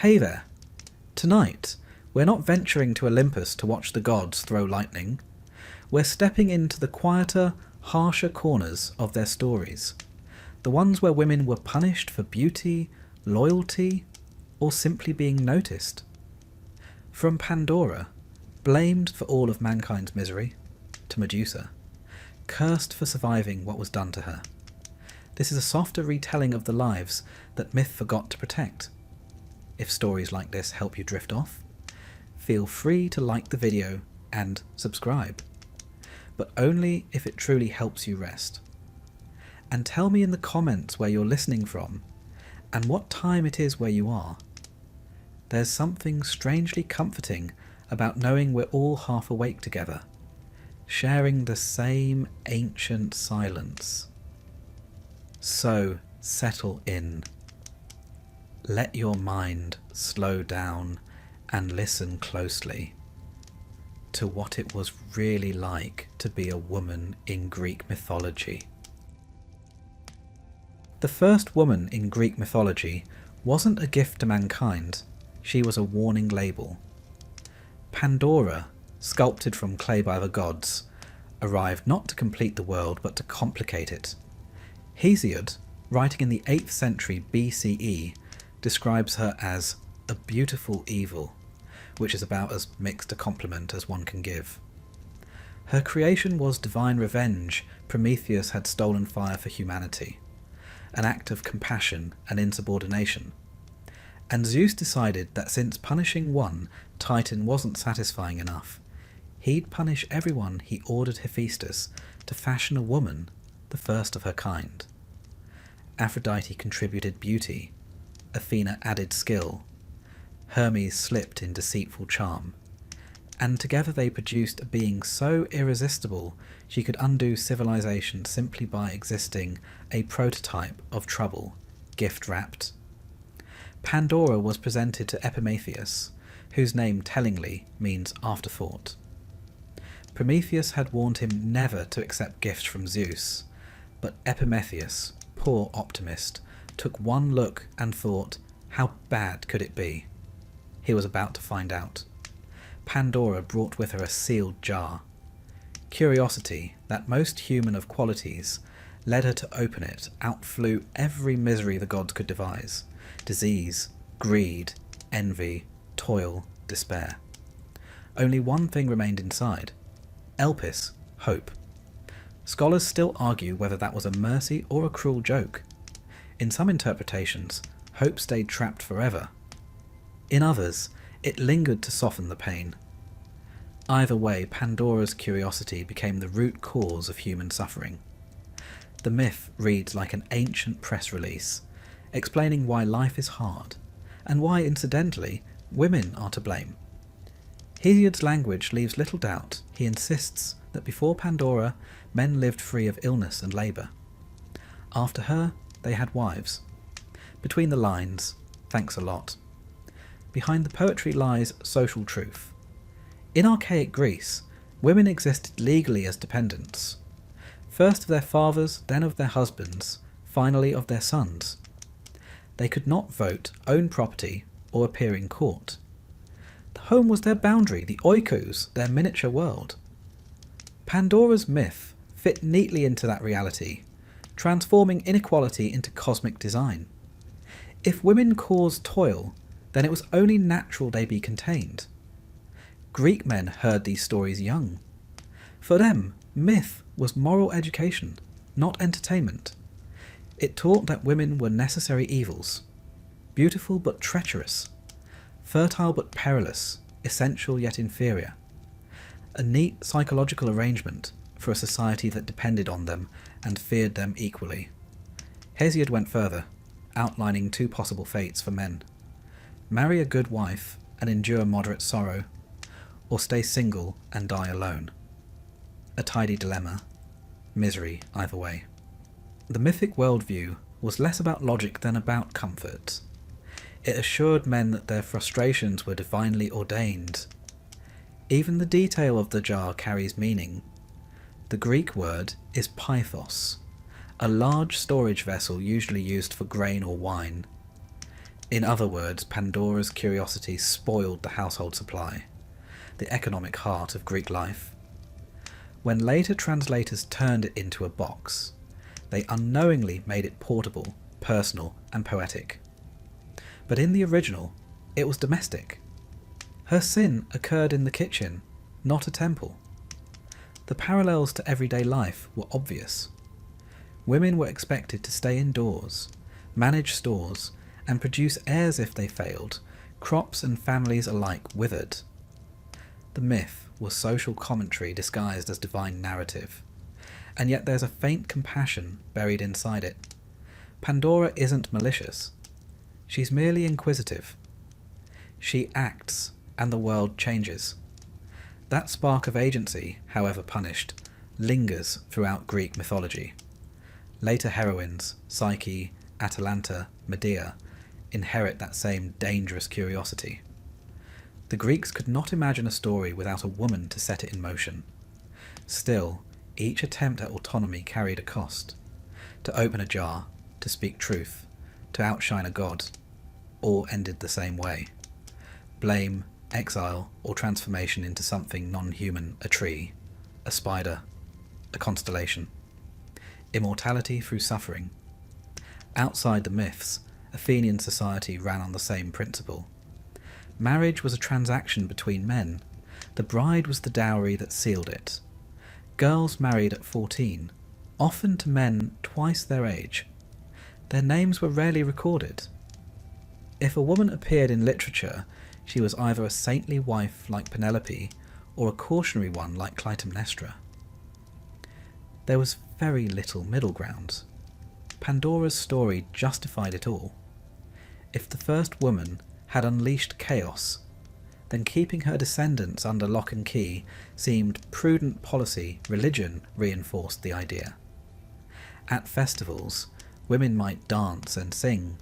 Hey there. Tonight, we're not venturing to Olympus to watch the gods throw lightning. We're stepping into the quieter, harsher corners of their stories. The ones where women were punished for beauty, loyalty, or simply being noticed. From Pandora, blamed for all of mankind's misery, to Medusa, cursed for surviving what was done to her. This is a softer retelling of the lives that myth forgot to protect. If stories like this help you drift off, feel free to like the video and subscribe, but only if it truly helps you rest. And tell me in the comments where you're listening from and what time it is where you are. There's something strangely comforting about knowing we're all half awake together, sharing the same ancient silence. So settle in. Let your mind slow down and listen closely to what it was really like to be a woman in Greek mythology. The first woman in Greek mythology wasn't a gift to mankind, she was a warning label. Pandora, sculpted from clay by the gods, arrived not to complete the world but to complicate it. Hesiod, writing in the 8th century BCE, describes her as a beautiful evil, which is about as mixed a compliment as one can give. Her creation was divine revenge. Prometheus had stolen fire for humanity, an act of compassion and insubordination. And Zeus decided that since punishing one Titan wasn't satisfying enough, he'd punish everyone. He ordered Hephaestus to fashion a woman, the first of her kind. Aphrodite contributed beauty, Athena added skill, Hermes slipped in deceitful charm, and together they produced a being so irresistible she could undo civilization simply by existing, a prototype of trouble, gift-wrapped. Pandora was presented to Epimetheus, whose name tellingly means afterthought. Prometheus had warned him never to accept gifts from Zeus, but Epimetheus, poor optimist, took one look and thought, how bad could it be? He was about to find out. Pandora brought with her a sealed jar. Curiosity, that most human of qualities, led her to open it. Out flew every misery the gods could devise: disease, greed, envy, toil, despair. Only one thing remained inside: Elpis, hope. Scholars still argue whether that was a mercy or a cruel joke. In some interpretations, hope stayed trapped forever. In others, it lingered to soften the pain. Either way, Pandora's curiosity became the root cause of human suffering. The myth reads like an ancient press release, explaining why life is hard, and why, incidentally, women are to blame. Hesiod's language leaves little doubt. He insists that before Pandora, men lived free of illness and labour. After her, they had wives. Between the lines, thanks a lot. Behind the poetry lies social truth. In archaic Greece, women existed legally as dependents, first of their fathers, then of their husbands, finally of their sons. They could not vote, own property, or appear in court. The home was their boundary, the oikos, their miniature world. Pandora's myth fit neatly into that reality, transforming inequality into cosmic design. If women caused toil, then it was only natural they be contained. Greek men heard these stories young. For them, myth was moral education, not entertainment. It taught that women were necessary evils, beautiful but treacherous, fertile but perilous, essential yet inferior. A neat psychological arrangement for a society that depended on them and feared them equally. Hesiod went further, outlining 2 possible fates for men: marry a good wife and endure moderate sorrow, or stay single and die alone. A tidy dilemma, misery either way. The mythic worldview was less about logic than about comfort. It assured men that their frustrations were divinely ordained. Even the detail of the jar carries meaning. The Greek word is pythos, a large storage vessel usually used for grain or wine. In other words, Pandora's curiosity spoiled the household supply, the economic heart of Greek life. When later translators turned it into a box, they unknowingly made it portable, personal, and poetic. But in the original, it was domestic. Her sin occurred in the kitchen, not a temple. The parallels to everyday life were obvious. Women were expected to stay indoors, manage stores, and produce heirs if they failed. Crops and families alike withered. The myth was social commentary disguised as divine narrative, and yet there's a faint compassion buried inside it. Pandora isn't malicious. She's merely inquisitive. She acts, and the world changes. That spark of agency, however punished, lingers throughout Greek mythology. Later heroines, Psyche, Atalanta, Medea, inherit that same dangerous curiosity. The Greeks could not imagine a story without a woman to set it in motion. Still, each attempt at autonomy carried a cost. To open a jar, to speak truth, to outshine a god, all ended the same way. Blame, exile, or transformation into something non-human, a tree, a spider, a constellation. Immortality through suffering. Outside the myths, Athenian society ran on the same principle. Marriage was a transaction between men. The bride was the dowry that sealed it. Girls married at 14, often to men twice their age. Their names were rarely recorded. If a woman appeared in literature, she was either a saintly wife like Penelope or a cautionary one like Clytemnestra. There was very little middle ground. Pandora's story justified it all. If the first woman had unleashed chaos, then keeping her descendants under lock and key seemed prudent policy. Religion reinforced the idea. At festivals, women might dance and sing,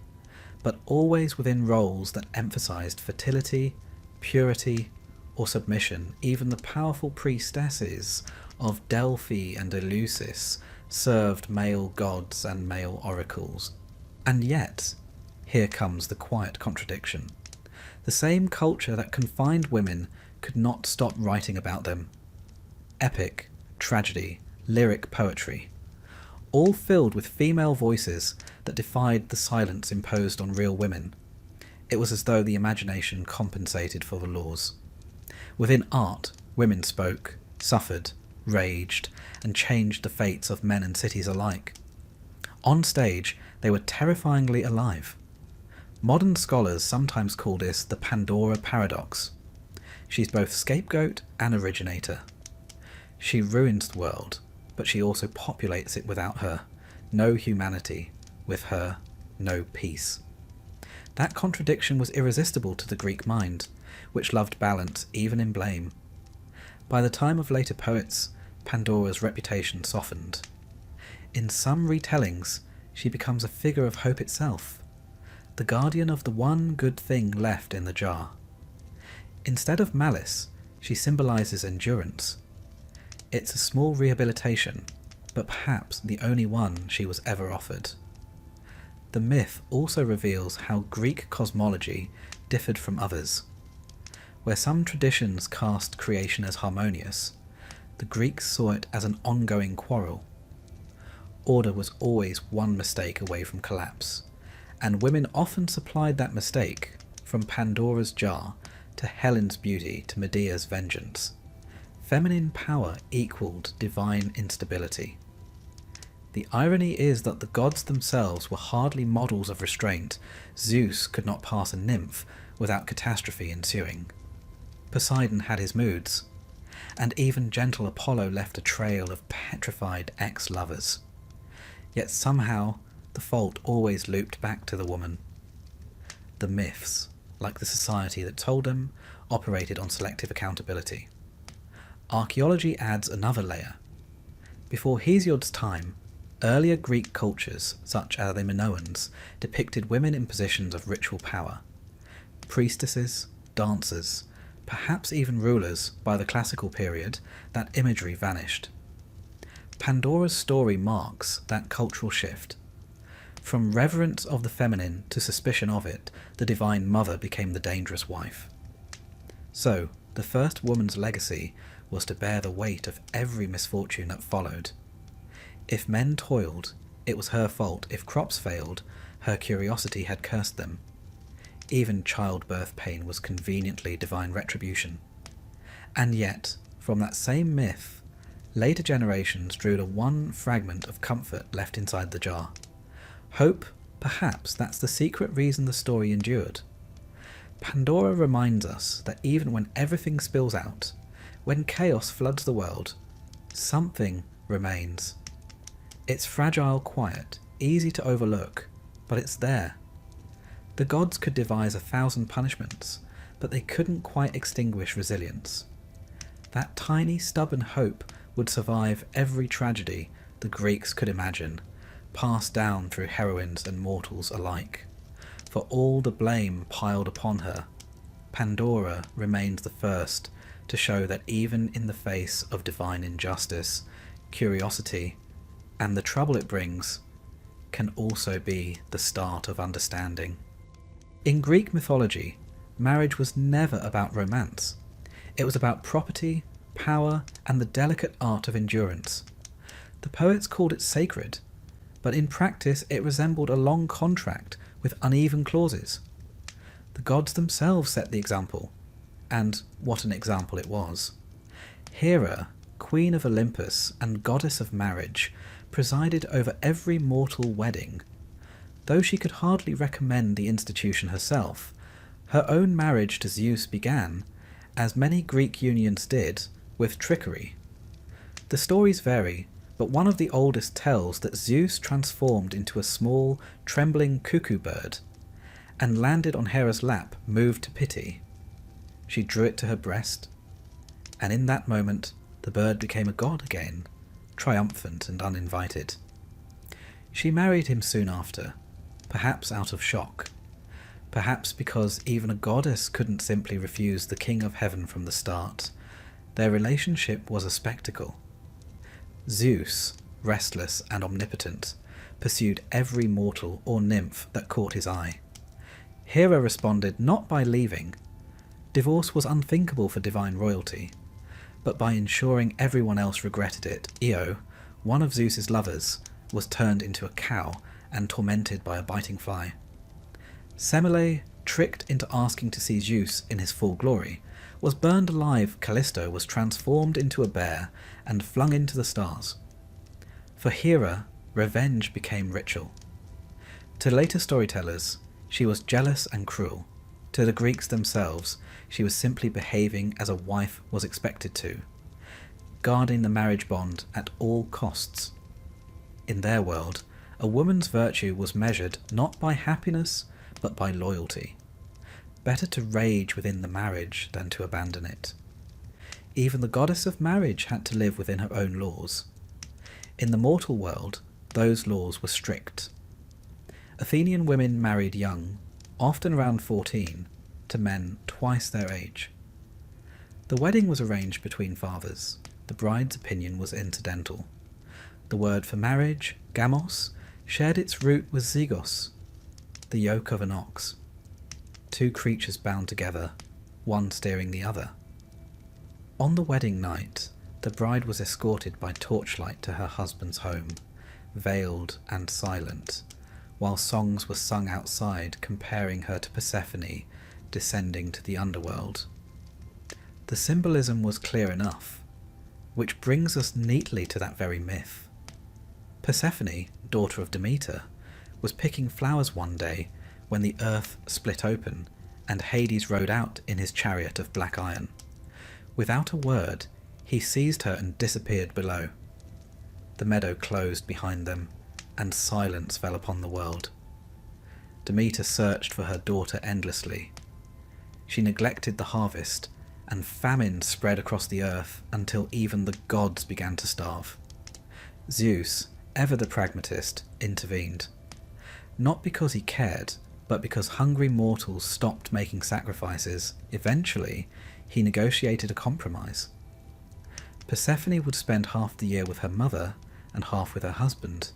but always within roles that emphasized fertility, purity, or submission. Even the powerful priestesses of Delphi and Eleusis served male gods and male oracles. And yet, here comes the quiet contradiction. The same culture that confined women could not stop writing about them. Epic, tragedy, lyric poetry, all filled with female voices that defied the silence imposed on real women. It was as though the imagination compensated for the laws. Within art, women spoke, suffered, raged, and changed the fates of men and cities alike. On stage, they were terrifyingly alive. Modern scholars sometimes call this the Pandora paradox. She's both scapegoat and originator. She ruins the world, but she also populates it without her. No humanity. With her, no peace. That contradiction was irresistible to the Greek mind, which loved balance even in blame. By the time of later poets, Pandora's reputation softened. In some retellings, she becomes a figure of hope itself, the guardian of the one good thing left in the jar. Instead of malice, she symbolizes endurance. It's a small rehabilitation, but perhaps the only one she was ever offered. The myth also reveals how Greek cosmology differed from others. Where some traditions cast creation as harmonious, the Greeks saw it as an ongoing quarrel. Order was always one mistake away from collapse, and women often supplied that mistake, from Pandora's jar to Helen's beauty to Medea's vengeance. Feminine power equaled divine instability. The irony is that the gods themselves were hardly models of restraint. Zeus could not pass a nymph without catastrophe ensuing. Poseidon had his moods, and even gentle Apollo left a trail of petrified ex-lovers. Yet somehow, the fault always looped back to the woman. The myths, like the society that told them, operated on selective accountability. Archaeology adds another layer. Before Hesiod's time, earlier Greek cultures, such as the Minoans, depicted women in positions of ritual power. Priestesses, dancers, perhaps even rulers. By the classical period, that imagery vanished. Pandora's story marks that cultural shift. From reverence of the feminine to suspicion of it, the divine mother became the dangerous wife. So, the first woman's legacy was to bear the weight of every misfortune that followed. If men toiled, it was her fault. If crops failed, her curiosity had cursed them. Even childbirth pain was conveniently divine retribution. And yet, from that same myth, later generations drew the one fragment of comfort left inside the jar. Hope, perhaps that's the secret reason the story endured. Pandora reminds us that even when everything spills out, when chaos floods the world, something remains. It's fragile, quiet, easy to overlook, but it's there. The gods could devise 1,000 punishments, but they couldn't quite extinguish resilience. That tiny, stubborn hope would survive every tragedy the Greeks could imagine, passed down through heroines and mortals alike. For all the blame piled upon her, Pandora remained the first to show that even in the face of divine injustice, curiosity, and the trouble it brings, can also be the start of understanding. In Greek mythology, marriage was never about romance. It was about property, power, and the delicate art of endurance. The poets called it sacred, but in practice it resembled a long contract with uneven clauses. The gods themselves set the example, and what an example it was. Hera, queen of Olympus and goddess of marriage, presided over every mortal wedding. Though she could hardly recommend the institution herself, her own marriage to Zeus began, as many Greek unions did, with trickery. The stories vary, but one of the oldest tells that Zeus transformed into a small, trembling cuckoo bird, and landed on Hera's lap, moved to pity. She drew it to her breast, and in that moment the bird became a god again, triumphant and uninvited. She married him soon after, perhaps out of shock, perhaps because even a goddess couldn't simply refuse the king of heaven from the start. Their relationship was a spectacle. Zeus, restless and omnipotent, pursued every mortal or nymph that caught his eye. Hera responded not by leaving. Divorce was unthinkable for divine royalty, but by ensuring everyone else regretted it. Io, one of Zeus's lovers, was turned into a cow and tormented by a biting fly. Semele, tricked into asking to see Zeus in his full glory, was burned alive. Callisto was transformed into a bear and flung into the stars. For Hera, revenge became ritual. To later storytellers, she was jealous and cruel. To the Greeks themselves, she was simply behaving as a wife was expected to, guarding the marriage bond at all costs. In their world, a woman's virtue was measured not by happiness, but by loyalty. Better to rage within the marriage than to abandon it. Even the goddess of marriage had to live within her own laws. In the mortal world, those laws were strict. Athenian women married young, often around 14, to men twice their age. The wedding was arranged between fathers. The bride's opinion was incidental. The word for marriage, gamos, shared its root with zygos, the yoke of an ox. Two creatures bound together, one steering the other. On the wedding night, the bride was escorted by torchlight to her husband's home, veiled and silent, while songs were sung outside comparing her to Persephone descending to the underworld. The symbolism was clear enough, which brings us neatly to that very myth. Persephone, daughter of Demeter, was picking flowers one day when the earth split open and Hades rode out in his chariot of black iron. Without a word, he seized her and disappeared below. The meadow closed behind them, and silence fell upon the world. Demeter searched for her daughter endlessly. She neglected the harvest, and famine spread across the earth until even the gods began to starve. Zeus, ever the pragmatist, intervened. Not because he cared, but because hungry mortals stopped making sacrifices. Eventually, he negotiated a compromise. Persephone would spend half the year with her mother and half with her husband.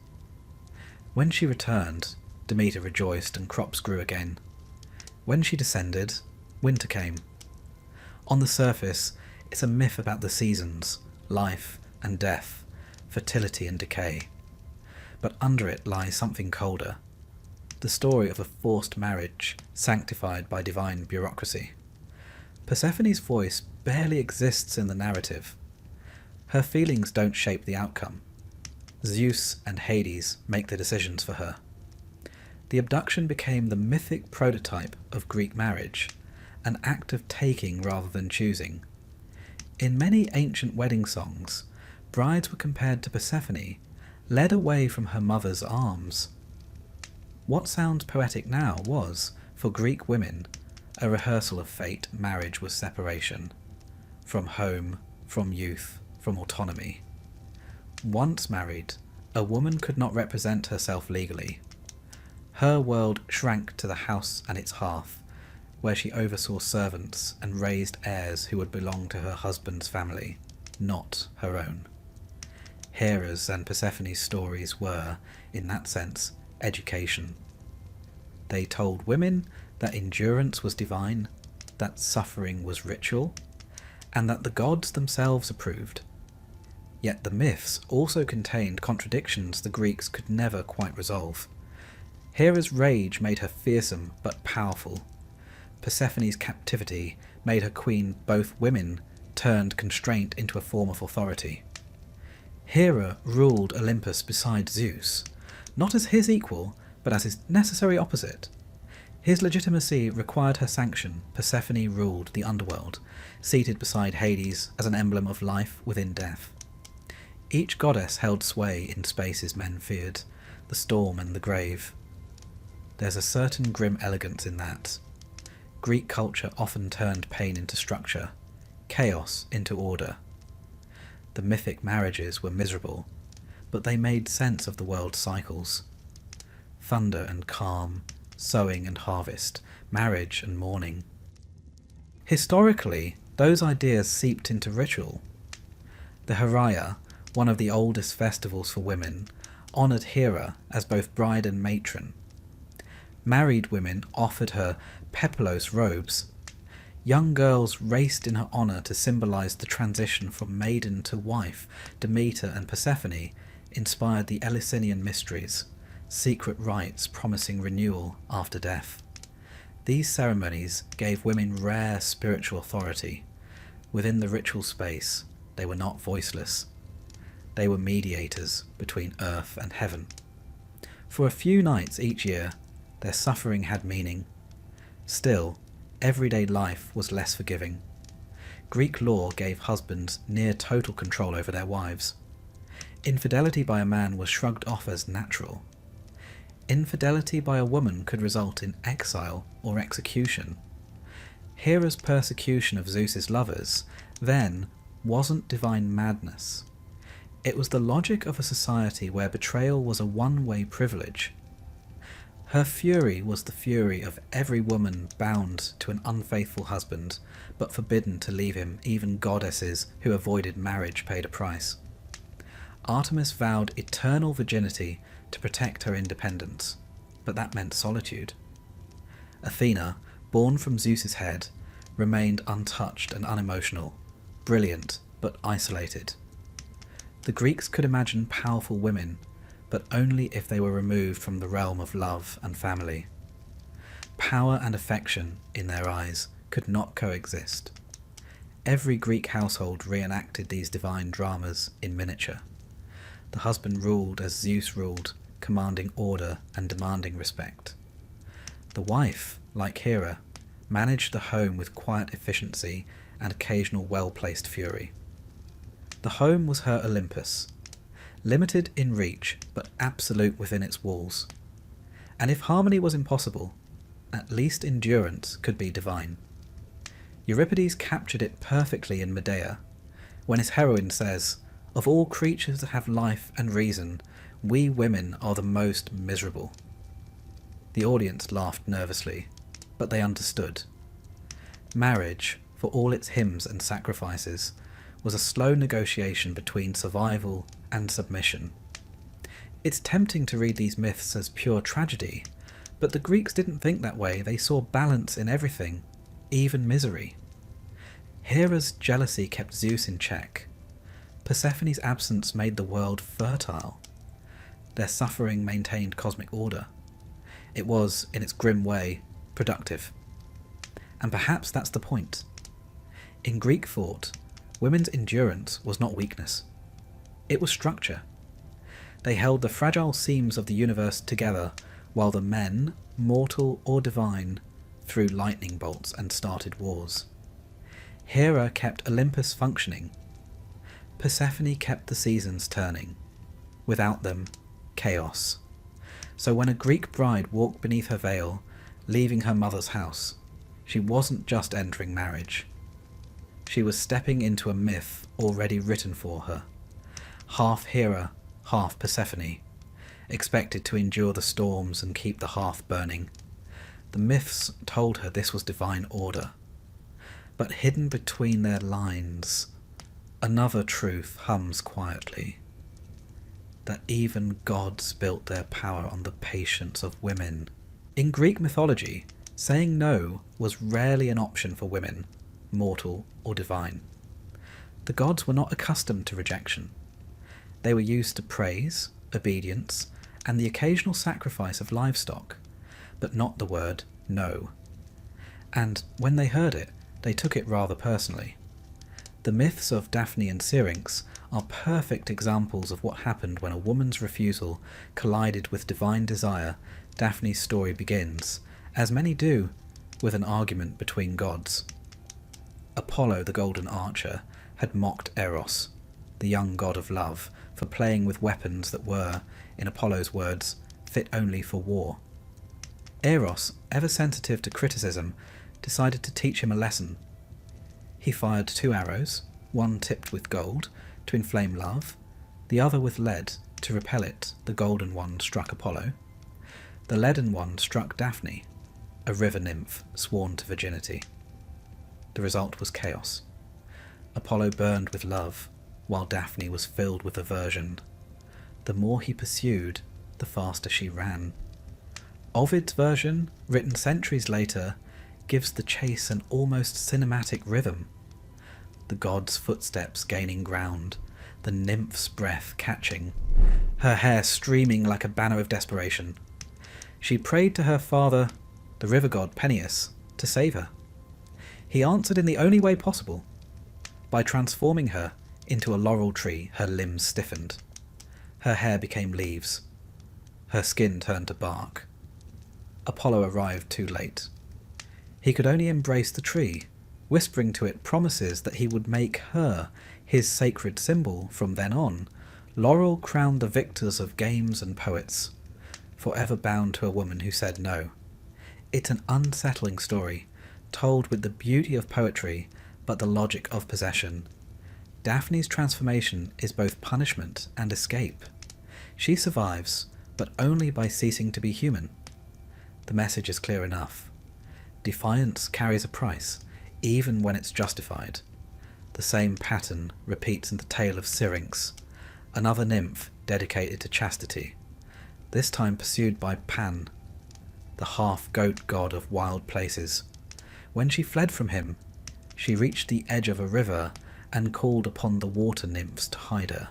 When she returned, Demeter rejoiced and crops grew again. When she descended, winter came. On the surface, it's a myth about the seasons, life and death, fertility and decay. But under it lies something colder, the story of a forced marriage sanctified by divine bureaucracy. Persephone's voice barely exists in the narrative. Her feelings don't shape the outcome. Zeus and Hades make the decisions for her. The abduction became the mythic prototype of Greek marriage, an act of taking rather than choosing. In many ancient wedding songs, brides were compared to Persephone, led away from her mother's arms. What sounds poetic now was, for Greek women, a rehearsal of fate. Marriage was separation. From home, from youth, from autonomy. Once married, a woman could not represent herself legally. Her world shrank to the house and its hearth, where she oversaw servants and raised heirs who would belong to her husband's family, not her own. Hera's and Persephone's stories were, in that sense, education. They told women that endurance was divine, that suffering was ritual, and that the gods themselves approved. Yet the myths also contained contradictions the Greeks could never quite resolve. Hera's rage made her fearsome but powerful. Persephone's captivity made her queen both women, turned constraint into a form of authority. Hera ruled Olympus beside Zeus, not as his equal, but as his necessary opposite. His legitimacy required her sanction. Persephone ruled the underworld, seated beside Hades as an emblem of life within death. Each goddess held sway in spaces men feared, the storm and the grave. There's a certain grim elegance in that. Greek culture often turned pain into structure, chaos into order. The mythic marriages were miserable, but they made sense of the world's cycles. Thunder and calm, sowing and harvest, marriage and mourning. Historically, those ideas seeped into ritual. The Heraia, one of the oldest festivals for women, honoured Hera as both bride and matron. Married women offered her pepelos robes. Young girls raced in her honour to symbolise the transition from maiden to wife. Demeter and Persephone inspired the Eleusinian mysteries, secret rites promising renewal after death. These ceremonies gave women rare spiritual authority. Within the ritual space, they were not voiceless. They were mediators between earth and heaven. For a few nights each year, their suffering had meaning. Still, everyday life was less forgiving. Greek law gave husbands near total control over their wives. Infidelity by a man was shrugged off as natural. Infidelity by a woman could result in exile or execution. Hera's persecution of Zeus's lovers, then, wasn't divine madness. It was the logic of a society where betrayal was a one-way privilege. Her fury was the fury of every woman bound to an unfaithful husband, but forbidden to leave him. Even goddesses who avoided marriage paid a price. Artemis vowed eternal virginity to protect her independence, but that meant solitude. Athena, born from Zeus's head, remained untouched and unemotional, brilliant but isolated. The Greeks could imagine powerful women, but only if they were removed from the realm of love and family. Power and affection, in their eyes, could not coexist. Every Greek household reenacted these divine dramas in miniature. The husband ruled as Zeus ruled, commanding order and demanding respect. The wife, like Hera, managed the home with quiet efficiency and occasional well-placed fury. The home was her Olympus, limited in reach but absolute within its walls. And if harmony was impossible, at least endurance could be divine. Euripides captured it perfectly in Medea, when his heroine says, "Of all creatures that have life and reason, we women are the most miserable." The audience laughed nervously, but they understood. Marriage, for all its hymns and sacrifices, was a slow negotiation between survival and submission. It's tempting to read these myths as pure tragedy, but the Greeks didn't think that way. They saw balance in everything, even misery. Hera's jealousy kept Zeus in check. Persephone's absence made the world fertile. Their suffering maintained cosmic order. It was, in its grim way, productive. And perhaps that's the point. In Greek thought, women's endurance was not weakness. It was structure. They held the fragile seams of the universe together while the men, mortal or divine, threw lightning bolts and started wars. Hera kept Olympus functioning. Persephone kept the seasons turning. Without them, chaos. So when a Greek bride walked beneath her veil, leaving her mother's house, she wasn't just entering marriage. She was stepping into a myth already written for her. Half Hera, half Persephone, expected to endure the storms and keep the hearth burning. The myths told her this was divine order. But hidden between their lines, another truth hums quietly. That even gods built their power on the patience of women. In Greek mythology, saying no was rarely an option for women, mortal or divine. The gods were not accustomed to rejection. They were used to praise, obedience, and the occasional sacrifice of livestock, but not the word no. And when they heard it, they took it rather personally. The myths of Daphne and Syrinx are perfect examples of what happened when a woman's refusal collided with divine desire. Daphne's story begins, as many do, with an argument between gods. Apollo, the golden archer, had mocked Eros, the young god of love, for playing with weapons that were, in Apollo's words, fit only for war. Eros, ever sensitive to criticism, decided to teach him a lesson. He fired 2 arrows, one tipped with gold, to inflame love, the other with lead, to repel it. The golden one struck Apollo. The leaden one struck Daphne, a river nymph sworn to virginity. The result was chaos. Apollo burned with love, while Daphne was filled with aversion. The more he pursued, the faster she ran. Ovid's version, written centuries later, gives the chase an almost cinematic rhythm. The god's footsteps gaining ground, the nymph's breath catching, her hair streaming like a banner of desperation. She prayed to her father, the river god Peneus, to save her. He answered in the only way possible, by transforming her into a laurel tree. Her limbs stiffened. Her hair became leaves. Her skin turned to bark. Apollo arrived too late. He could only embrace the tree, whispering to it promises that he would make her his sacred symbol from then on. Laurel crowned the victors of games and poets, forever bound to a woman who said no. It's an unsettling story, told with the beauty of poetry but the logic of possession. Daphne's transformation is both punishment and escape. She survives, but only by ceasing to be human. The message is clear enough. Defiance carries a price, even when it's justified. The same pattern repeats in the tale of Syrinx, another nymph dedicated to chastity, this time pursued by Pan, the half-goat god of wild places. When she fled from him, she reached the edge of a river and called upon the water nymphs to hide her.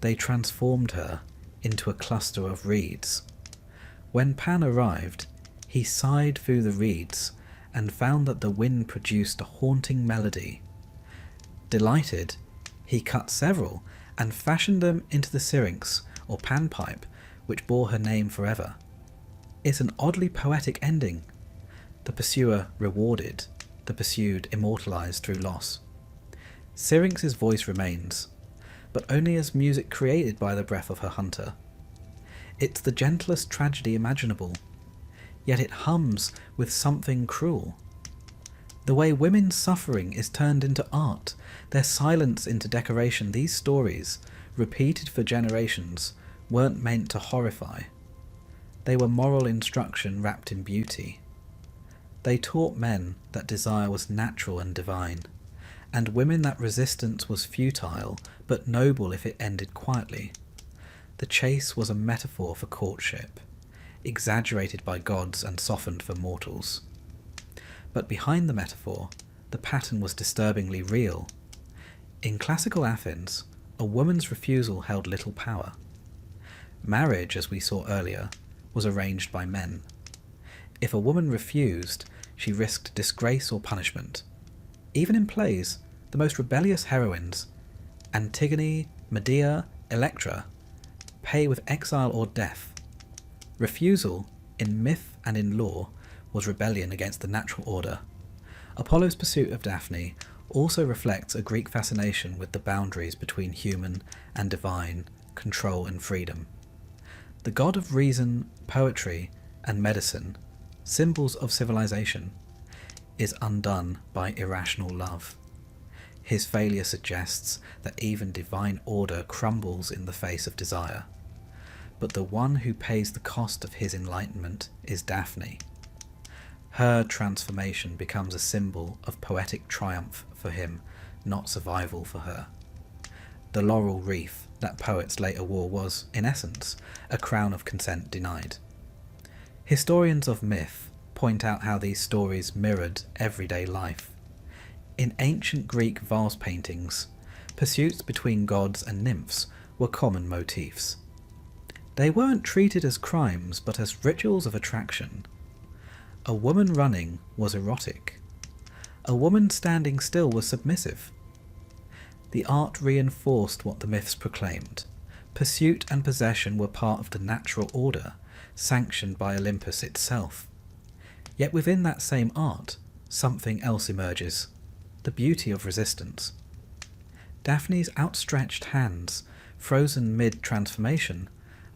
They transformed her into a cluster of reeds. When Pan arrived, he sighed through the reeds and found that the wind produced a haunting melody. Delighted, he cut several and fashioned them into the syrinx, or panpipe, which bore her name forever. It's an oddly poetic ending. The pursuer rewarded, the pursued immortalized through loss. Syrinx's voice remains, but only as music created by the breath of her hunter. It's the gentlest tragedy imaginable, yet it hums with something cruel. The way women's suffering is turned into art, their silence into decoration. These stories, repeated for generations, weren't meant to horrify. They were moral instruction wrapped in beauty. They taught men that desire was natural and divine, and women that resistance was futile but noble if it ended quietly. The chase was a metaphor for courtship, exaggerated by gods and softened for mortals. But behind the metaphor, the pattern was disturbingly real. In classical Athens, a woman's refusal held little power. Marriage, as we saw earlier, was arranged by men. If a woman refused, she risked disgrace or punishment. Even in plays, the most rebellious heroines, Antigone, Medea, Electra, pay with exile or death. Refusal, in myth and in law, was rebellion against the natural order. Apollo's pursuit of Daphne also reflects a Greek fascination with the boundaries between human and divine, control and freedom. The god of reason, poetry, and medicine, symbols of civilization, is undone by irrational love. His failure suggests that even divine order crumbles in the face of desire. But the one who pays the cost of his enlightenment is Daphne. Her transformation becomes a symbol of poetic triumph for him, not survival for her. The laurel wreath that poets later wore was, in essence, a crown of consent denied. Historians of myth point out how these stories mirrored everyday life. In ancient Greek vase paintings, pursuits between gods and nymphs were common motifs. They weren't treated as crimes, but as rituals of attraction. A woman running was erotic. A woman standing still was submissive. The art reinforced what the myths proclaimed. Pursuit and possession were part of the natural order, sanctioned by Olympus itself. Yet within that same art, something else emerges, the beauty of resistance. Daphne's outstretched hands, frozen mid-transformation,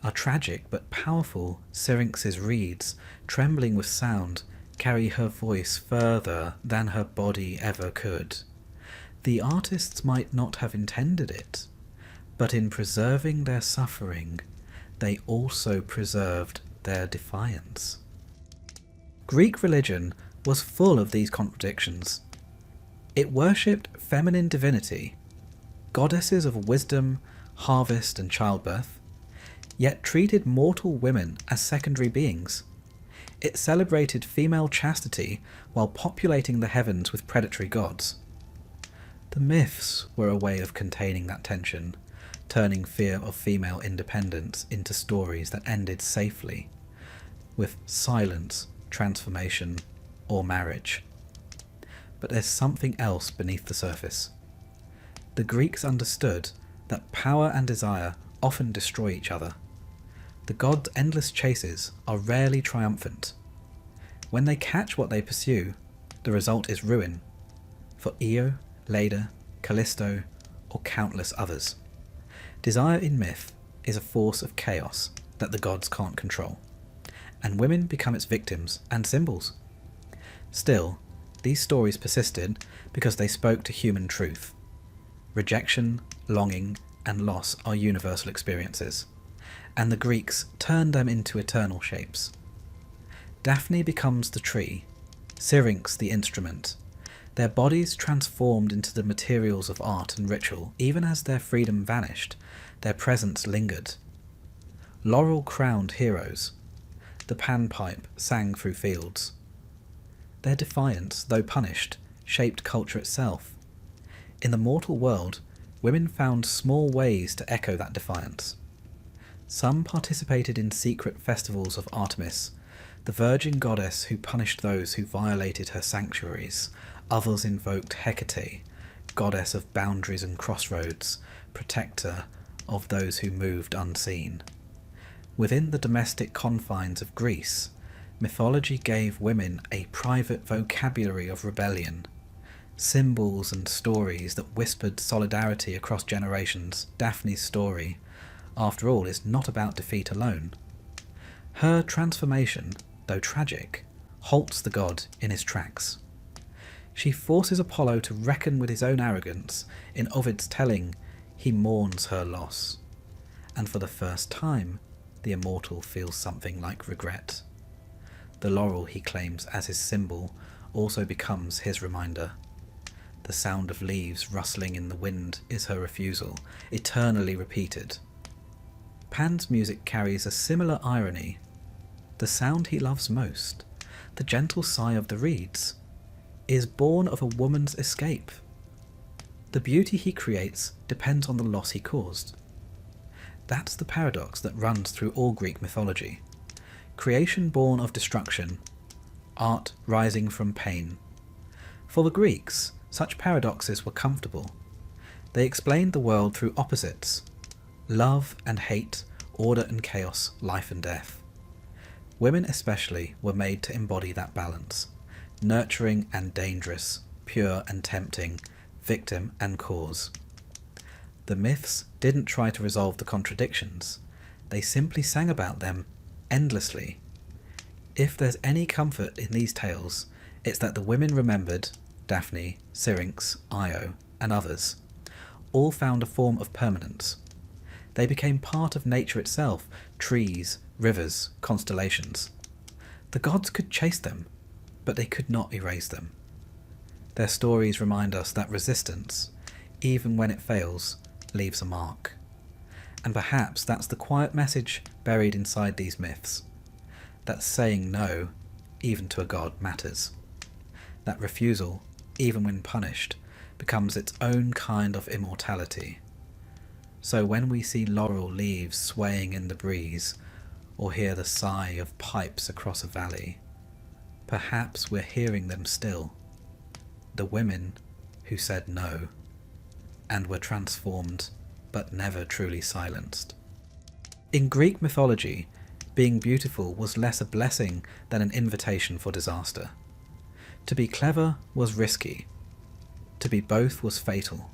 are tragic but powerful. Syrinx's reeds, trembling with sound, carry her voice further than her body ever could. The artists might not have intended it, but in preserving their suffering, they also preserved their defiance. Greek religion was full of these contradictions. It worshipped feminine divinity, goddesses of wisdom, harvest and childbirth, yet treated mortal women as secondary beings. It celebrated female chastity while populating the heavens with predatory gods. The myths were a way of containing that tension, turning fear of female independence into stories that ended safely, with silence, transformation, or marriage. But there's something else beneath the surface. The Greeks understood that power and desire often destroy each other. The gods' endless chases are rarely triumphant. When they catch what they pursue, the result is ruin, for Io, Leda, Callisto, or countless others. Desire in myth is a force of chaos that the gods can't control, and women become its victims and symbols. Still, these stories persisted because they spoke to human truth. Rejection, longing, and loss are universal experiences, and the Greeks turned them into eternal shapes. Daphne becomes the tree, Syrinx the instrument, their bodies transformed into the materials of art and ritual. Even as their freedom vanished, their presence lingered. Laurel-crowned heroes, the panpipe sang through fields. Their defiance, though punished, shaped culture itself. In the mortal world, women found small ways to echo that defiance. Some participated in secret festivals of Artemis, the virgin goddess who punished those who violated her sanctuaries. Others invoked Hecate, goddess of boundaries and crossroads, protector of those who moved unseen. Within the domestic confines of Greece, mythology gave women a private vocabulary of rebellion, symbols and stories that whispered solidarity across generations. Daphne's story, after all, is not about defeat alone. Her transformation, though tragic, halts the god in his tracks. She forces Apollo to reckon with his own arrogance. In Ovid's telling, he mourns her loss, and for the first time, the immortal feels something like regret. The laurel he claims as his symbol also becomes his reminder. The sound of leaves rustling in the wind is her refusal, eternally repeated. Pan's music carries a similar irony. The sound he loves most, the gentle sigh of the reeds, is born of a woman's escape. The beauty he creates depends on the loss he caused. That's the paradox that runs through all Greek mythology. Creation born of destruction, art rising from pain. For the Greeks, such paradoxes were comfortable. They explained the world through opposites: love and hate, order and chaos, life and death. Women especially were made to embody that balance: nurturing and dangerous, pure and tempting, victim and cause. The myths didn't try to resolve the contradictions, they simply sang about them endlessly. If there's any comfort in these tales, it's that the women remembered, Daphne, Syrinx, Io, and others, all found a form of permanence. They became part of nature itself: trees, rivers, constellations. The gods could chase them, but they could not erase them. Their stories remind us that resistance, even when it fails, leaves a mark. And perhaps that's the quiet message buried inside these myths. That saying no, even to a god, matters. That refusal, even when punished, becomes its own kind of immortality. So when we see laurel leaves swaying in the breeze, or hear the sigh of pipes across a valley, perhaps we're hearing them still. The women who said no, and were transformed, but never truly silenced. In Greek mythology, being beautiful was less a blessing than an invitation for disaster. To be clever was risky. To be both was fatal.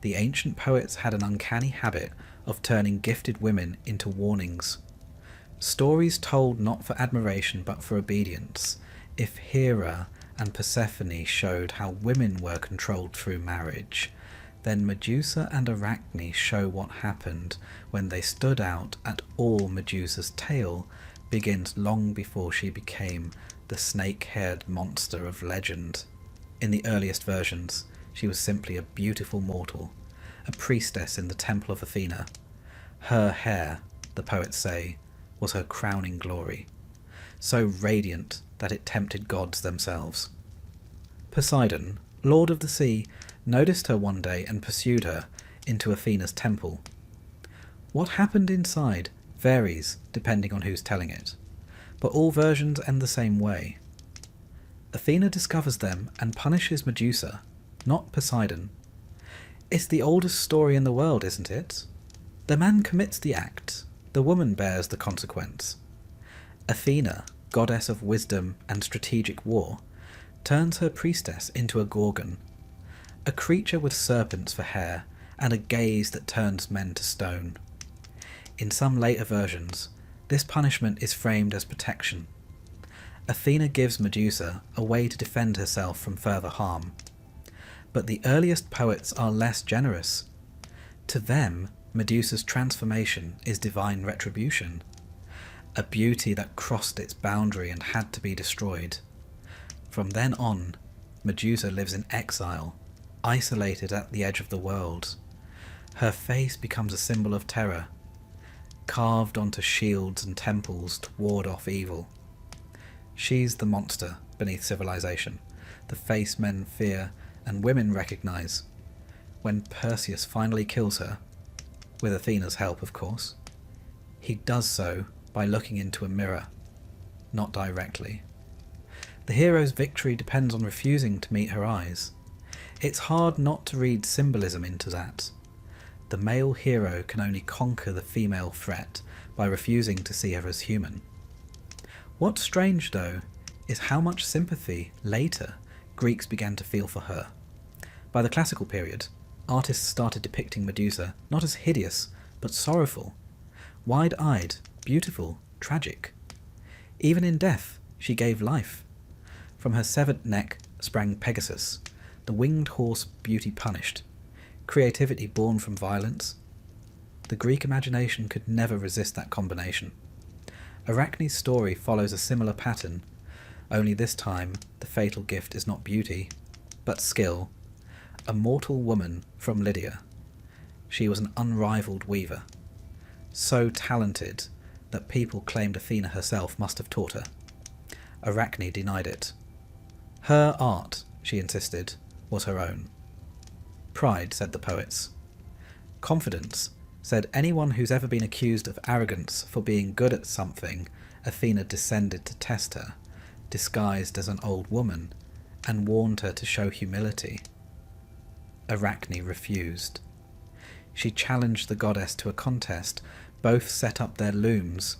The ancient poets had an uncanny habit of turning gifted women into warnings. Stories told not for admiration but for obedience. If Hera and Persephone showed how women were controlled through marriage, then Medusa and Arachne show what happened when they stood out at all. Medusa's tale begins long before she became the snake-haired monster of legend. In the earliest versions, she was simply a beautiful mortal, a priestess in the temple of Athena. Her hair, the poets say, was her crowning glory, so radiant that it tempted gods themselves. Poseidon, lord of the sea, noticed her one day and pursued her into Athena's temple. What happened inside varies depending on who's telling it, but all versions end the same way. Athena discovers them and punishes Medusa, not Poseidon. It's the oldest story in the world, isn't it? The man commits the act, the woman bears the consequence. Athena, goddess of wisdom and strategic war, turns her priestess into a gorgon, a creature with serpents for hair and a gaze that turns men to stone. In some later versions, this punishment is framed as protection. Athena gives Medusa a way to defend herself from further harm. But the earliest poets are less generous. To them, Medusa's transformation is divine retribution, a beauty that crossed its boundary and had to be destroyed. From then on, Medusa lives in exile, isolated at the edge of the world. Her face becomes a symbol of terror, carved onto shields and temples to ward off evil. She's the monster beneath civilization, the face men fear and women recognize. When Perseus finally kills her, with Athena's help of course, he does so by looking into a mirror, not directly. The hero's victory depends on refusing to meet her eyes. It's hard not to read symbolism into that. The male hero can only conquer the female threat by refusing to see her as human. What's strange, though, is how much sympathy, later, Greeks began to feel for her. By the classical period, artists started depicting Medusa not as hideous, but sorrowful, wide-eyed, beautiful, tragic. Even in death, she gave life. From her severed neck sprang Pegasus, the winged horse beauty punished, creativity born from violence. The Greek imagination could never resist that combination. Arachne's story follows a similar pattern, only this time the fatal gift is not beauty, but skill. A mortal woman from Lydia. She was an unrivaled weaver. so talented that people claimed Athena herself must have taught her. Arachne denied it. Her art, she insisted, was her own. Pride, said the poets. Confidence, said anyone who's ever been accused of arrogance for being good at something, Athena descended to test her, disguised as an old woman, and warned her to show humility. Arachne refused. She challenged the goddess to a contest. Both set up their looms,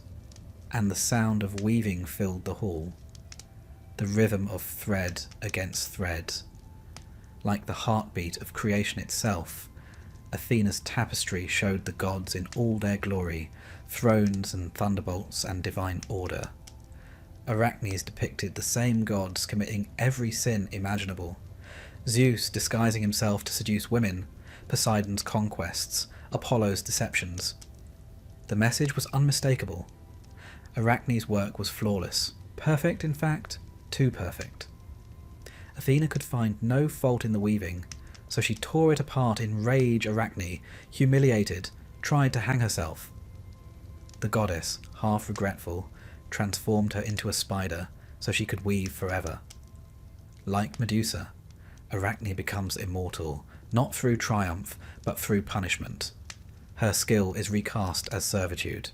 and the sound of weaving filled the hall. The rhythm of thread against thread. Like the heartbeat of creation itself, Athena's tapestry showed the gods in all their glory, thrones and thunderbolts and divine order. Arachne's depicted the same gods committing every sin imaginable. Zeus disguising himself to seduce women, Poseidon's conquests, Apollo's deceptions. The message was unmistakable. Arachne's work was flawless, perfect in fact, too perfect. Athena could find no fault in the weaving, so she tore it apart in rage. Arachne, humiliated, tried to hang herself. The goddess, half regretful, transformed her into a spider so she could weave forever. Like Medusa, Arachne becomes immortal, not through triumph, but through punishment. Her skill is recast as servitude.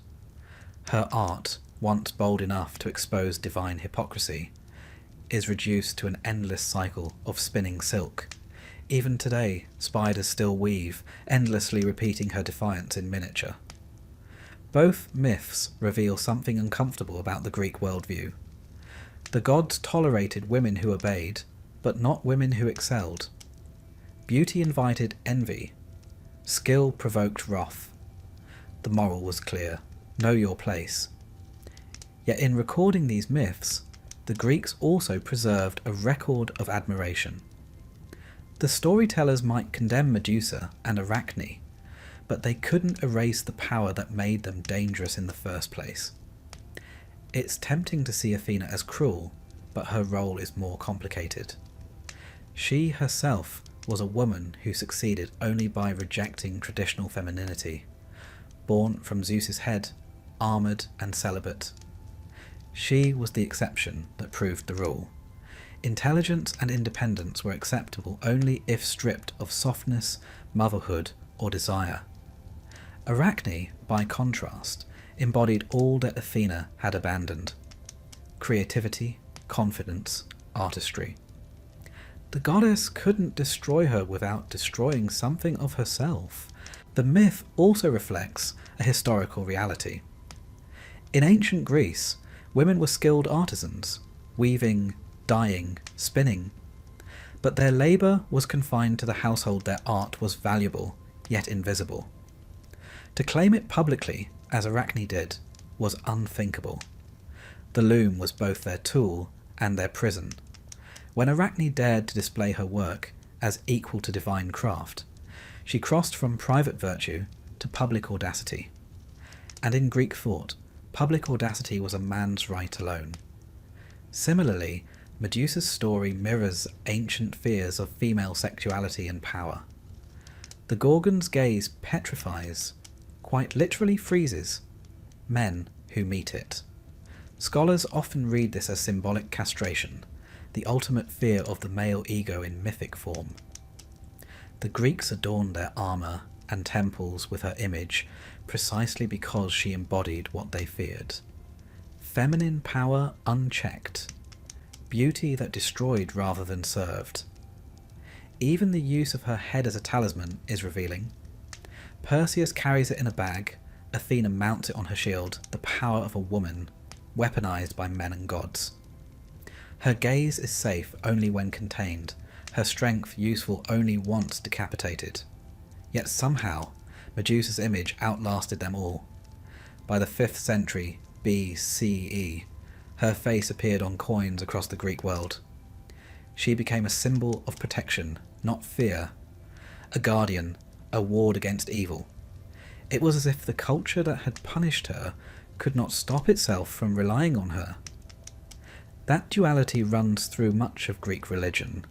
Her art, once bold enough to expose divine hypocrisy, is reduced to an endless cycle of spinning silk. Even today, spiders still weave, endlessly repeating her defiance in miniature. Both myths reveal something uncomfortable about the Greek worldview. The gods tolerated women who obeyed, but not women who excelled. Beauty invited envy. Skill provoked wrath. The moral was clear: know your place. Yet in recording these myths, the Greeks also preserved a record of admiration. The storytellers might condemn Medusa and Arachne, but they couldn't erase the power that made them dangerous in the first place. It's tempting to see Athena as cruel, but her role is more complicated. She herself was a woman who succeeded only by rejecting traditional femininity, born from Zeus's head, armoured and celibate. She was the exception that proved the rule. Intelligence and independence were acceptable only if stripped of softness, motherhood, or desire. Arachne, by contrast, embodied all that Athena had abandoned: creativity, confidence, artistry. The goddess couldn't destroy her without destroying something of herself. The myth also reflects a historical reality. In ancient Greece, women were skilled artisans, weaving, dyeing, spinning. But their labour was confined to the household. Their art was valuable, yet invisible. To claim it publicly, as Arachne did, was unthinkable. The loom was both their tool and their prison. When Arachne dared to display her work as equal to divine craft, she crossed from private virtue to public audacity. And in Greek thought, public audacity was a man's right alone. Similarly, Medusa's story mirrors ancient fears of female sexuality and power. The Gorgon's gaze petrifies, quite literally freezes, men who meet it. Scholars often read this as symbolic castration, the ultimate fear of the male ego in mythic form. The Greeks adorned their armour and temples with her image precisely because she embodied what they feared. Feminine power unchecked, beauty that destroyed rather than served. Even the use of her head as a talisman is revealing. Perseus carries it in a bag, Athena mounts it on her shield, the power of a woman, weaponized by men and gods. Her gaze is safe only when contained, her strength useful only once decapitated. Yet somehow, Medusa's image outlasted them all. By the 5th century BCE, her face appeared on coins across the Greek world. She became a symbol of protection, not fear, a guardian, a ward against evil. It was as if the culture that had punished her could not stop itself from relying on her. That duality runs through much of Greek religion.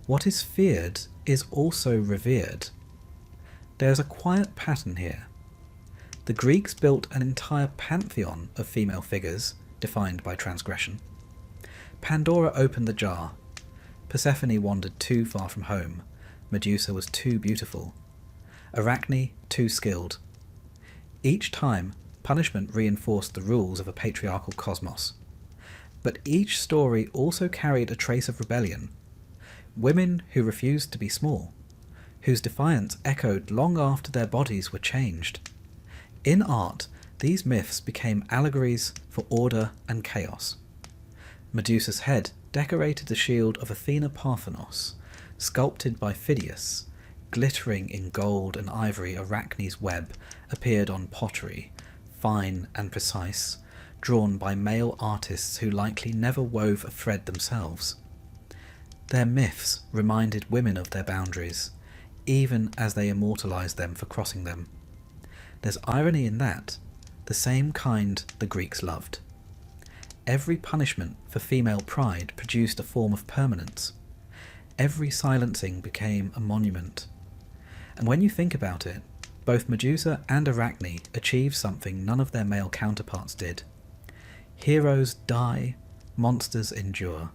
What is feared is also revered. There's a quiet pattern here. The Greeks built an entire pantheon of female figures, defined by transgression. Pandora opened the jar. Persephone wandered too far from home. Medusa was too beautiful. Arachne too skilled. Each time, punishment reinforced the rules of a patriarchal cosmos. But each story also carried a trace of rebellion. Women who refused to be small, whose defiance echoed long after their bodies were changed. In art, these myths became allegories for order and chaos. Medusa's head decorated the shield of Athena Parthenos, sculpted by Phidias. Glittering in gold and ivory, Arachne's web appeared on pottery, fine and precise, drawn by male artists who likely never wove a thread themselves. Their myths reminded women of their boundaries, even as they immortalized them for crossing them. There's irony in that, the same kind the Greeks loved. Every punishment for female pride produced a form of permanence. Every silencing became a monument. And when you think about it, both Medusa and Arachne achieved something none of their male counterparts did. Heroes die, monsters endure.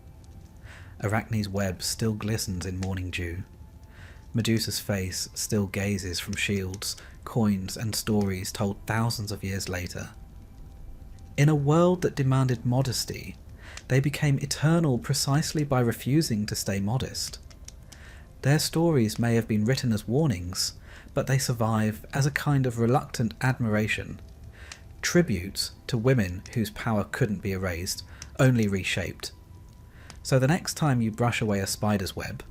Arachne's web still glistens in morning dew. Medusa's face still gazes from shields, coins, and stories told thousands of years later. In a world that demanded modesty, they became eternal precisely by refusing to stay modest. Their stories may have been written as warnings, but they survive as a kind of reluctant admiration, tributes to women whose power couldn't be erased, only reshaped. So the next time you brush away a spider's web,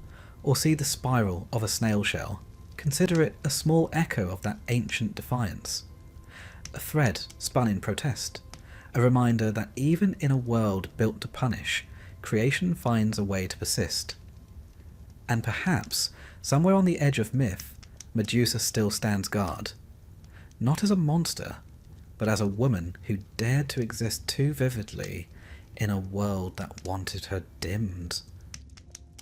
or see the spiral of a snail shell, consider it a small echo of that ancient defiance. A thread spun in protest, a reminder that even in a world built to punish, creation finds a way to persist. And perhaps, somewhere on the edge of myth, Medusa still stands guard. Not as a monster, but as a woman who dared to exist too vividly in a world that wanted her dimmed.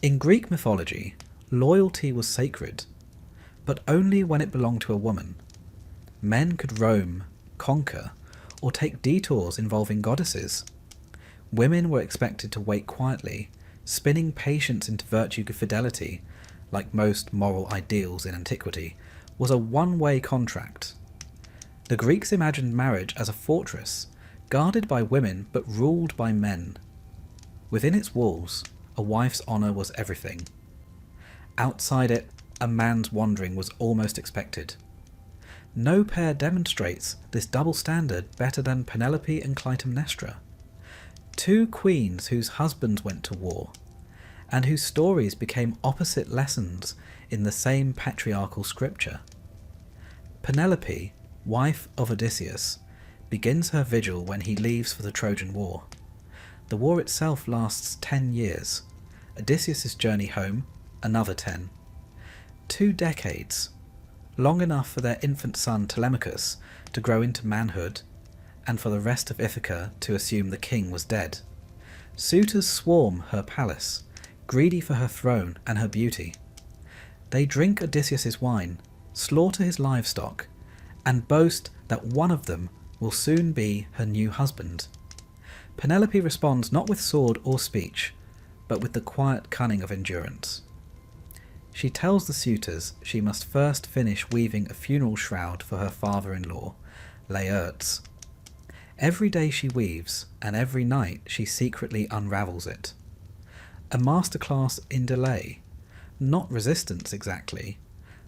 In Greek mythology, loyalty was sacred, but only when it belonged to a woman. Men could roam, conquer, or take detours involving goddesses. Women were expected to wait quietly, spinning patience into virtue fidelity, like most moral ideals in antiquity, was a one-way contract. The Greeks imagined marriage as a fortress, guarded by women but ruled by men. Within its walls, a wife's honour was everything. Outside it, a man's wandering was almost expected. No pair demonstrates this double standard better than Penelope and Clytemnestra, two queens whose husbands went to war, and whose stories became opposite lessons in the same patriarchal scripture. Penelope, wife of Odysseus, begins her vigil when he leaves for the Trojan War. The war itself lasts 10 years. Odysseus' journey home, another 10. 2 decades, long enough for their infant son Telemachus to grow into manhood, and for the rest of Ithaca to assume the king was dead. Suitors swarm her palace, greedy for her throne and her beauty. They drink Odysseus' wine, slaughter his livestock, and boast that one of them will soon be her new husband. Penelope responds not with sword or speech, but with the quiet cunning of endurance. She tells the suitors she must first finish weaving a funeral shroud for her father-in-law, Laertes. Every day she weaves, and every night she secretly unravels it. A masterclass in delay, not resistance exactly,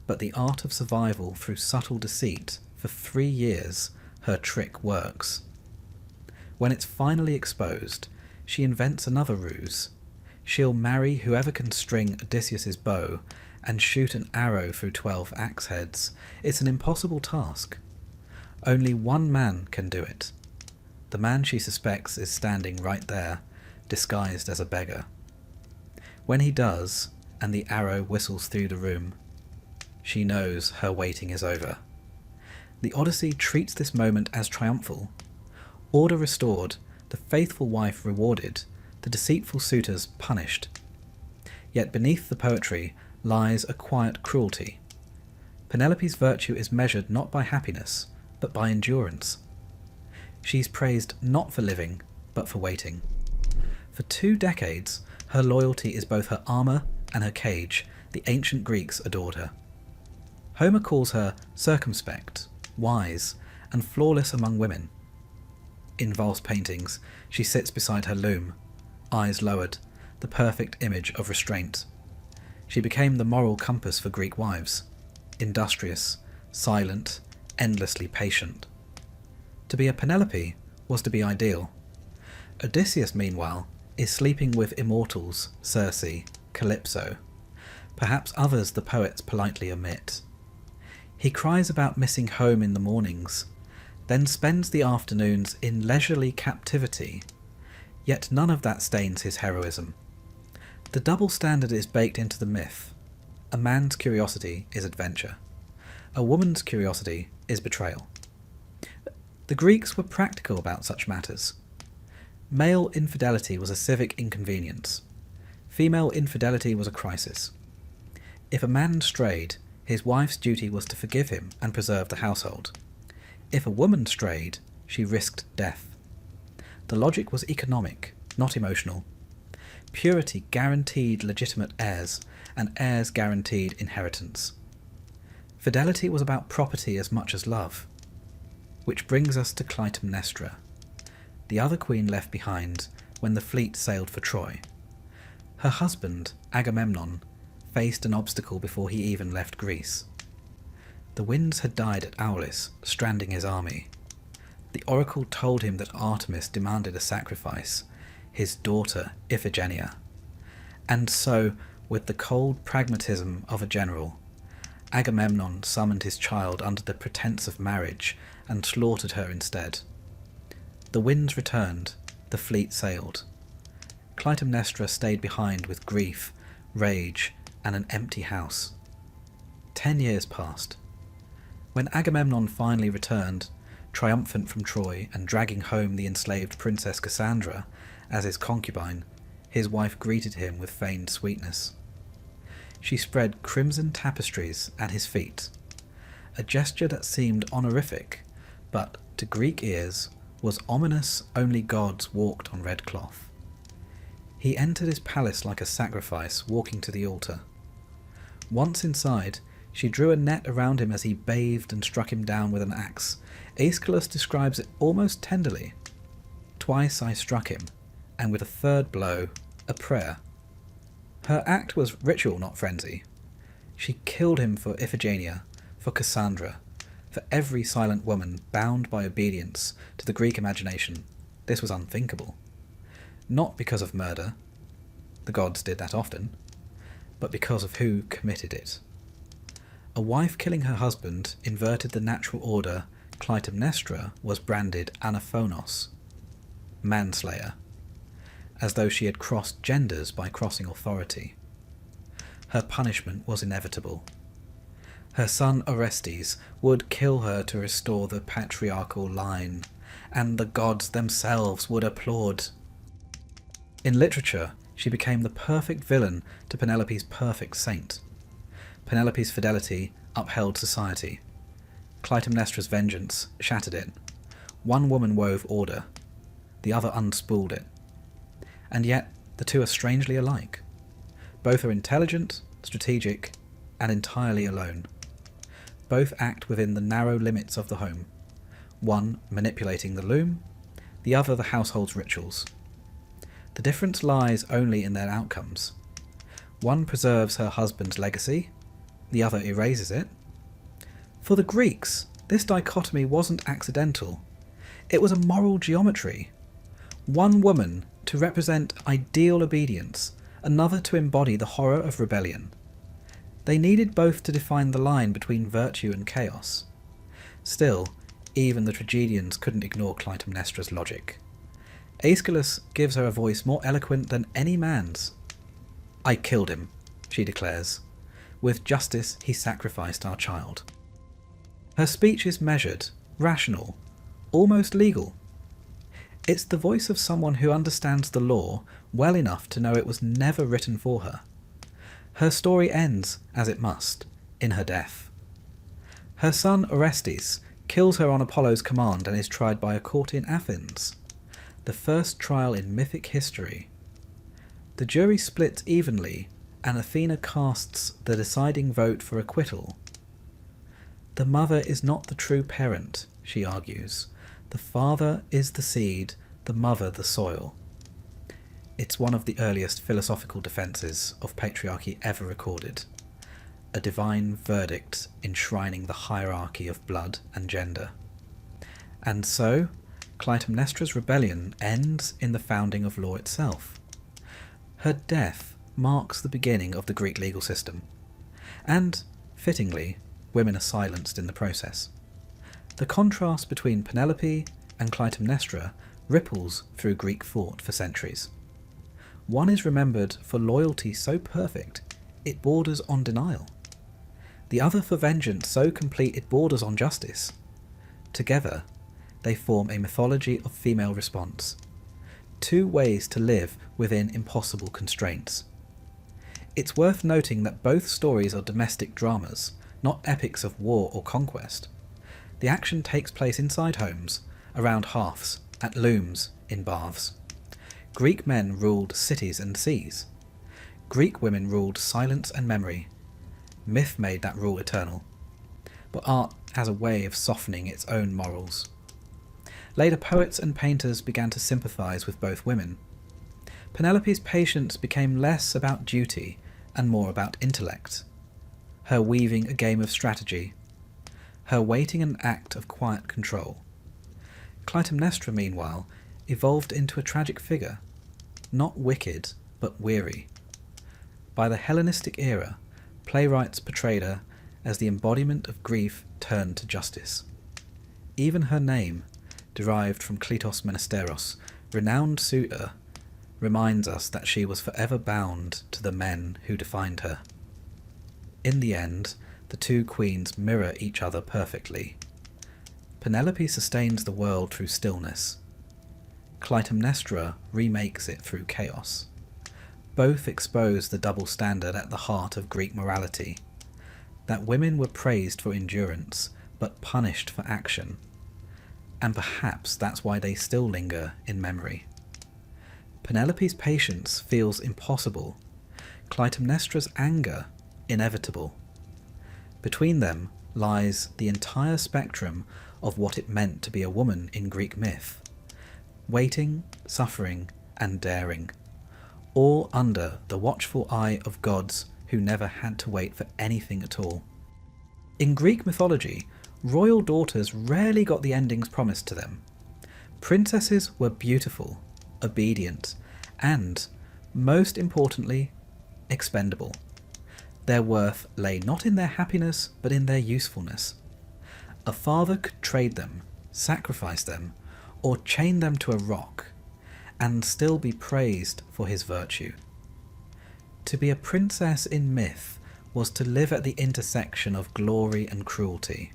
but the art of survival through subtle deceit. For 3 years, her trick works. When it's finally exposed, she invents another ruse. She'll marry whoever can string Odysseus' bow and shoot an arrow through 12 axe heads. It's an impossible task. Only one man can do it. The man she suspects is standing right there, disguised as a beggar. When he does, and the arrow whistles through the room, she knows her waiting is over. The Odyssey treats this moment as triumphal. Order restored, the faithful wife rewarded, the deceitful suitors punished. Yet beneath the poetry lies a quiet cruelty. Penelope's virtue is measured not by happiness, but by endurance. She's praised not for living, but for waiting. For 2 decades, her loyalty is both her armour and her cage. The ancient Greeks adored her. Homer calls her circumspect, wise, and flawless among women. In Valse paintings, she sits beside her loom, eyes lowered, the perfect image of restraint. She became the moral compass for Greek wives, industrious, silent, endlessly patient. To be a Penelope was to be ideal. Odysseus, meanwhile, is sleeping with immortals, Circe, Calypso. Perhaps others the poets politely omit. He cries about missing home in the mornings, then spends the afternoons in leisurely captivity, yet none of that stains his heroism. The double standard is baked into the myth. A man's curiosity is adventure. A woman's curiosity is betrayal. The Greeks were practical about such matters. Male infidelity was a civic inconvenience. Female infidelity was a crisis. If a man strayed, his wife's duty was to forgive him and preserve the household. If a woman strayed, she risked death. The logic was economic, not emotional. Purity guaranteed legitimate heirs, and heirs guaranteed inheritance. Fidelity was about property as much as love. Which brings us to Clytemnestra, the other queen left behind when the fleet sailed for Troy. Her husband, Agamemnon, faced an obstacle before he even left Greece. The winds had died at Aulis, stranding his army. The oracle told him that Artemis demanded a sacrifice, his daughter Iphigenia. And so, with the cold pragmatism of a general, Agamemnon summoned his child under the pretense of marriage and slaughtered her instead. The winds returned, the fleet sailed. Clytemnestra stayed behind with grief, rage, and an empty house. 10 years passed. When Agamemnon finally returned, triumphant from Troy and dragging home the enslaved Princess Cassandra as his concubine, his wife greeted him with feigned sweetness. She spread crimson tapestries at his feet, a gesture that seemed honorific, but, to Greek ears, was ominous. Only gods walked on red cloth. He entered his palace like a sacrifice, walking to the altar. Once inside, she drew a net around him as he bathed and struck him down with an axe. Aeschylus describes it almost tenderly. Twice I struck him, and with a third blow, a prayer. Her act was ritual, not frenzy. She killed him for Iphigenia, for Cassandra, for every silent woman bound by obedience to the Greek imagination. This was unthinkable. Not because of murder, the gods did that often, but because of who committed it. A wife killing her husband inverted the natural order. Clytemnestra was branded anaphonos, manslayer, as though she had crossed genders by crossing authority. Her punishment was inevitable. Her son Orestes would kill her to restore the patriarchal line, and the gods themselves would applaud. In literature, she became the perfect villain to Penelope's perfect saint. Penelope's fidelity upheld society. Clytemnestra's vengeance shattered it. One woman wove order, the other unspooled it. And yet, the two are strangely alike. Both are intelligent, strategic, and entirely alone. Both act within the narrow limits of the home, one manipulating the loom, the other the household's rituals. The difference lies only in their outcomes. One preserves her husband's legacy, the other erases it. For the Greeks, this dichotomy wasn't accidental. It was a moral geometry. One woman to represent ideal obedience, another to embody the horror of rebellion. They needed both to define the line between virtue and chaos. Still, even the tragedians couldn't ignore Clytemnestra's logic. Aeschylus gives her a voice more eloquent than any man's. "I killed him," she declares. "With justice he sacrificed our child." Her speech is measured, rational, almost legal. It's the voice of someone who understands the law well enough to know it was never written for her. Her story ends, as it must, in her death. Her son Orestes kills her on Apollo's command and is tried by a court in Athens, the first trial in mythic history. The jury splits evenly, and Athena casts the deciding vote for acquittal. The mother is not the true parent, she argues. The father is the seed, the mother the soil. It's one of the earliest philosophical defences of patriarchy ever recorded, a divine verdict enshrining the hierarchy of blood and gender. And so, Clytemnestra's rebellion ends in the founding of law itself. Her death marks the beginning of the Greek legal system, and, fittingly, women are silenced in the process. The contrast between Penelope and Clytemnestra ripples through Greek thought for centuries. One is remembered for loyalty so perfect it borders on denial. The other for vengeance so complete it borders on justice. Together, they form a mythology of female response. Two ways to live within impossible constraints. It's worth noting that both stories are domestic dramas, not epics of war or conquest. The action takes place inside homes, around hearths, at looms, in baths. Greek men ruled cities and seas. Greek women ruled silence and memory. Myth made that rule eternal. But art has a way of softening its own morals. Later poets and painters began to sympathise with both women. Penelope's patience became less about duty and more about intellect. Her weaving a game of strategy. Her waiting an act of quiet control. Clytemnestra, meanwhile, evolved into a tragic figure, not wicked, but weary. By the Hellenistic era, playwrights portrayed her as the embodiment of grief turned to justice. Even her name, derived from Kletos Menesteros, renowned suitor, reminds us that she was forever bound to the men who defined her. In the end, the two queens mirror each other perfectly. Penelope sustains the world through stillness. Clytemnestra remakes it through chaos. Both expose the double standard at the heart of Greek morality, that women were praised for endurance, but punished for action. And perhaps that's why they still linger in memory. Penelope's patience feels impossible, Clytemnestra's anger inevitable. Between them lies the entire spectrum of what it meant to be a woman in Greek myth. Waiting, suffering, and daring, all under the watchful eye of gods who never had to wait for anything at all. In Greek mythology, royal daughters rarely got the endings promised to them. Princesses were beautiful, obedient, and, most importantly, expendable. Their worth lay not in their happiness, but in their usefulness. A father could trade them, sacrifice them, or chain them to a rock, and still be praised for his virtue. To be a princess in myth was to live at the intersection of glory and cruelty,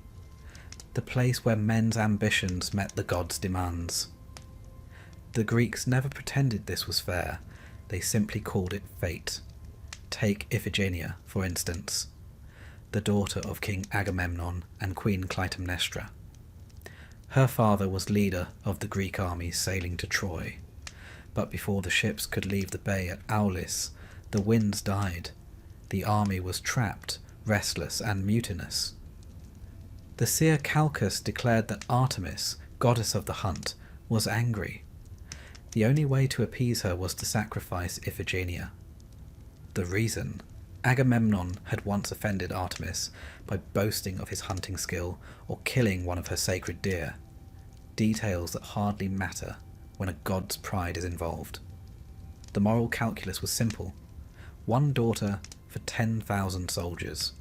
the place where men's ambitions met the gods' demands. The Greeks never pretended this was fair, they simply called it fate. Take Iphigenia, for instance, the daughter of King Agamemnon and Queen Clytemnestra. Her father was leader of the Greek army sailing to Troy, but before the ships could leave the bay at Aulis, the winds died. The army was trapped, restless and mutinous. The seer Calchas declared that Artemis, goddess of the hunt, was angry. The only way to appease her was to sacrifice Iphigenia. The reason? Agamemnon had once offended Artemis by boasting of his hunting skill or killing one of her sacred deer, details that hardly matter when a god's pride is involved. The moral calculus was simple: one daughter for 10,000 soldiers.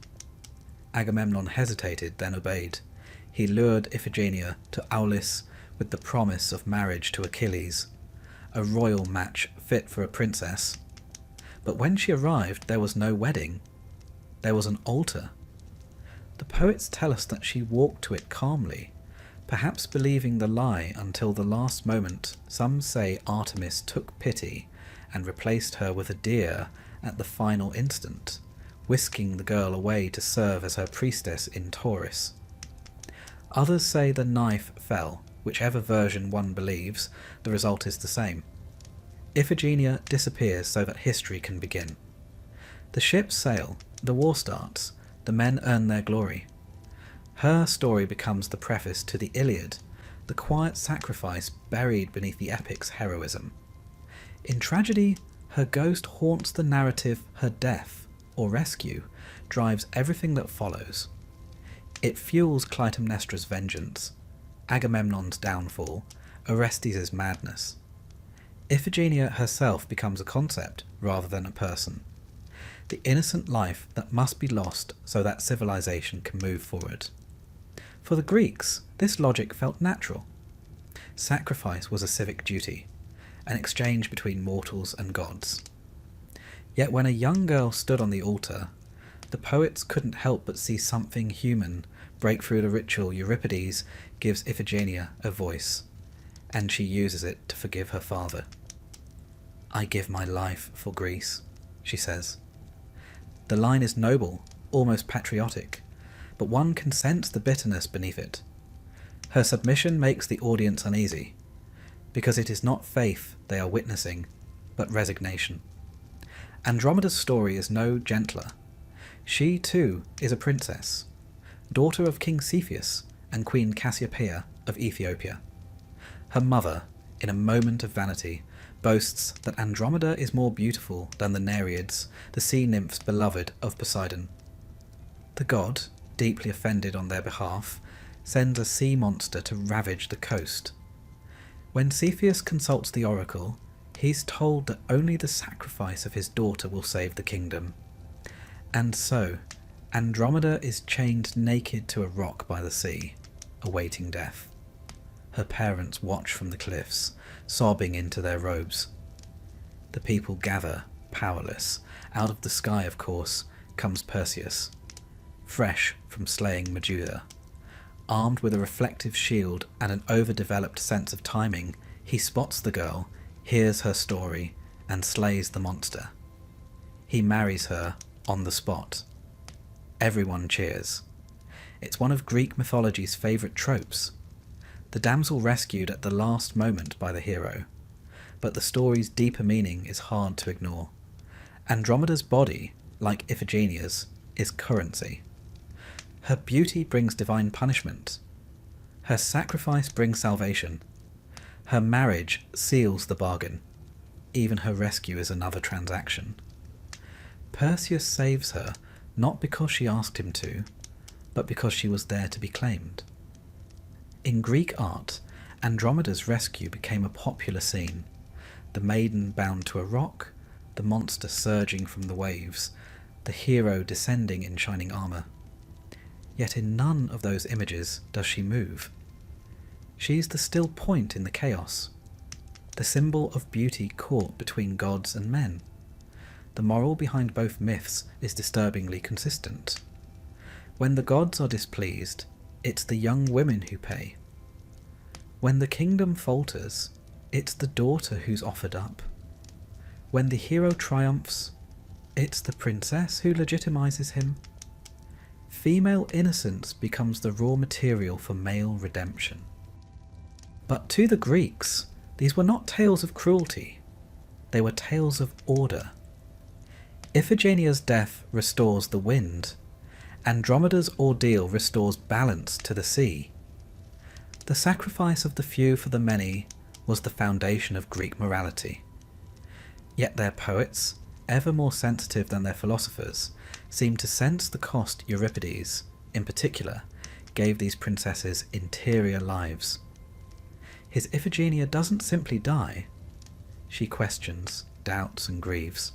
Agamemnon hesitated, then obeyed. He lured Iphigenia to Aulis with the promise of marriage to Achilles, a royal match fit for a princess. But when she arrived, there was no wedding. There was an altar. The poets tell us that she walked to it calmly, perhaps believing the lie until the last moment. Some say Artemis took pity and replaced her with a deer at the final instant, whisking the girl away to serve as her priestess in Tauris. Others say the knife fell. Whichever version one believes, the result is the same. Iphigenia disappears so that history can begin. The ships sail, the war starts, the men earn their glory. Her story becomes the preface to the Iliad, the quiet sacrifice buried beneath the epic's heroism. In tragedy, her ghost haunts the narrative. Her death, or rescue, drives everything that follows. It fuels Clytemnestra's vengeance, Agamemnon's downfall, Orestes' madness. Iphigenia herself becomes a concept rather than a person. The innocent life that must be lost so that civilization can move forward. For the Greeks, this logic felt natural. Sacrifice was a civic duty, an exchange between mortals and gods. Yet when a young girl stood on the altar, the poets couldn't help but see something human break through the ritual. Euripides gives Iphigenia a voice, and she uses it to forgive her father. "I give my life for Greece," she says. The line is noble, almost patriotic, but one can sense the bitterness beneath it. Her submission makes the audience uneasy, because it is not faith they are witnessing, but resignation. Andromeda's story is no gentler. She, too, is a princess, daughter of King Cepheus and Queen Cassiopeia of Ethiopia. Her mother, in a moment of vanity, boasts that Andromeda is more beautiful than the Nereids, the sea nymphs beloved of Poseidon. The god, deeply offended on their behalf, sends a sea monster to ravage the coast. When Cepheus consults the oracle, he's told that only the sacrifice of his daughter will save the kingdom. And so, Andromeda is chained naked to a rock by the sea, awaiting death. Her parents watch from the cliffs, sobbing into their robes. The people gather, powerless. Out of the sky, of course, comes Perseus, fresh from slaying Medusa. Armed with a reflective shield and an overdeveloped sense of timing, he spots the girl, hears her story, and slays the monster. He marries her on the spot. Everyone cheers. It's one of Greek mythology's favourite tropes. The damsel rescued at the last moment by the hero, but the story's deeper meaning is hard to ignore. Andromeda's body, like Iphigenia's, is currency. Her beauty brings divine punishment. Her sacrifice brings salvation. Her marriage seals the bargain. Even her rescue is another transaction. Perseus saves her not because she asked him to, but because she was there to be claimed. In Greek art, Andromeda's rescue became a popular scene. The maiden bound to a rock, the monster surging from the waves, the hero descending in shining armour. Yet in none of those images does she move. She's the still point in the chaos, the symbol of beauty caught between gods and men. The moral behind both myths is disturbingly consistent. When the gods are displeased, it's the young women who pay. When the kingdom falters, it's the daughter who's offered up. When the hero triumphs, it's the princess who legitimizes him. Female innocence becomes the raw material for male redemption. But to the Greeks, these were not tales of cruelty. They were tales of order. Iphigenia's death restores the wind. Andromeda's ordeal restores balance to the sea. The sacrifice of the few for the many was the foundation of Greek morality. Yet their poets, ever more sensitive than their philosophers, seem to sense the cost Euripides, in particular, gave these princesses interior lives. His Iphigenia doesn't simply die. She questions, doubts and grieves.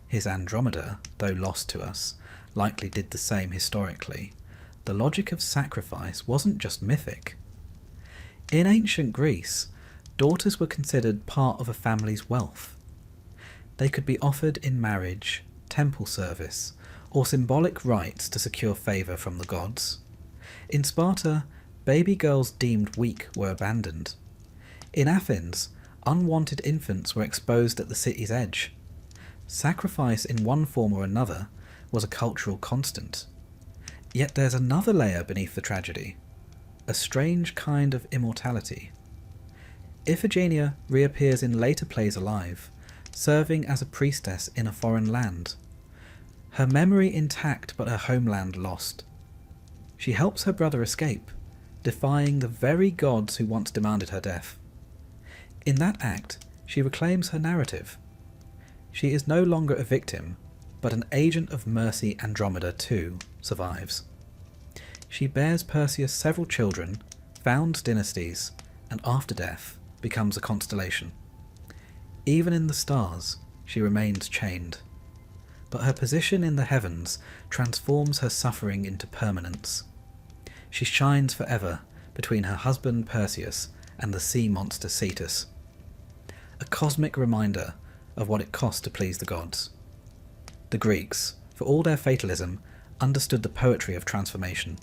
His Andromeda, though lost to us, likely did the same historically. The logic of sacrifice wasn't just mythic. In ancient Greece, daughters were considered part of a family's wealth. They could be offered in marriage, temple service, or symbolic rites to secure favour from the gods. In Sparta, baby girls deemed weak were abandoned. In Athens, unwanted infants were exposed at the city's edge. Sacrifice in one form or another was a cultural constant. Yet there's another layer beneath the tragedy. a strange kind of immortality. Iphigenia reappears in later plays alive, serving as a priestess in a foreign land. Her memory intact but her homeland lost. She helps her brother escape, defying the very gods who once demanded her death. In that act, she reclaims her narrative. She is no longer a victim, but an agent of mercy. Andromeda, too, survives. She bears Perseus several children, founds dynasties, and after death becomes a constellation. Even in the stars, she remains chained. But her position in the heavens transforms her suffering into permanence. She shines forever between her husband Perseus and the sea monster Cetus. A cosmic reminder of what it cost to please the gods. The Greeks, for all their fatalism, understood the poetry of transformation.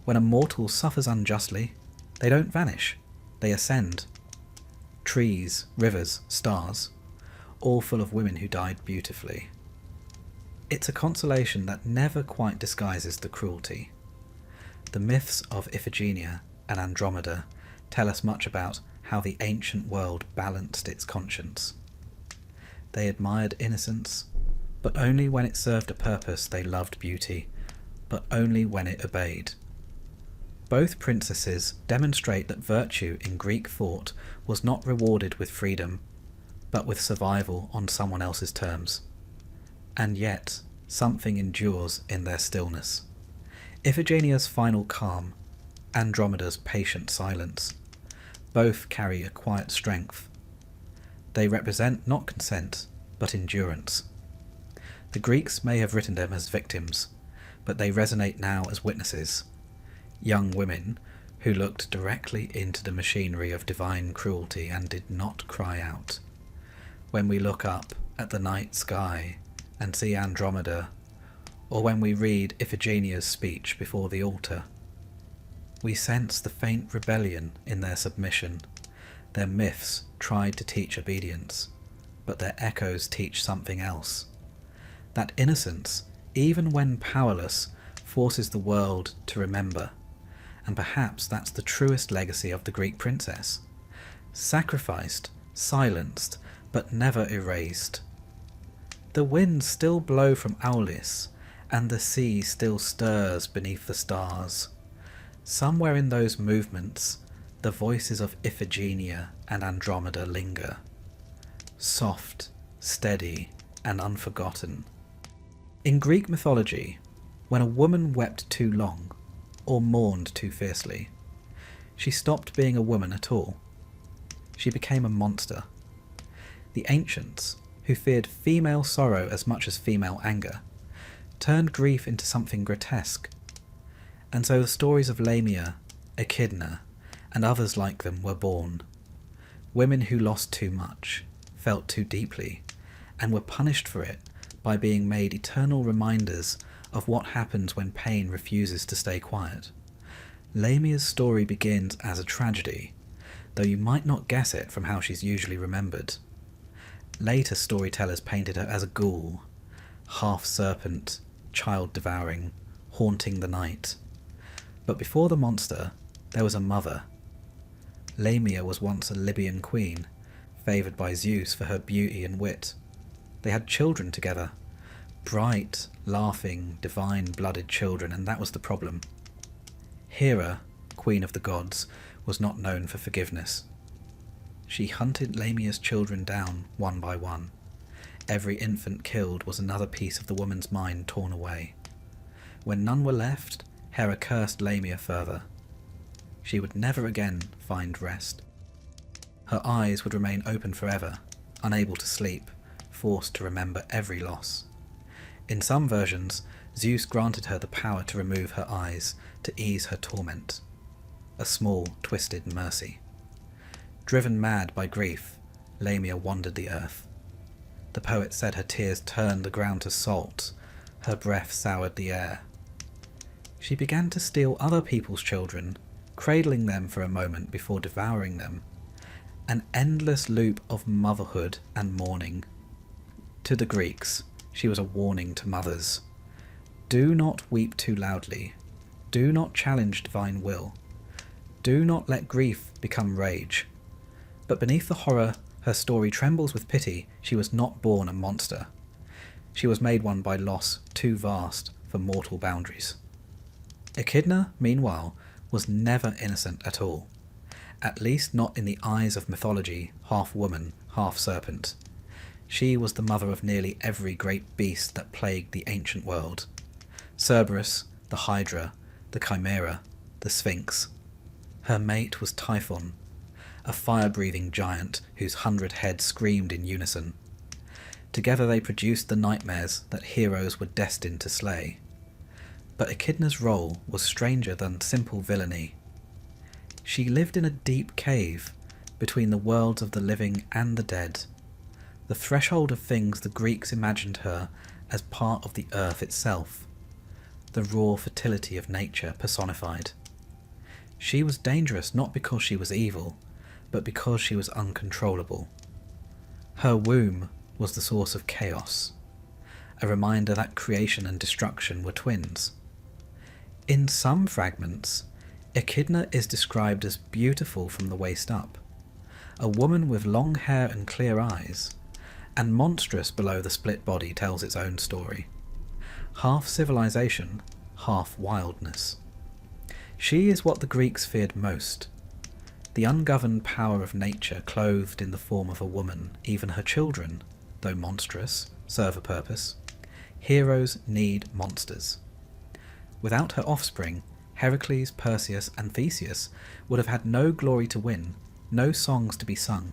When a mortal suffers unjustly, they don't vanish, they ascend. Trees, rivers, stars, all full of women who died beautifully. It's a consolation that never quite disguises the cruelty. The myths of Iphigenia and Andromeda tell us much about how the ancient world balanced its conscience. They admired innocence, but only when it served a purpose. They loved beauty, but only when it obeyed. Both princesses demonstrate that virtue in Greek thought was not rewarded with freedom, but with survival on someone else's terms. And yet, something endures in their stillness. Iphigenia's final calm, Andromeda's patient silence. Both carry a quiet strength. They represent not consent, but endurance. The Greeks may have written them as victims, but they resonate now as witnesses. Young women who looked directly into the machinery of divine cruelty and did not cry out. When we look up at the night sky and see Andromeda, or when we read Iphigenia's speech before the altar, we sense the faint rebellion in their submission. Their myths tried to teach obedience, but their echoes teach something else. That innocence, even when powerless, forces the world to remember. And perhaps that's the truest legacy of the Greek princess. Sacrificed, silenced, but never erased. The winds still blow from Aulis, and the sea still stirs beneath the stars. Somewhere in those movements, the voices of Iphigenia and Andromeda linger. Soft, steady, and unforgotten. In Greek mythology, when a woman wept too long, or mourned too fiercely, she stopped being a woman at all. She became a monster. The ancients, who feared female sorrow as much as female anger, turned grief into something grotesque. And so the stories of Lamia, Echidna, and others like them were born. Women who lost too much, felt too deeply, and were punished for it by being made eternal reminders of what happens when pain refuses to stay quiet. Lamia's story begins as a tragedy, though you might not guess it from how she's usually remembered. Later storytellers painted her as a ghoul, half-serpent, child-devouring, haunting the night. But before the monster, there was a mother. Lamia was once a Libyan queen, favoured by Zeus for her beauty and wit. They had children together, bright, laughing, divine-blooded children, and that was the problem. Hera, queen of the gods, was not known for forgiveness. She hunted Lamia's children down one by one. Every infant killed was another piece of the woman's mind torn away. When none were left, Hera cursed Lamia further. She would never again find rest. Her eyes would remain open forever, unable to sleep, forced to remember every loss. In some versions, Zeus granted her the power to remove her eyes to ease her torment. A small, twisted mercy. Driven mad by grief, Lamia wandered the earth. The poet said her tears turned the ground to salt, her breath soured the air. She began to steal other people's children, cradling them for a moment before devouring them. An endless loop of motherhood and mourning. To the Greeks, she was a warning to mothers. Do not weep too loudly. Do not challenge divine will. Do not let grief become rage. But beneath the horror, her story trembles with pity. She was not born a monster. She was made one by loss too vast for mortal boundaries. Echidna, meanwhile, was never innocent at all. At least not in the eyes of mythology, half woman, half serpent. She was the mother of nearly every great beast that plagued the ancient world. Cerberus, the Hydra, the Chimera, the Sphinx. Her mate was Typhon, a fire-breathing giant whose 100 heads screamed in unison. Together they produced the nightmares that heroes were destined to slay. But Echidna's role was stranger than simple villainy. She lived in a deep cave between the worlds of the living and the dead, the threshold of things the Greeks imagined her as part of the earth itself, the raw fertility of nature personified. She was dangerous not because she was evil, but because she was uncontrollable. Her womb was the source of chaos, a reminder that creation and destruction were twins. In some fragments, Echidna is described as beautiful from the waist up, a woman with long hair and clear eyes, and monstrous below the split body tells its own story. Half civilization, half wildness. She is what the Greeks feared most, the ungoverned power of nature clothed in the form of a woman. Even her children, though monstrous, serve a purpose. Heroes need monsters. Without her offspring, Heracles, Perseus, and Theseus would have had no glory to win, no songs to be sung.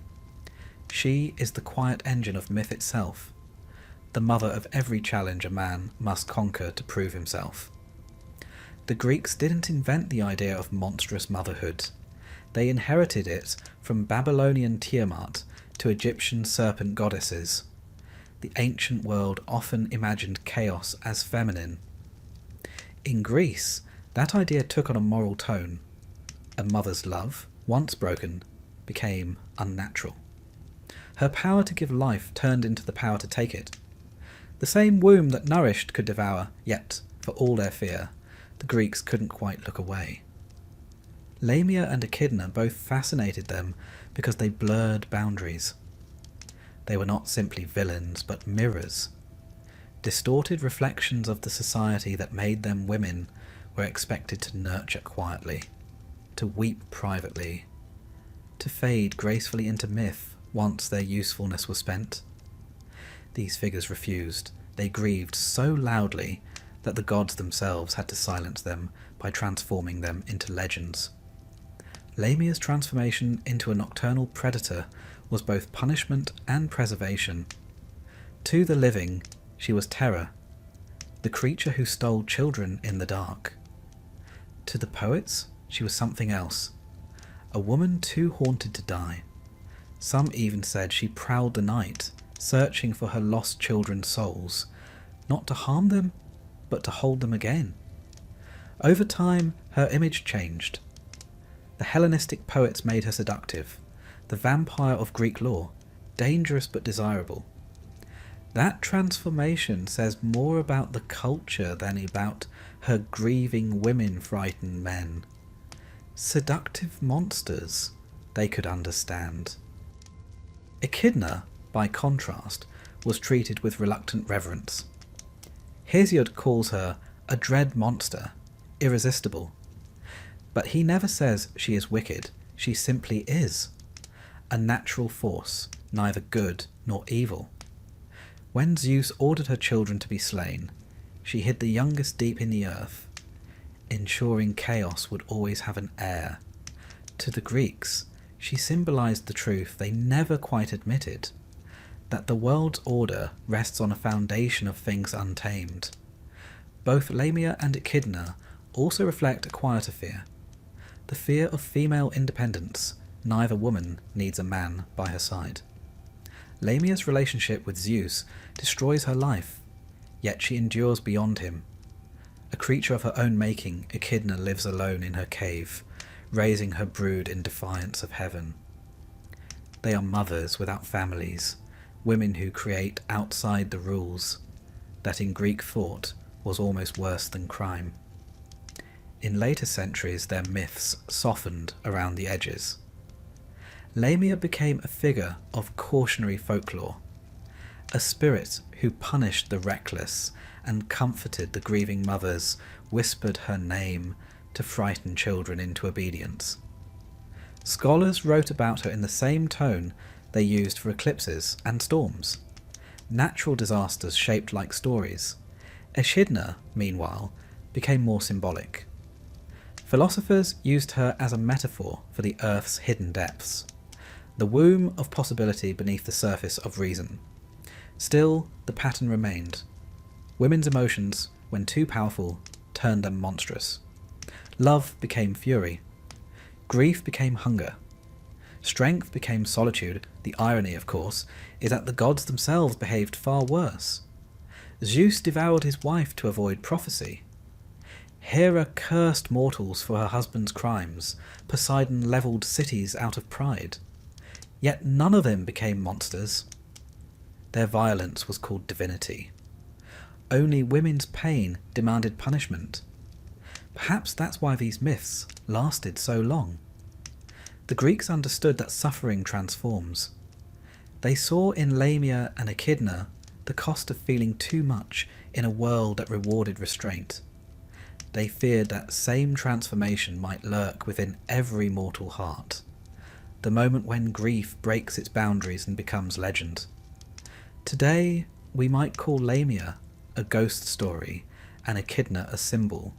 She is the quiet engine of myth itself, the mother of every challenge a man must conquer to prove himself. The Greeks didn't invent the idea of monstrous motherhood. They inherited it from Babylonian Tiamat to Egyptian serpent goddesses. The ancient world often imagined chaos as feminine. In Greece, that idea took on a moral tone. A mother's love, once broken, became unnatural. Her power to give life turned into the power to take it. The same womb that nourished could devour, yet, for all their fear, the Greeks couldn't quite look away. Lamia and Echidna both fascinated them because they blurred boundaries. They were not simply villains, but mirrors. Distorted reflections of the society that made them women were expected to nurture quietly, to weep privately, to fade gracefully into myth once their usefulness was spent. These figures refused. They grieved so loudly that the gods themselves had to silence them by transforming them into legends. Lamia's transformation into a nocturnal predator was both punishment and preservation. To the living, she was terror, the creature who stole children in the dark. To the poets, she was something else, a woman too haunted to die. Some even said she prowled the night, searching for her lost children's souls, not to harm them, but to hold them again. Over time, her image changed. The Hellenistic poets made her seductive, the vampire of Greek lore, dangerous but desirable. That transformation says more about the culture than about her grieving women frightened men. Seductive monsters, they could understand. Echidna, by contrast, was treated with reluctant reverence. Hesiod calls her a dread monster, irresistible. But he never says she is wicked, she simply is. A natural force, neither good nor evil. When Zeus ordered her children to be slain, she hid the youngest deep in the earth, ensuring chaos would always have an heir. To the Greeks, she symbolized the truth they never quite admitted, that the world's order rests on a foundation of things untamed. Both Lamia and Echidna also reflect a quieter fear, the fear of female independence. Neither woman needs a man by her side. Lamia's relationship with Zeus destroys her life, yet she endures beyond him. A creature of her own making, Echidna lives alone in her cave, raising her brood in defiance of heaven. They are mothers without families, women who create outside the rules, that in Greek thought was almost worse than crime. In later centuries, their myths softened around the edges. Lamia became a figure of cautionary folklore, a spirit who punished the reckless and comforted the grieving mothers, whispered her name to frighten children into obedience. Scholars wrote about her in the same tone they used for eclipses and storms. Natural disasters shaped like stories. Echidna, meanwhile, became more symbolic. Philosophers used her as a metaphor for the Earth's hidden depths, the womb of possibility beneath the surface of reason. Still, the pattern remained. Women's emotions, when too powerful, turned them monstrous. Love became fury. Grief became hunger. Strength became solitude. The irony, of course, is that the gods themselves behaved far worse. Zeus devoured his wife to avoid prophecy. Hera cursed mortals for her husband's crimes. Poseidon levelled cities out of pride. Yet none of them became monsters. Their violence was called divinity. Only women's pain demanded punishment. Perhaps that's why these myths lasted so long. The Greeks understood that suffering transforms. They saw in Lamia and Echidna the cost of feeling too much in a world that rewarded restraint. They feared that same transformation might lurk within every mortal heart, the moment when grief breaks its boundaries and becomes legend. Today, we might call Lamia a ghost story and Echidna a symbol,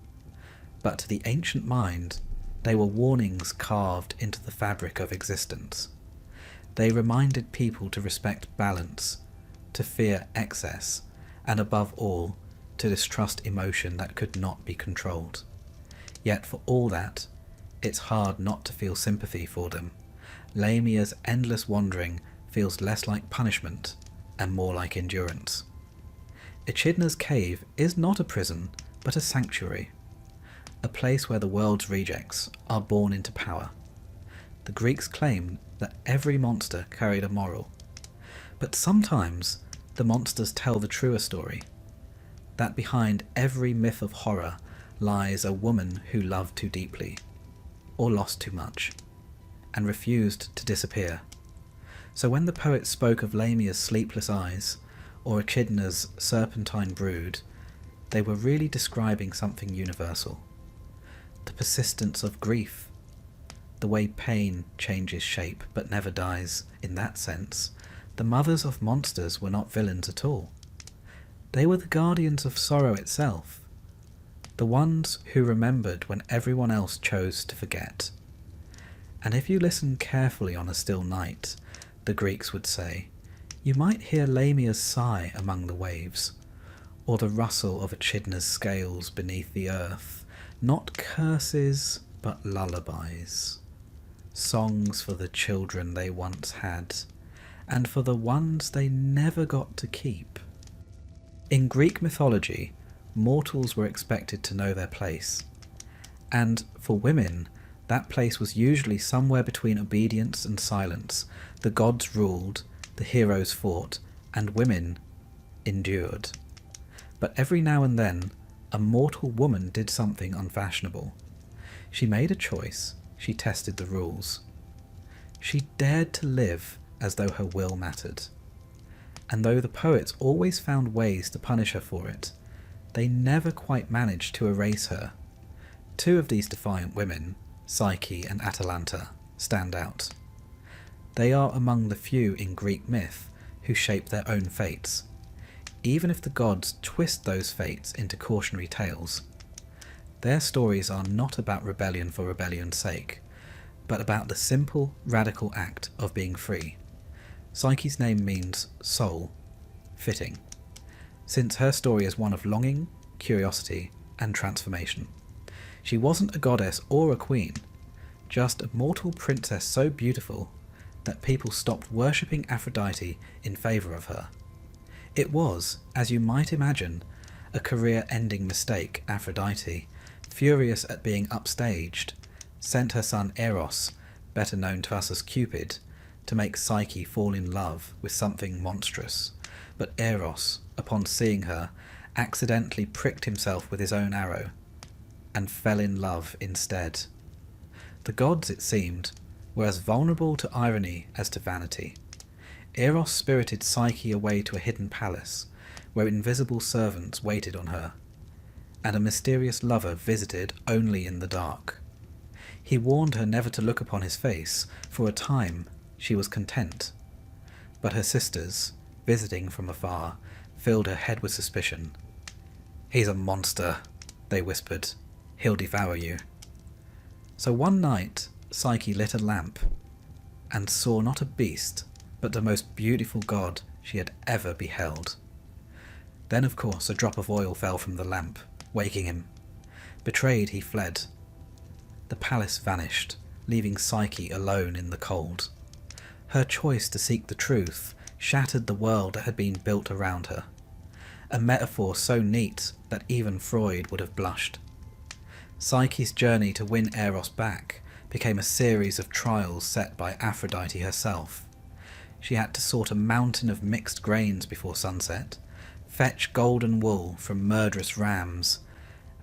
but to the ancient mind, they were warnings carved into the fabric of existence. They reminded people to respect balance, to fear excess, and above all, to distrust emotion that could not be controlled. Yet for all that, it's hard not to feel sympathy for them. Lamia's endless wandering feels less like punishment and more like endurance. Echidna's cave is not a prison, but a sanctuary, a place where the world's rejects are born into power. The Greeks claimed that every monster carried a moral, but sometimes the monsters tell the truer story, that behind every myth of horror lies a woman who loved too deeply, or lost too much, and refused to disappear. So when the poets spoke of Lamia's sleepless eyes, or Echidna's serpentine brood, they were really describing something universal. The persistence of grief, the way pain changes shape but never dies. In that sense, the mothers of monsters were not villains at all. They were the guardians of sorrow itself, the ones who remembered when everyone else chose to forget. And if you listen carefully on a still night, the Greeks would say, you might hear Lamia's sigh among the waves, or the rustle of Echidna's scales beneath the earth, not curses but lullabies, songs for the children they once had, and for the ones they never got to keep. In Greek mythology, mortals were expected to know their place, and for women, that place was usually somewhere between obedience and silence. The gods ruled, the heroes fought, and women endured. But every now and then, a mortal woman did something unfashionable. She made a choice, she tested the rules. She dared to live as though her will mattered. And though the poets always found ways to punish her for it, they never quite managed to erase her. Two of these defiant women, Psyche and Atalanta, stand out. They are among the few in Greek myth who shape their own fates, even if the gods twist those fates into cautionary tales. Their stories are not about rebellion for rebellion's sake, but about the simple, radical act of being free. Psyche's name means soul, fitting, since her story is one of longing, curiosity, and transformation. She wasn't a goddess or a queen, just a mortal princess so beautiful that people stopped worshipping Aphrodite in favour of her. It was, as you might imagine, a career-ending mistake. Aphrodite, furious at being upstaged, sent her son Eros, better known to us as Cupid, to make Psyche fall in love with something monstrous. But Eros, upon seeing her, accidentally pricked himself with his own arrow. and fell in love instead. The gods, it seemed, were as vulnerable to irony as to vanity. Eros spirited Psyche away to a hidden palace, where invisible servants waited on her, and a mysterious lover visited only in the dark. He warned her never to look upon his face. For a time she was content, but her sisters, visiting from afar, filled her head with suspicion. "He's a monster," they whispered. "He'll devour you." So one night Psyche lit a lamp, and saw not a beast, but the most beautiful god she had ever beheld. Then, of course, a drop of oil fell from the lamp, waking him. Betrayed, he fled. The palace vanished, leaving Psyche alone in the cold. Her choice to seek the truth shattered the world that had been built around her, a metaphor so neat that even Freud would have blushed. Psyche's journey to win Eros back became a series of trials set by Aphrodite herself. She had to sort a mountain of mixed grains before sunset, fetch golden wool from murderous rams,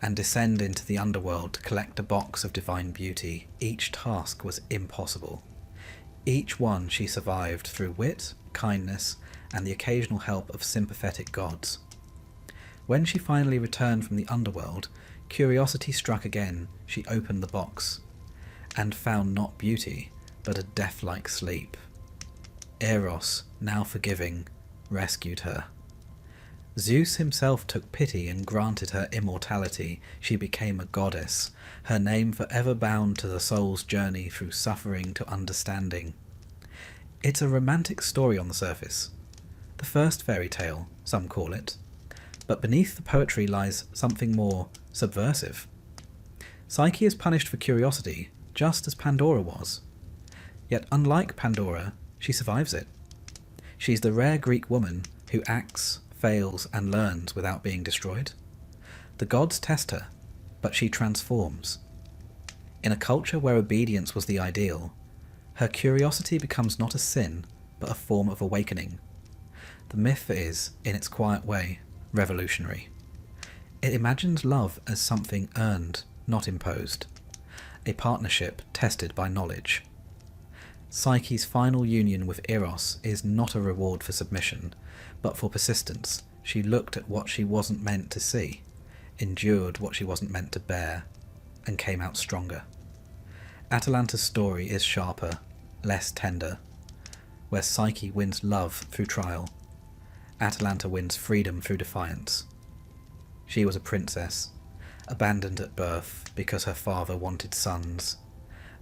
and descend into the underworld to collect a box of divine beauty. Each task was impossible. Each one she survived through wit, kindness, and the occasional help of sympathetic gods. When she finally returned from the underworld, curiosity struck again. She opened the box, and found not beauty, but a death-like sleep. Eros, now forgiving, rescued her. Zeus himself took pity and granted her immortality. She became a goddess, her name forever bound to the soul's journey through suffering to understanding. It's a romantic story on the surface. The first fairy tale, some call it. But beneath the poetry lies something more subversive. Psyche is punished for curiosity, just as Pandora was. Yet unlike Pandora, she survives it. She's the rare Greek woman who acts, fails, and learns without being destroyed. The gods test her, but she transforms. In a culture where obedience was the ideal, her curiosity becomes not a sin, but a form of awakening. The myth is, in its quiet way, revolutionary. It imagines love as something earned, not imposed, a partnership tested by knowledge. Psyche's final union with Eros is not a reward for submission, but for persistence. She looked at what she wasn't meant to see, endured what she wasn't meant to bear, and came out stronger. Atalanta's story is sharper, less tender, where Psyche wins love through trial. Atalanta wins freedom through defiance. She was a princess, abandoned at birth because her father wanted sons.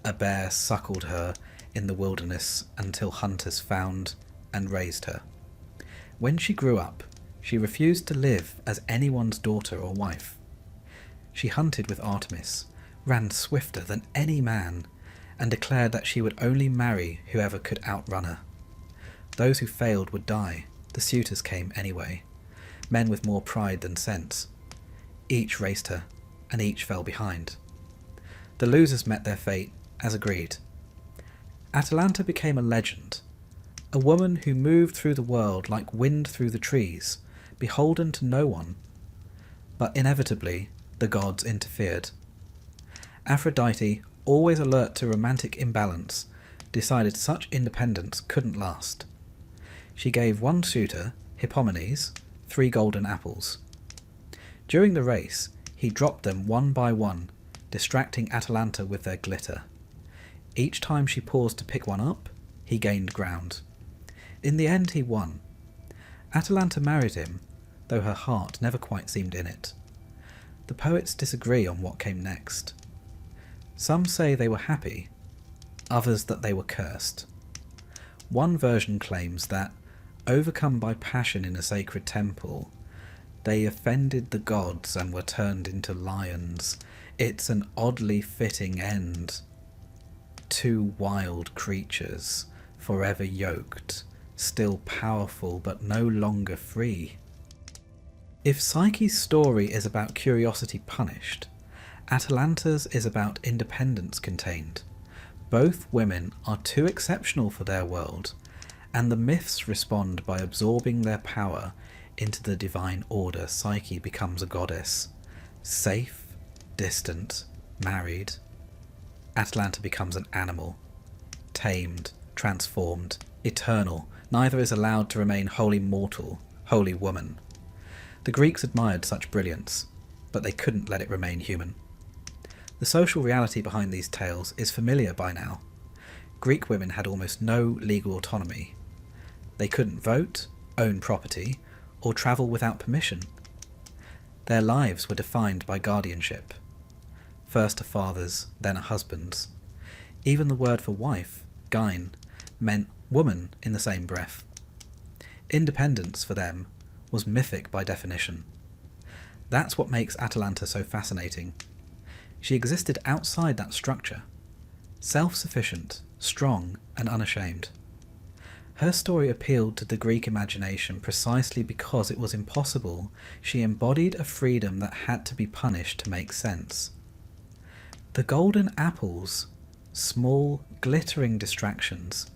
A bear suckled her in the wilderness until hunters found and raised her. When she grew up, she refused to live as anyone's daughter or wife. She hunted with Artemis, ran swifter than any man, and declared that she would only marry whoever could outrun her. Those who failed would die. The suitors came anyway, men with more pride than sense. Each raced her, and each fell behind. The losers met their fate, as agreed. Atalanta became a legend, a woman who moved through the world like wind through the trees, beholden to no one. But inevitably, the gods interfered. Aphrodite, always alert to romantic imbalance, decided such independence couldn't last. She gave one suitor, Hippomenes, 3 golden apples. During the race, he dropped them one by one, distracting Atalanta with their glitter. Each time she paused to pick one up, he gained ground. In the end, he won. Atalanta married him, though her heart never quite seemed in it. The poets disagree on what came next. Some say they were happy, others that they were cursed. One version claims that, overcome by passion in a sacred temple, they offended the gods and were turned into lions. It's an oddly fitting end. 2 wild creatures, forever yoked, still powerful but no longer free. If Psyche's story is about curiosity punished, Atalanta's is about independence contained. Both women are too exceptional for their world, and the myths respond by absorbing their power into the divine order. Psyche becomes a goddess, safe, distant, married. Atalanta becomes an animal, tamed, transformed, eternal. Neither is allowed to remain wholly mortal, wholly woman. The Greeks admired such brilliance, but they couldn't let it remain human. The social reality behind these tales is familiar by now. Greek women had almost no legal autonomy. They couldn't vote, own property, or travel without permission. Their lives were defined by guardianship. First a father's, then a husband's. Even the word for wife, gyne, meant woman in the same breath. Independence for them was mythic by definition. That's what makes Atalanta so fascinating. She existed outside that structure, self-sufficient, strong, and unashamed. Her story appealed to the Greek imagination precisely because it was impossible. She embodied a freedom that had to be punished to make sense. The golden apples, small, glittering distractions,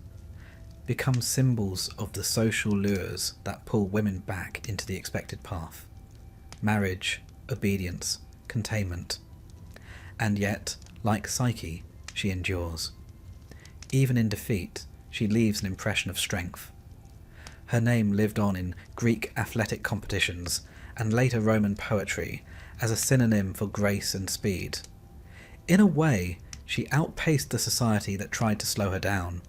become symbols of the social lures that pull women back into the expected path. Marriage, obedience, containment. And yet, like Psyche, she endures. Even in defeat, she leaves an impression of strength. Her name lived on in Greek athletic competitions and later Roman poetry as a synonym for grace and speed. In a way, she outpaced the society that tried to slow her down.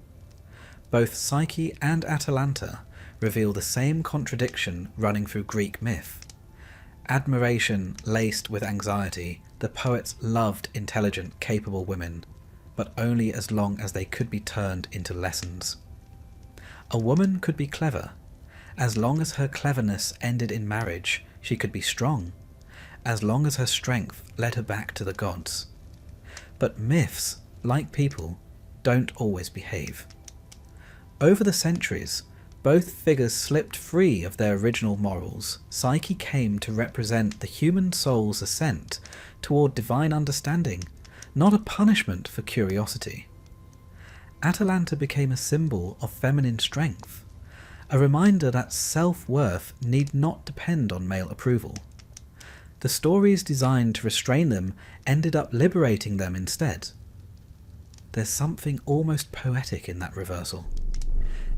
Both Psyche and Atalanta reveal the same contradiction running through Greek myth. Admiration laced with anxiety, the poets loved intelligent, capable women, but only as long as they could be turned into lessons. A woman could be clever. As long as her cleverness ended in marriage, she could be strong. As long as her strength led her back to the gods. But myths, like people, don't always behave. Over the centuries, both figures slipped free of their original morals. Psyche came to represent the human soul's ascent toward divine understanding, not a punishment for curiosity. Atalanta became a symbol of feminine strength, a reminder that self-worth need not depend on male approval. The stories designed to restrain them ended up liberating them instead. There's something almost poetic in that reversal,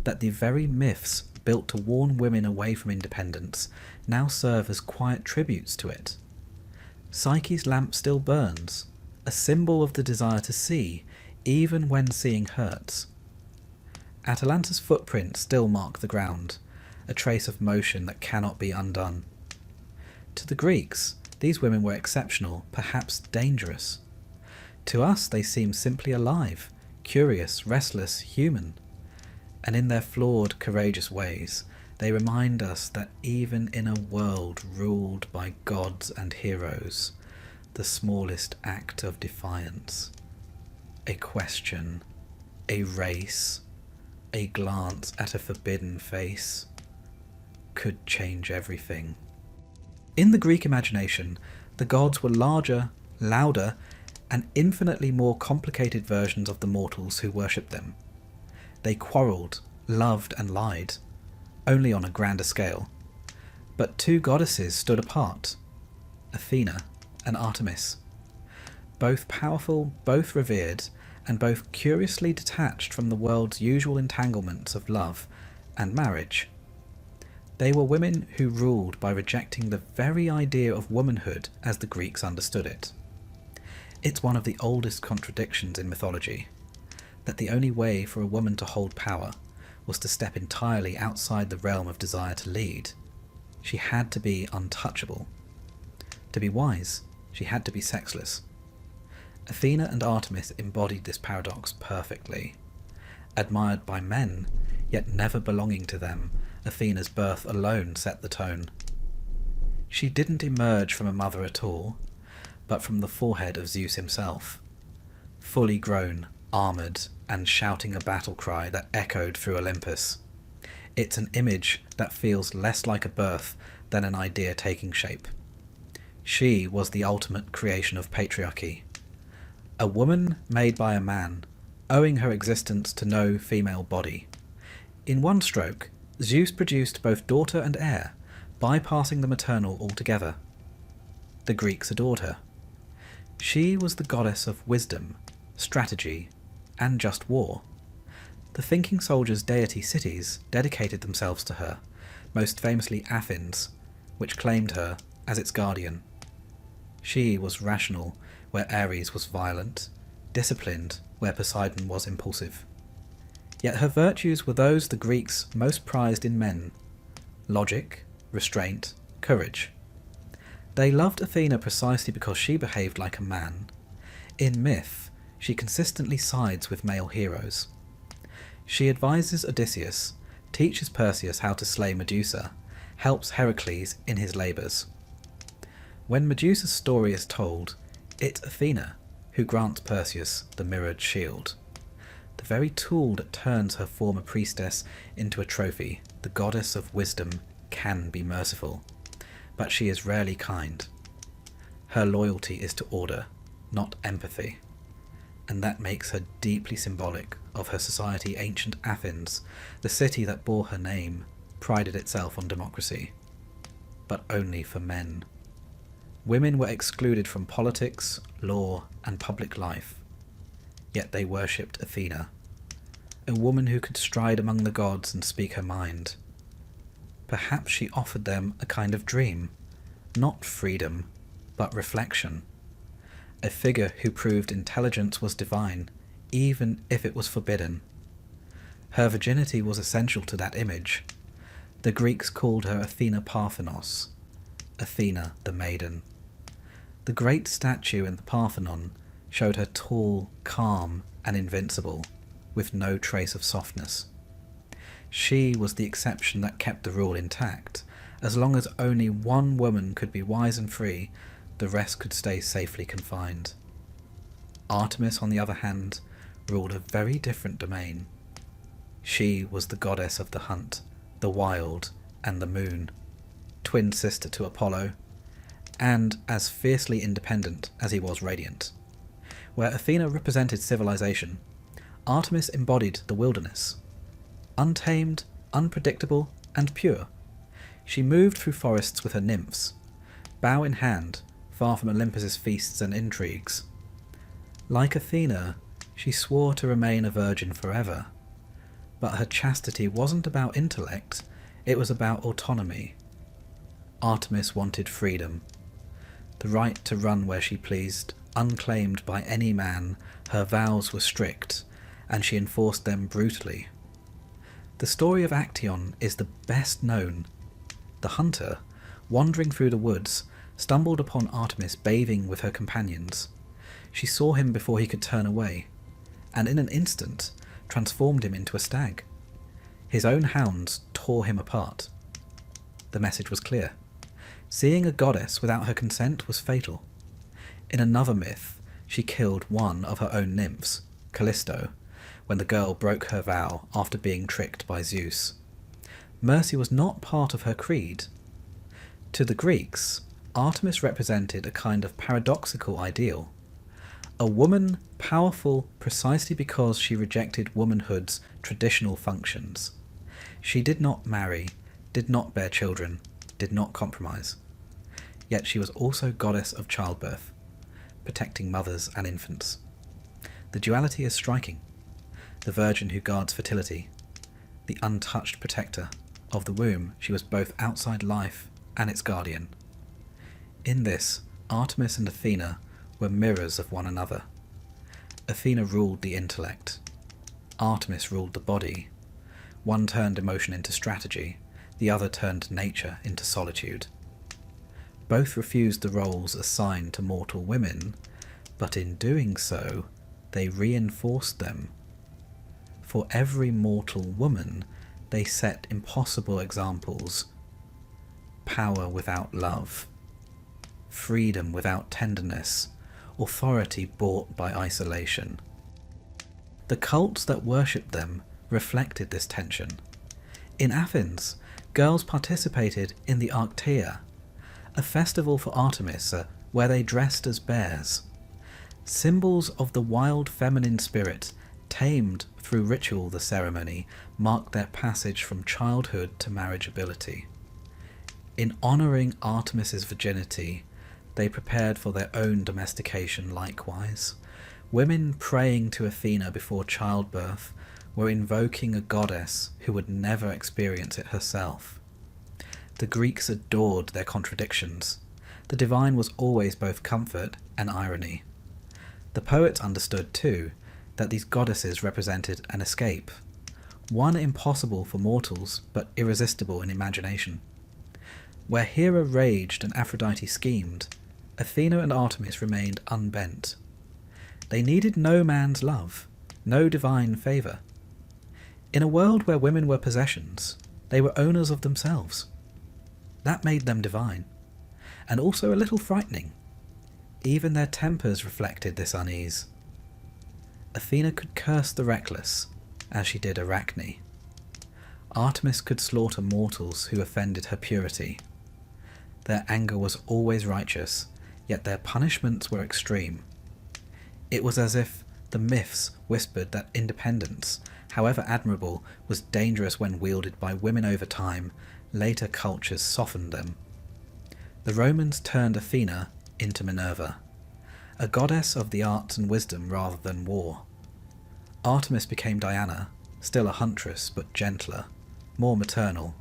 that the very myths built to warn women away from independence now serve as quiet tributes to it. Psyche's lamp still burns, a symbol of the desire to see, even when seeing hurts. Atalanta's footprints still mark the ground, a trace of motion that cannot be undone. To the Greeks, these women were exceptional, perhaps dangerous. To us, they seem simply alive, curious, restless, human. And in their flawed, courageous ways, they remind us that even in a world ruled by gods and heroes, the smallest act of defiance, a question, a race, a glance at a forbidden face, could change everything. In the Greek imagination, the gods were larger, louder, and infinitely more complicated versions of the mortals who worshipped them. They quarrelled, loved, and lied, only on a grander scale. But two goddesses stood apart, Athena and Artemis. Both powerful, both revered, and both curiously detached from the world's usual entanglements of love and marriage. They were women who ruled by rejecting the very idea of womanhood as the Greeks understood it. It's one of the oldest contradictions in mythology, that the only way for a woman to hold power was to step entirely outside the realm of desire to lead. She had to be untouchable. To be wise, she had to be sexless. Athena and Artemis embodied this paradox perfectly. Admired by men, yet never belonging to them, Athena's birth alone set the tone. She didn't emerge from a mother at all, but from the forehead of Zeus himself, fully grown, armoured, and shouting a battle cry that echoed through Olympus. It's an image that feels less like a birth than an idea taking shape. She was the ultimate creation of patriarchy. A woman made by a man, owing her existence to no female body. In one stroke, Zeus produced both daughter and heir, bypassing the maternal altogether. The Greeks adored her. She was the goddess of wisdom, strategy, and just war. The thinking soldiers' deity cities dedicated themselves to her, most famously Athens, which claimed her as its guardian. She was rational where Ares was violent, disciplined where Poseidon was impulsive. Yet her virtues were those the Greeks most prized in men: logic, restraint, courage. They loved Athena precisely because she behaved like a man. In myth, she consistently sides with male heroes. She advises Odysseus, teaches Perseus how to slay Medusa, helps Heracles in his labours. When Medusa's story is told, it's Athena who grants Perseus the mirrored shield. The very tool that turns her former priestess into a trophy, the goddess of wisdom, can be merciful, but she is rarely kind. Her loyalty is to order, not empathy, and that makes her deeply symbolic of her society. Ancient Athens, the city that bore her name, prided itself on democracy, but only for men. Women were excluded from politics, law, and public life, yet they worshipped Athena, a woman who could stride among the gods and speak her mind. Perhaps she offered them a kind of dream, not freedom, but reflection. A figure who proved intelligence was divine, even if it was forbidden. Her virginity was essential to that image. The Greeks called her Athena Parthenos, Athena the Maiden. The great statue in the Parthenon showed her tall, calm, and invincible, with no trace of softness. She was the exception that kept the rule intact. As long as only one woman could be wise and free, the rest could stay safely confined. Artemis, on the other hand, ruled a very different domain. She was the goddess of the hunt, the wild, and the moon, twin sister to Apollo, and as fiercely independent as he was radiant. Where Athena represented civilization, Artemis embodied the wilderness. Untamed, unpredictable, and pure, she moved through forests with her nymphs, bow in hand, far from Olympus's feasts and intrigues. Like Athena, she swore to remain a virgin forever, but her chastity wasn't about intellect, it was about autonomy. Artemis wanted freedom, the right to run where she pleased, unclaimed by any man. Her vows were strict, and she enforced them brutally. The story of Actaeon is the best known. The hunter, wandering through the woods, stumbled upon Artemis bathing with her companions. She saw him before he could turn away, and in an instant transformed him into a stag. His own hounds tore him apart. The message was clear. Seeing a goddess without her consent was fatal. In another myth, she killed one of her own nymphs, Callisto, when the girl broke her vow after being tricked by Zeus. Mercy was not part of her creed. To the Greeks, Artemis represented a kind of paradoxical ideal. A woman powerful precisely because she rejected womanhood's traditional functions. She did not marry, did not bear children, did not compromise. Yet she was also goddess of childbirth, protecting mothers and infants. The duality is striking. The virgin who guards fertility, the untouched protector of the womb, she was both outside life and its guardian. In this, Artemis and Athena were mirrors of one another. Athena ruled the intellect. Artemis ruled the body. One turned emotion into strategy, the other turned nature into solitude. Both refused the roles assigned to mortal women, but in doing so, they reinforced them. For every mortal woman, they set impossible examples. Power without love, freedom without tenderness, authority bought by isolation. The cults that worshipped them reflected this tension. In Athens, girls participated in the Arctea, a festival for Artemis where they dressed as bears. Symbols of the wild feminine spirit, tamed through ritual. The ceremony marked their passage from childhood to marriageability. In honouring Artemis's virginity, They prepared for their own domestication likewise. Women praying to Athena before childbirth were invoking a goddess who would never experience it herself. The Greeks adored their contradictions. The divine was always both comfort and irony. The poets understood, too, that these goddesses represented an escape, one impossible for mortals but irresistible in imagination. Where Hera raged and Aphrodite schemed, Athena and Artemis remained unbent. They needed no man's love, no divine favour. In a world where women were possessions, they were owners of themselves. That made them divine, and also a little frightening. Even their tempers reflected this unease. Athena could curse the reckless, as she did Arachne. Artemis could slaughter mortals who offended her purity. Their anger was always righteous, yet their punishments were extreme. It was as if the myths whispered that independence, however admirable, was dangerous when wielded by women over time. Later cultures softened them. The Romans turned Athena into Minerva, a goddess of the arts and wisdom rather than war. Artemis became Diana, still a huntress but gentler, more maternal.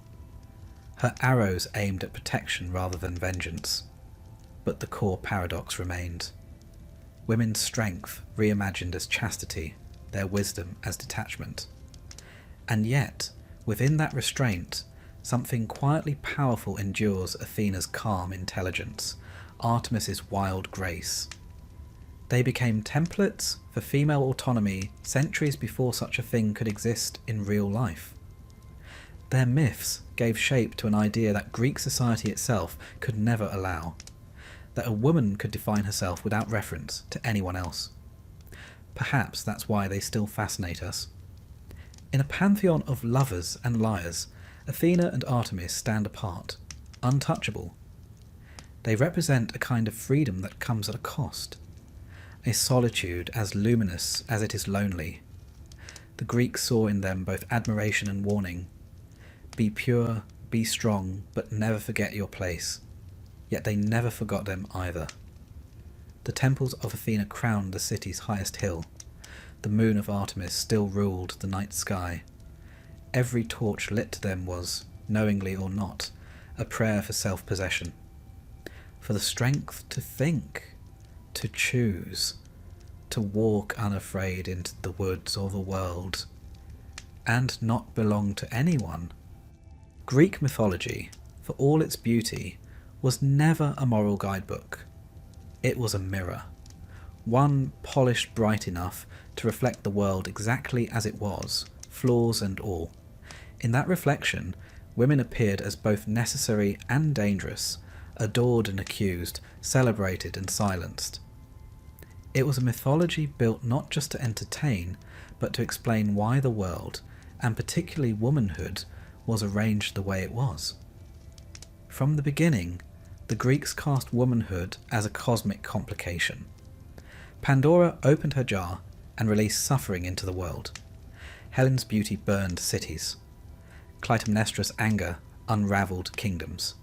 Her arrows aimed at protection rather than vengeance, but the core paradox remained. Women's strength reimagined as chastity, their wisdom as detachment. And yet, within that restraint, something quietly powerful endures Athena's calm intelligence, Artemis's wild grace. They became templates for female autonomy centuries before such a thing could exist in real life. Their myths gave shape to an idea that Greek society itself could never allow, that a woman could define herself without reference to anyone else. Perhaps that's why they still fascinate us. In a pantheon of lovers and liars, Athena and Artemis stand apart, untouchable. They represent a kind of freedom that comes at a cost, a solitude as luminous as it is lonely. The Greeks saw in them both admiration and warning. Be pure, be strong, but never forget your place. Yet they never forgot them either. The temples of Athena crowned the city's highest hill. The moon of Artemis still ruled the night sky. Every torch lit to them was, knowingly or not, a prayer for self-possession, for the strength to think, to choose, to walk unafraid into the woods or the world, and not belong to anyone. Greek mythology, for all its beauty, was never a moral guidebook. It was a mirror, one polished bright enough to reflect the world exactly as it was, flaws and all. In that reflection, women appeared as both necessary and dangerous, adored and accused, celebrated and silenced. It was a mythology built not just to entertain, but to explain why the world, and particularly womanhood, was arranged the way it was. From the beginning, the Greeks cast womanhood as a cosmic complication. Pandora opened her jar and released suffering into the world. Helen's beauty burned cities. Clytemnestra's anger unravelled kingdoms.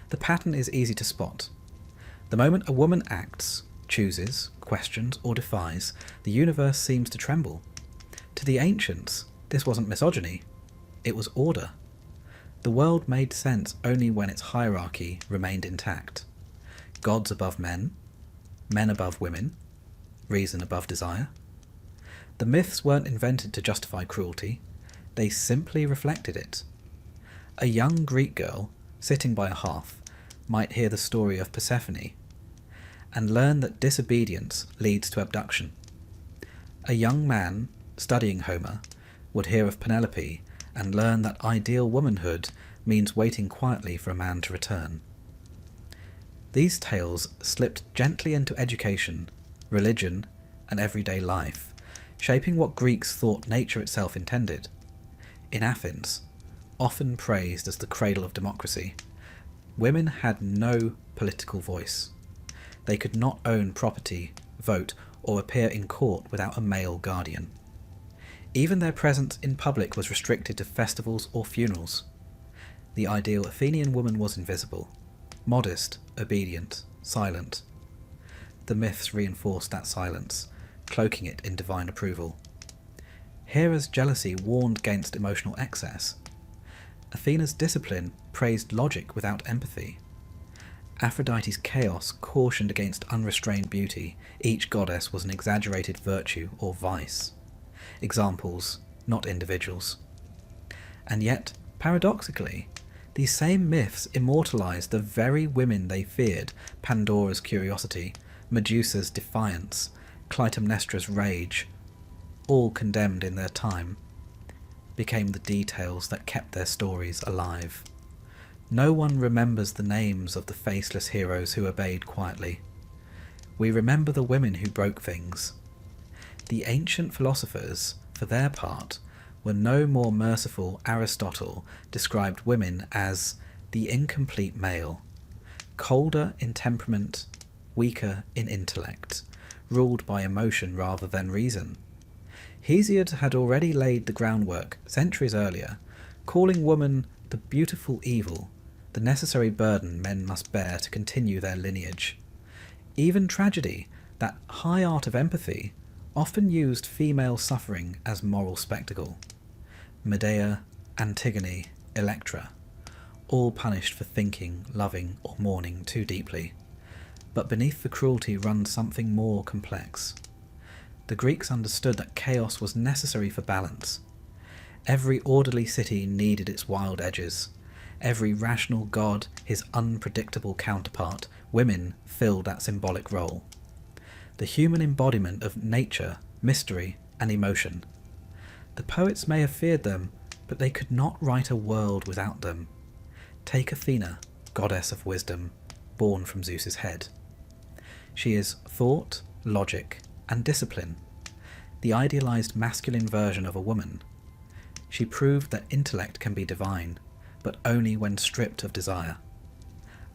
The pattern is easy to spot. The moment a woman acts, chooses, questions, or defies, the universe seems to tremble. To the ancients, this wasn't misogyny, it was order. The world made sense only when its hierarchy remained intact. Gods above men, men above women, reason above desire. The myths weren't invented to justify cruelty, they simply reflected it. A young Greek girl, sitting by a hearth, might hear the story of Persephone, and learn that disobedience leads to abduction. A young man, studying Homer, would hear of Penelope, and learn that ideal womanhood means waiting quietly for a man to return. These tales slipped gently into education, religion, and everyday life, shaping what Greeks thought nature itself intended. In Athens, often praised as the cradle of democracy, women had no political voice. They could not own property, vote, or appear in court without a male guardian. Even their presence in public was restricted to festivals or funerals. The ideal Athenian woman was invisible, modest, obedient, silent. The myths reinforced that silence, cloaking it in divine approval. Hera's jealousy warned against emotional excess. Athena's discipline praised logic without empathy. Aphrodite's chaos cautioned against unrestrained beauty. Each goddess was an exaggerated virtue or vice. Examples, not individuals. And yet, paradoxically, these same myths immortalized the very women they feared: Pandora's curiosity, Medusa's defiance, Clytemnestra's rage, all condemned in their time, became the details that kept their stories alive. No one remembers the names of the faceless heroes who obeyed quietly. We remember the women who broke things. The ancient philosophers, for their part, were no more merciful. Aristotle described women as the incomplete male, colder in temperament, weaker in intellect, ruled by emotion rather than reason. Hesiod had already laid the groundwork centuries earlier, calling woman the beautiful evil, the necessary burden men must bear to continue their lineage. Even tragedy, that high art of empathy, often used female suffering as moral spectacle. Medea, Antigone, Electra, all punished for thinking, loving, or mourning too deeply. But beneath the cruelty runs something more complex. The Greeks understood that chaos was necessary for balance. Every orderly city needed its wild edges. Every rational god his unpredictable counterpart. Women filled that symbolic role. The human embodiment of nature, mystery, and emotion. The poets may have feared them, but they could not write a world without them. Take Athena, goddess of wisdom, born from Zeus's head. She is thought, logic, and discipline, the idealized masculine version of a woman. She proved that intellect can be divine, but only when stripped of desire.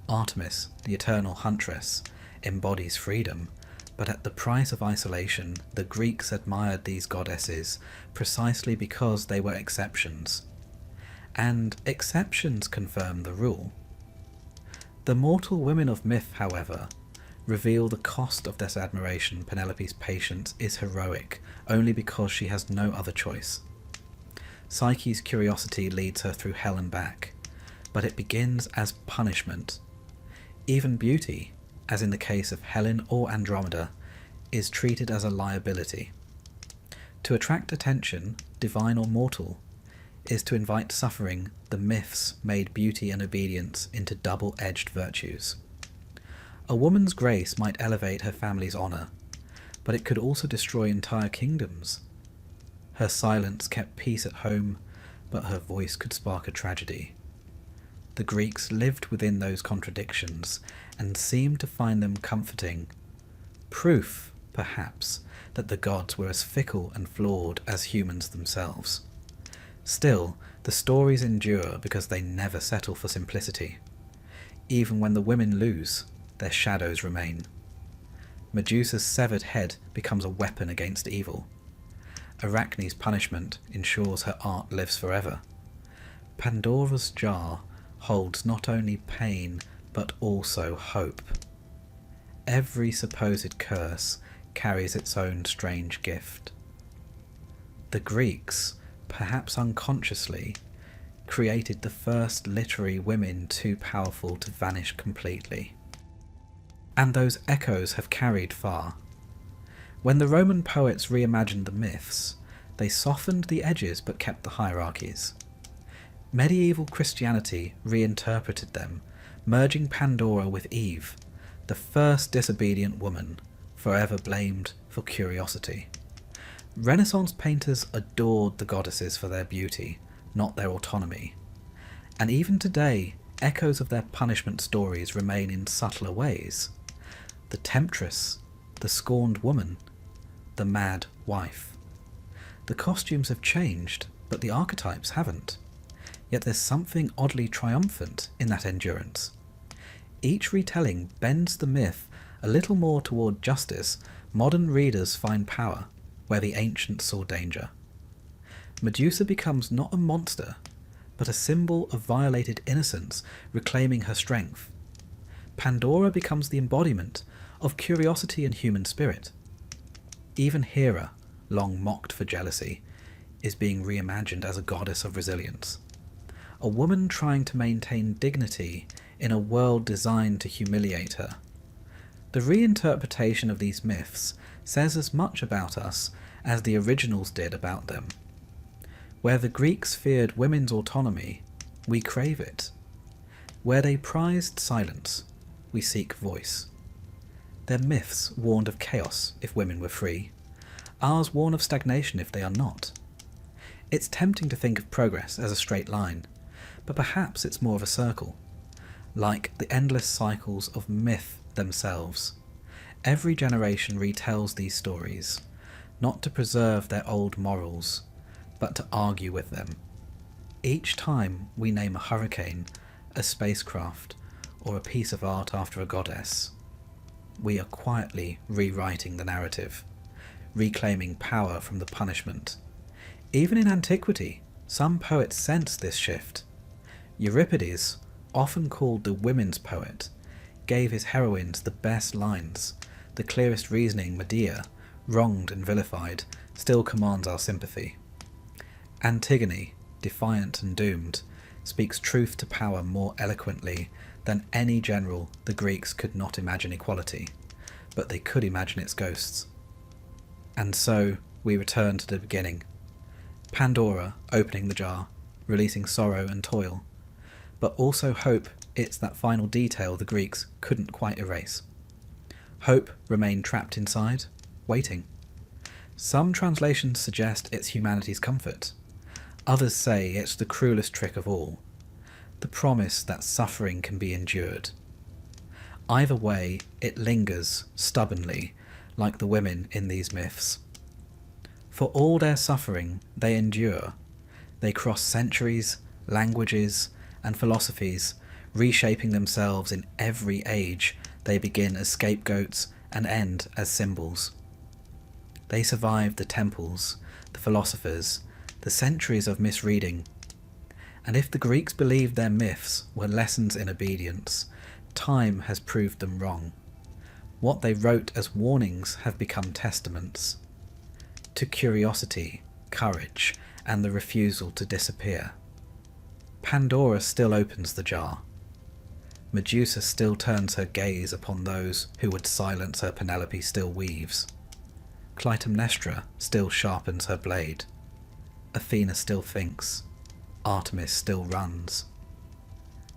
Artemis, the eternal huntress, embodies freedom, but at the price of isolation. The Greeks admired these goddesses precisely because they were exceptions. And exceptions confirm the rule. The mortal women of myth, however, reveal the cost of this admiration. Penelope's patience is heroic only because she has no other choice. Psyche's curiosity leads her through hell and back, but it begins as punishment. Even beauty, as in the case of Helen or Andromeda, is treated as a liability. To attract attention, divine or mortal, is to invite suffering. The myths made beauty and obedience into double-edged virtues. A woman's grace might elevate her family's honour, but it could also destroy entire kingdoms. Her silence kept peace at home, but her voice could spark a tragedy. The Greeks lived within those contradictions and seemed to find them comforting. Proof, perhaps, that the gods were as fickle and flawed as humans themselves. Still, the stories endure because they never settle for simplicity. Even when the women lose, their shadows remain. Medusa's severed head becomes a weapon against evil. Arachne's punishment ensures her art lives forever. Pandora's jar holds not only pain but also hope. Every supposed curse carries its own strange gift. The Greeks, perhaps unconsciously, created the first literary women too powerful to vanish completely. And those echoes have carried far. When the Roman poets reimagined the myths, they softened the edges but kept the hierarchies. Medieval Christianity reinterpreted them, merging Pandora with Eve, the first disobedient woman, forever blamed for curiosity. Renaissance painters adored the goddesses for their beauty, not their autonomy. And even today, echoes of their punishment stories remain in subtler ways. The temptress, the scorned woman, the mad wife. The costumes have changed, but the archetypes haven't. Yet there's something oddly triumphant in that endurance. Each retelling bends the myth a little more toward justice. Modern readers find power where the ancients saw danger. Medusa becomes not a monster, but a symbol of violated innocence reclaiming her strength. Pandora becomes the embodiment of curiosity and human spirit. Even Hera, long mocked for jealousy, is being reimagined as a goddess of resilience. A woman trying to maintain dignity in a world designed to humiliate her. The reinterpretation of these myths says as much about us as the originals did about them. Where the Greeks feared women's autonomy, we crave it. Where they prized silence, we seek voice. Their myths warned of chaos if women were free. Ours warn of stagnation if they are not. It's tempting to think of progress as a straight line, but perhaps it's more of a circle. Like the endless cycles of myth themselves. Every generation retells these stories, not to preserve their old morals, but to argue with them. Each time we name a hurricane, a spacecraft, or a piece of art after a goddess, we are quietly rewriting the narrative, reclaiming power from the punishment. Even in antiquity, some poets sensed this shift. Euripides, often called the women's poet, gave his heroines the best lines. The clearest reasoning Medea, wronged and vilified, still commands our sympathy. Antigone, defiant and doomed, speaks truth to power more eloquently than any general. The Greeks could not imagine equality, but they could imagine its ghosts. And so we return to the beginning. Pandora opening the jar, releasing sorrow and toil, but also hope. It's that final detail the Greeks couldn't quite erase. Hope remained trapped inside, waiting. Some translations suggest it's humanity's comfort. Others say it's the cruelest trick of all, the promise that suffering can be endured. Either way, it lingers stubbornly, like the women in these myths. For all their suffering, they endure. They cross centuries, languages, and philosophies, reshaping themselves in every age. They begin as scapegoats and end as symbols. They survived the temples, the philosophers, the centuries of misreading. And if the Greeks believed their myths were lessons in obedience, time has proved them wrong. What they wrote as warnings have become testaments to curiosity, courage, and the refusal to disappear. Pandora still opens the jar. Medusa still turns her gaze upon those who would silence her. Penelope still weaves. Clytemnestra still sharpens her blade. Athena still thinks. Artemis still runs.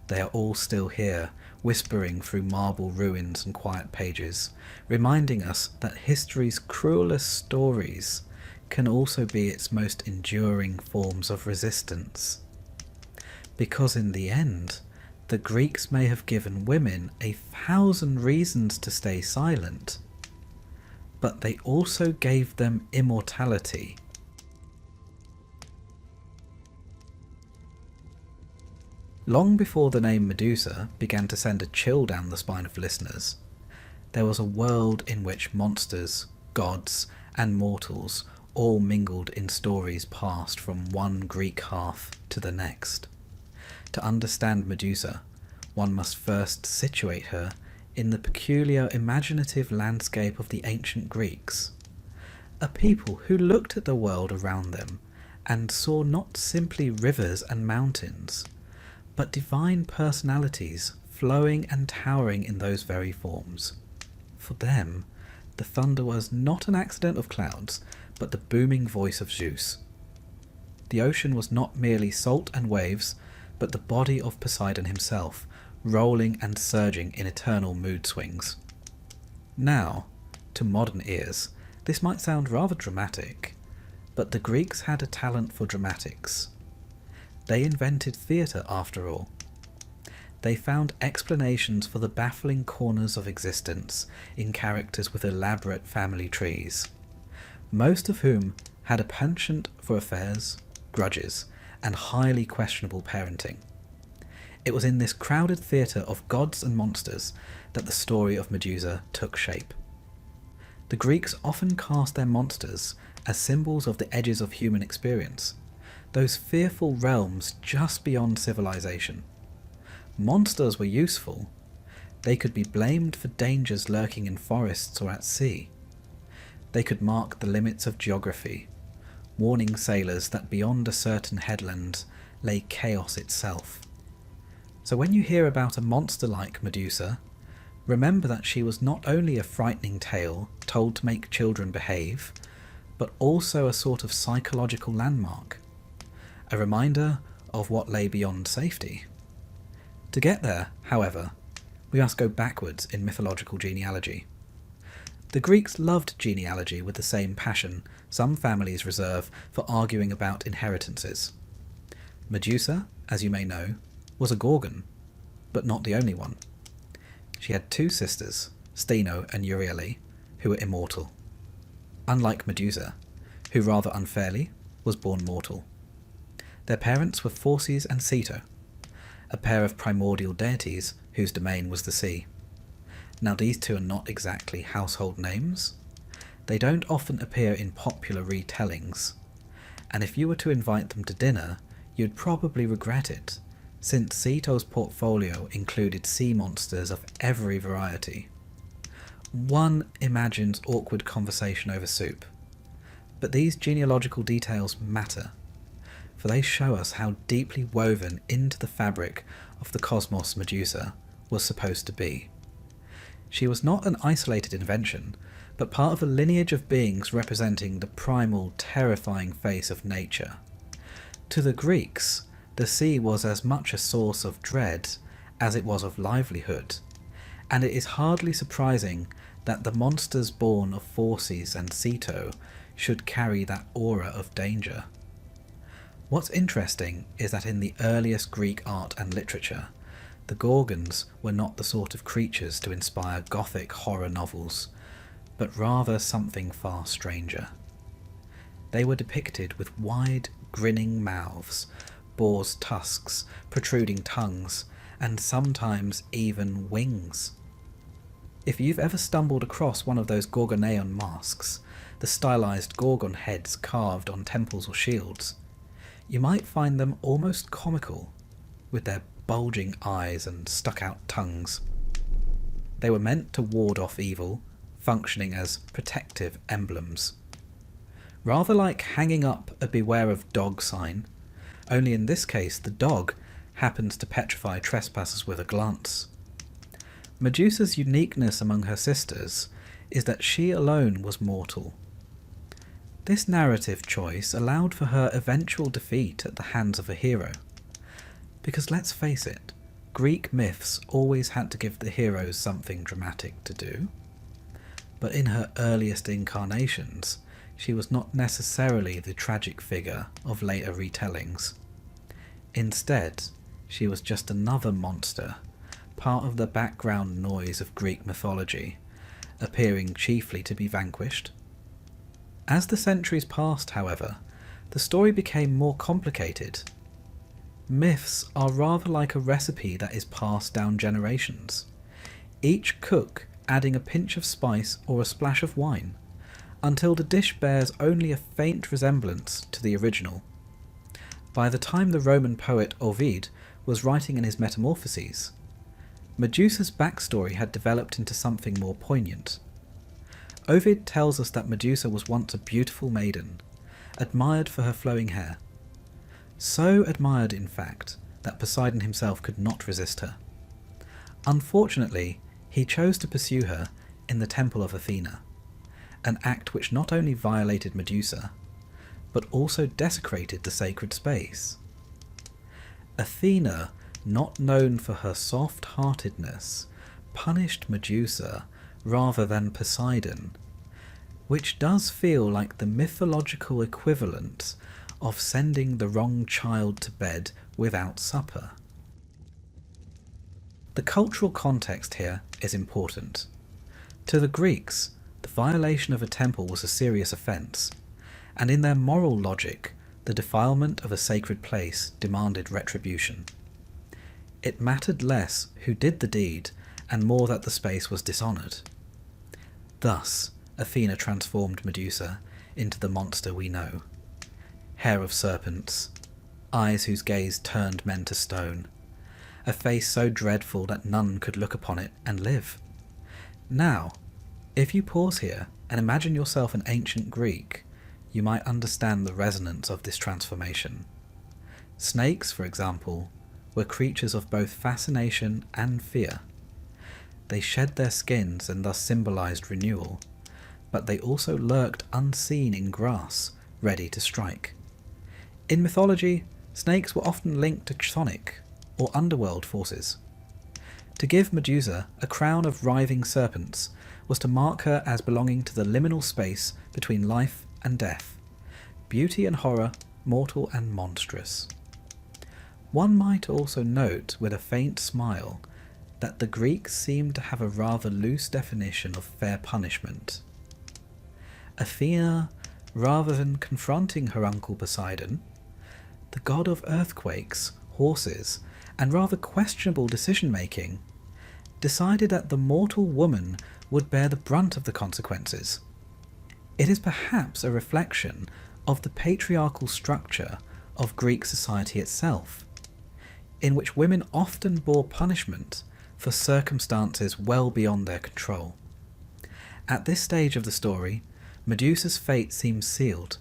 They are all still here, whispering through marble ruins and quiet pages, reminding us that history's cruelest stories can also be its most enduring forms of resistance. Because in the end, the Greeks may have given women 1,000 reasons to stay silent, but they also gave them immortality. Long before the name Medusa began to send a chill down the spine of listeners, there was a world in which monsters, gods, and mortals all mingled in stories passed from one Greek hearth to the next. To understand Medusa, one must first situate her in the peculiar imaginative landscape of the ancient Greeks, a people who looked at the world around them and saw not simply rivers and mountains, but divine personalities flowing and towering in those very forms. For them, the thunder was not an accident of clouds, but the booming voice of Zeus. The ocean was not merely salt and waves, but the body of Poseidon himself, rolling and surging in eternal mood swings. Now, to modern ears, this might sound rather dramatic, but the Greeks had a talent for dramatics. They invented theatre after all. They found explanations for the baffling corners of existence in characters with elaborate family trees, most of whom had a penchant for affairs, grudges, and highly questionable parenting. It was in this crowded theatre of gods and monsters that the story of Medusa took shape. The Greeks often cast their monsters as symbols of the edges of human experience, those fearful realms just beyond civilization. Monsters were useful. They could be blamed for dangers lurking in forests or at sea. They could mark the limits of geography, warning sailors that beyond a certain headland lay chaos itself. So when you hear about a monster like Medusa, remember that she was not only a frightening tale told to make children behave, but also a sort of psychological landmark, a reminder of what lay beyond safety. To get there, however, we must go backwards in mythological genealogy. The Greeks loved genealogy with the same passion some families reserve for arguing about inheritances. Medusa, as you may know, was a Gorgon, but not the only one. She had two sisters, Steno and Euryale, who were immortal. Unlike Medusa, who rather unfairly was born mortal. Their parents were Phorcys and Ceto, a pair of primordial deities whose domain was the sea. Now these two are not exactly household names. They don't often appear in popular retellings, and if you were to invite them to dinner, you'd probably regret it, since Ceto's portfolio included sea monsters of every variety. One imagines awkward conversation over soup, but these genealogical details matter, for they show us how deeply woven into the fabric of the cosmos Medusa was supposed to be. She was not an isolated invention, but part of a lineage of beings representing the primal, terrifying face of nature. To the Greeks, the sea was as much a source of dread as it was of livelihood, and it is hardly surprising that the monsters born of Phorcys and Ceto should carry that aura of danger. What's interesting is that in the earliest Greek art and literature, the Gorgons were not the sort of creatures to inspire gothic horror novels, but rather something far stranger. They were depicted with wide, grinning mouths, boars' tusks, protruding tongues, and sometimes even wings. If you've ever stumbled across one of those Gorgoneon masks, the stylized Gorgon heads carved on temples or shields, you might find them almost comical, with their bulging eyes and stuck-out tongues. They were meant to ward off evil, functioning as protective emblems. Rather like hanging up a beware of dog sign, only in this case the dog happens to petrify trespassers with a glance. Medusa's uniqueness among her sisters is that she alone was mortal. This narrative choice allowed for her eventual defeat at the hands of a hero. Because let's face it, Greek myths always had to give the heroes something dramatic to do. But in her earliest incarnations, she was not necessarily the tragic figure of later retellings. Instead, she was just another monster, part of the background noise of Greek mythology, appearing chiefly to be vanquished. As the centuries passed, however, the story became more complicated. Myths are rather like a recipe that is passed down generations, each cook adding a pinch of spice or a splash of wine, until the dish bears only a faint resemblance to the original. By the time the Roman poet Ovid was writing in his Metamorphoses, Medusa's backstory had developed into something more poignant. Ovid tells us that Medusa was once a beautiful maiden, admired for her flowing hair. So admired, in fact, that Poseidon himself could not resist her. Unfortunately, he chose to pursue her in the temple of Athena, an act which not only violated Medusa, but also desecrated the sacred space. Athena, not known for her soft-heartedness, punished Medusa rather than Poseidon, which does feel like the mythological equivalent of sending the wrong child to bed without supper. The cultural context here is important. To the Greeks, the violation of a temple was a serious offence, and in their moral logic, the defilement of a sacred place demanded retribution. It mattered less who did the deed, and more that the space was dishonoured. Thus, Athena transformed Medusa into the monster we know. Hair of serpents, eyes whose gaze turned men to stone, a face so dreadful that none could look upon it and live. Now, if you pause here and imagine yourself an ancient Greek, you might understand the resonance of this transformation. Snakes, for example, were creatures of both fascination and fear. They shed their skins and thus symbolized renewal, but they also lurked unseen in grass, ready to strike. In mythology, snakes were often linked to chthonic, or underworld forces. To give Medusa a crown of writhing serpents was to mark her as belonging to the liminal space between life and death, beauty and horror, mortal and monstrous. One might also note with a faint smile that the Greeks seem to have a rather loose definition of fair punishment. Athena, rather than confronting her uncle Poseidon, the god of earthquakes, horses, and rather questionable decision-making, decided that the mortal woman would bear the brunt of the consequences. It is perhaps a reflection of the patriarchal structure of Greek society itself, in which women often bore punishment for circumstances well beyond their control. At this stage of the story, Medusa's fate seems sealed.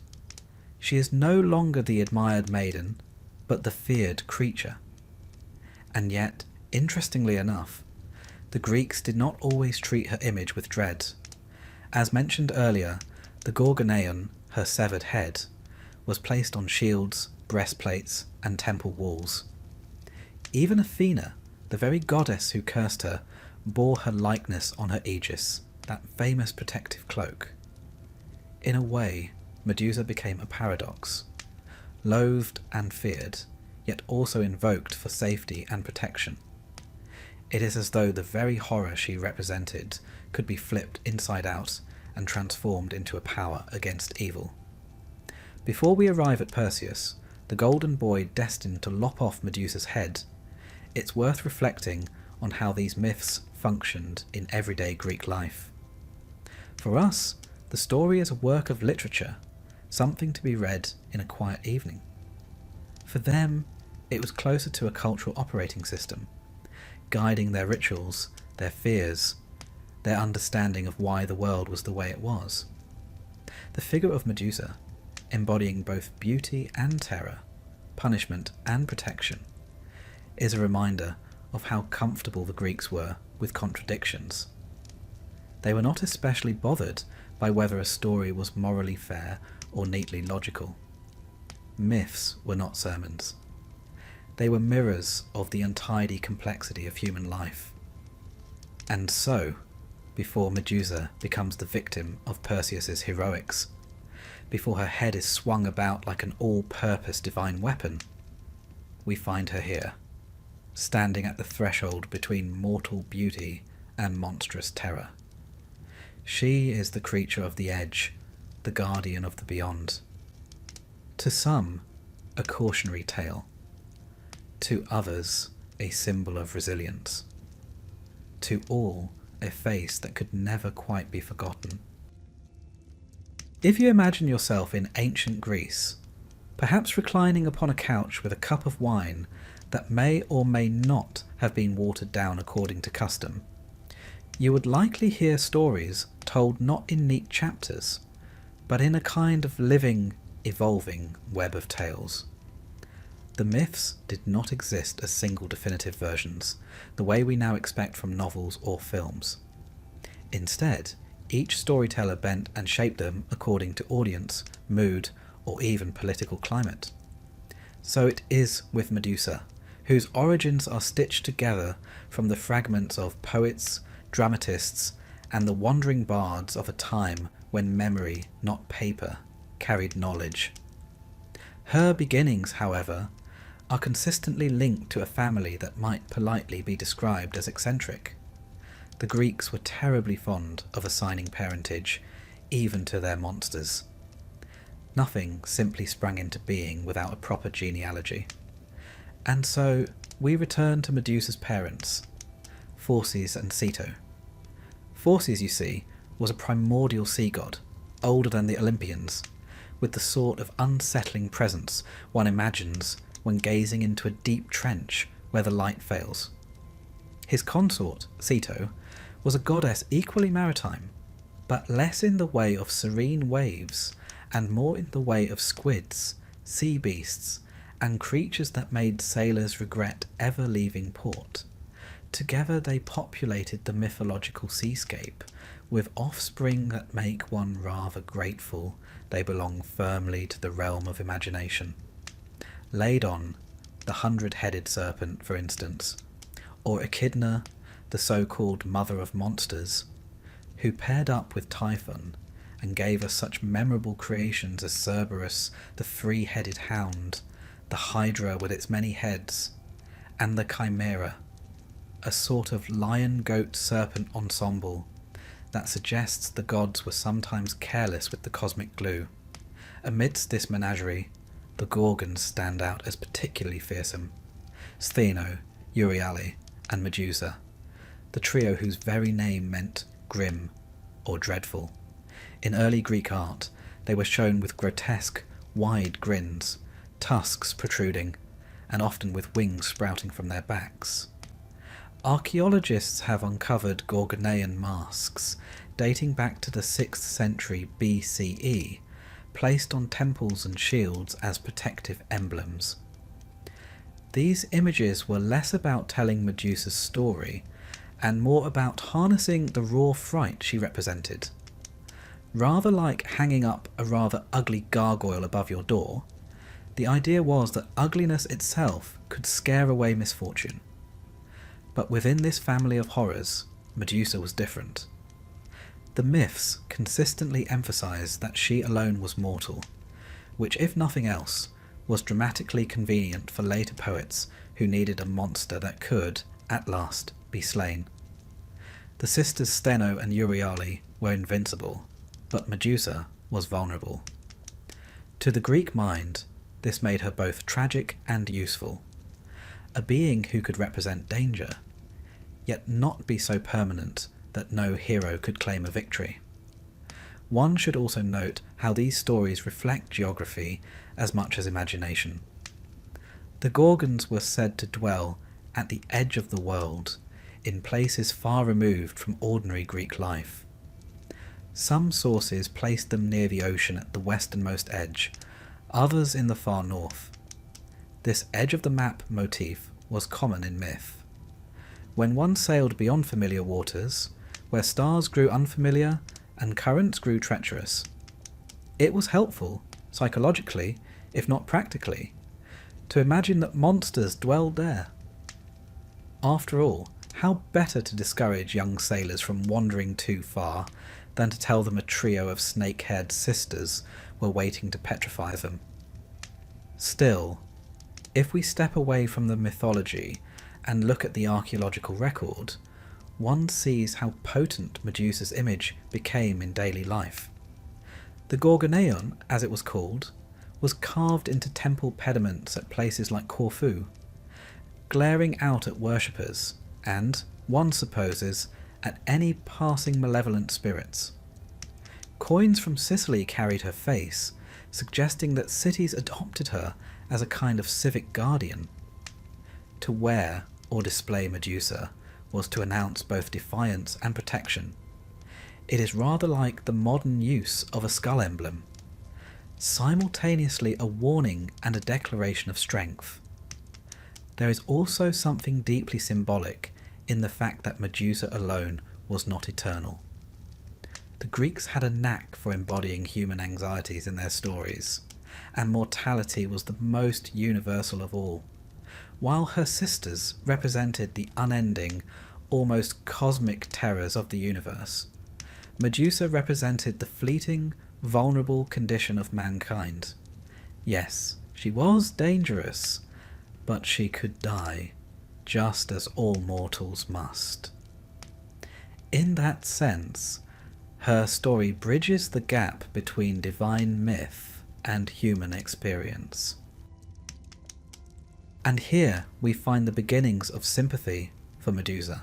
She is no longer the admired maiden, but the feared creature. And yet, interestingly enough, the Greeks did not always treat her image with dread. As mentioned earlier, the Gorgoneion, her severed head, was placed on shields, breastplates, and temple walls. Even Athena, the very goddess who cursed her, bore her likeness on her aegis, that famous protective cloak. In a way, Medusa became a paradox, loathed and feared, yet also invoked for safety and protection. It is as though the very horror she represented could be flipped inside out and transformed into a power against evil. Before we arrive at Perseus, the golden boy destined to lop off Medusa's head, it's worth reflecting on how these myths functioned in everyday Greek life. For us, the story is a work of literature, something to be read in a quiet evening. For them, it was closer to a cultural operating system, guiding their rituals, their fears, their understanding of why the world was the way it was. The figure of Medusa, embodying both beauty and terror, punishment and protection, is a reminder of how comfortable the Greeks were with contradictions. They were not especially bothered by whether a story was morally fair or neatly logical. Myths were not sermons. They were mirrors of the untidy complexity of human life. And so, before Medusa becomes the victim of Perseus's heroics, before her head is swung about like an all-purpose divine weapon, we find her here, standing at the threshold between mortal beauty and monstrous terror. She is the creature of the edge, the guardian of the beyond. To some, a cautionary tale. To others, a symbol of resilience. To all, a face that could never quite be forgotten. If you imagine yourself in ancient Greece, perhaps reclining upon a couch with a cup of wine that may or may not have been watered down according to custom, you would likely hear stories told not in neat chapters, but in a kind of living, evolving web of tales. The myths did not exist as single definitive versions, the way we now expect from novels or films. Instead, each storyteller bent and shaped them according to audience, mood, or even political climate. So it is with Medusa, whose origins are stitched together from the fragments of poets, dramatists, and the wandering bards of a time when memory, not paper, carried knowledge. Her beginnings, however, are consistently linked to a family that might politely be described as eccentric. The Greeks were terribly fond of assigning parentage, even to their monsters. Nothing simply sprang into being without a proper genealogy. And so we return to Medusa's parents, Phorcys and Ceto. Phorcys, you see, was a primordial sea god, older than the Olympians, with the sort of unsettling presence one imagines when gazing into a deep trench where the light fails. His consort, Ceto, was a goddess equally maritime, but less in the way of serene waves and more in the way of squids, sea beasts, and creatures that made sailors regret ever leaving port. Together they populated the mythological seascape, with offspring that make one rather grateful they belong firmly to the realm of imagination. Ladon, the 100-headed serpent, for instance, or Echidna, the so-called mother of monsters, who paired up with Typhon and gave us such memorable creations as Cerberus, the 3-headed hound, the Hydra with its many heads, and the Chimera, a sort of lion-goat-serpent ensemble that suggests the gods were sometimes careless with the cosmic glue. Amidst this menagerie, the Gorgons stand out as particularly fearsome. Stheno, Euryale, and Medusa, the trio whose very name meant grim or dreadful. In early Greek art, they were shown with grotesque, wide grins, tusks protruding, and often with wings sprouting from their backs. Archaeologists have uncovered Gorgonean masks dating back to the 6th century BCE, placed on temples and shields as protective emblems. These images were less about telling Medusa's story and more about harnessing the raw fright she represented. Rather like hanging up a rather ugly gargoyle above your door, the idea was that ugliness itself could scare away misfortune. But within this family of horrors, Medusa was different. The myths consistently emphasise that she alone was mortal, which, if nothing else, was dramatically convenient for later poets who needed a monster that could, at last, be slain. The sisters Stheno and Euryale were invincible, but Medusa was vulnerable. To the Greek mind, this made her both tragic and useful, a being who could represent danger, yet not be so permanent that no hero could claim a victory. One should also note how these stories reflect geography as much as imagination. The Gorgons were said to dwell at the edge of the world, in places far removed from ordinary Greek life. Some sources placed them near the ocean at the westernmost edge, others in the far north. This edge of the map motif was common in myth. When one sailed beyond familiar waters, where stars grew unfamiliar and currents grew treacherous, it was helpful, psychologically, if not practically, to imagine that monsters dwelled there. After all, how better to discourage young sailors from wandering too far than to tell them a trio of snake-haired sisters were waiting to petrify them? Still, if we step away from the mythology and look at the archaeological record, one sees how potent Medusa's image became in daily life. The Gorgoneon, as it was called, was carved into temple pediments at places like Corfu, glaring out at worshippers and, one supposes, at any passing malevolent spirits. Coins from Sicily carried her face, suggesting that cities adopted her as a kind of civic guardian. To wear or display Medusa was to announce both defiance and protection. It is rather like the modern use of a skull emblem, simultaneously a warning and a declaration of strength. There is also something deeply symbolic in the fact that Medusa alone was not eternal. The Greeks had a knack for embodying human anxieties in their stories, and mortality was the most universal of all. While her sisters represented the unending, almost cosmic terrors of the universe, Medusa represented the fleeting, vulnerable condition of mankind. Yes, she was dangerous, but she could die, just as all mortals must. In that sense, her story bridges the gap between divine myth and human experience. And here we find the beginnings of sympathy for Medusa.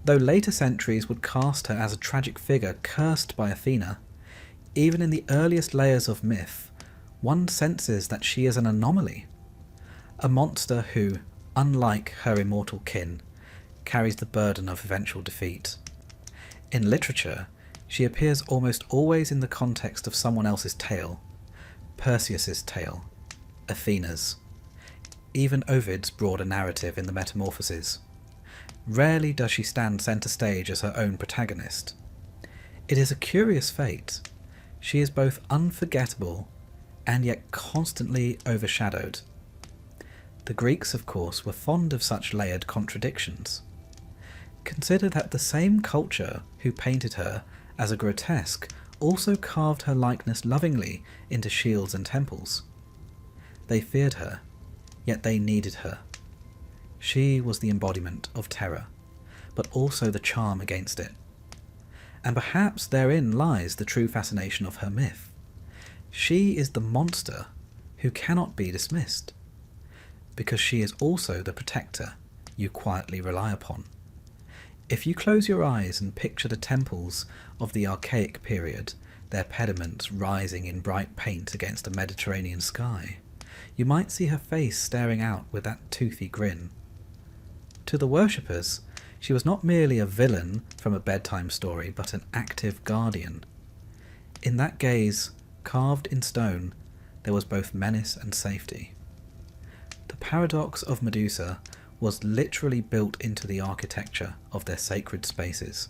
Though later centuries would cast her as a tragic figure cursed by Athena, even in the earliest layers of myth, one senses that she is an anomaly, a monster who, unlike her immortal kin, carries the burden of eventual defeat. In literature, she appears almost always in the context of someone else's tale. Perseus's tale, Athena's, even Ovid's broader narrative in the Metamorphoses. Rarely does she stand centre stage as her own protagonist. It is a curious fate. She is both unforgettable and yet constantly overshadowed. The Greeks, of course, were fond of such layered contradictions. Consider that the same culture who painted her as a grotesque also carved her likeness lovingly into shields and temples. They feared her, yet they needed her. She was the embodiment of terror, but also the charm against it. And perhaps therein lies the true fascination of her myth. She is the monster who cannot be dismissed, because she is also the protector you quietly rely upon. If you close your eyes and picture the temples of the archaic period, their pediments rising in bright paint against a Mediterranean sky, you might see her face staring out with that toothy grin. To the worshippers, she was not merely a villain from a bedtime story, but an active guardian. In that gaze, carved in stone, there was both menace and safety. The paradox of Medusa was literally built into the architecture of their sacred spaces.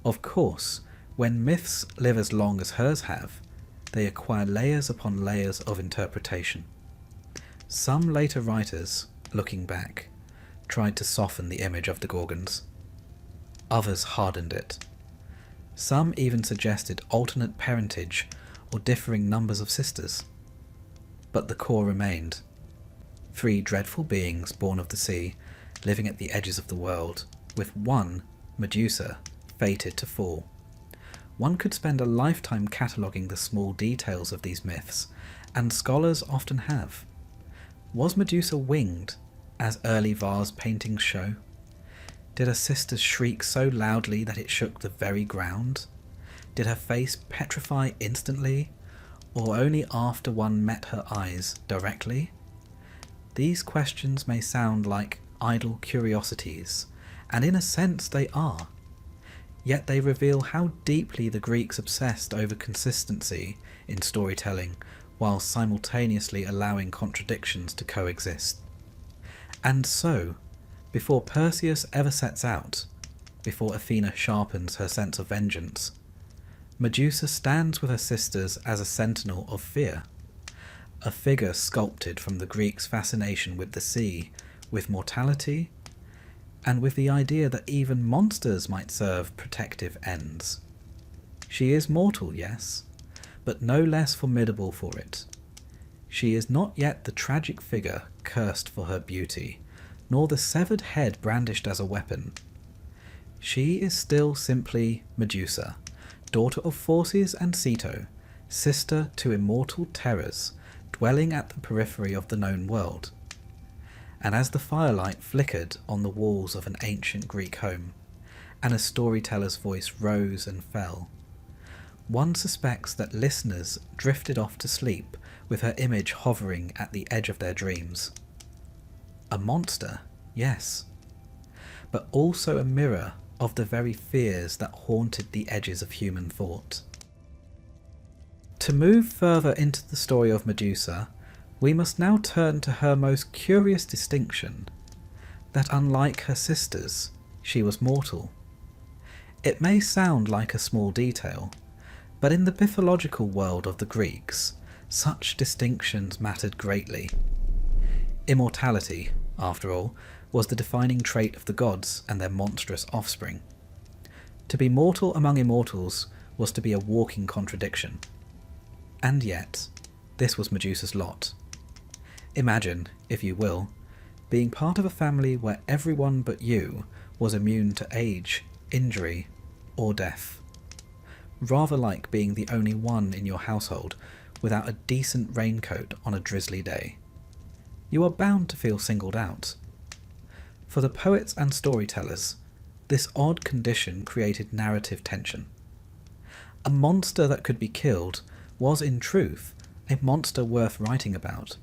Of course, when myths live as long as hers have, they acquire layers upon layers of interpretation. Some later writers, looking back, tried to soften the image of the Gorgons. Others hardened it. Some even suggested alternate parentage or differing numbers of sisters. But the core remained. 3 dreadful beings born of the sea, living at the edges of the world, with one, Medusa, fated to fall. One could spend a lifetime cataloguing the small details of these myths, and scholars often have. Was Medusa winged, as early vase paintings show? Did her sisters shriek so loudly that it shook the very ground? Did her face petrify instantly, or only after one met her eyes directly? These questions may sound like idle curiosities, and in a sense they are. Yet they reveal how deeply the Greeks obsessed over consistency in storytelling, while simultaneously allowing contradictions to coexist. And so, before Perseus ever sets out, before Athena sharpens her sense of vengeance, Medusa stands with her sisters as a sentinel of fear, a figure sculpted from the Greeks' fascination with the sea, with mortality, and with the idea that even monsters might serve protective ends. She is mortal, yes, but no less formidable for it. She is not yet the tragic figure cursed for her beauty, nor the severed head brandished as a weapon. She is still simply Medusa, daughter of Phorcys and Ceto, sister to immortal terrors, dwelling at the periphery of the known world. And as the firelight flickered on the walls of an ancient Greek home, and a storyteller's voice rose and fell, one suspects that listeners drifted off to sleep with her image hovering at the edge of their dreams. A monster, yes, but also a mirror of the very fears that haunted the edges of human thought. To move further into the story of Medusa, we must now turn to her most curious distinction, that unlike her sisters, she was mortal. It may sound like a small detail, but in the mythological world of the Greeks, such distinctions mattered greatly. Immortality, after all, was the defining trait of the gods and their monstrous offspring. To be mortal among immortals was to be a walking contradiction. And yet, this was Medusa's lot. Imagine, if you will, being part of a family where everyone but you was immune to age, injury, or death. Rather like being the only one in your household without a decent raincoat on a drizzly day. You are bound to feel singled out. For the poets and storytellers, this odd condition created narrative tension. A monster that could be killed was in truth a monster worth writing about,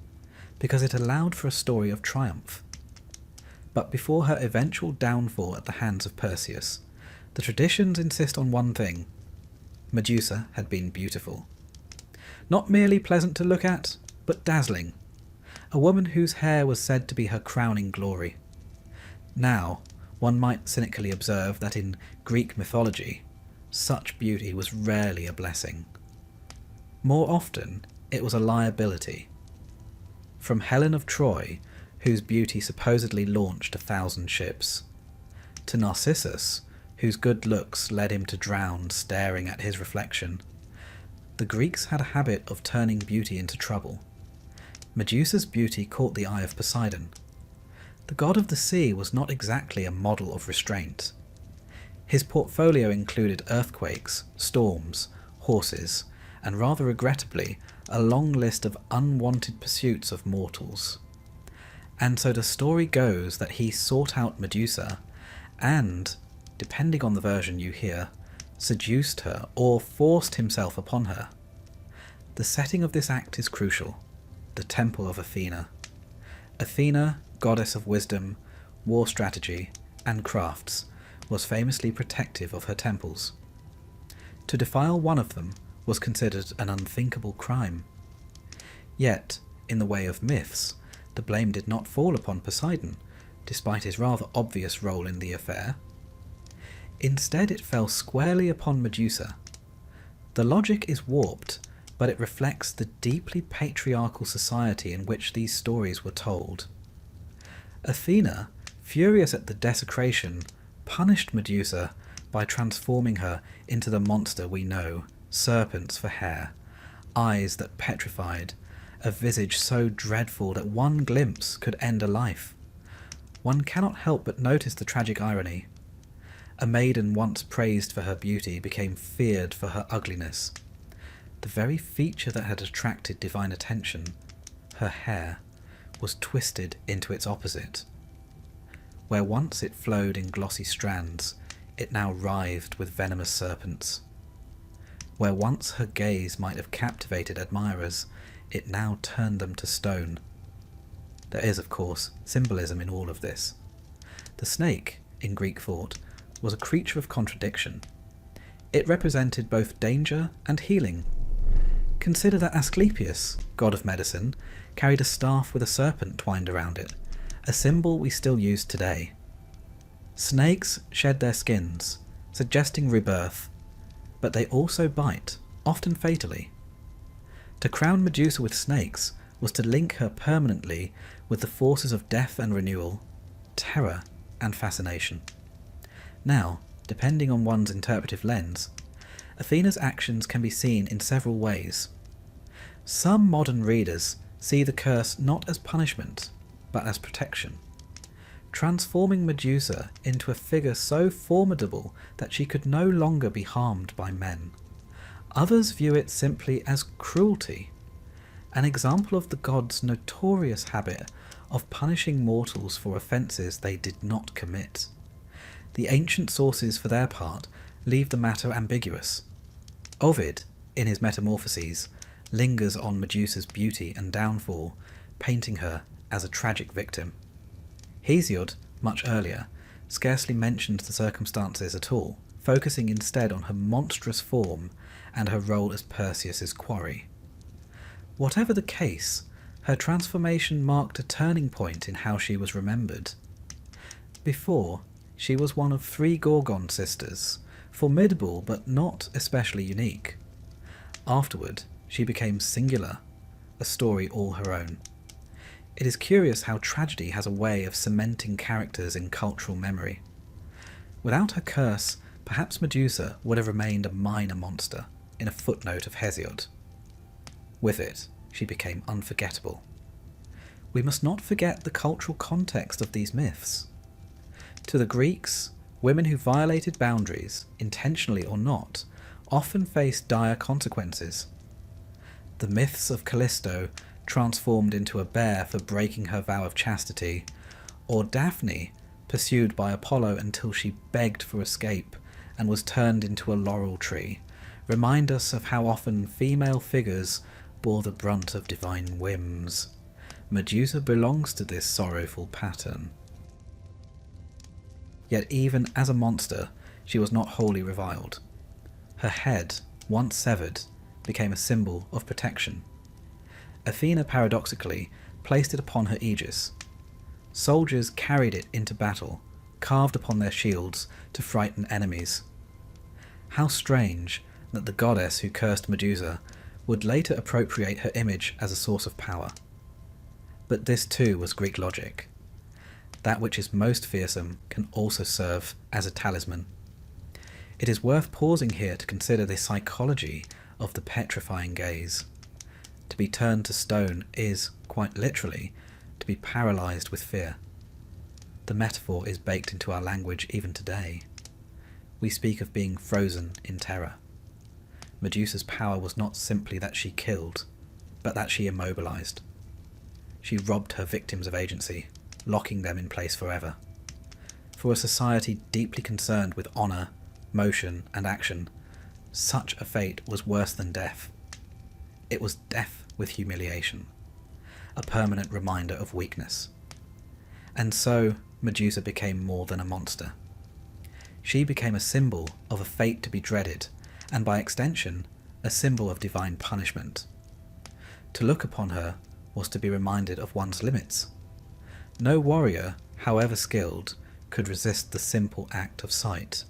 because it allowed for a story of triumph. But before her eventual downfall at the hands of Perseus, the traditions insist on one thing: Medusa had been beautiful. Not merely pleasant to look at, but dazzling. A woman whose hair was said to be her crowning glory. Now, one might cynically observe that in Greek mythology, such beauty was rarely a blessing. More often, it was a liability. From Helen of Troy, whose beauty supposedly launched 1,000 ships, to Narcissus, whose good looks led him to drown staring at his reflection, the Greeks had a habit of turning beauty into trouble. Medusa's beauty caught the eye of Poseidon. The god of the sea was not exactly a model of restraint. His portfolio included earthquakes, storms, horses, and rather regrettably, a long list of unwanted pursuits of mortals. And so the story goes that he sought out Medusa and, depending on the version you hear, seduced her or forced himself upon her. The setting of this act is crucial: the temple of Athena. Athena, goddess of wisdom, war strategy, and crafts, was famously protective of her temples. To defile one of them was considered an unthinkable crime. Yet, in the way of myths, the blame did not fall upon Poseidon, despite his rather obvious role in the affair. Instead, it fell squarely upon Medusa. The logic is warped, but it reflects the deeply patriarchal society in which these stories were told. Athena, furious at the desecration, punished Medusa by transforming her into the monster we know: serpents for hair, eyes that petrified, a visage so dreadful that one glimpse could end a life. One cannot help but notice the tragic irony. A maiden once praised for her beauty became feared for her ugliness. The very feature that had attracted divine attention, her hair, was twisted into its opposite. Where once it flowed in glossy strands, it now writhed with venomous serpents. Where once her gaze might have captivated admirers, it now turned them to stone. There is, of course, symbolism in all of this. The snake, in Greek thought, was a creature of contradiction. It represented both danger and healing. Consider that Asclepius, god of medicine, carried a staff with a serpent twined around it, a symbol we still use today. Snakes shed their skins, suggesting rebirth, but they also bite, often fatally. To crown Medusa with snakes was to link her permanently with the forces of death and renewal, terror and fascination. Now, depending on one's interpretive lens, Athena's actions can be seen in several ways. Some modern readers see the curse not as punishment, but as protection, transforming Medusa into a figure so formidable that she could no longer be harmed by men. Others view it simply as cruelty, an example of the gods' notorious habit of punishing mortals for offences they did not commit. The ancient sources, for their part, leave the matter ambiguous. Ovid, in his Metamorphoses, lingers on Medusa's beauty and downfall, painting her as a tragic victim. Hesiod, much earlier, scarcely mentions the circumstances at all, focusing instead on her monstrous form and her role as Perseus's quarry. Whatever the case, her transformation marked a turning point in how she was remembered. Before, she was one of 3 Gorgon sisters, formidable but not especially unique. Afterward, she became singular, a story all her own. It is curious how tragedy has a way of cementing characters in cultural memory. Without her curse, perhaps Medusa would have remained a minor monster in a footnote of Hesiod. With it, she became unforgettable. We must not forget the cultural context of these myths. To the Greeks, women who violated boundaries, intentionally or not, often faced dire consequences. The myths of Callisto, transformed into a bear for breaking her vow of chastity, or Daphne, pursued by Apollo until she begged for escape and was turned into a laurel tree, remind us of how often female figures bore the brunt of divine whims. Medusa belongs to this sorrowful pattern. Yet even as a monster, she was not wholly reviled. Her head, once severed, became a symbol of protection. Athena paradoxically placed it upon her aegis. Soldiers carried it into battle, carved upon their shields to frighten enemies. How strange that the goddess who cursed Medusa would later appropriate her image as a source of power. But this too was Greek logic. That which is most fearsome can also serve as a talisman. It is worth pausing here to consider the psychology of the petrifying gaze. To be turned to stone is, quite literally, to be paralysed with fear. The metaphor is baked into our language even today. We speak of being frozen in terror. Medusa's power was not simply that she killed, but that she immobilised. She robbed her victims of agency, locking them in place forever. For a society deeply concerned with honour, motion and action, such a fate was worse than death. It was death with humiliation, a permanent reminder of weakness. And so Medusa became more than a monster. She became a symbol of a fate to be dreaded, and by extension, a symbol of divine punishment. To look upon her was to be reminded of one's limits. No warrior, however skilled, could resist the simple act of sight.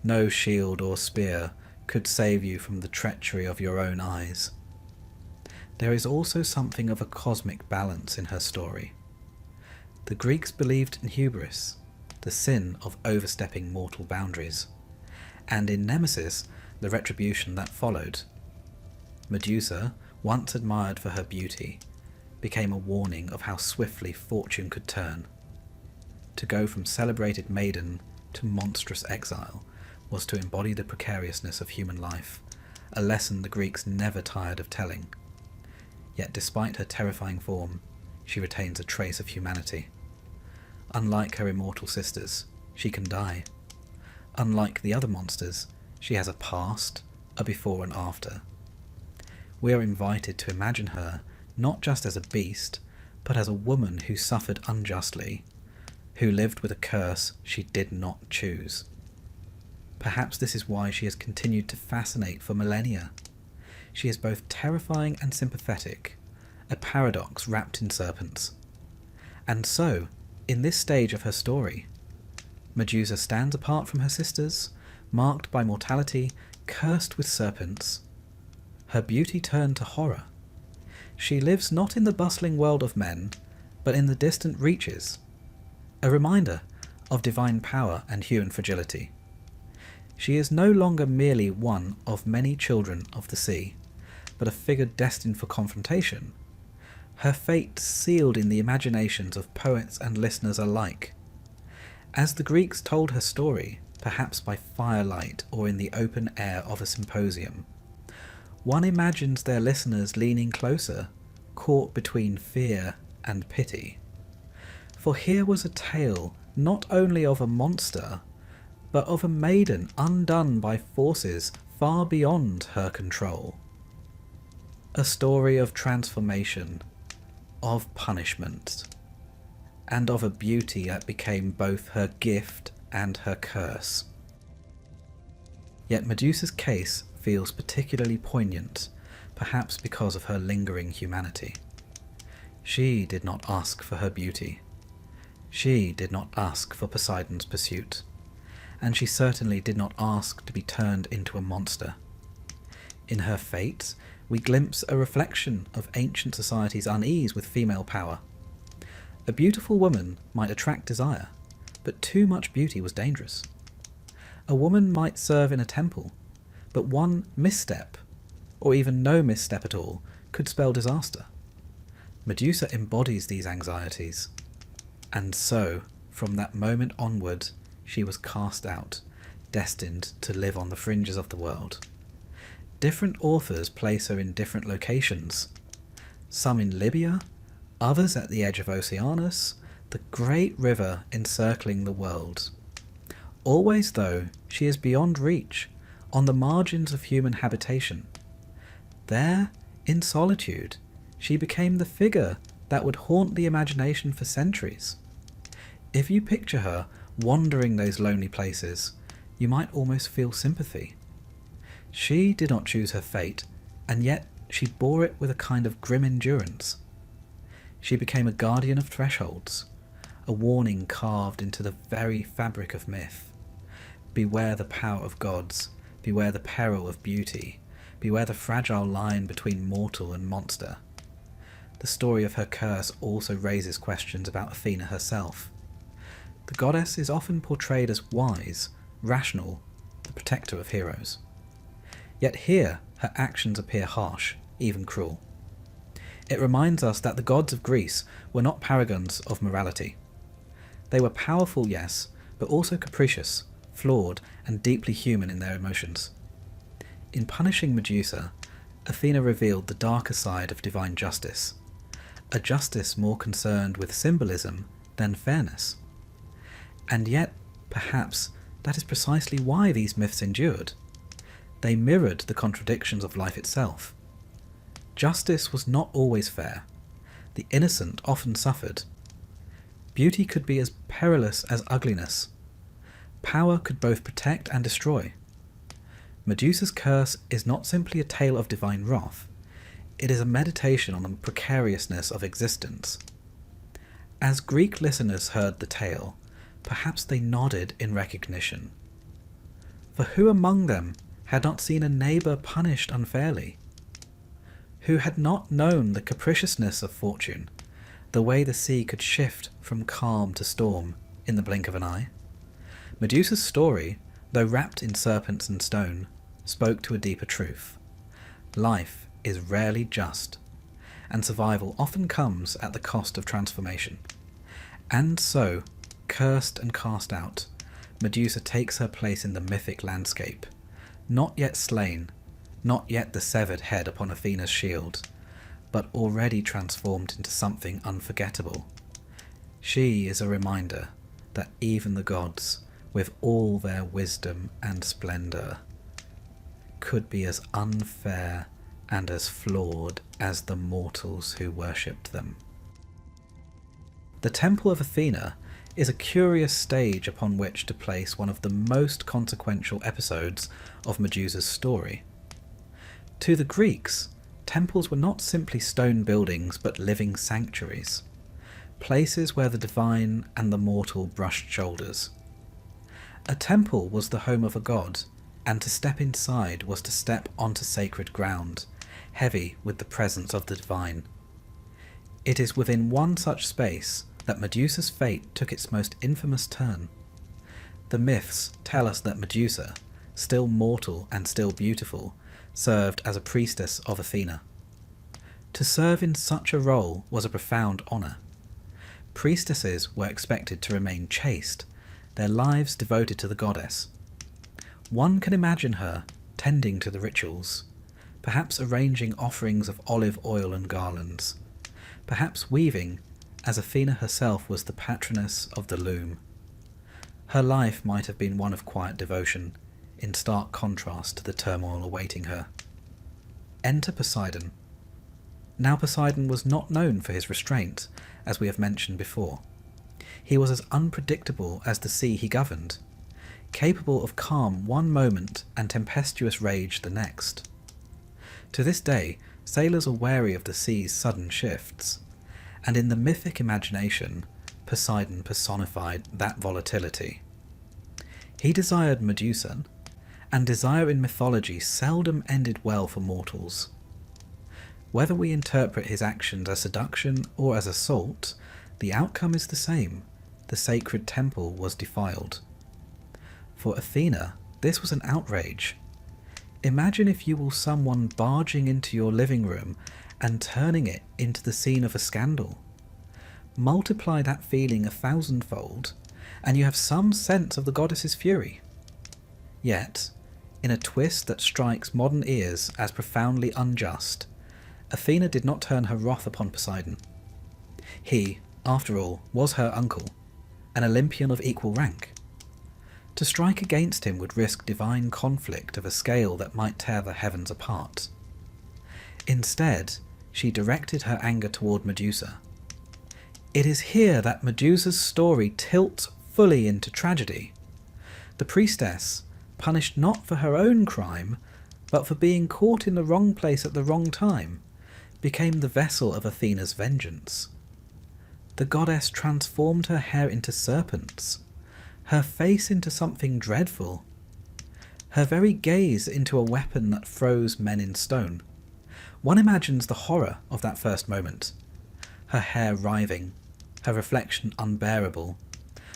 No shield or spear could save you from the treachery of your own eyes. There is also something of a cosmic balance in her story. The Greeks believed in hubris, the sin of overstepping mortal boundaries, and in Nemesis, the retribution that followed. Medusa, once admired for her beauty, became a warning of how swiftly fortune could turn. To go from celebrated maiden to monstrous exile was to embody the precariousness of human life, a lesson the Greeks never tired of telling. Yet despite her terrifying form, she retains a trace of humanity. Unlike her immortal sisters, she can die. Unlike the other monsters, she has a past, a before and after. We are invited to imagine her not just as a beast, but as a woman who suffered unjustly, who lived with a curse she did not choose. Perhaps this is why she has continued to fascinate for millennia. She is both terrifying and sympathetic, a paradox wrapped in serpents. And so, in this stage of her story, Medusa stands apart from her sisters, marked by mortality, cursed with serpents. Her beauty turned to horror. She lives not in the bustling world of men, but in the distant reaches, a reminder of divine power and human fragility. She is no longer merely one of many children of the sea, but a figure destined for confrontation, her fate sealed in the imaginations of poets and listeners alike. As the Greeks told her story, perhaps by firelight or in the open air of a symposium, one imagines their listeners leaning closer, caught between fear and pity. For here was a tale not only of a monster, but of a maiden undone by forces far beyond her control. A story of transformation, of punishment, and of a beauty that became both her gift and her curse. Yet Medusa's case feels particularly poignant, perhaps because of her lingering humanity. She did not ask for her beauty. She did not ask for Poseidon's pursuit. And she certainly did not ask to be turned into a monster. In her fate, we glimpse a reflection of ancient society's unease with female power. A beautiful woman might attract desire, but too much beauty was dangerous. A woman might serve in a temple, but one misstep, or even no misstep at all, could spell disaster. Medusa embodies these anxieties, and so, from that moment onward, she was cast out, destined to live on the fringes of the world. Different authors place her in different locations, some in Libya, others at the edge of Oceanus, the great river encircling the world. Always, though, she is beyond reach, on the margins of human habitation. There, in solitude, she became the figure that would haunt the imagination for centuries. If you picture her Wandering those lonely places, you might almost feel sympathy. She did not choose her fate, and yet she bore it with a kind of grim endurance. She became a guardian of thresholds, a warning carved into the very fabric of myth. Beware the power of gods, beware the peril of beauty, beware the fragile line between mortal and monster. The story of her curse also raises questions about Athena herself. The goddess is often portrayed as wise, rational, the protector of heroes. Yet here her actions appear harsh, even cruel. It reminds us that the gods of Greece were not paragons of morality. They were powerful, yes, but also capricious, flawed, and deeply human in their emotions. In punishing Medusa, Athena revealed the darker side of divine justice, a justice more concerned with symbolism than fairness. And yet, perhaps, that is precisely why these myths endured. They mirrored the contradictions of life itself. Justice was not always fair. The innocent often suffered. Beauty could be as perilous as ugliness. Power could both protect and destroy. Medusa's curse is not simply a tale of divine wrath. It is a meditation on the precariousness of existence. As Greek listeners heard the tale, perhaps they nodded in recognition. For who among them had not seen a neighbour punished unfairly? Who had not known the capriciousness of fortune, the way the sea could shift from calm to storm in the blink of an eye? Medusa's story, though wrapped in serpents and stone, spoke to a deeper truth. Life is rarely just, and survival often comes at the cost of transformation. And so, cursed and cast out, Medusa takes her place in the mythic landscape, not yet slain, not yet the severed head upon Athena's shield, but already transformed into something unforgettable. She is a reminder that even the gods, with all their wisdom and splendour, could be as unfair and as flawed as the mortals who worshipped them. The Temple of Athena is a curious stage upon which to place one of the most consequential episodes of Medusa's story. To the Greeks, temples were not simply stone buildings but living sanctuaries, places where the divine and the mortal brushed shoulders. A temple was the home of a god, and to step inside was to step onto sacred ground, heavy with the presence of the divine. It is within one such space that Medusa's fate took its most infamous turn. The myths tell us that Medusa, still mortal and still beautiful, served as a priestess of Athena. To serve in such a role was a profound honour. Priestesses were expected to remain chaste, their lives devoted to the goddess. One can imagine her tending to the rituals, perhaps arranging offerings of olive oil and garlands, perhaps weaving, as Athena herself was the patroness of the loom. Her life might have been one of quiet devotion, in stark contrast to the turmoil awaiting her. Enter Poseidon. Now Poseidon was not known for his restraint, as we have mentioned before. He was as unpredictable as the sea he governed, capable of calm one moment and tempestuous rage the next. To this day, sailors are wary of the sea's sudden shifts, and in the mythic imagination, Poseidon personified that volatility. He desired Medusa, and desire in mythology seldom ended well for mortals. Whether we interpret his actions as seduction or as assault, the outcome is the same. The sacred temple was defiled. For Athena, this was an outrage. Imagine, if you will, someone barging into your living room and turning it into the scene of a scandal. Multiply that feeling 1,000-fold, and you have some sense of the goddess's fury. Yet, in a twist that strikes modern ears as profoundly unjust, Athena did not turn her wrath upon Poseidon. He, after all, was her uncle, an Olympian of equal rank. To strike against him would risk divine conflict of a scale that might tear the heavens apart. Instead, she directed her anger toward Medusa. It is here that Medusa's story tilts fully into tragedy. The priestess, punished not for her own crime, but for being caught in the wrong place at the wrong time, became the vessel of Athena's vengeance. The goddess transformed her hair into serpents, her face into something dreadful, her very gaze into a weapon that froze men in stone. One imagines the horror of that first moment. Her hair writhing, her reflection unbearable,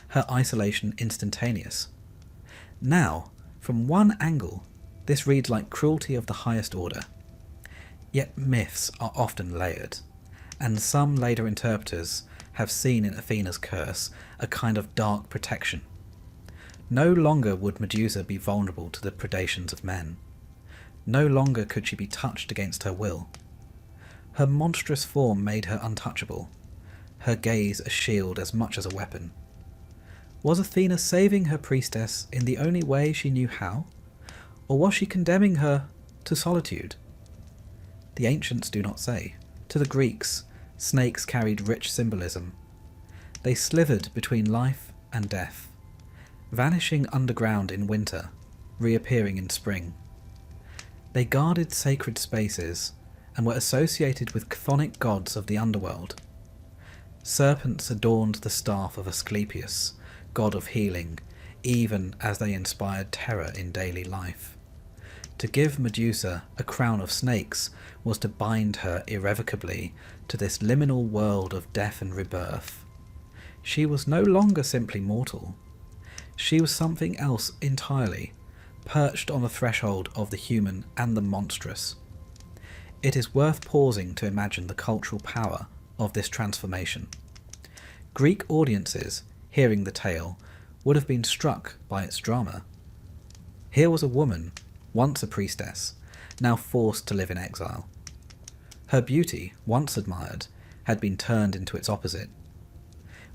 her isolation instantaneous. Now, from one angle, this reads like cruelty of the highest order. Yet myths are often layered, and some later interpreters have seen in Athena's curse a kind of dark protection. No longer would Medusa be vulnerable to the predations of men. No longer could she be touched against her will. Her monstrous form made her untouchable, her gaze a shield as much as a weapon. Was Athena saving her priestess in the only way she knew how, or was she condemning her to solitude? The ancients do not say. To the Greeks, snakes carried rich symbolism. They slithered between life and death, vanishing underground in winter, reappearing in spring. They guarded sacred spaces and were associated with chthonic gods of the underworld. Serpents adorned the staff of Asclepius, god of healing, even as they inspired terror in daily life. To give Medusa a crown of snakes was to bind her irrevocably to this liminal world of death and rebirth. She was no longer simply mortal. She was something else entirely, perched on the threshold of the human and the monstrous. It is worth pausing to imagine the cultural power of this transformation. Greek audiences, hearing the tale, would have been struck by its drama. Here was a woman, once a priestess, now forced to live in exile. Her beauty, once admired, had been turned into its opposite.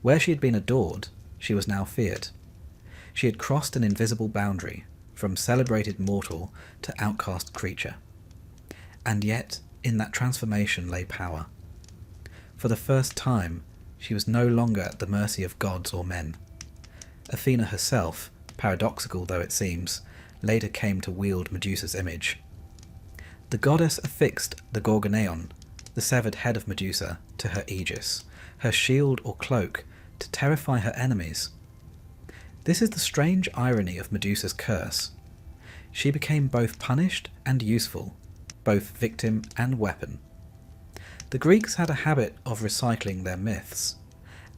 Where she had been adored, she was now feared. She had crossed an invisible boundary, from celebrated mortal to outcast creature. And yet, in that transformation lay power. For the first time, she was no longer at the mercy of gods or men. Athena herself, paradoxical though it seems, later came to wield Medusa's image. The goddess affixed the gorgoneon, the severed head of Medusa, to her aegis, her shield or cloak, to terrify her enemies. This is the strange irony of Medusa's curse. She became both punished and useful, both victim and weapon. The Greeks had a habit of recycling their myths,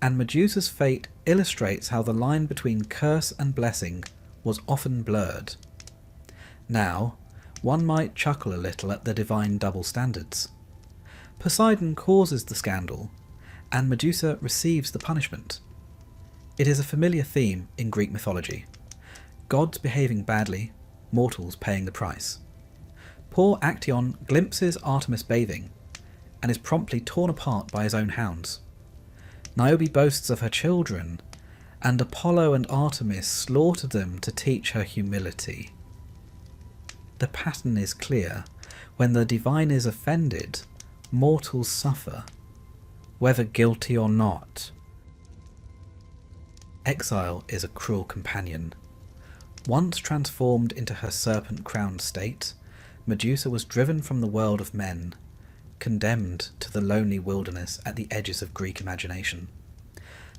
and Medusa's fate illustrates how the line between curse and blessing was often blurred. Now, one might chuckle a little at the divine double standards. Poseidon causes the scandal, and Medusa receives the punishment. It is a familiar theme in Greek mythology. Gods behaving badly, mortals paying the price. Poor Actaeon glimpses Artemis bathing, and is promptly torn apart by his own hounds. Niobe boasts of her children, and Apollo and Artemis slaughter them to teach her humility. The pattern is clear. When the divine is offended, mortals suffer, whether guilty or not. Exile is a cruel companion. Once transformed into her serpent-crowned state, Medusa was driven from the world of men, condemned to the lonely wilderness at the edges of Greek imagination.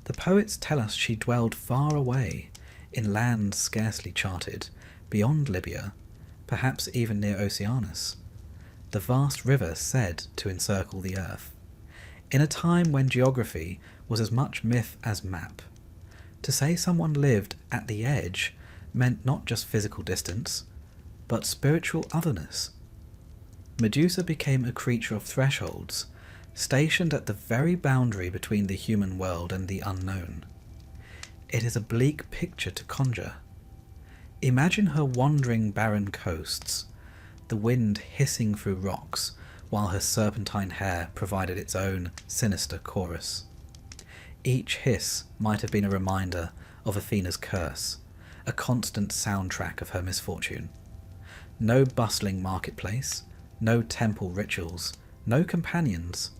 The poets tell us she dwelled far away, in lands scarcely charted, beyond Libya, perhaps even near Oceanus, the vast river said to encircle the earth, in a time when geography was as much myth as map. To say someone lived at the edge meant not just physical distance, but spiritual otherness. Medusa became a creature of thresholds, stationed at the very boundary between the human world and the unknown. It is a bleak picture to conjure. Imagine her wandering barren coasts, the wind hissing through rocks, while her serpentine hair provided its own sinister chorus. Each hiss might have been a reminder of Athena's curse, a constant soundtrack of her misfortune. No bustling marketplace, no temple rituals, no companions,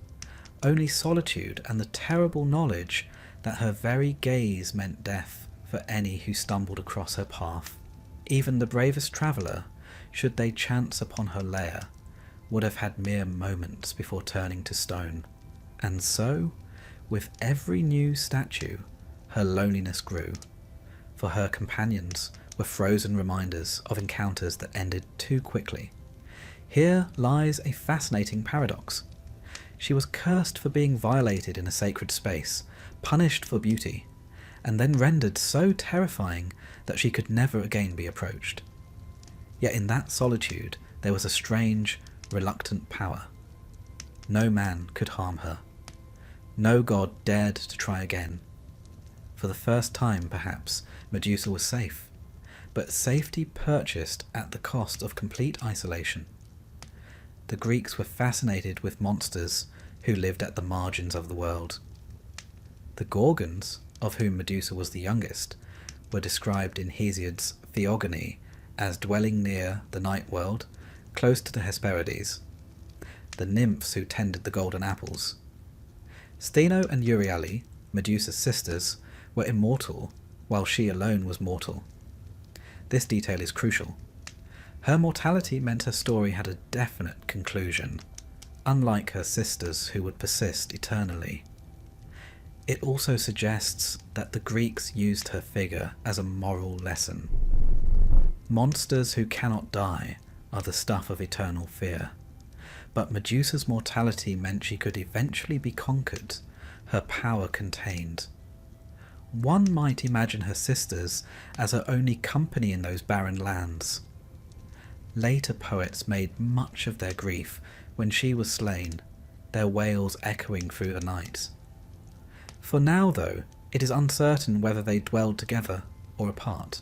only solitude and the terrible knowledge that her very gaze meant death for any who stumbled across her path. Even the bravest traveller, should they chance upon her lair, would have had mere moments before turning to stone. And so, with every new statue, her loneliness grew, for her companions were frozen reminders of encounters that ended too quickly. Here lies a fascinating paradox. She was cursed for being violated in a sacred space, punished for beauty, and then rendered so terrifying that she could never again be approached. Yet in that solitude there was a strange, reluctant power. No man could harm her. No god dared to try again. For the first time, perhaps, Medusa was safe, but safety purchased at the cost of complete isolation. The Greeks were fascinated with monsters who lived at the margins of the world. The Gorgons, of whom Medusa was the youngest, were described in Hesiod's Theogony as dwelling near the night world, close to the Hesperides, the nymphs who tended the golden apples. Steno and Euryale, Medusa's sisters, were immortal, while she alone was mortal. This detail is crucial. Her mortality meant her story had a definite conclusion, unlike her sisters who would persist eternally. It also suggests that the Greeks used her figure as a moral lesson. Monsters who cannot die are the stuff of eternal fear, but Medusa's mortality meant she could eventually be conquered, her power contained. One might imagine her sisters as her only company in those barren lands. Later poets made much of their grief when she was slain, their wails echoing through the night. For now, though, it is uncertain whether they dwelled together or apart.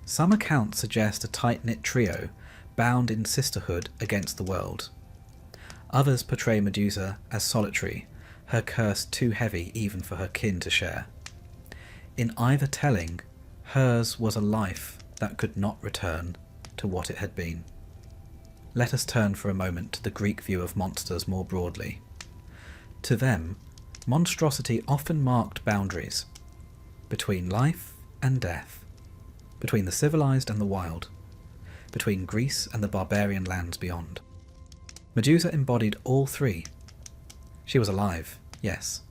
Some accounts suggest a tight-knit trio, bound in sisterhood against the world. Others portray Medusa as solitary, her curse too heavy even for her kin to share. In either telling, hers was a life that could not return to what it had been. Let us turn for a moment to the Greek view of monsters more broadly. To them, monstrosity often marked boundaries between life and death, between the civilized and the wild, between Greece and the barbarian lands beyond. Medusa embodied all three. She was alive, yes,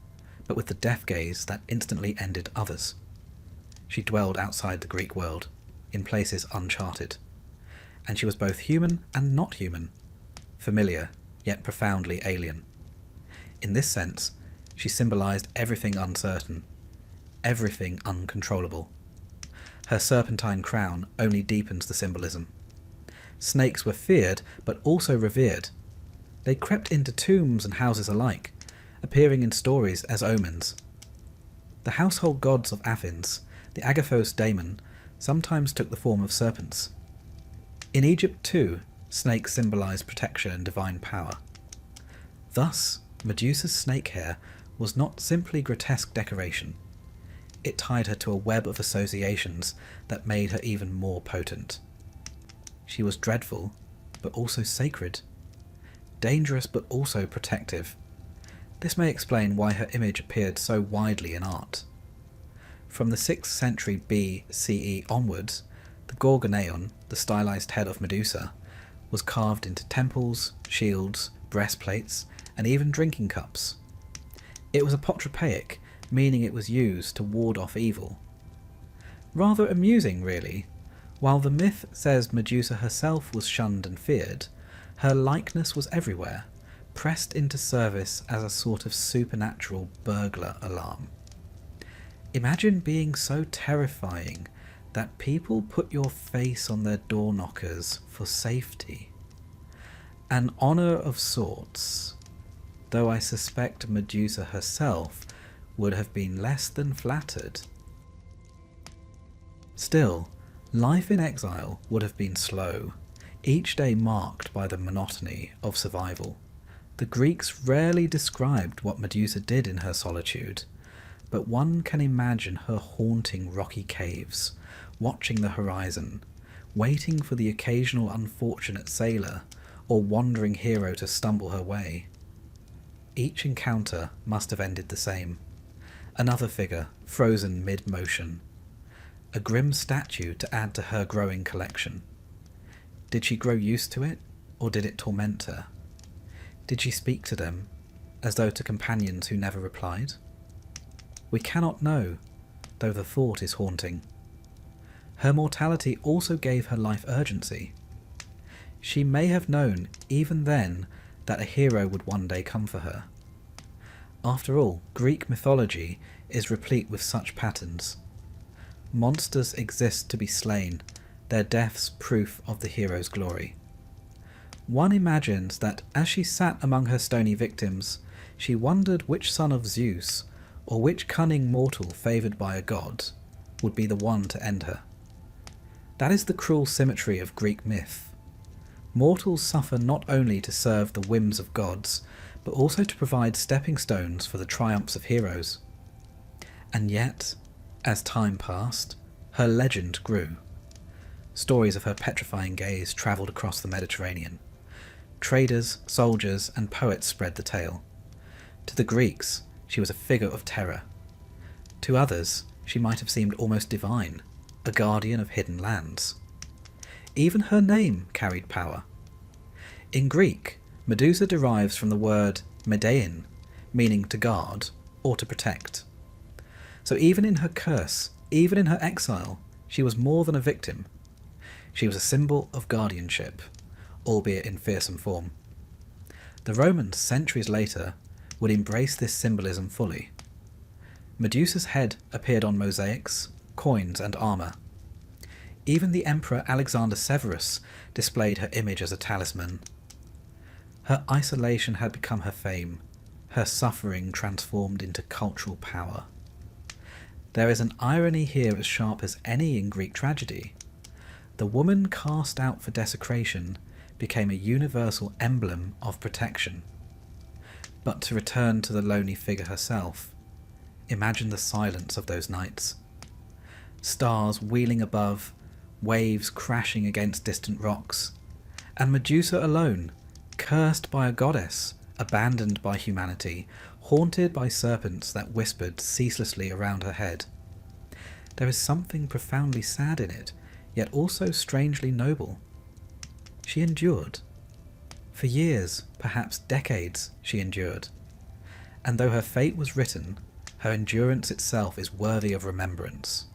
but with the death gaze that instantly ended others. She dwelled outside the Greek world, in places uncharted, and she was both human and not human, familiar yet profoundly alien. In this sense, she symbolized everything uncertain, everything uncontrollable. Her serpentine crown only deepens the symbolism. Snakes were feared, but also revered. They crept into tombs and houses alike, appearing in stories as omens. The household gods of Athens, the Agathos daemon, sometimes took the form of serpents. In Egypt too, snakes symbolized protection and divine power. Thus, Medusa's snake hair was not simply grotesque decoration. It tied her to a web of associations that made her even more potent. She was dreadful, but also sacred. Dangerous, but also protective. This may explain why her image appeared so widely in art. From the 6th century BCE onwards, the Gorgoneon, the stylized head of Medusa, was carved into temples, shields, breastplates, and even drinking cups. It was apotropaic, meaning it was used to ward off evil. Rather amusing, really. While the myth says Medusa herself was shunned and feared, her likeness was everywhere, pressed into service as a sort of supernatural burglar alarm. Imagine being so terrifying that people put your face on their door knockers for safety. An honour of sorts, though I suspect Medusa herself would have been less than flattered. Still, life in exile would have been slow, each day marked by the monotony of survival. The Greeks rarely described what Medusa did in her solitude, but one can imagine her haunting rocky caves, watching the horizon, waiting for the occasional unfortunate sailor or wandering hero to stumble her way. Each encounter must have ended the same. Another figure, frozen mid-motion. a grim statue to add to her growing collection. Did she grow used to it, or did it torment her? Did she speak to them, as though to companions who never replied? We cannot know, though the thought is haunting. Her mortality also gave her life urgency. She may have known, even then, that a hero would one day come for her. After all, Greek mythology is replete with such patterns. Monsters exist to be slain, their deaths proof of the hero's glory. One imagines that as she sat among her stony victims, she wondered which son of Zeus, or which cunning mortal favoured by a god, would be the one to end her. That is the cruel symmetry of Greek myth. Mortals suffer not only to serve the whims of gods, but also to provide stepping stones for the triumphs of heroes. And yet, as time passed, her legend grew. Stories of her petrifying gaze travelled across the Mediterranean. Traders, soldiers, and poets spread the tale. To the Greeks, she was a figure of terror. To others, she might have seemed almost divine, a guardian of hidden lands. Even her name carried power. In Greek, Medusa derives from the word medein, meaning to guard or to protect. So even in her curse, even in her exile, she was more than a victim. She was a symbol of guardianship, albeit in fearsome form. The Romans, centuries later, would embrace this symbolism fully. Medusa's head appeared on mosaics, coins, and armour. Even the Emperor Alexander Severus displayed her image as a talisman. Her isolation had become her fame, her suffering transformed into cultural power. There is an irony here as sharp as any in Greek tragedy. The woman cast out for desecration became a universal emblem of protection. But to return to the lonely figure herself, imagine the silence of those nights. Stars wheeling above, waves crashing against distant rocks, and Medusa alone, cursed by a goddess, abandoned by humanity, haunted by serpents that whispered ceaselessly around her head. There is something profoundly sad in it, yet also strangely noble. She endured. For years, perhaps decades, she endured. And though her fate was written, her endurance itself is worthy of remembrance.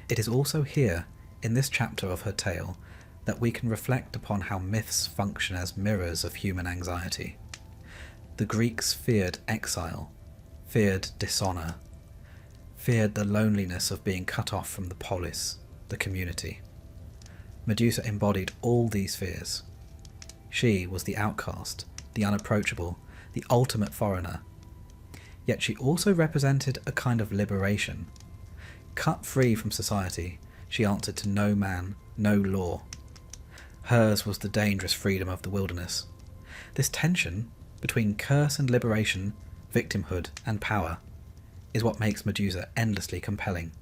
It is also here, in this chapter of her tale, that we can reflect upon how myths function as mirrors of human anxiety. The Greeks feared exile, feared dishonour, feared the loneliness of being cut off from the polis, the community. Medusa embodied all these fears. She was the outcast, the unapproachable, the ultimate foreigner. Yet she also represented a kind of liberation. Cut free from society, she answered to no man, no law. Hers was the dangerous freedom of the wilderness. This tension between curse and liberation, victimhood and power, is what makes Medusa endlessly compelling.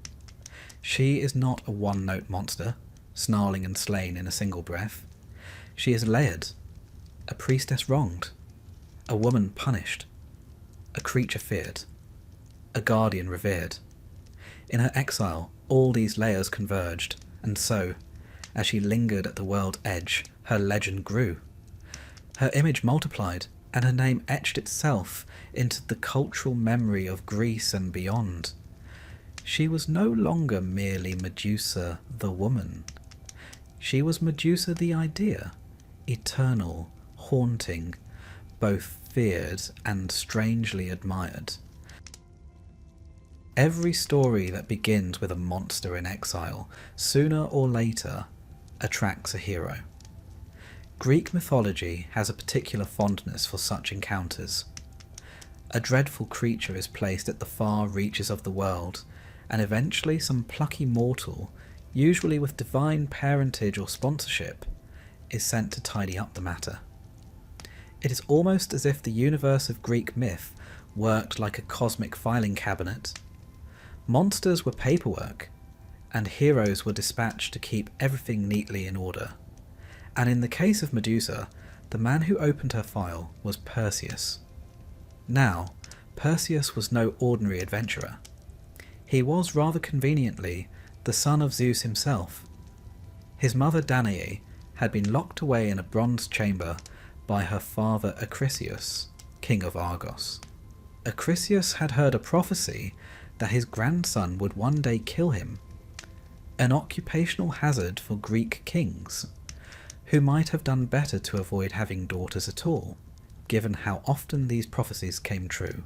She is not a one-note monster, snarling and slain in a single breath. She is layered, a priestess wronged, a woman punished, a creature feared, a guardian revered. In her exile, all these layers converged, and so, as she lingered at the world's edge, her legend grew. Her image multiplied, and her name etched itself into the cultural memory of Greece and beyond. She was no longer merely Medusa the woman. She was Medusa the idea, eternal, haunting, both feared and strangely admired. Every story that begins with a monster in exile, sooner or later, attracts a hero. Greek mythology has a particular fondness for such encounters. A dreadful creature is placed at the far reaches of the world, and eventually some plucky mortal, usually with divine parentage or sponsorship, is sent to tidy up the matter. It is almost as if the universe of Greek myth worked like a cosmic filing cabinet. Monsters were paperwork, and heroes were dispatched to keep everything neatly in order. And in the case of Medusa, the man who opened her file was Perseus. Now, Perseus was no ordinary adventurer. He was rather conveniently the son of Zeus himself. His mother Danae had been locked away in a bronze chamber by her father Acrisius, king of Argos. Acrisius had heard a prophecy that his grandson would one day kill him, an occupational hazard for Greek kings, who might have done better to avoid having daughters at all, given how often these prophecies came true.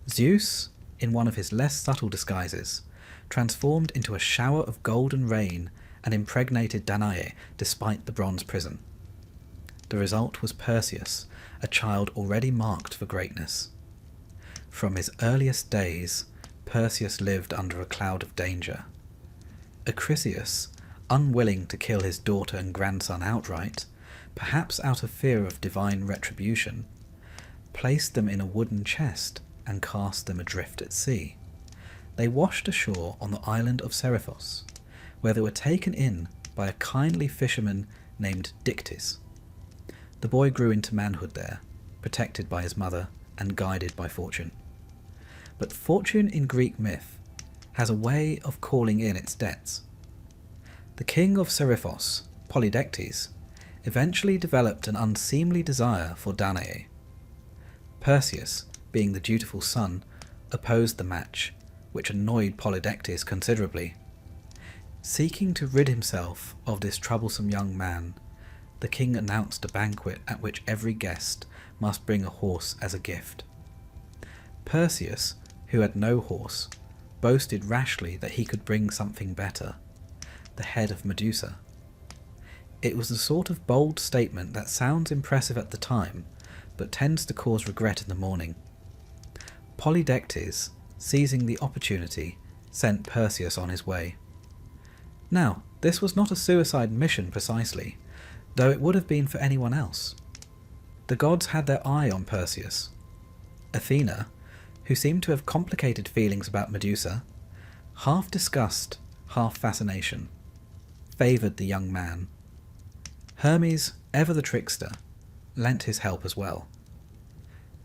Zeus, in one of his less subtle disguises, transformed into a shower of golden rain and impregnated Danae despite the bronze prison. The result was Perseus, a child already marked for greatness. From his earliest days, Perseus lived under a cloud of danger. Acrisius, unwilling to kill his daughter and grandson outright, perhaps out of fear of divine retribution, placed them in a wooden chest and cast them adrift at sea. They washed ashore on the island of Seriphos, where they were taken in by a kindly fisherman named Dictys. The boy grew into manhood there, protected by his mother and guided by fortune. But fortune in Greek myth has a way of calling in its debts. The king of Seriphos, Polydectes, eventually developed an unseemly desire for Danae. Perseus, being the dutiful son, opposed the match, which annoyed Polydectes considerably. Seeking to rid himself of this troublesome young man, the king announced a banquet at which every guest must bring a horse as a gift. Perseus, who had no horse, boasted rashly that he could bring something better, the head of Medusa. It was the sort of bold statement that sounds impressive at the time, but tends to cause regret in the morning. Polydectes, seizing the opportunity, sent Perseus on his way. Now, this was not a suicide mission precisely, though it would have been for anyone else. The gods had their eye on Perseus. Athena, who seemed to have complicated feelings about Medusa, half disgust, half fascination, favoured the young man. Hermes, ever the trickster, lent his help as well.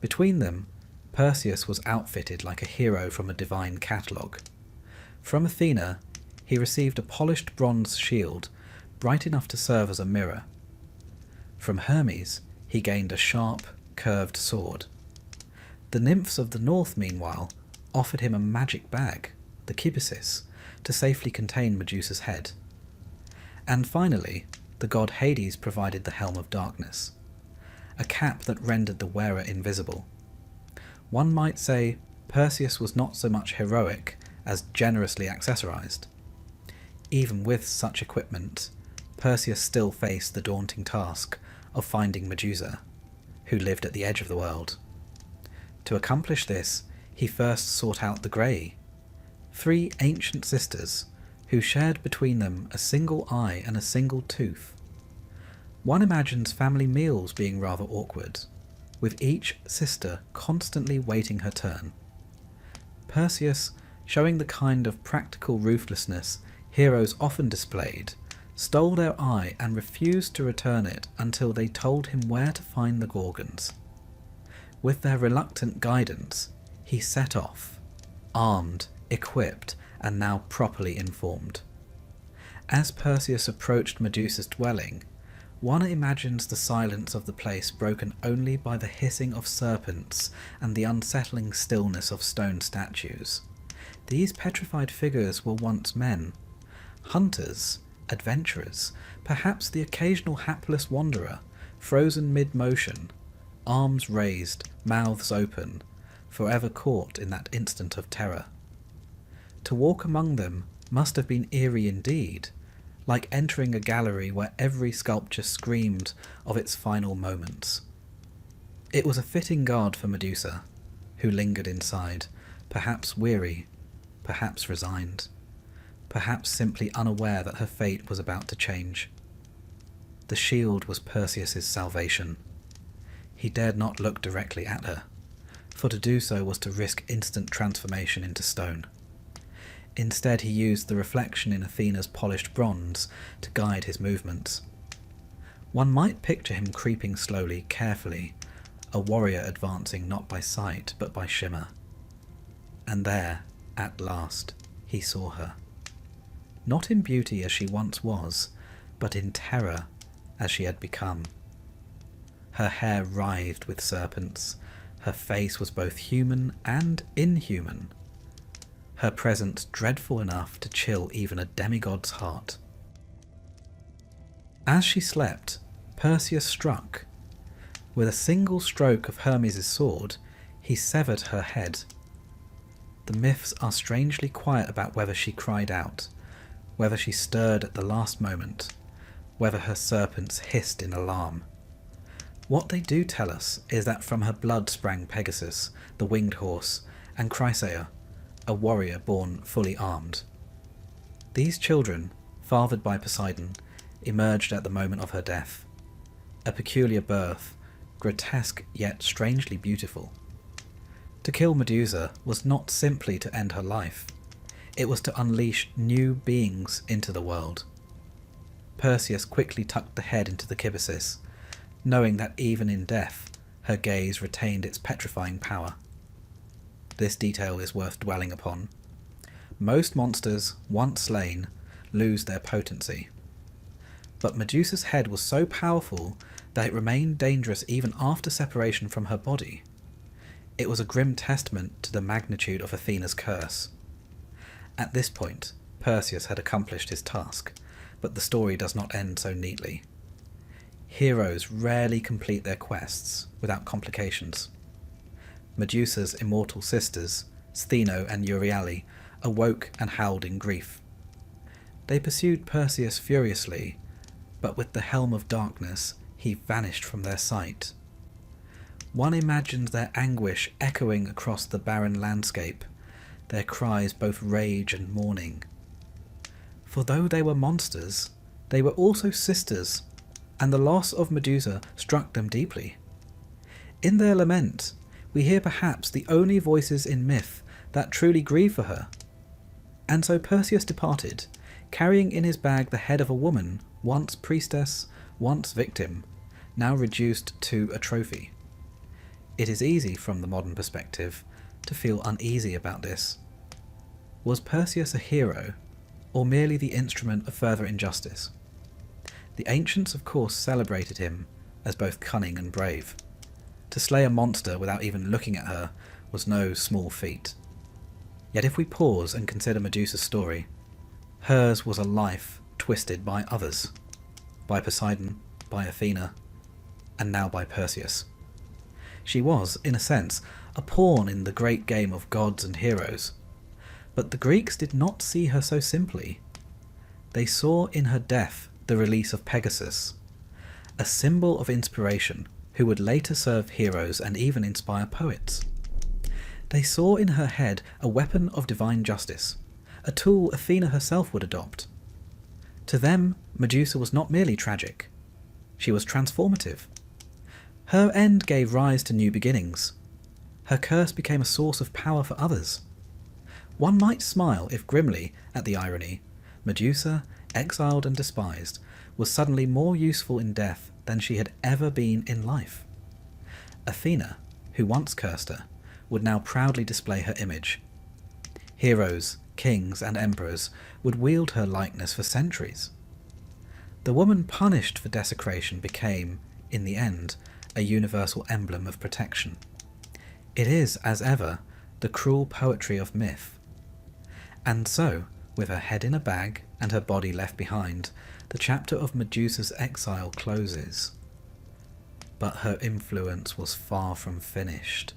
Between them, Perseus was outfitted like a hero from a divine catalogue. From Athena, he received a polished bronze shield, bright enough to serve as a mirror. From Hermes, he gained a sharp, curved sword. The nymphs of the north, meanwhile, offered him a magic bag, the kibisis, to safely contain Medusa's head. And finally, the god Hades provided the Helm of Darkness, a cap that rendered the wearer invisible. One might say Perseus was not so much heroic as generously accessorized. Even with such equipment, Perseus still faced the daunting task of finding Medusa, who lived at the edge of the world. To accomplish this, he first sought out the Grey, 3 ancient sisters who shared between them a single eye and a single tooth. One imagines family meals being rather awkward, with each sister constantly waiting her turn. Perseus, showing the kind of practical ruthlessness heroes often displayed, stole their eye and refused to return it until they told him where to find the Gorgons. With their reluctant guidance, he set off, armed, equipped, and now properly informed. As Perseus approached Medusa's dwelling, one imagines the silence of the place broken only by the hissing of serpents and the unsettling stillness of stone statues. These petrified figures were once men, hunters, adventurers, perhaps the occasional hapless wanderer, frozen mid-motion, arms raised, mouths open, forever caught in that instant of terror. To walk among them must have been eerie indeed, like entering a gallery where every sculpture screamed of its final moments. It was a fitting guard for Medusa, who lingered inside, perhaps weary, perhaps resigned, perhaps simply unaware that her fate was about to change. The shield was Perseus's salvation. He dared not look directly at her, for to do so was to risk instant transformation into stone. Instead, he used the reflection in Athena's polished bronze to guide his movements. One might picture him creeping slowly, carefully, a warrior advancing not by sight but by shimmer. And there, at last, he saw her. not in beauty as she once was, but in terror as she had become. Her hair writhed with serpents, her face was both human and inhuman, her presence dreadful enough to chill even a demigod's heart. As she slept, Perseus struck. With a single stroke of Hermes' sword, he severed her head. The myths are strangely quiet about whether she cried out, whether she stirred at the last moment, whether her serpents hissed in alarm. What they do tell us is that from her blood sprang Pegasus, the winged horse, and Chrysaor, a warrior born fully armed. These children, fathered by Poseidon, emerged at the moment of her death. A peculiar birth, grotesque yet strangely beautiful. To kill Medusa was not simply to end her life, it was to unleash new beings into the world. Perseus quickly tucked the head into the kibbasis, knowing that even in death, her gaze retained its petrifying power. This detail is worth dwelling upon. Most monsters, once slain, lose their potency. But Medusa's head was so powerful that it remained dangerous even after separation from her body. It was a grim testament to the magnitude of Athena's curse. At this point, Perseus had accomplished his task, but the story does not end so neatly. Heroes rarely complete their quests without complications. Medusa's immortal sisters, Stheno and Euryale, awoke and howled in grief. They pursued Perseus furiously, but with the helm of darkness, he vanished from their sight. One imagines their anguish echoing across the barren landscape, their cries both rage and mourning. For though they were monsters, they were also sisters, and the loss of Medusa struck them deeply. In their lament, we hear perhaps the only voices in myth that truly grieve for her. And so Perseus departed, carrying in his bag the head of a woman, once priestess, once victim, now reduced to a trophy. It is easy, from the modern perspective, to feel uneasy about this. Was Perseus a hero, or merely the instrument of further injustice? The ancients, of course, celebrated him as both cunning and brave. To slay a monster without even looking at her was no small feat. Yet if we pause and consider Medusa's story, hers was a life twisted by others, by Poseidon, by Athena, and now by Perseus. She was, in a sense, a pawn in the great game of gods and heroes. But the Greeks did not see her so simply. They saw in her death the release of Pegasus, a symbol of inspiration who would later serve heroes and even inspire poets. They saw in her head a weapon of divine justice, a tool Athena herself would adopt. To them, Medusa was not merely tragic. She was transformative. Her end gave rise to new beginnings. Her curse became a source of power for others. One might smile if grimly at the irony. Medusa, exiled and despised, was suddenly more useful in death than she had ever been in life. Athena, who once cursed her, would now proudly display her image. Heroes, kings, and emperors would wield her likeness for centuries. The woman punished for desecration became, in the end, a universal emblem of protection. It is, as ever, the cruel poetry of myth. And so, with her head in a bag and her body left behind, the chapter of Medusa's exile closes. But her influence was far from finished.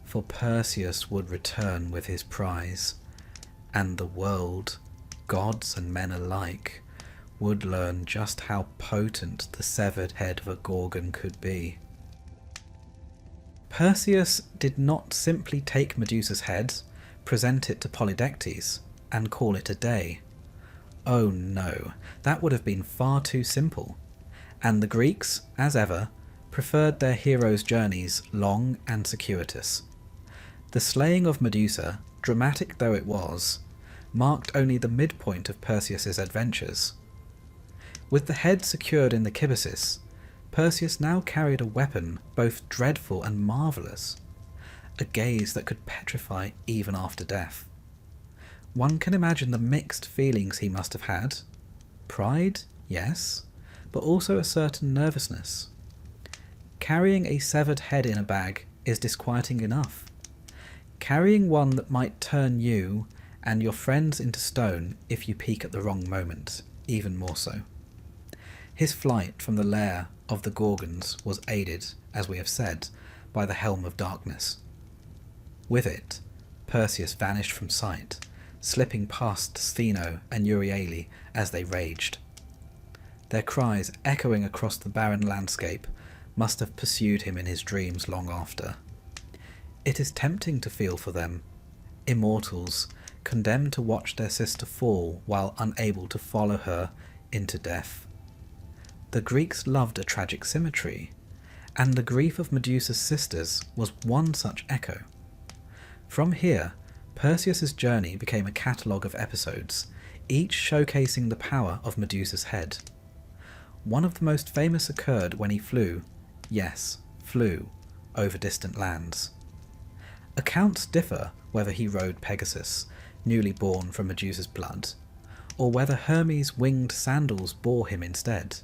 For Perseus would return with his prize, and the world, gods and men alike, would learn just how potent the severed head of a Gorgon could be. Perseus did not simply take Medusa's head, present it to Polydectes, and call it a day. Oh no, that would have been far too simple, and the Greeks, as ever, preferred their heroes' journeys long and circuitous. The slaying of Medusa, dramatic though it was, marked only the midpoint of Perseus's adventures. With the head secured in the kibbasis, Perseus now carried a weapon both dreadful and marvellous, a gaze that could petrify even after death. One can imagine the mixed feelings he must have had. Pride, yes, but also a certain nervousness. Carrying a severed head in a bag is disquieting enough. Carrying one that might turn you and your friends into stone if you peek at the wrong moment, even more so. His flight from the lair of the Gorgons was aided, as we have said, by the Helm of Darkness. With it, Perseus vanished from sight, slipping past Stheno and Euryale as they raged. Their cries echoing across the barren landscape must have pursued him in his dreams long after. It is tempting to feel for them, immortals condemned to watch their sister fall while unable to follow her into death. The Greeks loved a tragic symmetry, and the grief of Medusa's sisters was one such echo. From here, Perseus's journey became a catalogue of episodes, each showcasing the power of Medusa's head. One of the most famous occurred when he flew, yes, flew, over distant lands. Accounts differ whether he rode Pegasus, newly born from Medusa's blood, or whether Hermes' winged sandals bore him instead.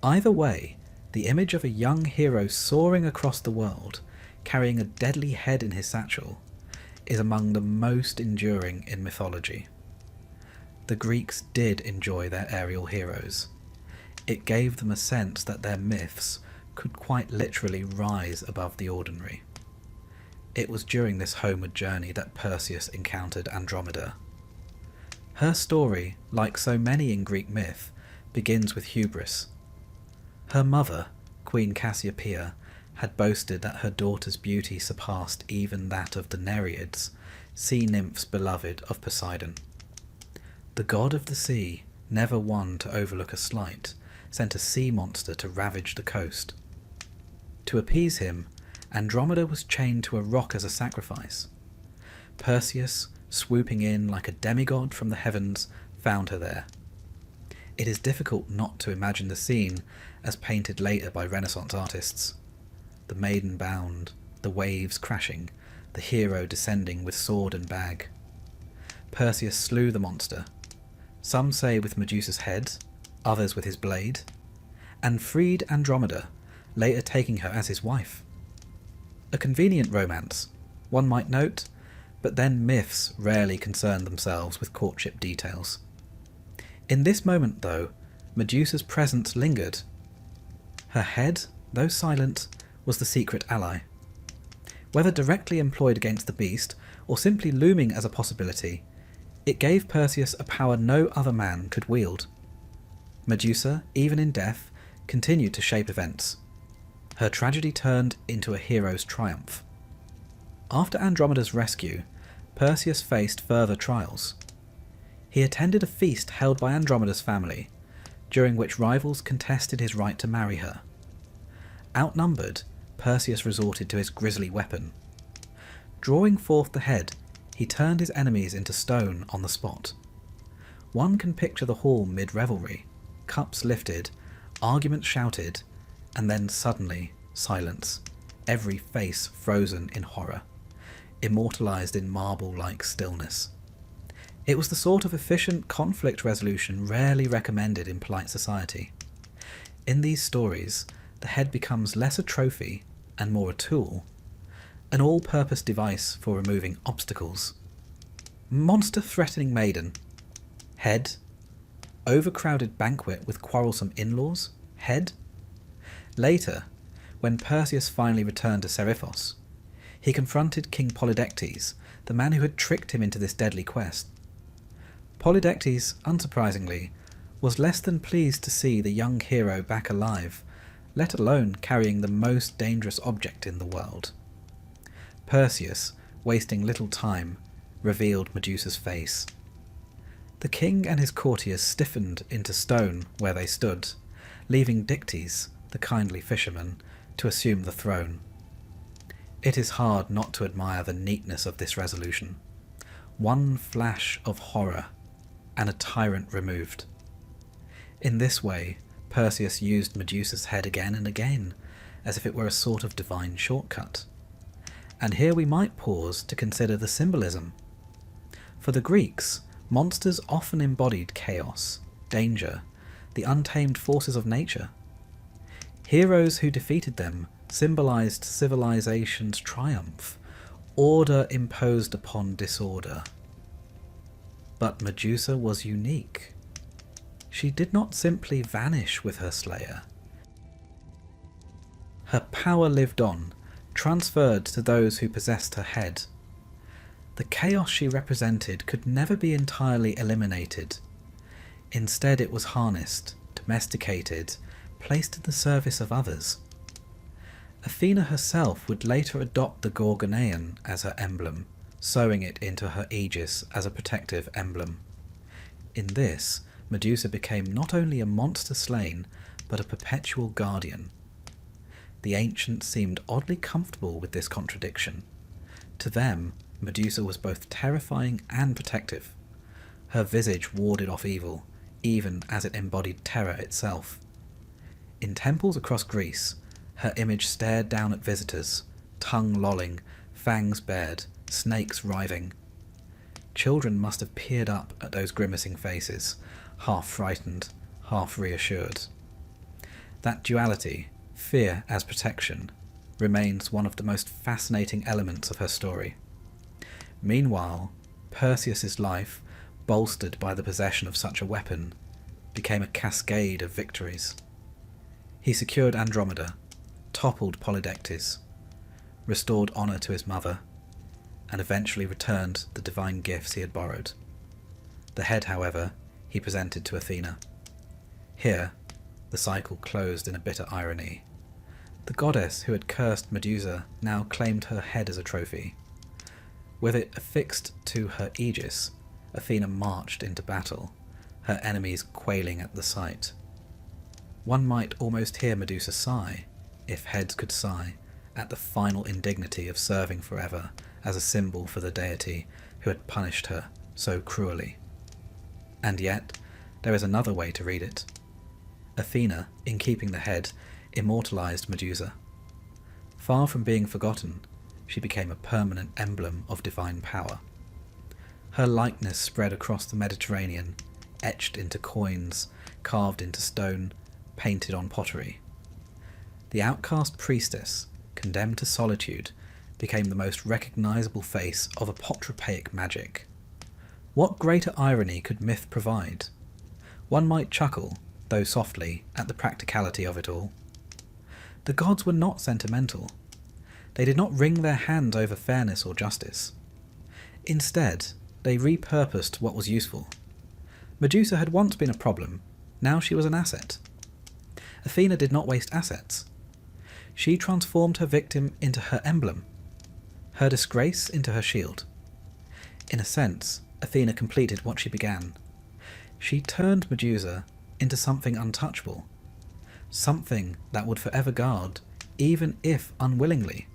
Either way, the image of a young hero soaring across the world, carrying a deadly head in his satchel, is among the most enduring in mythology. The Greeks did enjoy their aerial heroes. It gave them a sense that their myths could quite literally rise above the ordinary. It was during this homeward journey that Perseus encountered Andromeda. Her story, like so many in Greek myth, begins with hubris. Her mother, Queen Cassiopeia, had boasted that her daughter's beauty surpassed even that of the Nereids, sea nymphs beloved of Poseidon. The god of the sea, never one to overlook a slight, sent a sea monster to ravage the coast. To appease him, Andromeda was chained to a rock as a sacrifice. Perseus, swooping in like a demigod from the heavens, found her there. It is difficult not to imagine the scene as painted later by Renaissance artists. The maiden bound, the waves crashing, the hero descending with sword and bag. Perseus slew the monster, some say with Medusa's head, others with his blade, and freed Andromeda, later taking her as his wife. A convenient romance, one might note, but then myths rarely concern themselves with courtship details. In this moment, though, Medusa's presence lingered. Her head, though silent, was the secret ally. Whether directly employed against the beast, or simply looming as a possibility, it gave Perseus a power no other man could wield. Medusa, even in death, continued to shape events. Her tragedy turned into a hero's triumph. After Andromeda's rescue, Perseus faced further trials. He attended a feast held by Andromeda's family, during which rivals contested his right to marry her. Outnumbered, Perseus resorted to his grisly weapon. Drawing forth the head, he turned his enemies into stone on the spot. One can picture the hall mid-revelry, cups lifted, arguments shouted, and then suddenly silence, every face frozen in horror, immortalised in marble-like stillness. It was the sort of efficient conflict resolution rarely recommended in polite society. In these stories, the head becomes less a trophy and more a tool, an all-purpose device for removing obstacles. Monster-threatening maiden, head. Overcrowded banquet with quarrelsome in-laws, head. Later, when Perseus finally returned to Seriphos, he confronted King Polydectes, the man who had tricked him into this deadly quest. Polydectes, unsurprisingly, was less than pleased to see the young hero back alive, let alone carrying the most dangerous object in the world. Perseus, wasting little time, revealed Medusa's face. The king and his courtiers stiffened into stone where they stood, leaving Dictys, the kindly fisherman, to assume the throne. It is hard not to admire the neatness of this resolution. One flash of horror, and a tyrant removed. In this way, Perseus used Medusa's head again and again, as if it were a sort of divine shortcut. And here we might pause to consider the symbolism. For the Greeks, monsters often embodied chaos, danger, the untamed forces of nature. Heroes who defeated them symbolized civilization's triumph, order imposed upon disorder. But Medusa was unique. She did not simply vanish with her slayer. Her power lived on, transferred to those who possessed her head. The chaos she represented could never be entirely eliminated. Instead, it was harnessed, domesticated, placed in the service of others. Athena herself would later adopt the Gorgonean as her emblem, sewing it into her aegis as a protective emblem. In this, Medusa became not only a monster slain, but a perpetual guardian. The ancients seemed oddly comfortable with this contradiction. To them, Medusa was both terrifying and protective. Her visage warded off evil, even as it embodied terror itself. In temples across Greece, her image stared down at visitors, tongue lolling, fangs bared, snakes writhing. Children must have peered up at those grimacing faces, half frightened, half reassured. That duality, fear as protection, remains one of the most fascinating elements of her story. Meanwhile, Perseus's life, bolstered by the possession of such a weapon, became a cascade of victories. He secured Andromeda, toppled Polydectes, restored honour to his mother, and eventually returned the divine gifts he had borrowed. The head, however, he presented to Athena. Here, the cycle closed in a bitter irony. The goddess who had cursed Medusa now claimed her head as a trophy. With it affixed to her aegis, Athena marched into battle, her enemies quailing at the sight. One might almost hear Medusa sigh, if heads could sigh, at the final indignity of serving forever as a symbol for the deity who had punished her so cruelly. And yet, there is another way to read it. Athena, in keeping the head, immortalized Medusa. Far from being forgotten, she became a permanent emblem of divine power. Her likeness spread across the Mediterranean, etched into coins, carved into stone, painted on pottery. The outcast priestess, condemned to solitude, became the most recognizable face of apotropaic magic. What greater irony could myth provide? One might chuckle, though softly, at the practicality of it all. The gods were not sentimental. They did not wring their hands over fairness or justice. Instead, they repurposed what was useful. Medusa had once been a problem, now she was an asset. Athena did not waste assets. She transformed her victim into her emblem, her disgrace into her shield. In a sense, Athena completed what she began. She turned Medusa into something untouchable, something that would forever guard, even if unwillingly.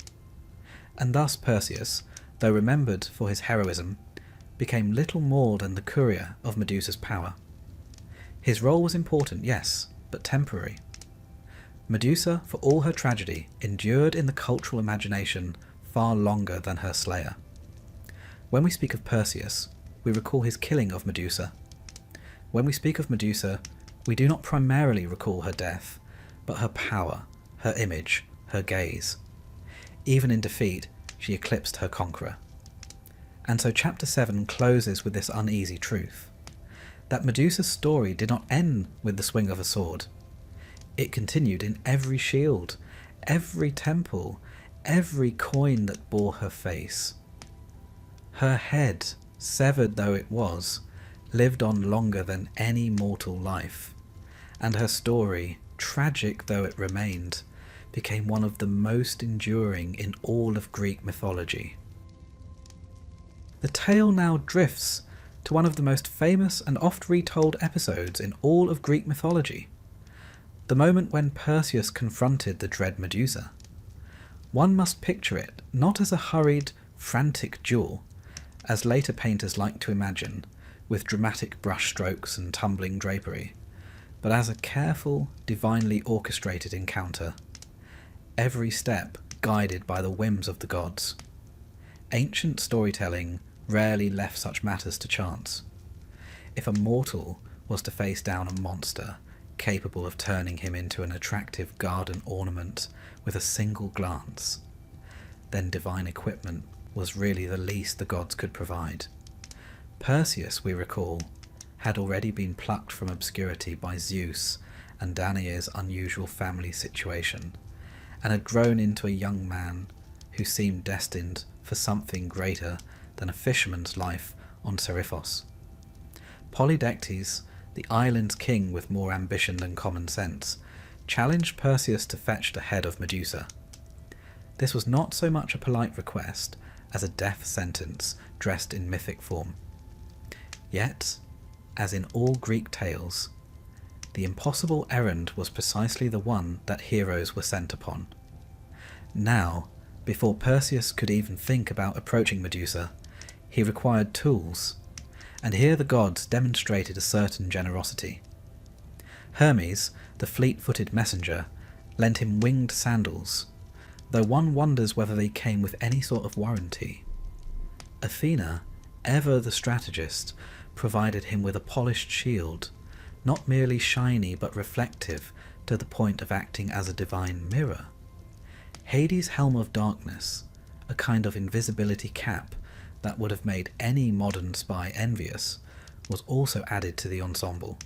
And thus Perseus, though remembered for his heroism, became little more than the courier of Medusa's power. His role was important, yes, but temporary. Medusa, for all her tragedy, endured in the cultural imagination far longer than her slayer. When we speak of Perseus, we recall his killing of Medusa. When we speak of Medusa, we do not primarily recall her death, but her power, her image, her gaze. Even in defeat, she eclipsed her conqueror. And so chapter 7 closes with this uneasy truth, that Medusa's story did not end with the swing of a sword. It continued in every shield, every temple, every coin that bore her face. Her head, severed though it was, lived on longer than any mortal life, and her story, tragic though it remained, became one of the most enduring in all of Greek mythology. The tale now drifts to one of the most famous and oft retold episodes in all of Greek mythology, the moment when Perseus confronted the dread Medusa. One must picture it not as a hurried, frantic duel, as later painters like to imagine, with dramatic brushstrokes and tumbling drapery, but as a careful, divinely orchestrated encounter, every step guided by the whims of the gods. Ancient storytelling rarely left such matters to chance. If a mortal was to face down a monster capable of turning him into an attractive garden ornament with a single glance, then divine equipment was really the least the gods could provide. Perseus, we recall, had already been plucked from obscurity by Zeus and Danae's unusual family situation, and had grown into a young man who seemed destined for something greater than a fisherman's life on Seriphos. Polydectes, the island's king with more ambition than common sense, challenged Perseus to fetch the head of Medusa. This was not so much a polite request as a death sentence dressed in mythic form. Yet, as in all Greek tales, the impossible errand was precisely the one that heroes were sent upon. Now, before Perseus could even think about approaching Medusa, he required tools, and here the gods demonstrated a certain generosity. Hermes, the fleet-footed messenger, lent him winged sandals, though one wonders whether they came with any sort of warranty. Athena, ever the strategist, provided him with a polished shield, not merely shiny but reflective to the point of acting as a divine mirror. Hades' helm of darkness, a kind of invisibility cap that would have made any modern spy envious, was also added to the ensemble.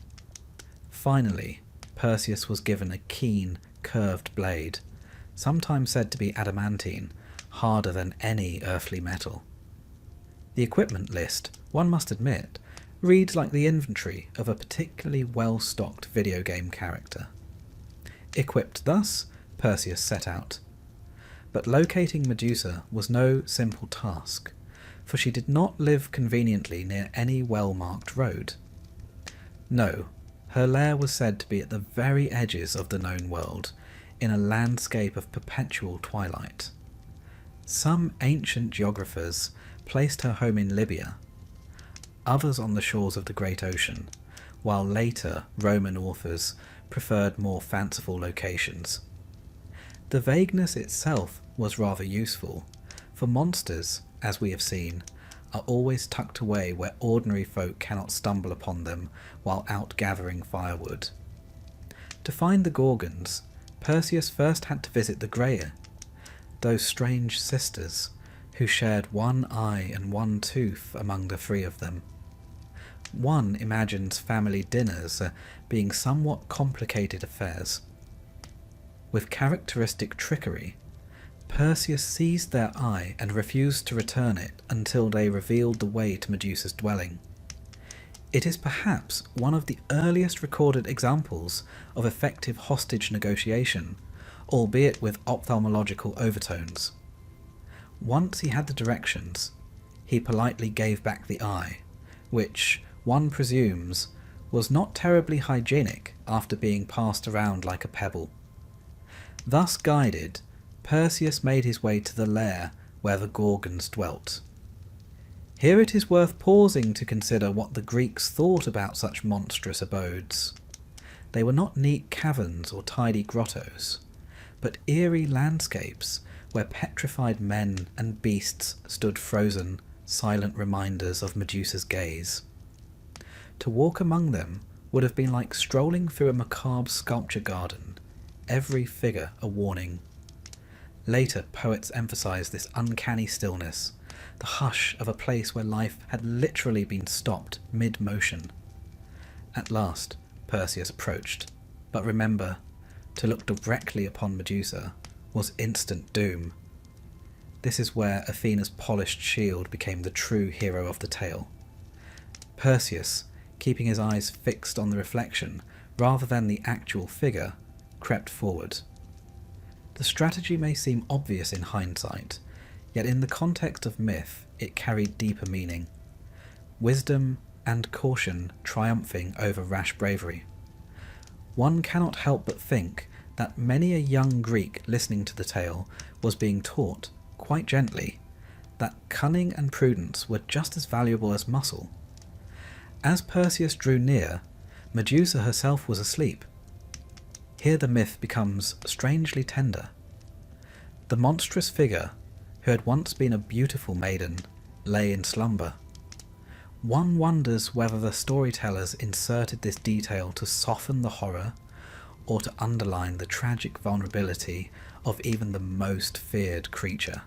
Finally, Perseus was given a keen, curved blade, sometimes said to be adamantine, harder than any earthly metal. The equipment list, one must admit, reads like the inventory of a particularly well-stocked video game character. Equipped thus, Perseus set out. But locating Medusa was no simple task, for she did not live conveniently near any well-marked road. No, her lair was said to be at the very edges of the known world, in a landscape of perpetual twilight. Some ancient geographers placed her home in Libya, others on the shores of the Great Ocean, while later Roman authors preferred more fanciful locations. The vagueness itself was rather useful, for monsters, as we have seen, are always tucked away where ordinary folk cannot stumble upon them while out gathering firewood. To find the Gorgons, Perseus first had to visit the Graeae, those strange sisters who shared one eye and one tooth among the three of them. One imagines family dinners being somewhat complicated affairs. With characteristic trickery, Perseus seized their eye and refused to return it until they revealed the way to Medusa's dwelling. It is perhaps one of the earliest recorded examples of effective hostage negotiation, albeit with ophthalmological overtones. Once he had the directions, he politely gave back the eye, which, one presumes, was not terribly hygienic after being passed around like a pebble. Thus guided, Perseus made his way to the lair where the Gorgons dwelt. Here it is worth pausing to consider what the Greeks thought about such monstrous abodes. They were not neat caverns or tidy grottos, but eerie landscapes where petrified men and beasts stood frozen, silent reminders of Medusa's gaze. To walk among them would have been like strolling through a macabre sculpture garden, every figure a warning. Later, poets emphasized this uncanny stillness, the hush of a place where life had literally been stopped mid-motion. At last, Perseus approached, but remember, to look directly upon Medusa was instant doom. This is where Athena's polished shield became the true hero of the tale. Perseus, keeping his eyes fixed on the reflection rather than the actual figure, crept forward. The strategy may seem obvious in hindsight, yet in the context of myth it carried deeper meaning. Wisdom and caution triumphing over rash bravery. One cannot help but think that many a young Greek listening to the tale was being taught, quite gently, that cunning and prudence were just as valuable as muscle. As Perseus drew near, Medusa herself was asleep. Here the myth becomes strangely tender. The monstrous figure, who had once been a beautiful maiden, lay in slumber. One wonders whether the storytellers inserted this detail to soften the horror or to underline the tragic vulnerability of even the most feared creature.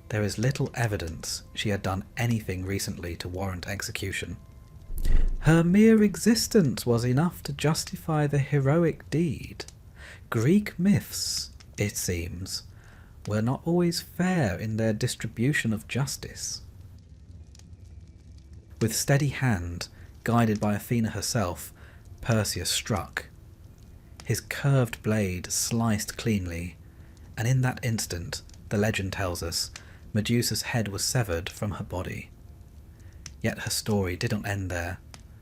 There is little evidence she had done anything recently to warrant execution. Her mere existence was enough to justify the heroic deed. Greek myths, it seems, were not always fair in their distribution of justice. With steady hand, guided by Athena herself, Perseus struck. His curved blade sliced cleanly, and in that instant, the legend tells us, Medusa's head was severed from her body. Yet her story didn't end there,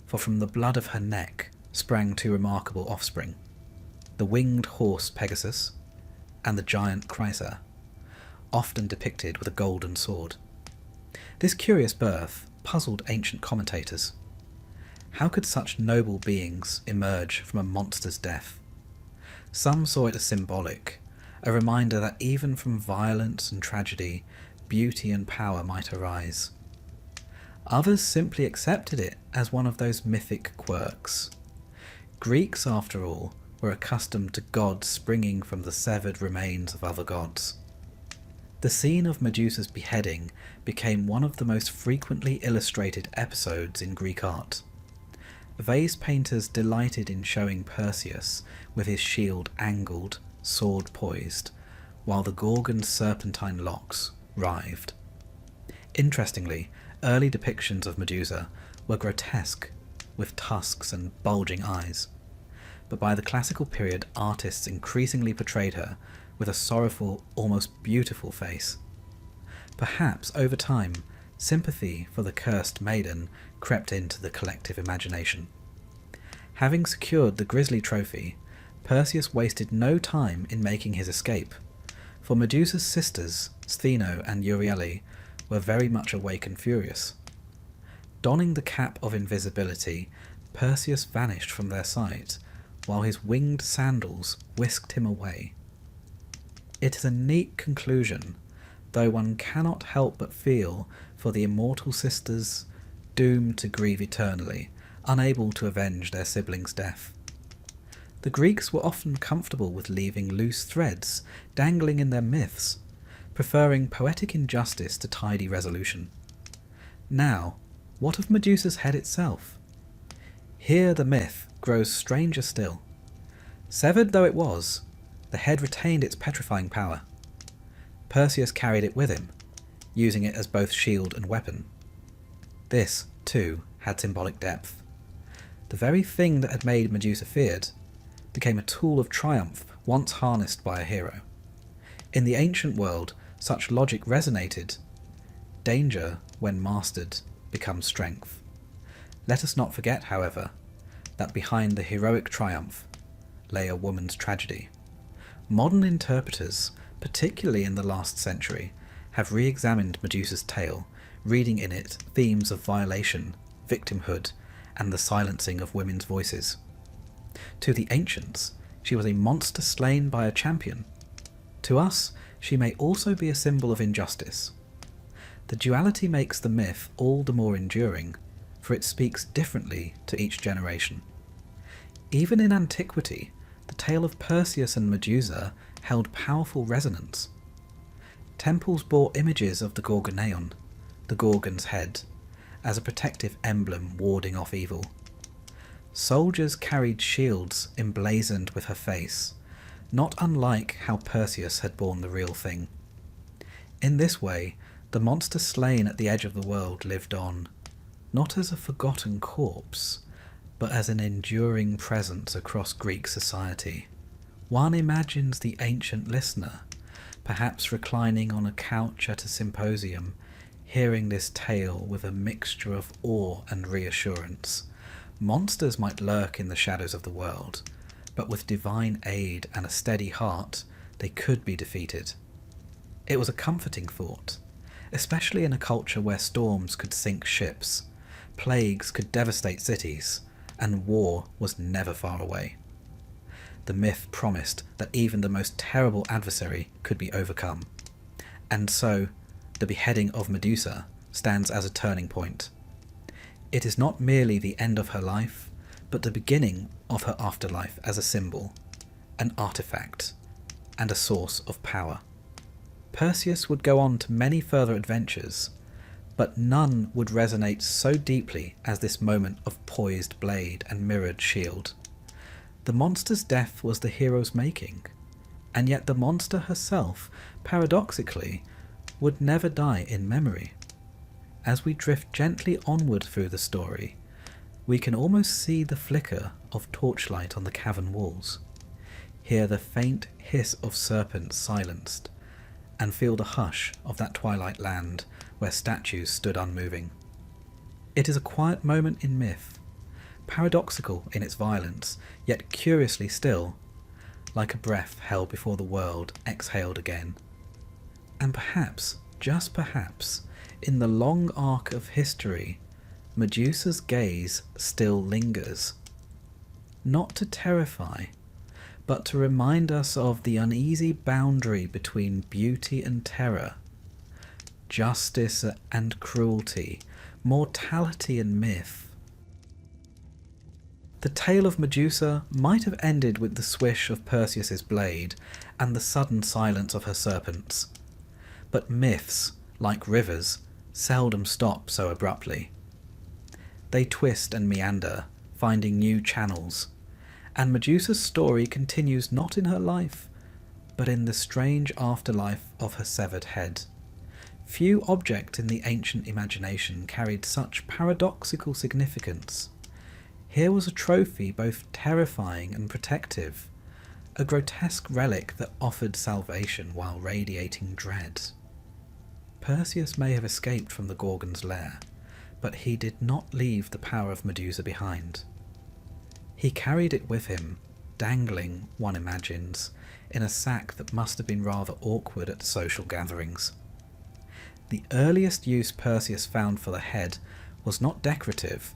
for from the blood of her neck sprang two remarkable offspring, the winged horse Pegasus and the giant Chrysa, often depicted with a golden sword. This curious birth puzzled ancient commentators. How could such noble beings emerge from a monster's death? Some saw it as symbolic, a reminder that even from violence and tragedy, beauty and power might arise. Others simply accepted it as one of those mythic quirks. Greeks, after all, were accustomed to gods springing from the severed remains of other gods. The scene of Medusa's beheading became one of the most frequently illustrated episodes in Greek art. Vase painters delighted in showing Perseus with his shield angled, sword poised, while the Gorgon's serpentine locks writhed. Interestingly, early depictions of Medusa were grotesque, with tusks and bulging eyes, but by the classical period artists increasingly portrayed her with a sorrowful, almost beautiful face. Perhaps, over time, sympathy for the cursed maiden crept into the collective imagination. Having secured the grisly trophy, Perseus wasted no time in making his escape, for Medusa's sisters, Stheno and Euryale, were very much awake and furious. Donning the cap of invisibility, Perseus vanished from their sight, while his winged sandals whisked him away. It is a neat conclusion, though one cannot help but feel for the immortal sisters doomed to grieve eternally, unable to avenge their siblings' death. The Greeks were often comfortable with leaving loose threads dangling in their myths, preferring poetic injustice to tidy resolution. Now, what of Medusa's head itself? Here the myth grows stranger still. Severed though it was, the head retained its petrifying power. Perseus carried it with him, using it as both shield and weapon. This, too, had symbolic depth. The very thing that had made Medusa feared became a tool of triumph once harnessed by a hero. In the ancient world, such logic resonated. Danger, when mastered, becomes strength. Let us not forget, however, that behind the heroic triumph lay a woman's tragedy. Modern interpreters, particularly in the last century, have re-examined Medusa's tale, reading in it themes of violation, victimhood, and the silencing of women's voices. To the ancients, she was a monster slain by a champion. To us, she may also be a symbol of injustice. The duality makes the myth all the more enduring, for it speaks differently to each generation. Even in antiquity, the tale of Perseus and Medusa held powerful resonance. Temples bore images of the Gorgoneon, the Gorgon's head, as a protective emblem warding off evil. Soldiers carried shields emblazoned with her face, not unlike how Perseus had borne the real thing. In this way, the monster slain at the edge of the world lived on, not as a forgotten corpse, but as an enduring presence across Greek society. One imagines the ancient listener, perhaps reclining on a couch at a symposium, hearing this tale with a mixture of awe and reassurance. Monsters might lurk in the shadows of the world, but with divine aid and a steady heart, they could be defeated. It was a comforting thought, especially in a culture where storms could sink ships, plagues could devastate cities, and war was never far away. The myth promised that even the most terrible adversary could be overcome. And so, the beheading of Medusa stands as a turning point. It is not merely the end of her life, but the beginning of her afterlife as a symbol, an artifact, and a source of power. Perseus would go on to many further adventures, but none would resonate so deeply as this moment of poised blade and mirrored shield. The monster's death was the hero's making, and yet the monster herself, paradoxically, would never die in memory. As we drift gently onward through the story, we can almost see the flicker of torchlight on the cavern walls, hear the faint hiss of serpents silenced, and feel the hush of that twilight land where statues stood unmoving. It is a quiet moment in myth, paradoxical in its violence, yet curiously still, like a breath held before the world exhaled again. And perhaps, just perhaps, in the long arc of history, Medusa's gaze still lingers, not to terrify, but to remind us of the uneasy boundary between beauty and terror, justice and cruelty, mortality and myth. The tale of Medusa might have ended with the swish of Perseus's blade and the sudden silence of her serpents, but myths, like rivers, seldom stop so abruptly. They twist and meander, finding new channels, and Medusa's story continues not in her life, but in the strange afterlife of her severed head. Few objects in the ancient imagination carried such paradoxical significance. Here was a trophy both terrifying and protective, a grotesque relic that offered salvation while radiating dread. Perseus may have escaped from the Gorgon's lair, but he did not leave the power of Medusa behind. He carried it with him, dangling, one imagines, in a sack that must have been rather awkward at social gatherings. The earliest use Perseus found for the head was not decorative,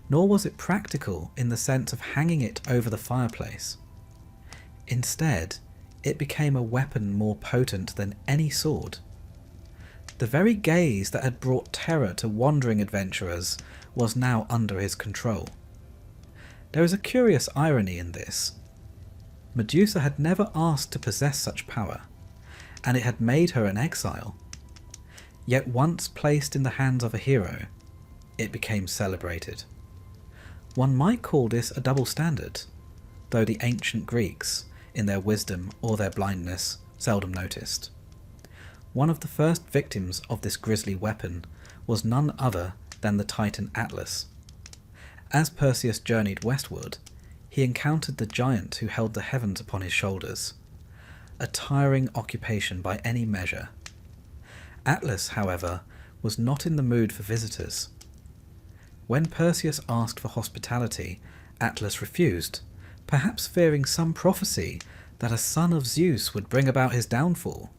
nor was it practical in the sense of hanging it over the fireplace. Instead, it became a weapon more potent than any sword. The very gaze that had brought terror to wandering adventurers was now under his control. There is a curious irony in this. Medusa had never asked to possess such power, and it had made her an exile. Yet once placed in the hands of a hero, it became celebrated. One might call this a double standard, though the ancient Greeks, in their wisdom or their blindness, seldom noticed. One of the first victims of this grisly weapon was none other than the Titan Atlas. As Perseus journeyed westward, he encountered the giant who held the heavens upon his shoulders, a tiring occupation by any measure. Atlas, however, was not in the mood for visitors. When Perseus asked for hospitality, Atlas refused, perhaps fearing some prophecy that a son of Zeus would bring about his downfall.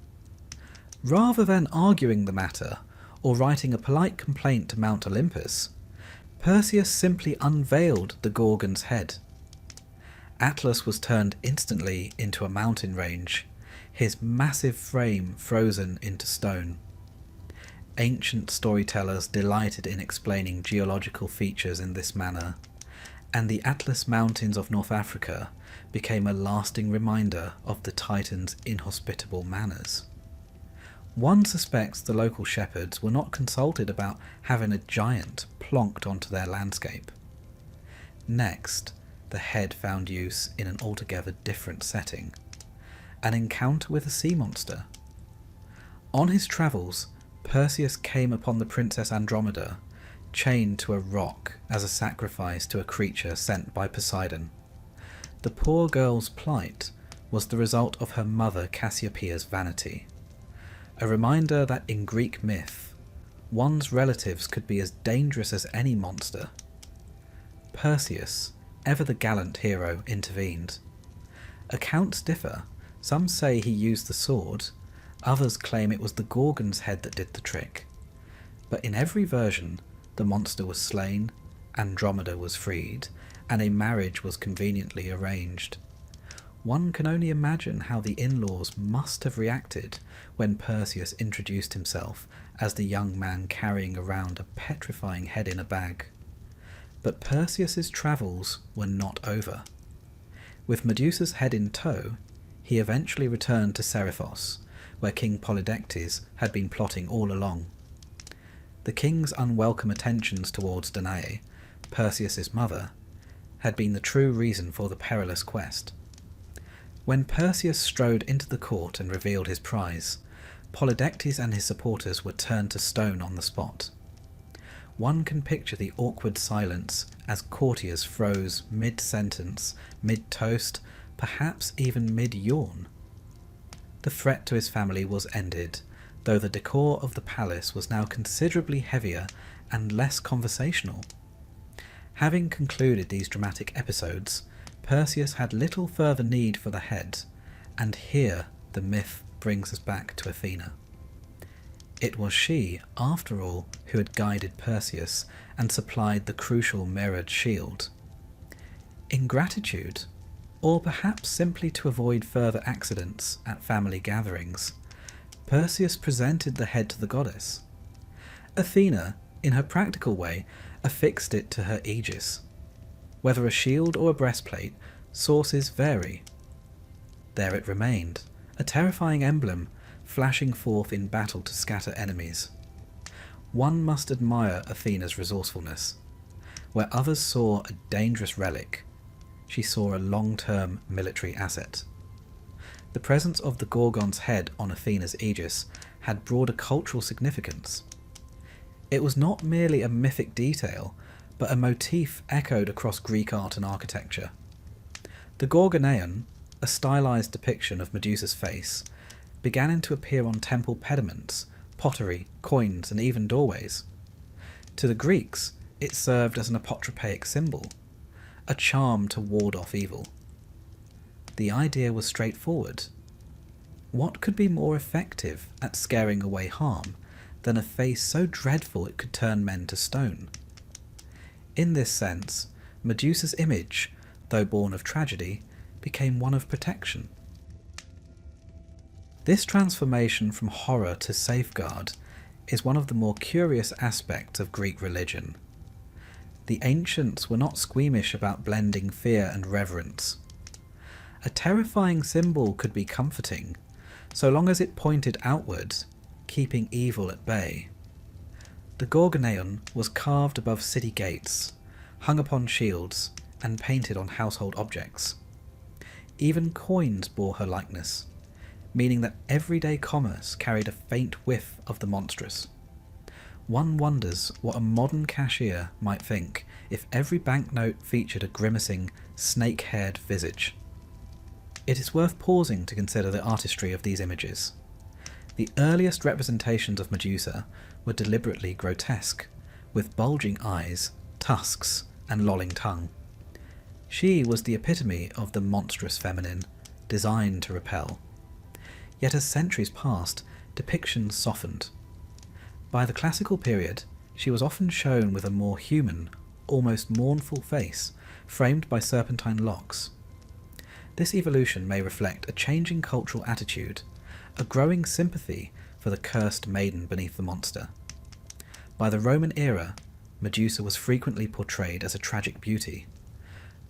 Rather than arguing the matter, or writing a polite complaint to Mount Olympus, Perseus simply unveiled the Gorgon's head. Atlas was turned instantly into a mountain range, his massive frame frozen into stone. Ancient storytellers delighted in explaining geological features in this manner, and the Atlas Mountains of North Africa became a lasting reminder of the Titan's inhospitable manners. One suspects the local shepherds were not consulted about having a giant plonked onto their landscape. Next, the head found use in an altogether different setting, an encounter with a sea monster. On his travels, Perseus came upon the Princess Andromeda, chained to a rock as a sacrifice to a creature sent by Poseidon. The poor girl's plight was the result of her mother Cassiopeia's vanity, a reminder that in Greek myth, one's relatives could be as dangerous as any monster. Perseus, ever the gallant hero, intervened. Accounts differ. Some say he used the sword, others claim it was the Gorgon's head that did the trick. But in every version, the monster was slain, Andromeda was freed, and a marriage was conveniently arranged. One can only imagine how the in-laws must have reacted when Perseus introduced himself as the young man carrying around a petrifying head in a bag. But Perseus's travels were not over. With Medusa's head in tow, he eventually returned to Seriphos, where King Polydectes had been plotting all along. The king's unwelcome attentions towards Danae, Perseus's mother, had been the true reason for the perilous quest. When Perseus strode into the court and revealed his prize, Polydectes and his supporters were turned to stone on the spot. One can picture the awkward silence as courtiers froze mid-sentence, mid-toast, perhaps even mid-yawn. The threat to his family was ended, though the decor of the palace was now considerably heavier and less conversational. Having concluded these dramatic episodes, Perseus had little further need for the head, and here the myth brings us back to Athena. It was she, after all, who had guided Perseus and supplied the crucial mirrored shield. In gratitude, or perhaps simply to avoid further accidents at family gatherings, Perseus presented the head to the goddess. Athena, in her practical way, affixed it to her aegis. Whether a shield or a breastplate, sources vary. There it remained, a terrifying emblem, flashing forth in battle to scatter enemies. One must admire Athena's resourcefulness. Where others saw a dangerous relic, she saw a long-term military asset. The presence of the Gorgon's head on Athena's aegis had broader cultural significance. It was not merely a mythic detail, but a motif echoed across Greek art and architecture. The Gorgoneion, a stylized depiction of Medusa's face, began to appear on temple pediments, pottery, coins, and even doorways. To the Greeks, it served as an apotropaic symbol, a charm to ward off evil. The idea was straightforward. What could be more effective at scaring away harm than a face so dreadful it could turn men to stone? In this sense, Medusa's image, though born of tragedy, became one of protection. This transformation from horror to safeguard is one of the more curious aspects of Greek religion. The ancients were not squeamish about blending fear and reverence. A terrifying symbol could be comforting, so long as it pointed outward, keeping evil at bay. The Gorgoneion was carved above city gates, hung upon shields, and painted on household objects. Even coins bore her likeness, meaning that everyday commerce carried a faint whiff of the monstrous. One wonders what a modern cashier might think if every banknote featured a grimacing, snake-haired visage. It is worth pausing to consider the artistry of these images. The earliest representations of Medusa were deliberately grotesque, with bulging eyes, tusks, and lolling tongue. She was the epitome of the monstrous feminine, designed to repel. Yet as centuries passed, depictions softened. By the classical period, she was often shown with a more human, almost mournful face, framed by serpentine locks. This evolution may reflect a changing cultural attitude, a growing sympathy for the cursed maiden beneath the monster. By the Roman era, Medusa was frequently portrayed as a tragic beauty.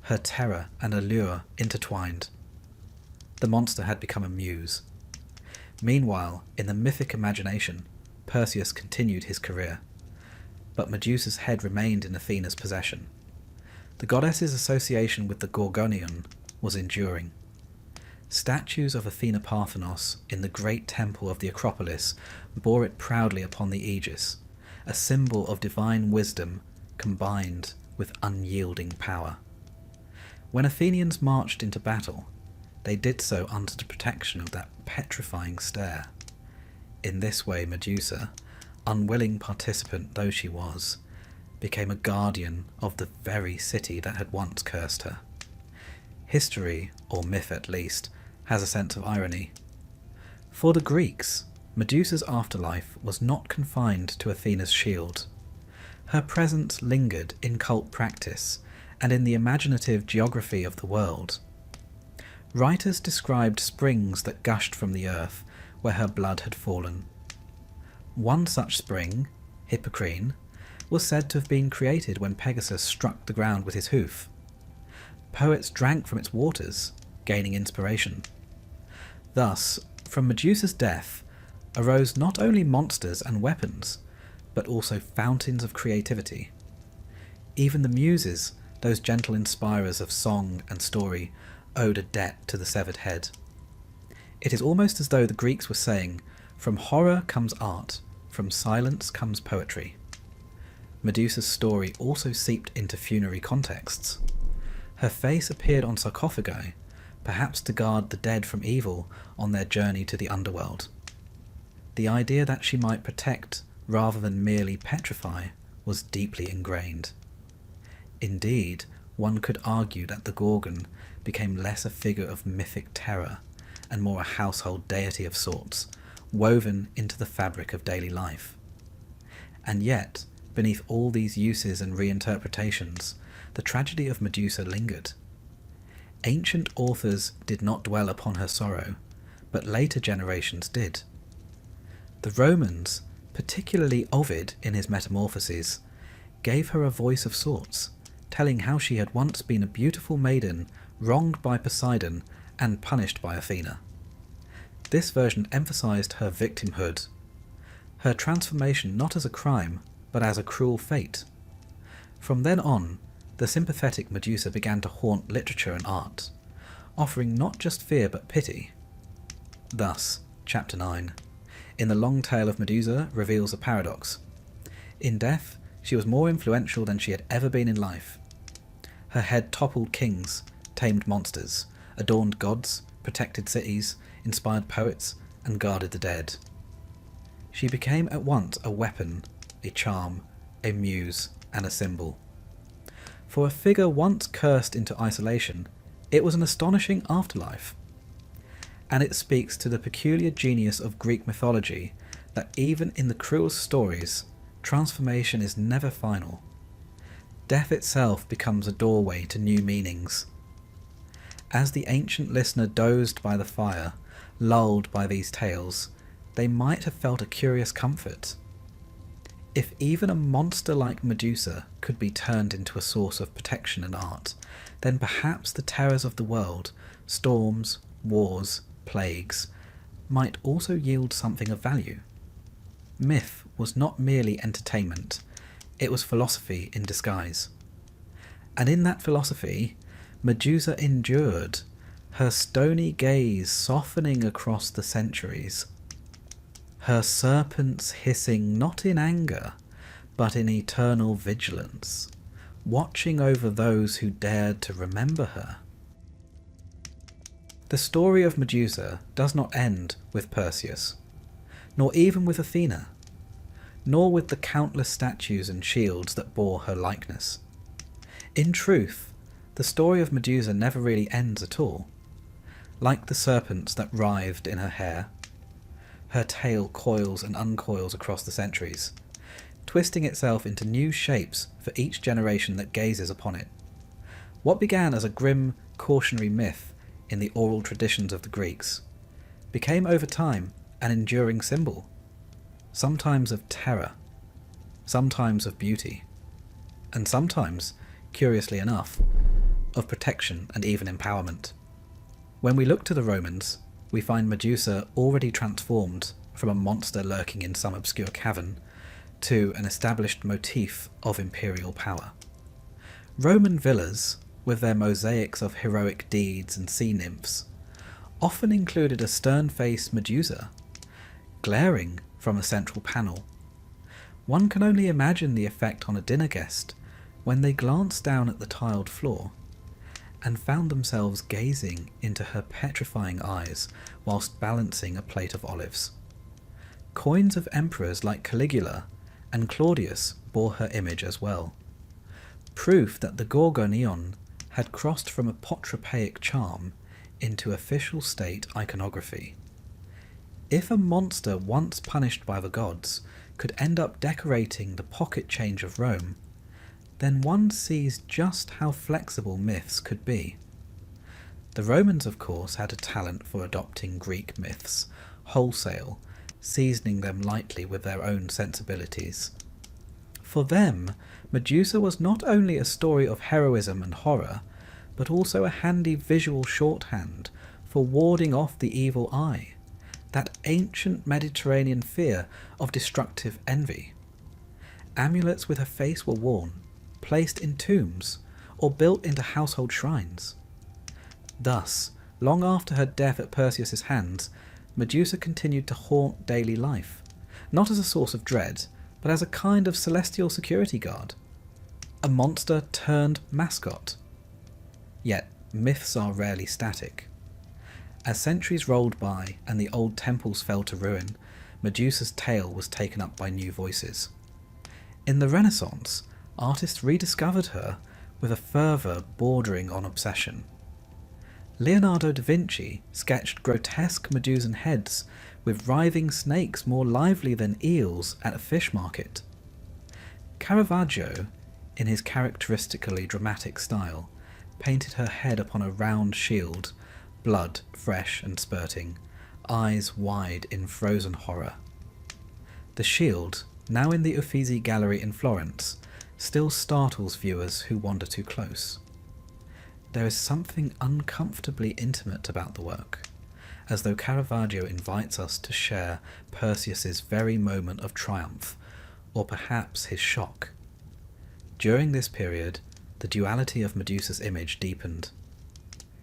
Her terror and allure intertwined. The monster had become a muse. Meanwhile, in the mythic imagination, Perseus continued his career. But Medusa's head remained in Athena's possession. The goddess's association with the Gorgoneion was enduring. Statues of Athena Parthenos in the great temple of the Acropolis bore it proudly upon the aegis, a symbol of divine wisdom combined with unyielding power. When Athenians marched into battle, they did so under the protection of that petrifying stare. In this way, Medusa, unwilling participant though she was, became a guardian of the very city that had once cursed her. History, or myth at least, has a sense of irony. For the Greeks, Medusa's afterlife was not confined to Athena's shield. Her presence lingered in cult practice and in the imaginative geography of the world. Writers described springs that gushed from the earth where her blood had fallen. One such spring, Hippocrene, was said to have been created when Pegasus struck the ground with his hoof. Poets drank from its waters, gaining inspiration. Thus, from Medusa's death arose not only monsters and weapons, but also fountains of creativity. Even the Muses, those gentle inspirers of song and story, owed a debt to the severed head. It is almost as though the Greeks were saying, from horror comes art, from silence comes poetry. Medusa's story also seeped into funerary contexts. Her face appeared on sarcophagi, perhaps to guard the dead from evil on their journey to the underworld. The idea that she might protect rather than merely petrify was deeply ingrained. Indeed, one could argue that the Gorgon became less a figure of mythic terror and more a household deity of sorts, woven into the fabric of daily life. And yet, beneath all these uses and reinterpretations, the tragedy of Medusa lingered. Ancient authors did not dwell upon her sorrow, but later generations did. The Romans, particularly Ovid in his Metamorphoses, gave her a voice of sorts, telling how she had once been a beautiful maiden wronged by Poseidon and punished by Athena. This version emphasized her victimhood, her transformation not as a crime, but as a cruel fate. From then on, the sympathetic Medusa began to haunt literature and art, offering not just fear but pity. Thus, Chapter 9, in the long tale of Medusa, reveals a paradox. In death, she was more influential than she had ever been in life. Her head toppled kings, tamed monsters, adorned gods, protected cities, inspired poets, and guarded the dead. She became at once a weapon, a charm, a muse, and a symbol. For a figure once cursed into isolation, it was an astonishing afterlife. And it speaks to the peculiar genius of Greek mythology that even in the cruelest stories, transformation is never final. Death itself becomes a doorway to new meanings. As the ancient listener dozed by the fire, lulled by these tales, they might have felt a curious comfort. If even a monster like Medusa could be turned into a source of protection and art, then perhaps the terrors of the world, storms, wars, plagues, might also yield something of value. Myth was not merely entertainment, it was philosophy in disguise. And in that philosophy, Medusa endured, her stony gaze softening across the centuries, her serpents hissing not in anger, but in eternal vigilance, watching over those who dared to remember her. The story of Medusa does not end with Perseus, nor even with Athena, nor with the countless statues and shields that bore her likeness. In truth, the story of Medusa never really ends at all. Like the serpents that writhed in her hair, her tail coils and uncoils across the centuries, twisting itself into new shapes for each generation that gazes upon it. What began as a grim, cautionary myth in the oral traditions of the Greeks became over time an enduring symbol, sometimes of terror, sometimes of beauty, and sometimes, curiously enough, of protection and even empowerment. When we look to the Romans, we find Medusa already transformed from a monster lurking in some obscure cavern to an established motif of imperial power. Roman villas, with their mosaics of heroic deeds and sea nymphs, often included a stern-faced Medusa, glaring from a central panel. One can only imagine the effect on a dinner guest when they glanced down at the tiled floor and found themselves gazing into her petrifying eyes whilst balancing a plate of olives. Coins of emperors like Caligula and Claudius bore her image as well, proof that the Gorgonion had crossed from a potropaic charm into official state iconography. If a monster once punished by the gods could end up decorating the pocket change of Rome, then one sees just how flexible myths could be. The Romans, of course, had a talent for adopting Greek myths wholesale, seasoning them lightly with their own sensibilities. For them, Medusa was not only a story of heroism and horror, but also a handy visual shorthand for warding off the evil eye, that ancient Mediterranean fear of destructive envy. Amulets with her face were worn, placed in tombs, or built into household shrines. Thus, long after her death at Perseus's hands, Medusa continued to haunt daily life, not as a source of dread, but as a kind of celestial security guard. A monster turned mascot. Yet, myths are rarely static. As centuries rolled by and the old temples fell to ruin, Medusa's tale was taken up by new voices. In the Renaissance, artists rediscovered her with a fervour bordering on obsession. Leonardo da Vinci sketched grotesque Medusan heads with writhing snakes more lively than eels at a fish market. Caravaggio, in his characteristically dramatic style, painted her head upon a round shield, blood fresh and spurting, eyes wide in frozen horror. The shield, now in the Uffizi Gallery in Florence, still startles viewers who wander too close. There is something uncomfortably intimate about the work, as though Caravaggio invites us to share Perseus's very moment of triumph, or perhaps his shock. During this period, the duality of Medusa's image deepened.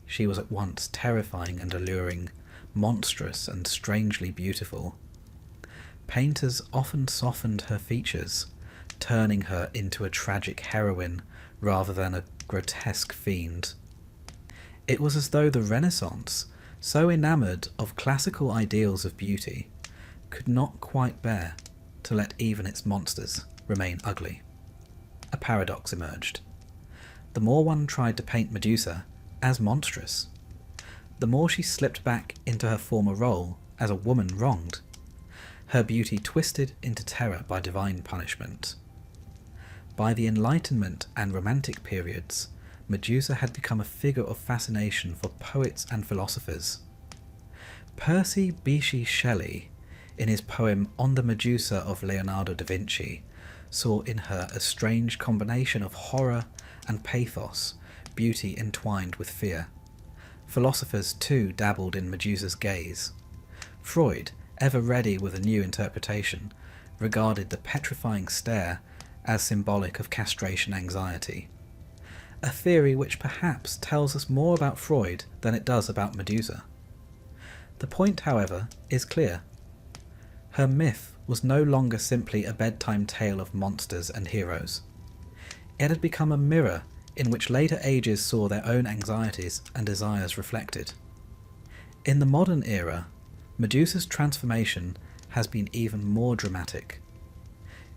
She was at once terrifying and alluring, monstrous and strangely beautiful. Painters often softened her features, turning her into a tragic heroine rather than a grotesque fiend. It was as though the Renaissance, so enamoured of classical ideals of beauty, could not quite bear to let even its monsters remain ugly. A paradox emerged. The more one tried to paint Medusa as monstrous, the more she slipped back into her former role as a woman wronged, her beauty twisted into terror by divine punishment. By the Enlightenment and Romantic periods, Medusa had become a figure of fascination for poets and philosophers. Percy Bysshe Shelley, in his poem On the Medusa of Leonardo da Vinci, saw in her a strange combination of horror and pathos, beauty entwined with fear. Philosophers too dabbled in Medusa's gaze. Freud, ever ready with a new interpretation, regarded the petrifying stare as symbolic of castration anxiety. A theory which perhaps tells us more about Freud than it does about Medusa. The point, however, is clear. Her myth was no longer simply a bedtime tale of monsters and heroes. It had become a mirror in which later ages saw their own anxieties and desires reflected. In the modern era, Medusa's transformation has been even more dramatic.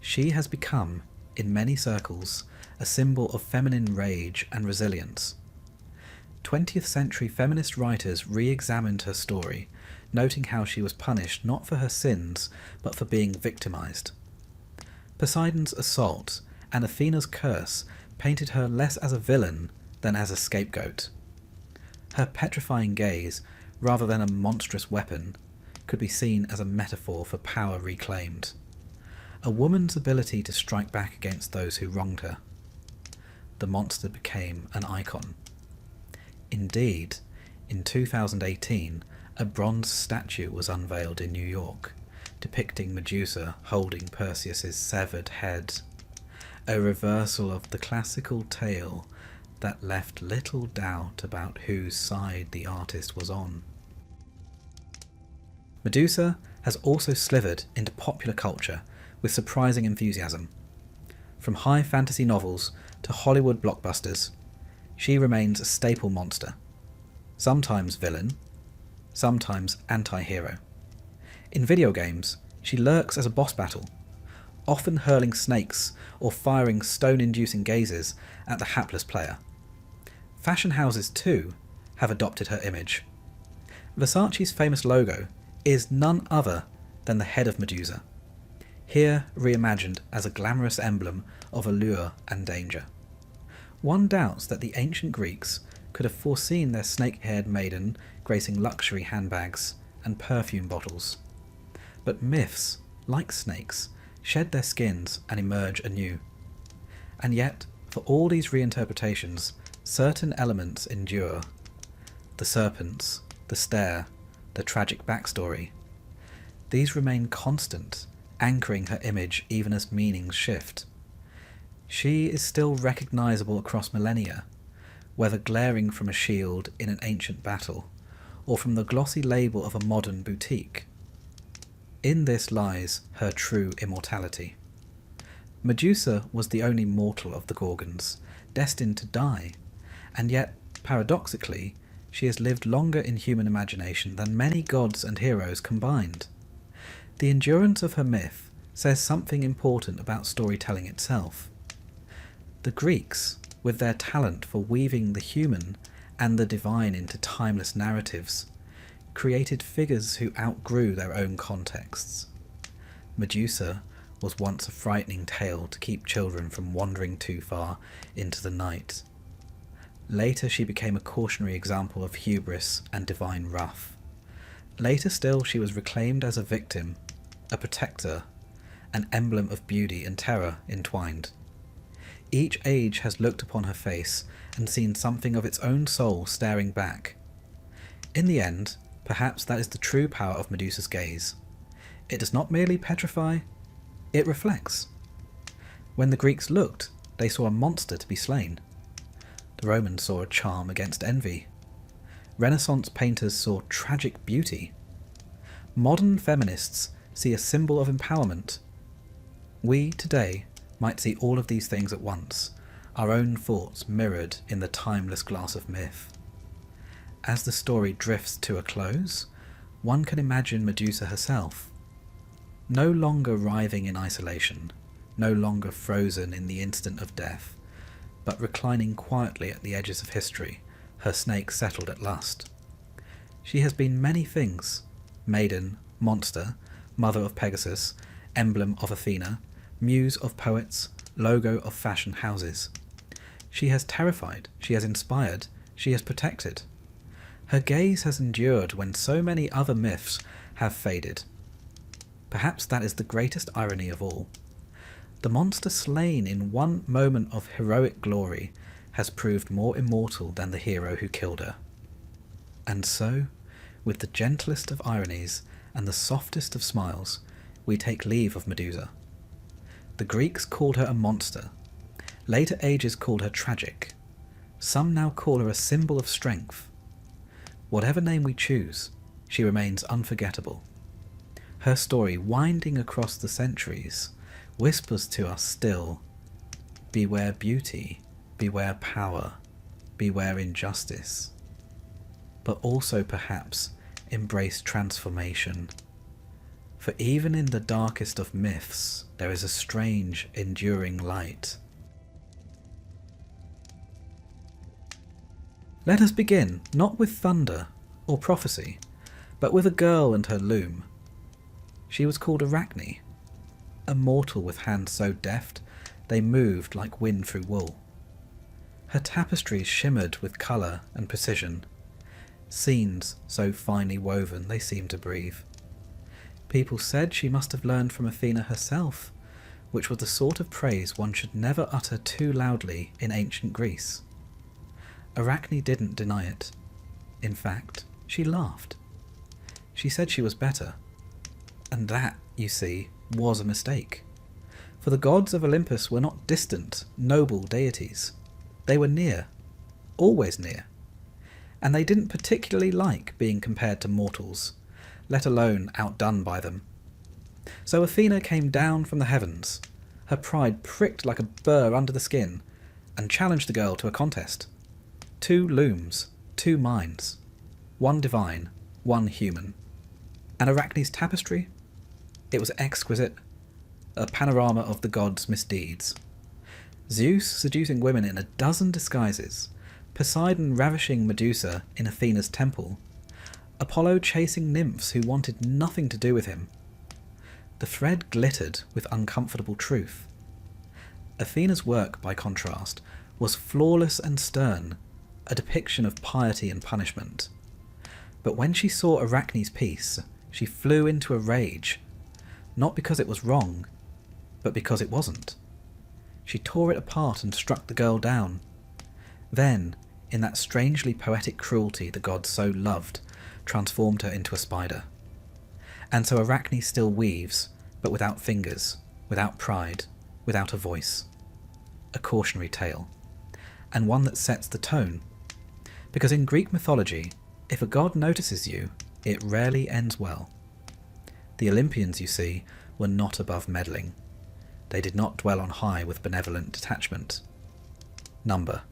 She has become, in many circles, a symbol of feminine rage and resilience. 20th century feminist writers re-examined her story, noting how she was punished not for her sins, but for being victimized. Poseidon's assault and Athena's curse painted her less as a villain than as a scapegoat. Her petrifying gaze, rather than a monstrous weapon, could be seen as a metaphor for power reclaimed. A woman's ability to strike back against those who wronged her. The monster became an icon. Indeed, in 2018, a bronze statue was unveiled in New York, depicting Medusa holding Perseus's severed head, a reversal of the classical tale that left little doubt about whose side the artist was on. Medusa has also slithered into popular culture with surprising enthusiasm. From high fantasy novels to Hollywood blockbusters, she remains a staple monster, sometimes villain, sometimes anti-hero. In video games, she lurks as a boss battle, often hurling snakes or firing stone-inducing gazes at the hapless player. Fashion houses, too, have adopted her image. Versace's famous logo is none other than the head of Medusa, here reimagined as a glamorous emblem of allure and danger. One doubts that the ancient Greeks could have foreseen their snake-haired maiden gracing luxury handbags and perfume bottles. But myths, like snakes, shed their skins and emerge anew. And yet, for all these reinterpretations, certain elements endure. The serpents, the stare, the tragic backstory. These remain constant, anchoring her image even as meanings shift. She is still recognisable across millennia, whether glaring from a shield in an ancient battle, or from the glossy label of a modern boutique. In this lies her true immortality. Medusa was the only mortal of the Gorgons, destined to die, and yet, paradoxically, she has lived longer in human imagination than many gods and heroes combined. The endurance of her myth says something important about storytelling itself. The Greeks, with their talent for weaving the human and the divine into timeless narratives, created figures who outgrew their own contexts. Medusa was once a frightening tale to keep children from wandering too far into the night. Later she became a cautionary example of hubris and divine wrath. Later still she was reclaimed as a victim, a protector, an emblem of beauty and terror entwined. Each age has looked upon her face and seen something of its own soul staring back. In the end, perhaps that is the true power of Medusa's gaze. It does not merely petrify, it reflects. When the Greeks looked, they saw a monster to be slain. The Romans saw a charm against envy. Renaissance painters saw tragic beauty. Modern feminists see a symbol of empowerment. We, today, might see all of these things at once, our own thoughts mirrored in the timeless glass of myth. As the story drifts to a close, one can imagine Medusa herself, no longer writhing in isolation, no longer frozen in the instant of death, but reclining quietly at the edges of history, her snake settled at last. She has been many things: maiden, monster, mother of Pegasus, emblem of Athena, muse of poets, logo of fashion houses. She has terrified, she has inspired, she has protected. Her gaze has endured when so many other myths have faded. Perhaps that is the greatest irony of all. The monster slain in one moment of heroic glory has proved more immortal than the hero who killed her. And so, with the gentlest of ironies and the softest of smiles, we take leave of Medusa. The Greeks called her a monster. Later ages called her tragic. Some now call her a symbol of strength. Whatever name we choose, she remains unforgettable. Her story, winding across the centuries, whispers to us still, beware beauty, beware power, beware injustice. But also perhaps embrace transformation. For even in the darkest of myths, there is a strange, enduring light. Let us begin, not with thunder or prophecy, but with a girl and her loom. She was called Arachne, a mortal with hands so deft they moved like wind through wool. Her tapestries shimmered with colour and precision, scenes so finely woven they seemed to breathe. People said she must have learned from Athena herself, which was the sort of praise one should never utter too loudly in ancient Greece. Arachne didn't deny it. In fact, she laughed. She said she was better. And that, you see, was a mistake. For the gods of Olympus were not distant, noble deities. They were near, always near. And they didn't particularly like being compared to mortals, let alone outdone by them. So Athena came down from the heavens, her pride pricked like a burr under the skin, and challenged the girl to a contest. 2 looms, 2 minds, one divine, one human. And Arachne's tapestry? It was exquisite, a panorama of the gods' misdeeds. Zeus seducing women in a dozen disguises, Poseidon ravishing Medusa in Athena's temple, Apollo chasing nymphs who wanted nothing to do with him. The thread glittered with uncomfortable truth. Athena's work, by contrast, was flawless and stern, a depiction of piety and punishment. But when she saw Arachne's piece, she flew into a rage, not because it was wrong, but because it wasn't. She tore it apart and struck the girl down. Then, in that strangely poetic cruelty the gods so loved, transformed her into a spider. And so Arachne still weaves, but without fingers, without pride, without a voice. A cautionary tale, and one that sets the tone. Because in Greek mythology, if a god notices you, it rarely ends well. The Olympians, you see, were not above meddling. They did not dwell on high with benevolent detachment. Number.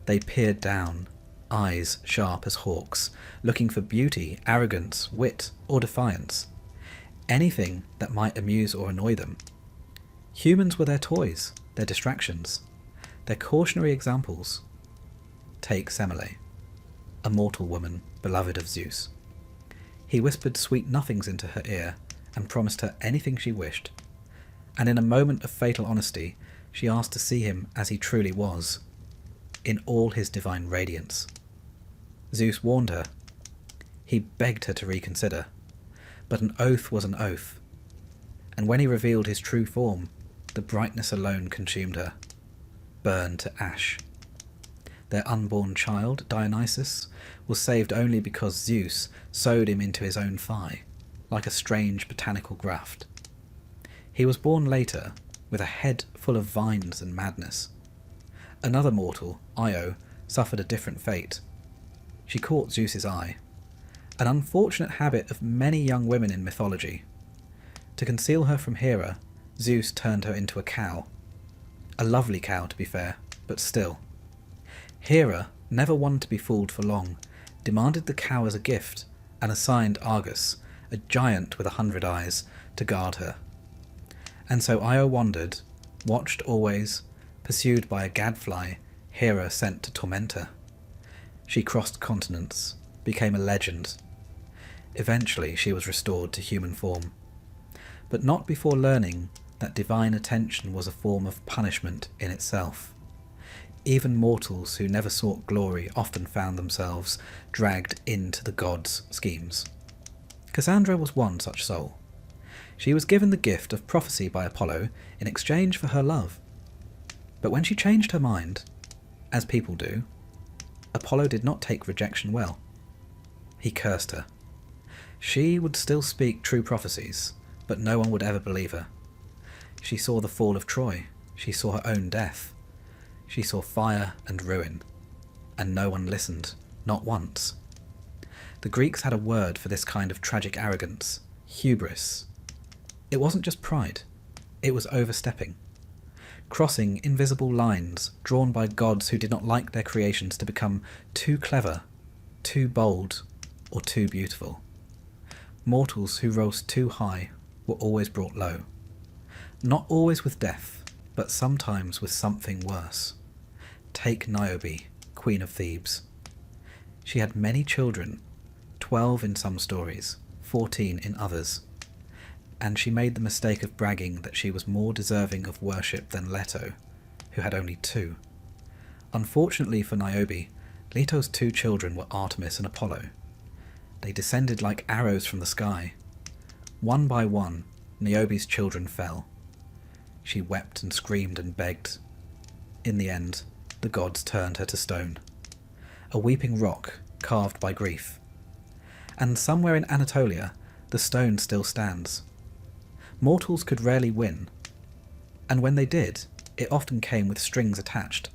They peered down, eyes sharp as hawks, looking for beauty, arrogance, wit, or defiance. Anything that might amuse or annoy them. Humans were their toys, their distractions, their cautionary examples. Take Semele, a mortal woman beloved of Zeus. He whispered sweet nothings into her ear and promised her anything she wished. And in a moment of fatal honesty, she asked to see him as he truly was, in all his divine radiance. Zeus warned her. He begged her to reconsider, but an oath was an oath, and when he revealed his true form, the brightness alone consumed her, burned to ash. Their unborn child, Dionysus, was saved only because Zeus sewed him into his own thigh, like a strange botanical graft. He was born later, with a head full of vines and madness. Another mortal, Io, suffered a different fate. She caught Zeus's eye, an unfortunate habit of many young women in mythology. To conceal her from Hera, Zeus turned her into a cow. A lovely cow, to be fair, but still. Hera, never one to be fooled for long, demanded the cow as a gift and assigned Argus, a giant with 100 eyes, to guard her. And so Io wandered, watched always, pursued by a gadfly Hera sent to torment her. She crossed continents, became a legend. Eventually she was restored to human form, but not before learning that divine attention was a form of punishment in itself. Even mortals who never sought glory often found themselves dragged into the gods' schemes. Cassandra was one such soul. She was given the gift of prophecy by Apollo in exchange for her love. But when she changed her mind, as people do, Apollo did not take rejection well. He cursed her. She would still speak true prophecies, but no one would ever believe her. She saw the fall of Troy. She saw her own death. She saw fire and ruin, and no one listened, not once. The Greeks had a word for this kind of tragic arrogance, hubris. It wasn't just pride, it was overstepping. Crossing invisible lines drawn by gods who did not like their creations to become too clever, too bold, or too beautiful. Mortals who rose too high were always brought low. Not always with death, but sometimes with something worse. Take Niobe, Queen of Thebes. She had many children, 12 in some stories, 14 in others. And she made the mistake of bragging that she was more deserving of worship than Leto, who had only 2. Unfortunately for Niobe, Leto's 2 children were Artemis and Apollo. They descended like arrows from the sky. One by one, Niobe's children fell. She wept and screamed and begged. In the end, the gods turned her to stone, a weeping rock carved by grief. And somewhere in Anatolia, the stone still stands. Mortals could rarely win, and when they did, it often came with strings attached,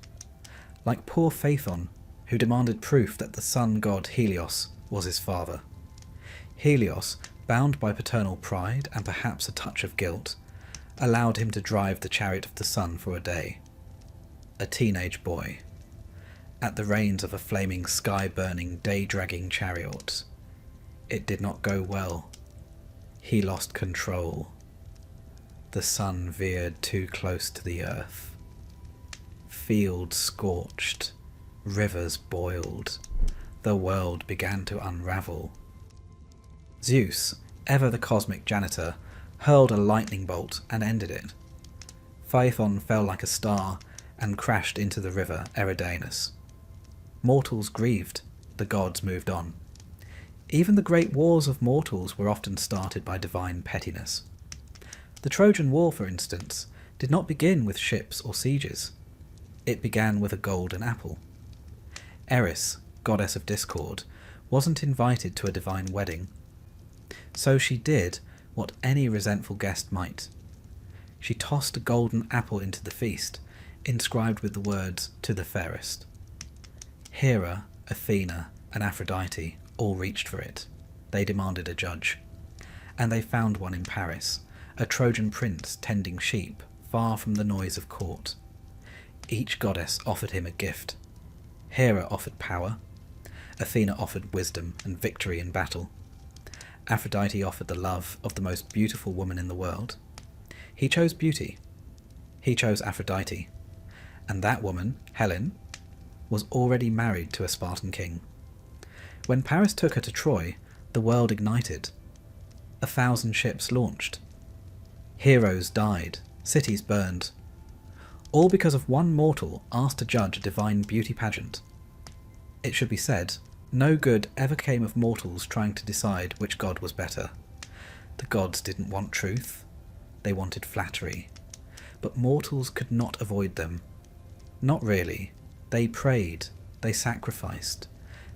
like poor Phaethon, who demanded proof that the sun god Helios was his father. Helios, bound by paternal pride and perhaps a touch of guilt, allowed him to drive the chariot of the sun for a day. A teenage boy, at the reins of a flaming, sky-burning, day-dragging chariot. It did not go well. He lost control. The sun veered too close to the earth. Fields scorched, rivers boiled, the world began to unravel. Zeus, ever the cosmic janitor, hurled a lightning bolt and ended it. Phaethon fell like a star and crashed into the river Eridanus. Mortals grieved, the gods moved on. Even the great wars of mortals were often started by divine pettiness. The Trojan War, for instance, did not begin with ships or sieges. It began with a golden apple. Eris, goddess of discord, wasn't invited to a divine wedding. So she did what any resentful guest might. She tossed a golden apple into the feast, inscribed with the words, "To the fairest." Hera, Athena, and Aphrodite all reached for it. They demanded a judge. And they found one in Paris, a Trojan prince tending sheep, far from the noise of court. Each goddess offered him a gift. Hera offered power. Athena offered wisdom and victory in battle. Aphrodite offered the love of the most beautiful woman in the world. He chose beauty. He chose Aphrodite. And that woman, Helen, was already married to a Spartan king. When Paris took her to Troy, the world ignited. 1,000 ships launched. Heroes died, cities burned. All because of one mortal asked to judge a divine beauty pageant. It should be said, no good ever came of mortals trying to decide which god was better. The gods didn't want truth. They wanted flattery. But mortals could not avoid them. Not really. They prayed. They sacrificed.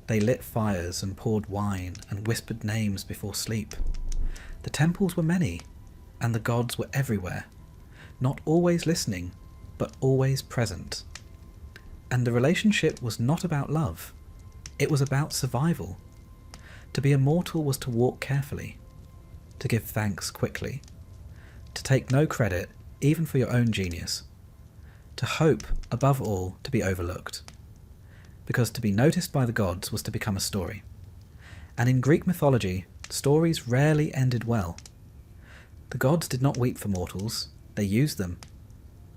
They lit fires and poured wine and whispered names before sleep. The temples were many, and the gods were everywhere, not always listening, but always present. And the relationship was not about love. It was about survival. To be immortal was to walk carefully, to give thanks quickly, to take no credit, even for your own genius, to hope, above all, to be overlooked. Because to be noticed by the gods was to become a story. And in Greek mythology, stories rarely ended well. The gods did not weep for mortals, they used them.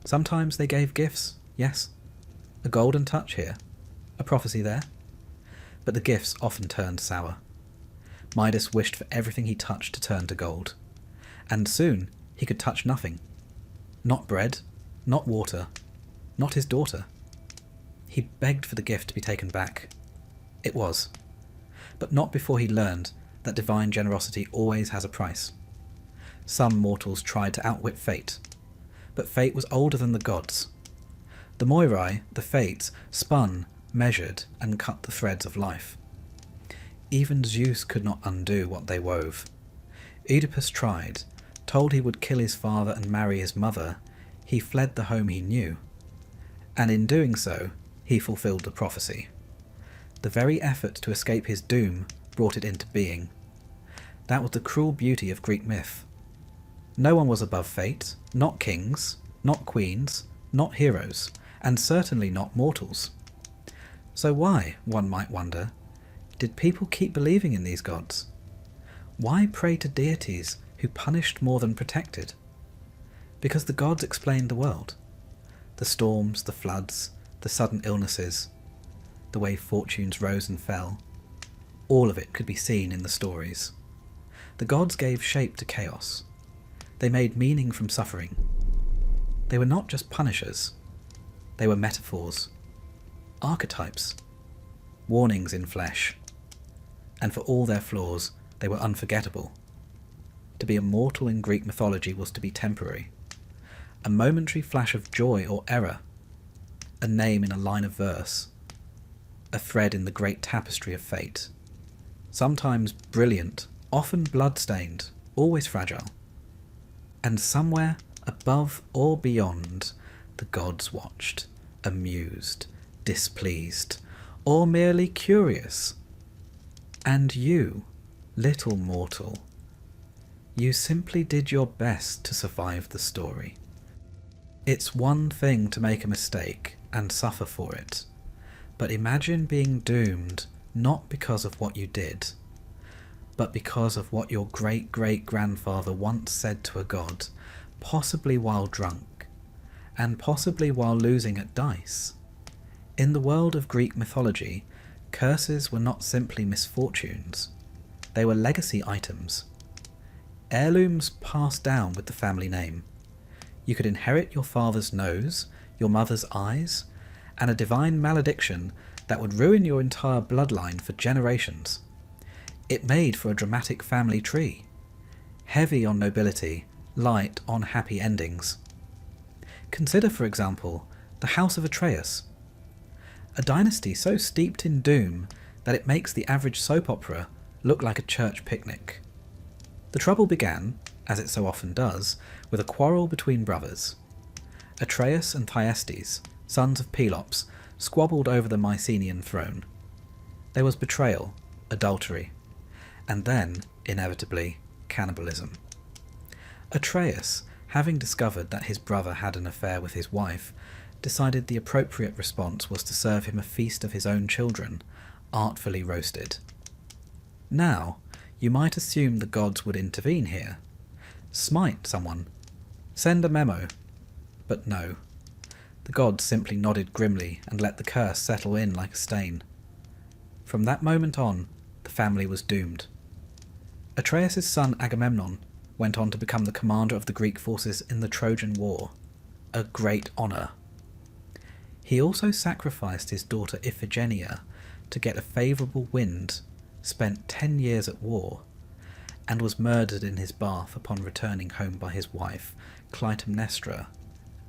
Sometimes they gave gifts, yes. A golden touch here, a prophecy there. But the gifts often turned sour. Midas wished for everything he touched to turn to gold. And soon he could touch nothing. Not bread, not water, not his daughter. He begged for the gift to be taken back. It was. But not before he learned that divine generosity always has a price. Some mortals tried to outwit fate, but fate was older than the gods. The Moirai, the Fates, spun, measured, and cut the threads of life. Even Zeus could not undo what they wove. Oedipus tried, told he would kill his father and marry his mother. He fled the home he knew, and in doing so, he fulfilled the prophecy. The very effort to escape his doom brought it into being. That was the cruel beauty of Greek myth. No one was above fate, not kings, not queens, not heroes, and certainly not mortals. So why, one might wonder, did people keep believing in these gods? Why pray to deities who punished more than protected? Because the gods explained the world. The storms, the floods, the sudden illnesses, the way fortunes rose and fell, all of it could be seen in the stories. The gods gave shape to chaos. They made meaning from suffering. They were not just punishers. They were metaphors, archetypes, warnings in flesh. And for all their flaws, they were unforgettable. To be immortal in Greek mythology was to be temporary. A momentary flash of joy or error, a name in a line of verse, a thread in the great tapestry of fate. Sometimes brilliant, often blood-stained, always fragile. And somewhere, above or beyond, the gods watched, amused, displeased, or merely curious. And you, little mortal, you simply did your best to survive the story. It's one thing to make a mistake and suffer for it, but imagine being doomed not because of what you did, but because of what your great-great-grandfather once said to a god, possibly while drunk, and possibly while losing at dice. In the world of Greek mythology, curses were not simply misfortunes. They were legacy items. Heirlooms passed down with the family name. You could inherit your father's nose, your mother's eyes, and a divine malediction that would ruin your entire bloodline for generations. It made for a dramatic family tree, heavy on nobility, light on happy endings. Consider, for example, the House of Atreus, a dynasty so steeped in doom that it makes the average soap opera look like a church picnic. The trouble began, as it so often does, with a quarrel between brothers. Atreus and Thyestes, sons of Pelops, squabbled over the Mycenaean throne. There was betrayal, adultery, and then, inevitably, cannibalism. Atreus, having discovered that his brother had an affair with his wife, decided the appropriate response was to serve him a feast of his own children, artfully roasted. Now, you might assume the gods would intervene here. Smite someone. Send a memo. But no. The gods simply nodded grimly and let the curse settle in like a stain. From that moment on, the family was doomed. Atreus' son Agamemnon went on to become the commander of the Greek forces in the Trojan War, a great honour. He also sacrificed his daughter Iphigenia to get a favourable wind, spent 10 years at war, and was murdered in his bath upon returning home by his wife, Clytemnestra,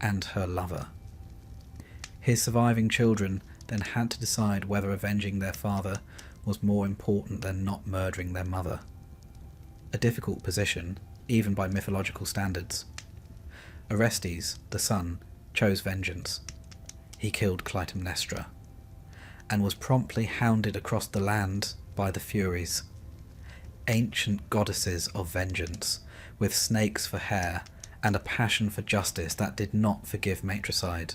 and her lover. His surviving children then had to decide whether avenging their father was more important than not murdering their mother. A difficult position, even by mythological standards. Orestes, the son, chose vengeance. He killed Clytemnestra, and was promptly hounded across the land by the Furies, ancient goddesses of vengeance, with snakes for hair and a passion for justice that did not forgive matricide.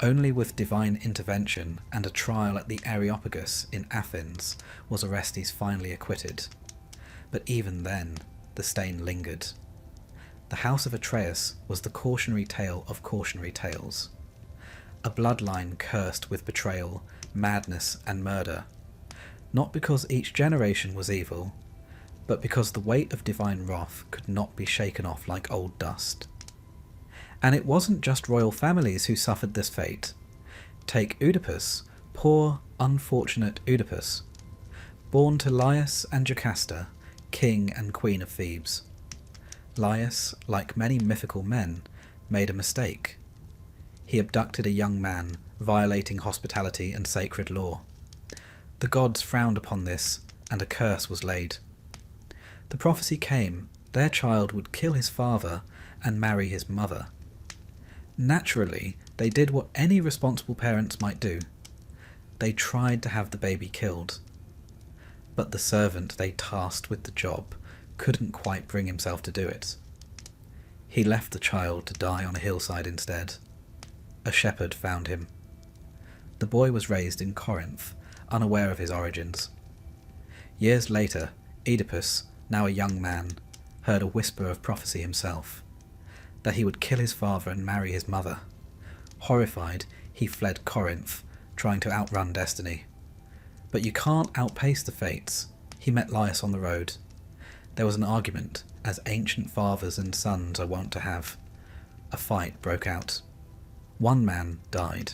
Only with divine intervention and a trial at the Areopagus in Athens was Orestes finally acquitted. But even then, the stain lingered. The House of Atreus was the cautionary tale of cautionary tales. A bloodline cursed with betrayal, madness, and murder, not because each generation was evil, but because the weight of divine wrath could not be shaken off like old dust. And it wasn't just royal families who suffered this fate. Take Oedipus, poor, unfortunate Oedipus, born to Laius and Jocasta, king and queen of Thebes. Laius, like many mythical men, made a mistake. He abducted a young man, violating hospitality and sacred law. The gods frowned upon this, and a curse was laid. The prophecy came, their child would kill his father and marry his mother. Naturally, they did what any responsible parents might do. They tried to have the baby killed. But the servant they tasked with the job couldn't quite bring himself to do it. He left the child to die on a hillside instead. A shepherd found him. The boy was raised in Corinth, unaware of his origins. Years later, Oedipus, now a young man, heard a whisper of prophecy himself, that he would kill his father and marry his mother. Horrified, he fled Corinth, trying to outrun destiny. But you can't outpace the fates. He met Laius on the road. There was an argument, as ancient fathers and sons are wont to have. A fight broke out. One man died.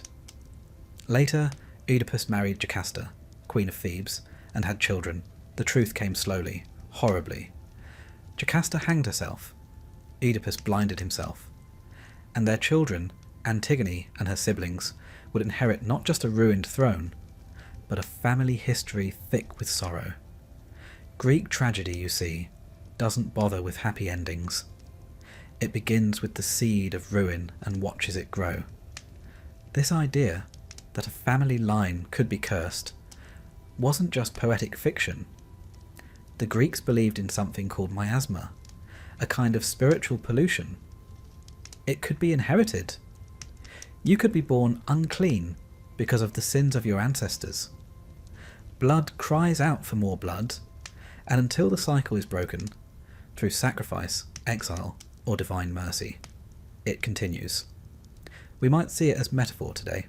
Later, Oedipus married Jocasta, queen of Thebes, and had children. The truth came slowly, horribly. Jocasta hanged herself. Oedipus blinded himself. And their children, Antigone and her siblings, would inherit not just a ruined throne, but a family history thick with sorrow. Greek tragedy, you see, doesn't bother with happy endings. It begins with the seed of ruin and watches it grow. This idea, that a family line could be cursed, wasn't just poetic fiction. The Greeks believed in something called miasma, a kind of spiritual pollution. It could be inherited. You could be born unclean because of the sins of your ancestors. Blood cries out for more blood, and until the cycle is broken, through sacrifice, exile, or divine mercy, it continues. We might see it as metaphor today.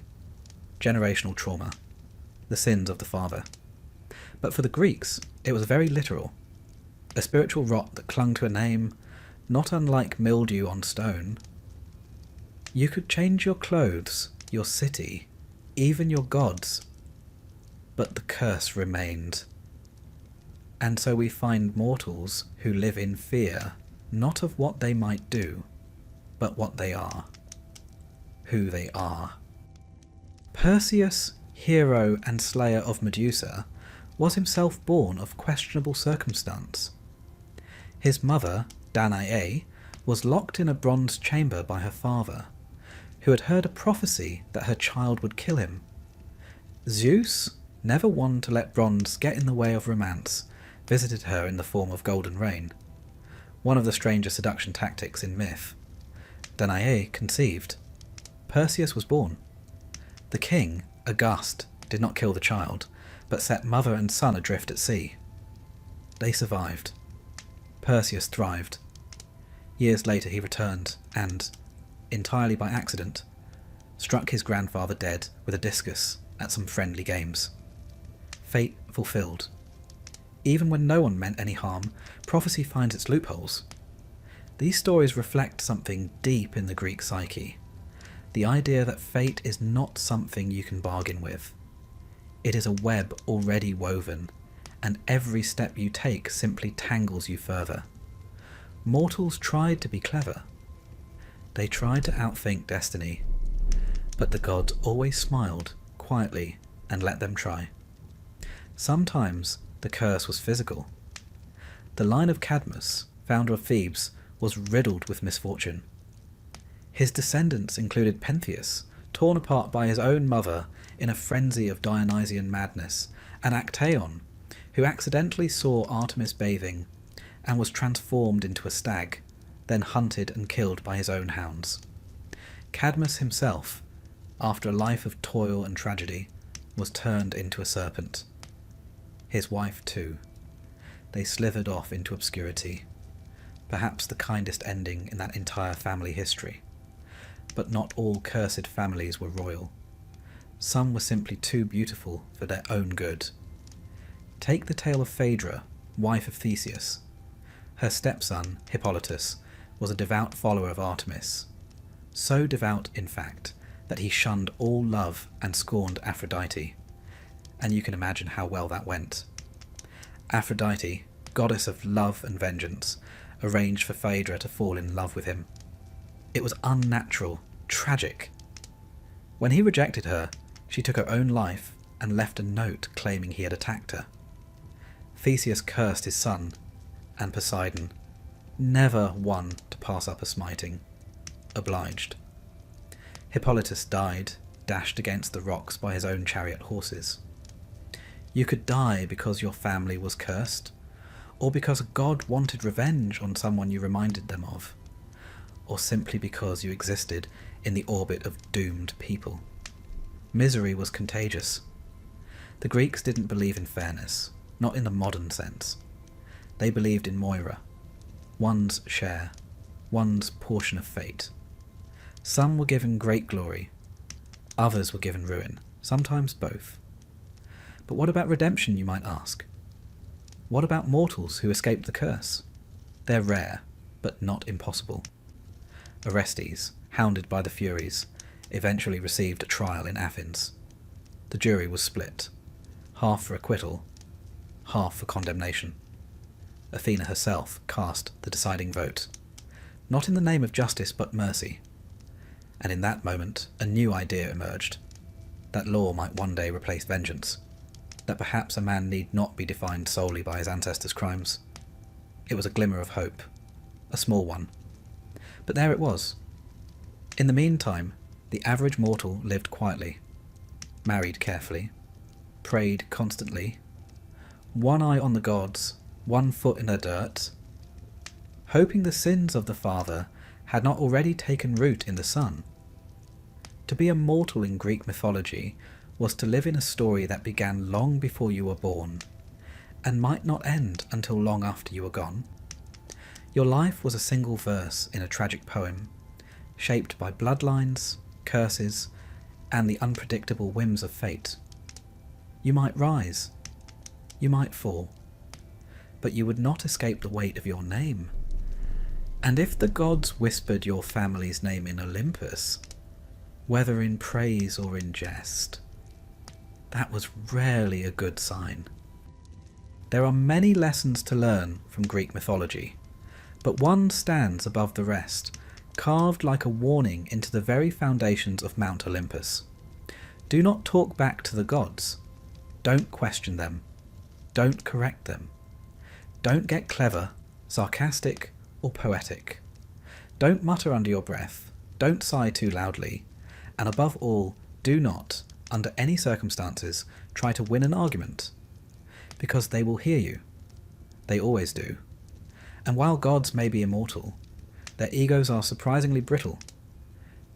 Generational trauma, the sins of the father. But for the Greeks, it was very literal. A spiritual rot that clung to a name, not unlike mildew on stone. You could change your clothes, your city, even your gods, but the curse remained. And so we find mortals who live in fear, not of what they might do, but what they are, who they are. Perseus, hero and slayer of Medusa, was himself born of questionable circumstance. His mother, Danae, was locked in a bronze chamber by her father, who had heard a prophecy that her child would kill him. Zeus, never one to let bronze get in the way of romance, visited her in the form of golden rain, one of the stranger seduction tactics in myth. Danae conceived. Perseus was born. The king, aghast, did not kill the child, but set mother and son adrift at sea. They survived. Perseus thrived. Years later he returned and, entirely by accident, struck his grandfather dead with a discus at some friendly games. Fate fulfilled. Even when no one meant any harm, prophecy finds its loopholes. These stories reflect something deep in the Greek psyche. The idea that fate is not something you can bargain with. It is a web already woven, and every step you take simply tangles you further. Mortals tried to be clever. They tried to outthink destiny, but the gods always smiled quietly and let them try. Sometimes the curse was physical. The line of Cadmus, founder of Thebes, was riddled with misfortune. His descendants included Pentheus, torn apart by his own mother in a frenzy of Dionysian madness, and Actaeon, who accidentally saw Artemis bathing and was transformed into a stag, then hunted and killed by his own hounds. Cadmus himself, after a life of toil and tragedy, was turned into a serpent. His wife too. They slithered off into obscurity, perhaps the kindest ending in that entire family history. But not all cursed families were royal. Some were simply too beautiful for their own good. Take the tale of Phaedra, wife of Theseus. Her stepson, Hippolytus, was a devout follower of Artemis. So devout, in fact, that he shunned all love and scorned Aphrodite. And you can imagine how well that went. Aphrodite, goddess of love and vengeance, arranged for Phaedra to fall in love with him. It was unnatural, tragic. When he rejected her, she took her own life and left a note claiming he had attacked her. Theseus cursed his son, and Poseidon, never one to pass up a smiting, obliged. Hippolytus died, dashed against the rocks by his own chariot horses. You could die because your family was cursed, or because a god wanted revenge on someone you reminded them of, or simply because you existed in the orbit of doomed people. Misery was contagious. The Greeks didn't believe in fairness, not in the modern sense. They believed in Moira, one's share, one's portion of fate. Some were given great glory, others were given ruin, sometimes both. But what about redemption, you might ask? What about mortals who escaped the curse? They're rare, but not impossible. Orestes, hounded by the Furies, eventually received a trial in Athens. The jury was split, half for acquittal, half for condemnation. Athena herself cast the deciding vote, not in the name of justice but mercy. And in that moment, a new idea emerged, that law might one day replace vengeance, that perhaps a man need not be defined solely by his ancestors' crimes. It was a glimmer of hope, a small one. But there it was. In the meantime, the average mortal lived quietly, married carefully, prayed constantly, one eye on the gods, one foot in the dirt, hoping the sins of the father had not already taken root in the son. To be a mortal in Greek mythology was to live in a story that began long before you were born, and might not end until long after you were gone. Your life was a single verse in a tragic poem, shaped by bloodlines, curses, and the unpredictable whims of fate. You might rise, you might fall, but you would not escape the weight of your name. And if the gods whispered your family's name in Olympus, whether in praise or in jest, that was rarely a good sign. There are many lessons to learn from Greek mythology, but one stands above the rest, carved like a warning into the very foundations of Mount Olympus. Do not talk back to the gods. Don't question them. Don't correct them. Don't get clever, sarcastic, or poetic. Don't mutter under your breath. Don't sigh too loudly. And above all, do not, under any circumstances, try to win an argument. Because they will hear you. They always do. And while gods may be immortal, their egos are surprisingly brittle.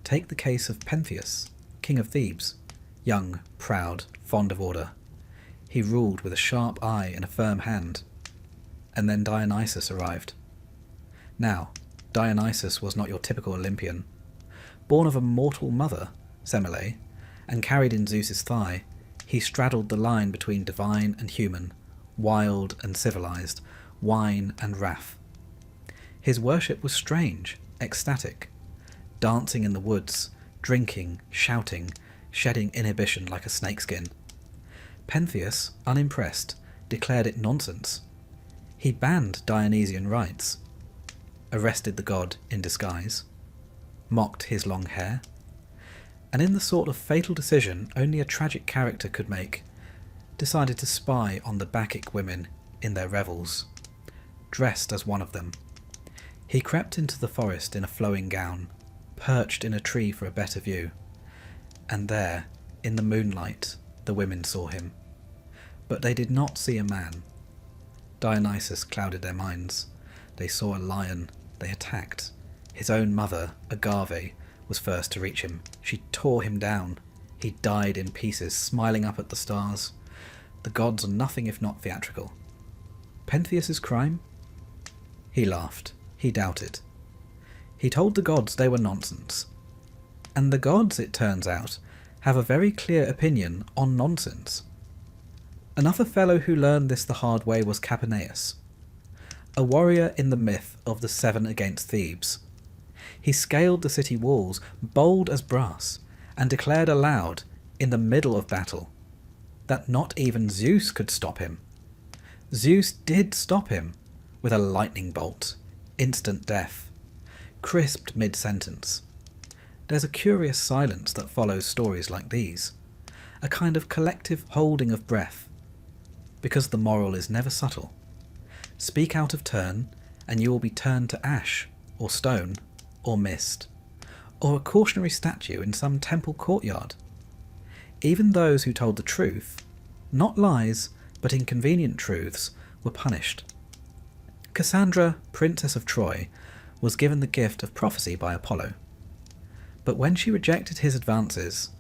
Take the case of Pentheus, king of Thebes, young, proud, fond of order. He ruled with a sharp eye and a firm hand. And then Dionysus arrived. Now, Dionysus was not your typical Olympian. Born of a mortal mother, Semele, and carried in Zeus's thigh, he straddled the line between divine and human, wild and civilized, wine and wrath. His worship was strange, ecstatic, dancing in the woods, drinking, shouting, shedding inhibition like a snakeskin. Pentheus, unimpressed, declared it nonsense. He banned Dionysian rites, arrested the god in disguise, mocked his long hair, and in the sort of fatal decision only a tragic character could make, decided to spy on the Bacchic women in their revels, dressed as one of them. He crept into the forest in a flowing gown, perched in a tree for a better view, and there, in the moonlight, the women saw him. But they did not see a man. Dionysus clouded their minds. They saw a lion. They attacked. His own mother, Agave, was first to reach him. She tore him down. He died in pieces, smiling up at the stars. The gods are nothing if not theatrical. Pentheus's crime? He laughed. He doubted. He told the gods they were nonsense. And the gods, it turns out, have a very clear opinion on nonsense. Another fellow who learned this the hard way was Capaneus, a warrior in the myth of the Seven against Thebes. He scaled the city walls, bold as brass, and declared aloud, in the middle of battle, that not even Zeus could stop him. Zeus did stop him, with a lightning bolt, instant death, crisped mid-sentence. There's a curious silence that follows stories like these, a kind of collective holding of breath, because the moral is never subtle. Speak out of turn, and you will be turned to ash, or stone, or mist, or a cautionary statue in some temple courtyard. Even those who told the truth, not lies, but inconvenient truths, were punished. Cassandra, Princess of Troy, was given the gift of prophecy by Apollo. But when she rejected his advances,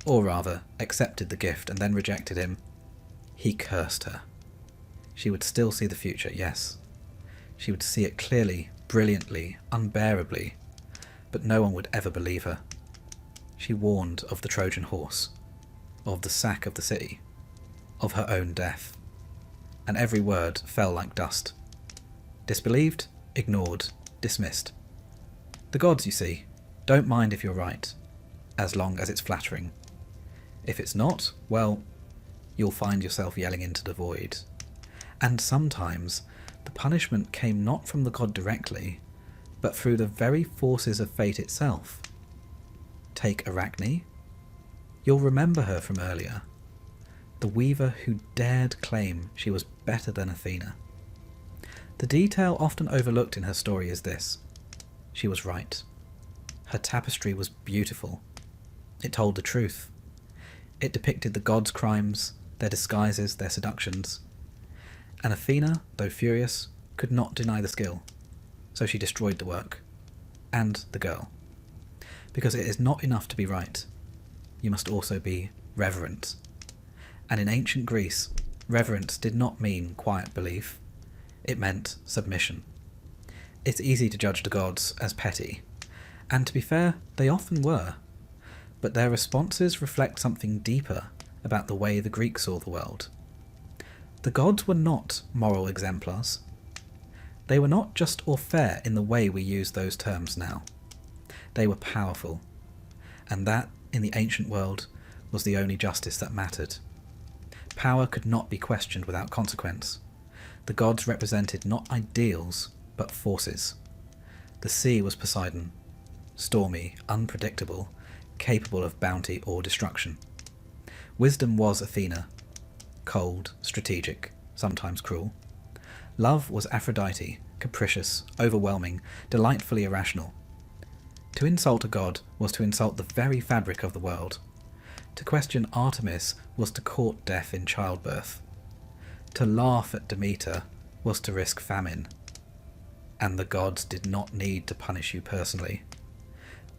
or rather accepted the gift and then rejected him, he cursed her. She would still see the future, yes. She would see it clearly, brilliantly, unbearably, but no one would ever believe her. She warned of the Trojan horse, of the sack of the city, of her own death, and every word fell like dust. Disbelieved, ignored, dismissed. The gods, you see, don't mind if you're right, as long as it's flattering. If it's not, well, you'll find yourself yelling into the void. And sometimes the punishment came not from the god directly, but through the very forces of fate itself. Take Arachne. You'll remember her from earlier. The weaver who dared claim she was better than Athena. The detail often overlooked in her story is this. She was right. Her tapestry was beautiful. It told the truth. It depicted the gods' crimes, their disguises, their seductions. And Athena, though furious, could not deny the skill. So she destroyed the work. And the girl. Because it is not enough to be right. You must also be reverent. And in ancient Greece, reverence did not mean quiet belief. It meant submission. It's easy to judge the gods as petty. And to be fair, they often were. But their responses reflect something deeper about the way the Greeks saw the world. The gods were not moral exemplars. They were not just or fair in the way we use those terms now. They were powerful. And that, in the ancient world, was the only justice that mattered. Power could not be questioned without consequence. The gods represented not ideals, but forces. The sea was Poseidon, stormy, unpredictable, capable of bounty or destruction. Wisdom was Athena, cold, strategic, sometimes cruel. Love was Aphrodite, capricious, overwhelming, delightfully irrational. To insult a god was to insult the very fabric of the world. To question Artemis was to court death in childbirth. To laugh at Demeter was to risk famine. And the gods did not need to punish you personally.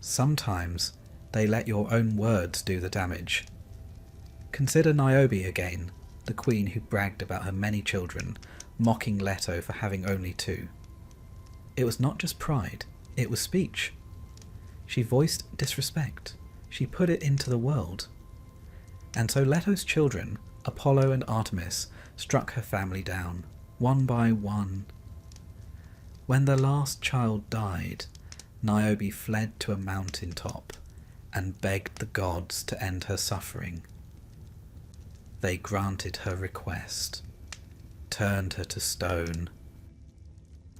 Sometimes they let your own words do the damage. Consider Niobe again, the queen who bragged about her many children, mocking Leto for having only 2. It was not just pride, it was speech. She voiced disrespect. She put it into the world. And so Leto's children, Apollo and Artemis, struck her family down, one by one. When the last child died, Niobe fled to a mountain top and begged the gods to end her suffering. They granted her request, turned her to stone.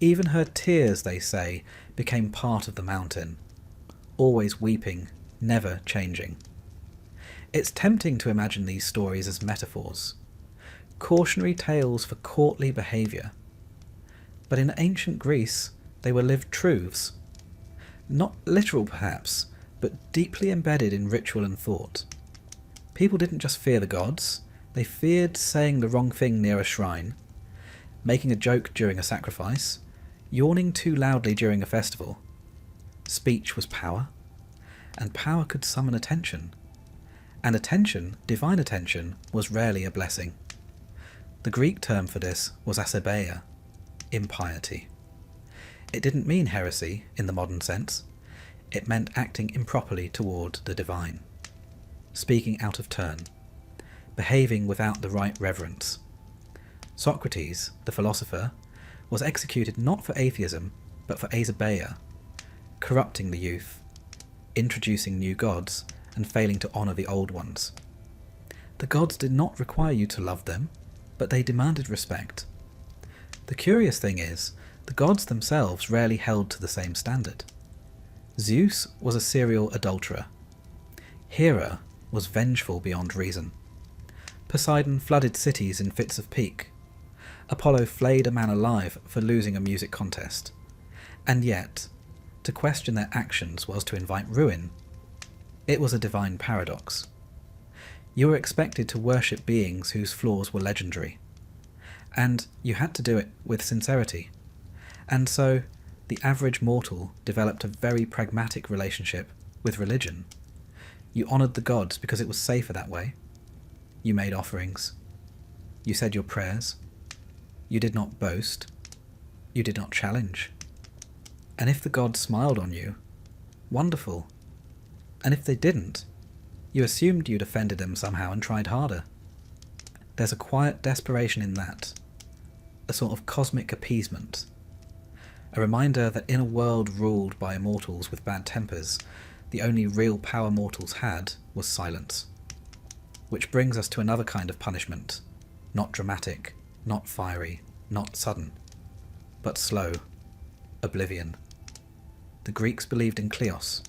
Even her tears, they say, became part of the mountain, always weeping, never changing. It's tempting to imagine these stories as metaphors, cautionary tales for courtly behaviour. But in ancient Greece, they were lived truths. Not literal, perhaps, but deeply embedded in ritual and thought. People didn't just fear the gods, they feared saying the wrong thing near a shrine, making a joke during a sacrifice, yawning too loudly during a festival. Speech was power, and power could summon attention. And attention, divine attention, was rarely a blessing. The Greek term for this was asebeia, impiety. It didn't mean heresy in the modern sense. It meant acting improperly toward the divine, speaking out of turn, behaving without the right reverence. Socrates, the philosopher, was executed not for atheism, but for asebeia, corrupting the youth, introducing new gods, and failing to honour the old ones. The gods did not require you to love them, but they demanded respect. The curious thing is, the gods themselves rarely held to the same standard. Zeus was a serial adulterer. Hera was vengeful beyond reason. Poseidon flooded cities in fits of pique. Apollo flayed a man alive for losing a music contest. And yet, to question their actions was to invite ruin. It was a divine paradox. You were expected to worship beings whose flaws were legendary. And you had to do it with sincerity. And so, the average mortal developed a very pragmatic relationship with religion. You honoured the gods because it was safer that way. You made offerings. You said your prayers. You did not boast. You did not challenge. And if the gods smiled on you, wonderful. And if they didn't, you assumed you'd offended them somehow and tried harder. There's a quiet desperation in that, a sort of cosmic appeasement, a reminder that in a world ruled by immortals with bad tempers, the only real power mortals had was silence. Which brings us to another kind of punishment, not dramatic, not fiery, not sudden, but slow, oblivion. The Greeks believed in kleos,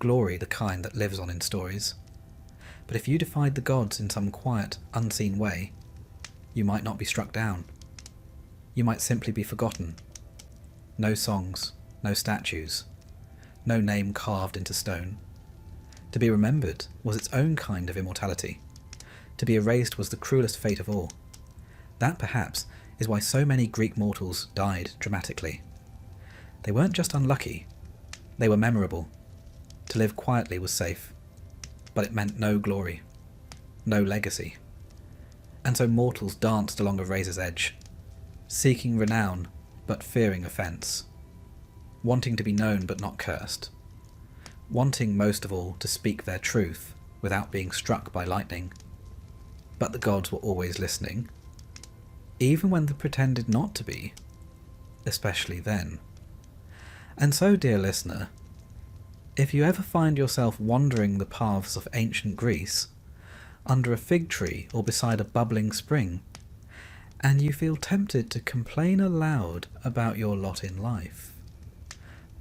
glory the kind that lives on in stories. But if you defied the gods in some quiet, unseen way, you might not be struck down. You might simply be forgotten. No songs, no statues, no name carved into stone. To be remembered was its own kind of immortality. To be erased was the cruelest fate of all. That, perhaps, is why so many Greek mortals died dramatically. They weren't just unlucky, they were memorable. To live quietly was safe, but it meant no glory, no legacy. And so mortals danced along a razor's edge, seeking renown but fearing offence, wanting to be known but not cursed, wanting most of all to speak their truth without being struck by lightning. But the gods were always listening, even when they pretended not to be, especially then. And so, dear listener, if you ever find yourself wandering the paths of ancient Greece, under a fig tree or beside a bubbling spring, and you feel tempted to complain aloud about your lot in life.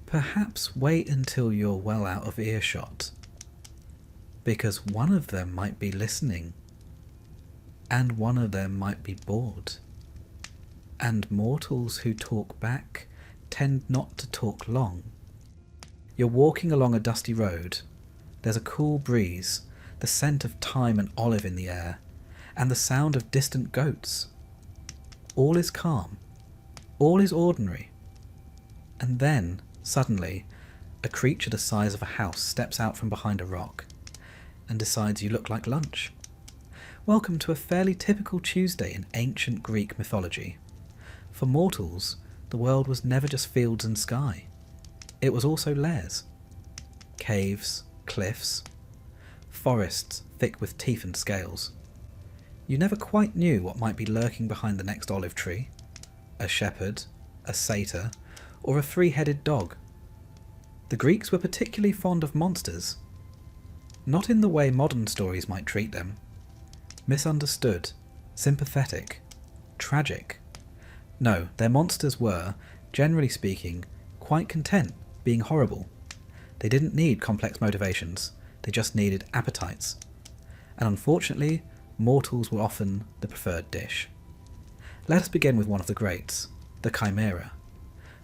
Perhaps wait until you're well out of earshot, because one of them might be listening, and one of them might be bored. And mortals who talk back tend not to talk long. You're walking along a dusty road. There's a cool breeze, the scent of thyme and olive in the air, and the sound of distant goats. All is calm. All is ordinary. And then, suddenly, a creature the size of a house steps out from behind a rock and decides you look like lunch. Welcome to a fairly typical Tuesday in ancient Greek mythology. For mortals, the world was never just fields and sky. It was also lairs. Caves, cliffs, forests thick with teeth and scales. You never quite knew what might be lurking behind the next olive tree. A shepherd, a satyr, or a three-headed dog. The Greeks were particularly fond of monsters. Not in the way modern stories might treat them. Misunderstood, sympathetic, tragic. No, their monsters were, generally speaking, quite content being horrible. They didn't need complex motivations, they just needed appetites. And unfortunately, mortals were often the preferred dish. Let us begin with one of the greats, the Chimera.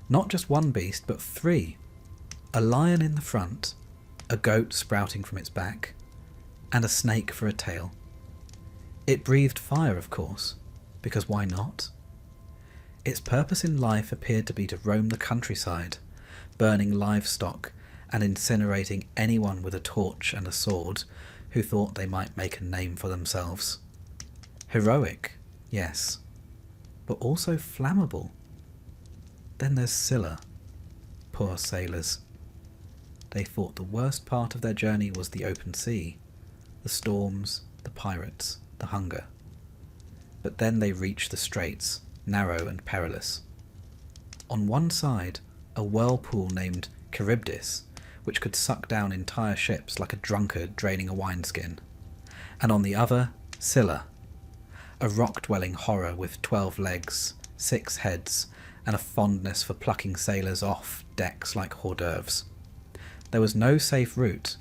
Not just one beast, but three. A lion in the front, a goat sprouting from its back, and a snake for a tail. It breathed fire, of course, because why not? Its purpose in life appeared to be to roam the countryside, burning livestock and incinerating anyone with a torch and a sword who thought they might make a name for themselves. Heroic, yes, but also flammable. Then there's Scylla. Poor sailors. They thought the worst part of their journey was the open sea, the storms, the pirates, the hunger. But then they reached the straits, narrow and perilous. On one side, a whirlpool named Charybdis, which could suck down entire ships like a drunkard draining a wineskin. And on the other, Scylla, a rock-dwelling horror with 12 legs, 6 heads, and a fondness for plucking sailors off decks like hors d'oeuvres. There was no safe route.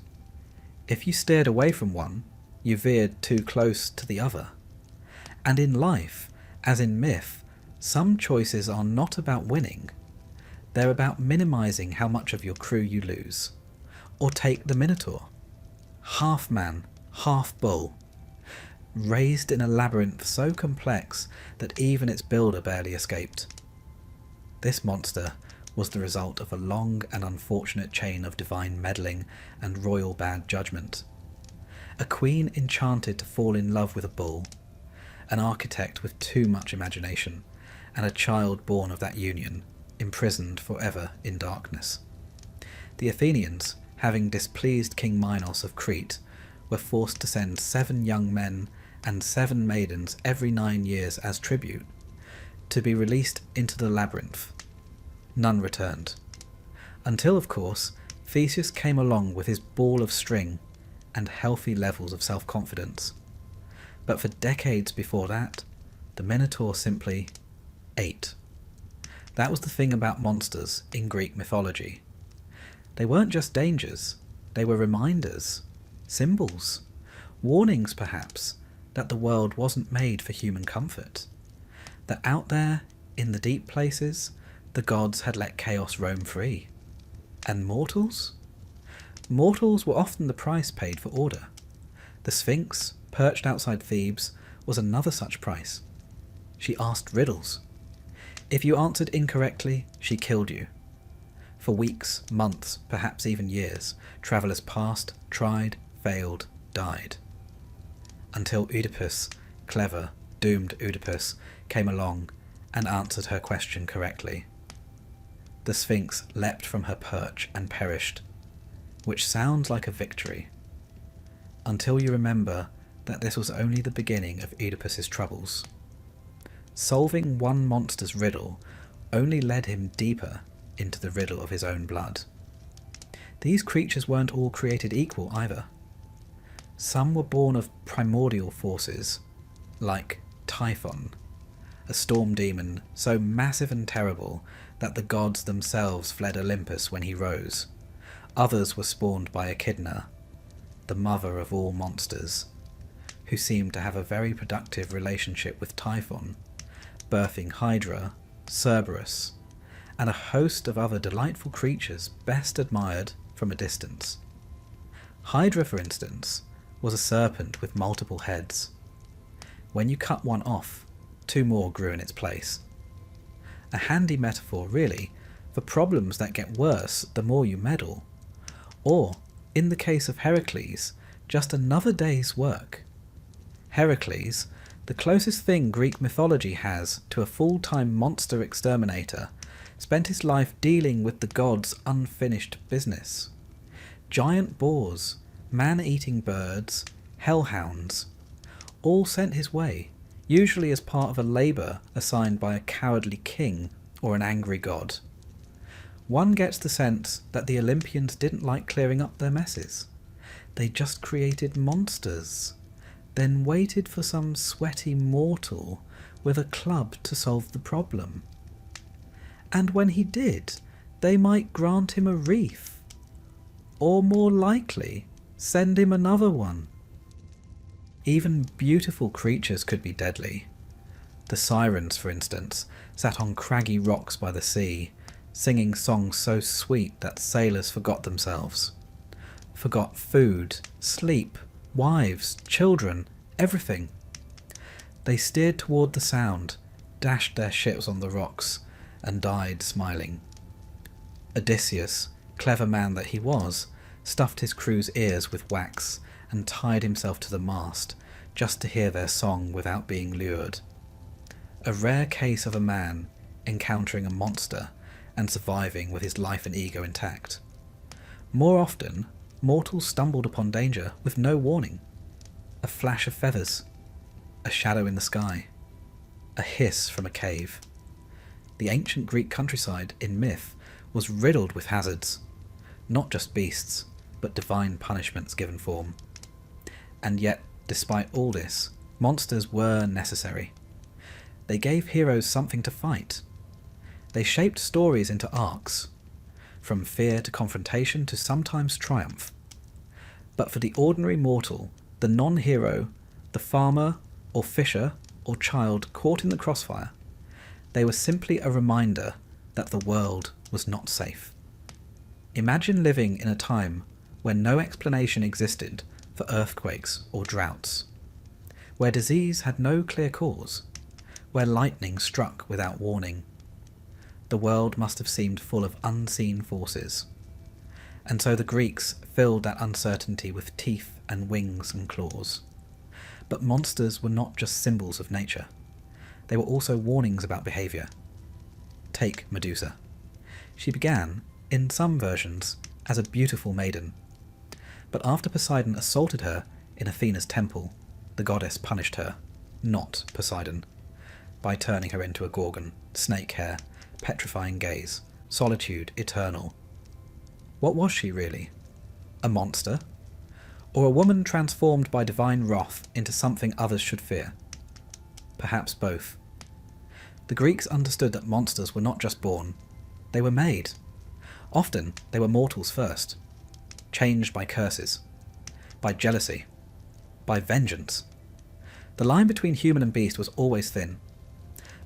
If you steered away from one, you veered too close to the other. And in life, as in myth, some choices are not about winning. They're about minimizing how much of your crew you lose. Or take the Minotaur. Half man, half bull. Raised in a labyrinth so complex that even its builder barely escaped. This monster was the result of a long and unfortunate chain of divine meddling and royal bad judgment. A queen enchanted to fall in love with a bull, an architect with too much imagination, and a child born of that union, imprisoned forever in darkness. The Athenians, having displeased King Minos of Crete, were forced to send 7 young men and 7 maidens every 9 years as tribute, to be released into the labyrinth. None returned. Until, of course, Theseus came along with his ball of string and healthy levels of self-confidence. But for decades before that, the Minotaur simply ate. That was the thing about monsters in Greek mythology. They weren't just dangers, they were reminders, symbols, warnings perhaps, that the world wasn't made for human comfort. That out there, in the deep places, the gods had let chaos roam free. And mortals? Mortals were often the price paid for order. The Sphinx, perched outside Thebes, was another such price. She asked riddles. If you answered incorrectly, she killed you. For weeks, months, perhaps even years, travellers passed, tried, failed, died. Until Oedipus, clever, doomed Oedipus, came along and answered her question correctly. The Sphinx leapt from her perch and perished, which sounds like a victory, until you remember that this was only the beginning of Oedipus's troubles. Solving one monster's riddle only led him deeper into the riddle of his own blood. These creatures weren't all created equal either. Some were born of primordial forces, like Typhon, a storm demon so massive and terrible that the gods themselves fled Olympus when he rose. Others were spawned by Echidna, the mother of all monsters, who seemed to have a very productive relationship with Typhon, birthing Hydra, Cerberus, and a host of other delightful creatures best admired from a distance. Hydra, for instance, was a serpent with multiple heads. When you cut one off, two more grew in its place. A handy metaphor, really, for problems that get worse the more you meddle. Or, in the case of Heracles, just another day's work. Heracles, the closest thing Greek mythology has to a full-time monster exterminator, spent his life dealing with the gods' unfinished business. Giant boars, man-eating birds, hellhounds, all sent his way, usually as part of a labour assigned by a cowardly king or an angry god. One gets the sense that the Olympians didn't like clearing up their messes. They just created monsters, then waited for some sweaty mortal with a club to solve the problem. And when he did, they might grant him a wreath, or more likely, send him another one. Even beautiful creatures could be deadly. The sirens, for instance, sat on craggy rocks by the sea, singing songs so sweet that sailors forgot themselves. Forgot food, sleep, wives, children, everything. They steered toward the sound, dashed their ships on the rocks, and died smiling. Odysseus, clever man that he was, stuffed his crew's ears with wax and tied himself to the mast just to hear their song without being lured. A rare case of a man encountering a monster and surviving with his life and ego intact. More often, mortals stumbled upon danger with no warning. A flash of feathers, a shadow in the sky, a hiss from a cave. The ancient Greek countryside in myth was riddled with hazards, not just beasts, but divine punishments given form. And yet, despite all this, monsters were necessary. They gave heroes something to fight. They shaped stories into arcs, from fear to confrontation to sometimes triumph. But for the ordinary mortal, the non-hero, the farmer or fisher or child caught in the crossfire, they were simply a reminder that the world was not safe. Imagine living in a time when no explanation existed for earthquakes or droughts, where disease had no clear cause, where lightning struck without warning. The world must have seemed full of unseen forces. And so the Greeks filled that uncertainty with teeth and wings and claws. But monsters were not just symbols of nature. They were also warnings about behaviour. Take Medusa. She began, in some versions, as a beautiful maiden. But after Poseidon assaulted her in Athena's temple, the goddess punished her, not Poseidon, by turning her into a gorgon, snake hair, petrifying gaze, solitude eternal. What was she really? A monster? Or a woman transformed by divine wrath into something others should fear? Perhaps both. The Greeks understood that monsters were not just born, they were made. Often they were mortals first, changed by curses, by jealousy, by vengeance. The line between human and beast was always thin.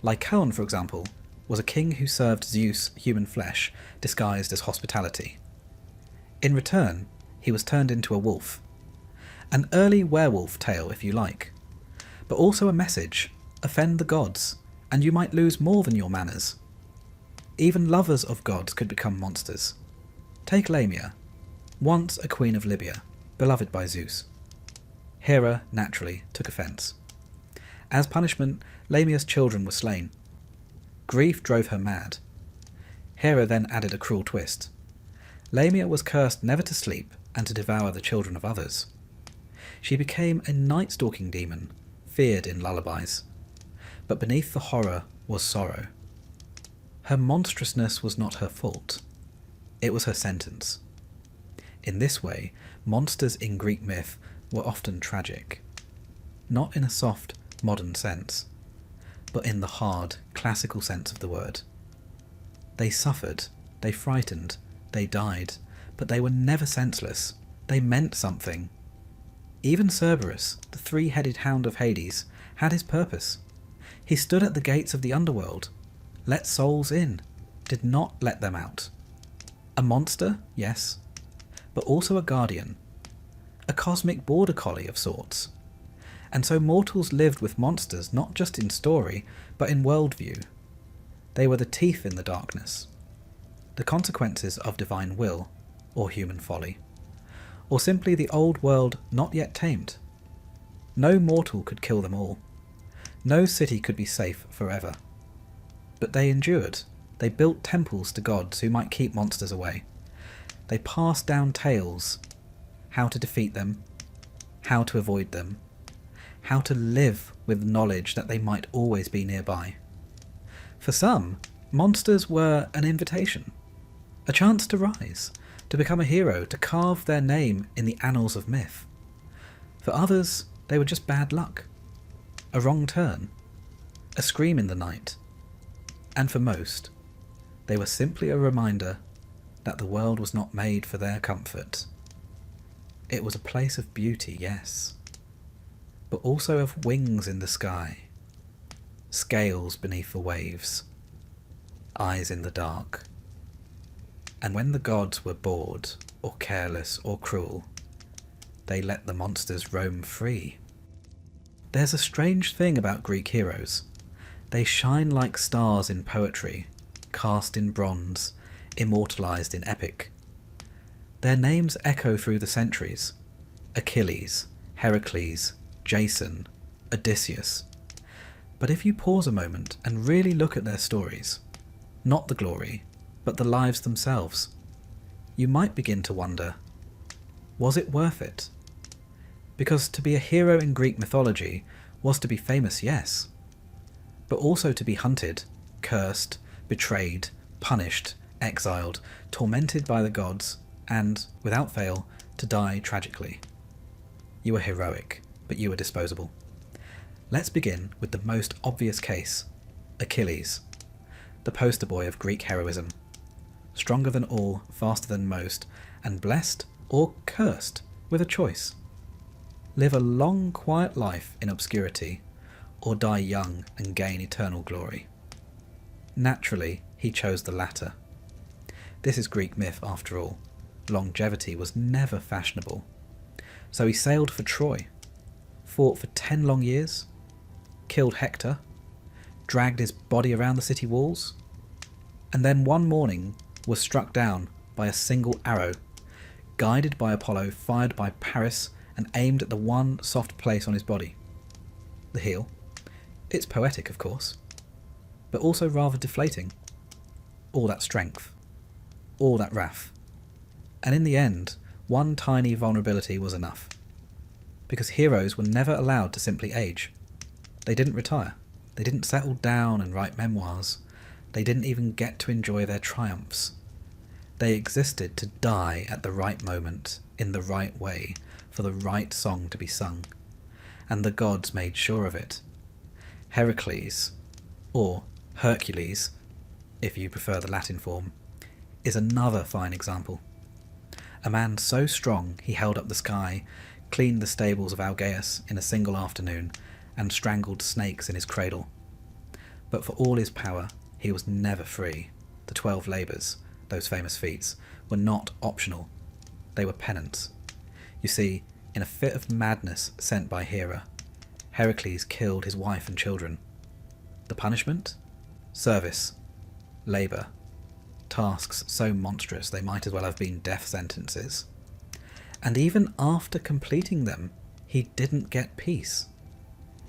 Lycaon, for example, was a king who served Zeus human flesh disguised as hospitality. In return, he was turned into a wolf. An early werewolf tale, if you like, but also a message: offend the gods, and you might lose more than your manners. Even lovers of gods could become monsters. Take Lamia, once a queen of Libya, beloved by Zeus. Hera, naturally, took offence. As punishment, Lamia's children were slain. Grief drove her mad. Hera then added a cruel twist. Lamia was cursed never to sleep and to devour the children of others. She became a night-stalking demon, feared in lullabies. But beneath the horror was sorrow. Her monstrousness was not her fault. It was her sentence. In this way, monsters in Greek myth were often tragic, not in a soft, modern sense, but in the hard, classical sense of the word. They suffered, they frightened, they died, but they were never senseless. They meant something. Even Cerberus, the three-headed hound of Hades, had his purpose. He stood at the gates of the underworld, let souls in, did not let them out. A monster, yes, but also a guardian, a cosmic border collie of sorts. And so mortals lived with monsters not just in story, but in worldview. They were the teeth in the darkness, the consequences of divine will, or human folly, or simply the old world not yet tamed. No mortal could kill them all. No city could be safe forever. But they endured. They built temples to gods who might keep monsters away. They passed down tales, how to defeat them, how to avoid them, how to live with knowledge that they might always be nearby. For some, monsters were an invitation, a chance to rise, to become a hero, to carve their name in the annals of myth. For others, they were just bad luck, a wrong turn, a scream in the night. And for most, they were simply a reminder that the world was not made for their comfort. It was a place of beauty, yes, but also of wings in the sky, scales beneath the waves, eyes in the dark. And when the gods were bored, or careless, or cruel, they let the monsters roam free. There's a strange thing about Greek heroes. They shine like stars in poetry, cast in bronze, immortalized in epic. Their names echo through the centuries: Achilles, Heracles, Jason, Odysseus. But if you pause a moment and really look at their stories, not the glory, but the lives themselves, you might begin to wonder, was it worth it? Because to be a hero in Greek mythology was to be famous, yes, but also to be hunted, cursed, betrayed, punished, exiled, tormented by the gods, and, without fail, to die tragically. You were heroic, but you were disposable. Let's begin with the most obvious case, Achilles, the poster boy of Greek heroism. Stronger than all, faster than most, and blessed or cursed with a choice. Live a long, quiet life in obscurity, or die young and gain eternal glory. Naturally, he chose the latter. This is Greek myth after all. Longevity was never fashionable. So he sailed for Troy, fought for 10 long years, killed Hector, dragged his body around the city walls, and then one morning was struck down by a single arrow, guided by Apollo, fired by Paris, and aimed at the one soft place on his body, the heel. It's poetic, of course, but also rather deflating. All that strength, all that wrath, and in the end, one tiny vulnerability was enough. Because heroes were never allowed to simply age. They didn't retire. They didn't settle down and write memoirs. They didn't even get to enjoy their triumphs. They existed to die at the right moment, in the right way, for the right song to be sung. And the gods made sure of it. Heracles, or Hercules, if you prefer the Latin form, is another fine example. A man so strong he held up the sky, cleaned the stables of Algaeus in a single afternoon, and strangled snakes in his cradle. But for all his power, he was never free. The 12 labours, those famous feats, were not optional. They were penance. You see, in a fit of madness sent by Hera, Heracles killed his wife and children. The punishment? Service. Labour. Tasks so monstrous they might as well have been death sentences. And even after completing them, he didn't get peace.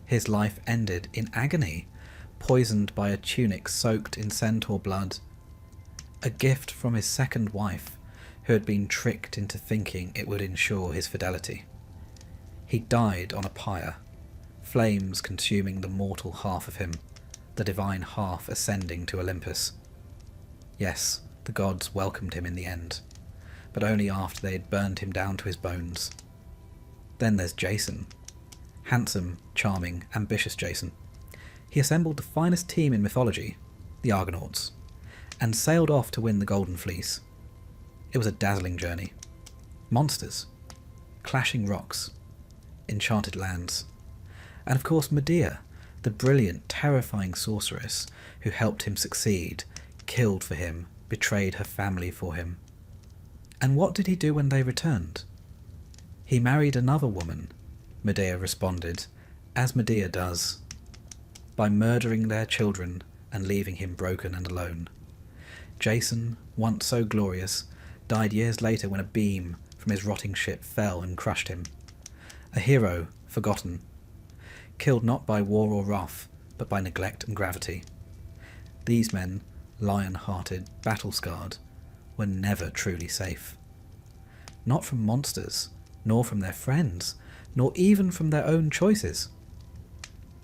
His life ended in agony, poisoned by a tunic soaked in centaur blood. A gift from his second wife, who had been tricked into thinking it would ensure his fidelity. He died on a pyre, flames consuming the mortal half of him, the divine half ascending to Olympus. Yes, the gods welcomed him in the end, but only after they had burned him down to his bones. Then there's Jason. Handsome, charming, ambitious Jason. He assembled the finest team in mythology, the Argonauts, and sailed off to win the Golden Fleece. It was a dazzling journey. Monsters, clashing rocks, enchanted lands, and of course Medea, the brilliant, terrifying sorceress who helped him succeed, killed for him, betrayed her family for him. And what did he do when they returned? He married another woman, Medea responded, as Medea does, by murdering their children and leaving him broken and alone. Jason, once so glorious, died years later when a beam from his rotting ship fell and crushed him. A hero, forgotten, killed not by war or wrath, but by neglect and gravity. These men, lion-hearted, battle-scarred, were never truly safe. Not from monsters, nor from their friends, nor even from their own choices.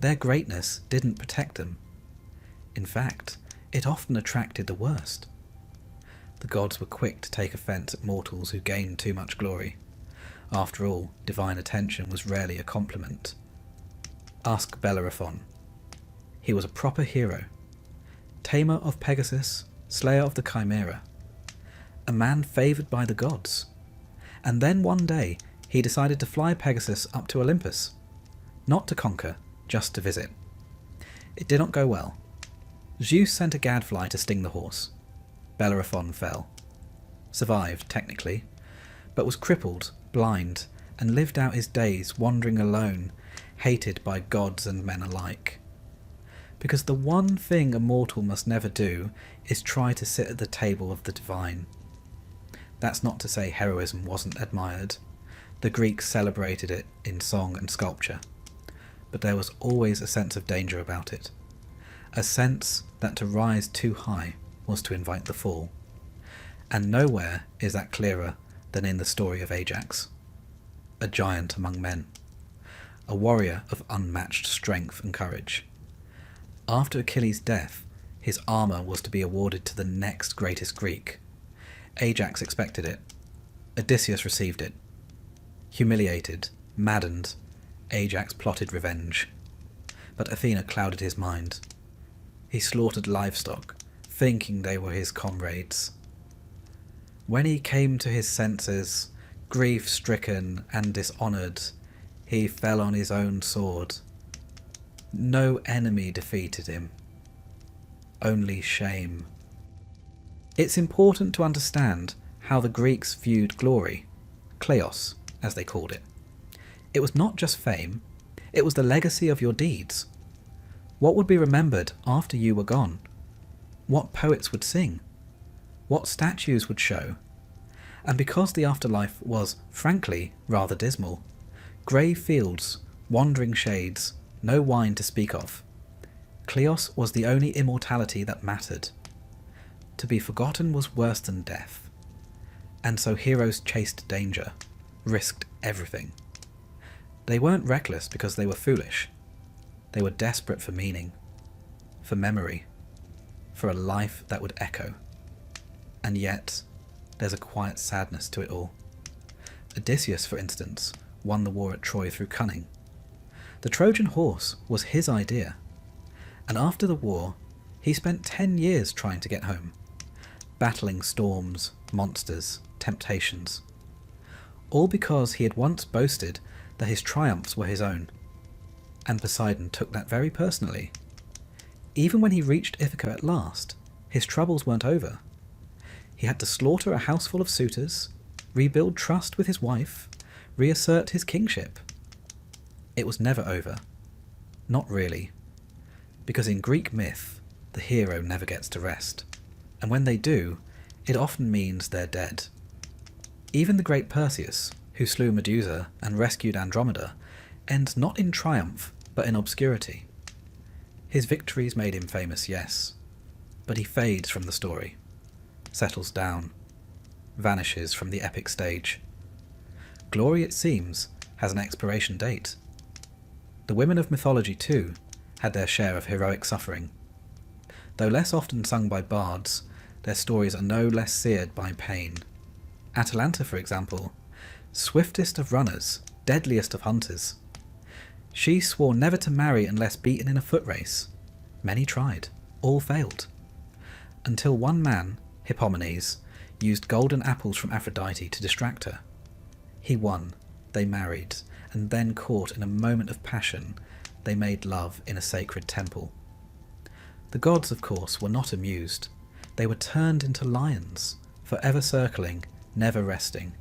Their greatness didn't protect them. In fact, it often attracted the worst. The gods were quick to take offence at mortals who gained too much glory. After all, divine attention was rarely a compliment. Ask Bellerophon. He was a proper hero. Tamer of Pegasus, slayer of the Chimera. A man favoured by the gods. And then one day, he decided to fly Pegasus up to Olympus. Not to conquer, just to visit. It did not go well. Zeus sent a gadfly to sting the horse. Bellerophon fell. Survived, technically, but was crippled, blind, and lived out his days wandering alone, hated by gods and men alike. Because the one thing a mortal must never do is try to sit at the table of the divine. That's not to say heroism wasn't admired. The Greeks celebrated it in song and sculpture. But there was always a sense of danger about it. A sense that to rise too high was to invite the fall. And nowhere is that clearer than in the story of Ajax. A giant among men. A warrior of unmatched strength and courage. After Achilles' death, his armour was to be awarded to the next greatest Greek. Ajax expected it. Odysseus received it. Humiliated, maddened, Ajax plotted revenge. But Athena clouded his mind. He slaughtered livestock, thinking they were his comrades. When he came to his senses, grief-stricken and dishonoured, he fell on his own sword. No enemy defeated him. Only shame. It's important to understand how the Greeks viewed glory, kleos, as they called it. It was not just fame, it was the legacy of your deeds. What would be remembered after you were gone? What poets would sing? What statues would show? And because the afterlife was, frankly, rather dismal, grey fields, wandering shades, no wine to speak of, kleos was the only immortality that mattered. To be forgotten was worse than death. And so heroes chased danger, risked everything. They weren't reckless because they were foolish. They were desperate for meaning, for memory, for a life that would echo. And yet, there's a quiet sadness to it all. Odysseus, for instance, won the war at Troy through cunning. The Trojan horse was his idea, and after the war, he spent 10 years trying to get home, battling storms, monsters, temptations, all because he had once boasted that his triumphs were his own, and Poseidon took that very personally. Even when he reached Ithaca at last, his troubles weren't over. He had to slaughter a house full of suitors, rebuild trust with his wife, reassert his kingship. It was never over. Not really. Because in Greek myth, the hero never gets to rest. And when they do, it often means they're dead. Even the great Perseus, who slew Medusa and rescued Andromeda, ends not in triumph, but in obscurity. His victories made him famous, yes, but he fades from the story, settles down, vanishes from the epic stage. Glory, it seems, has an expiration date. The women of mythology, too, had their share of heroic suffering. Though less often sung by bards, their stories are no less seared by pain. Atalanta, for example, swiftest of runners, deadliest of hunters. She swore never to marry unless beaten in a foot race. Many tried, all failed. Until one man, Hippomenes, used golden apples from Aphrodite to distract her. He won, they married, and then caught in a moment of passion, they made love in a sacred temple. The gods, of course, were not amused. They were turned into lions, forever circling, never resting.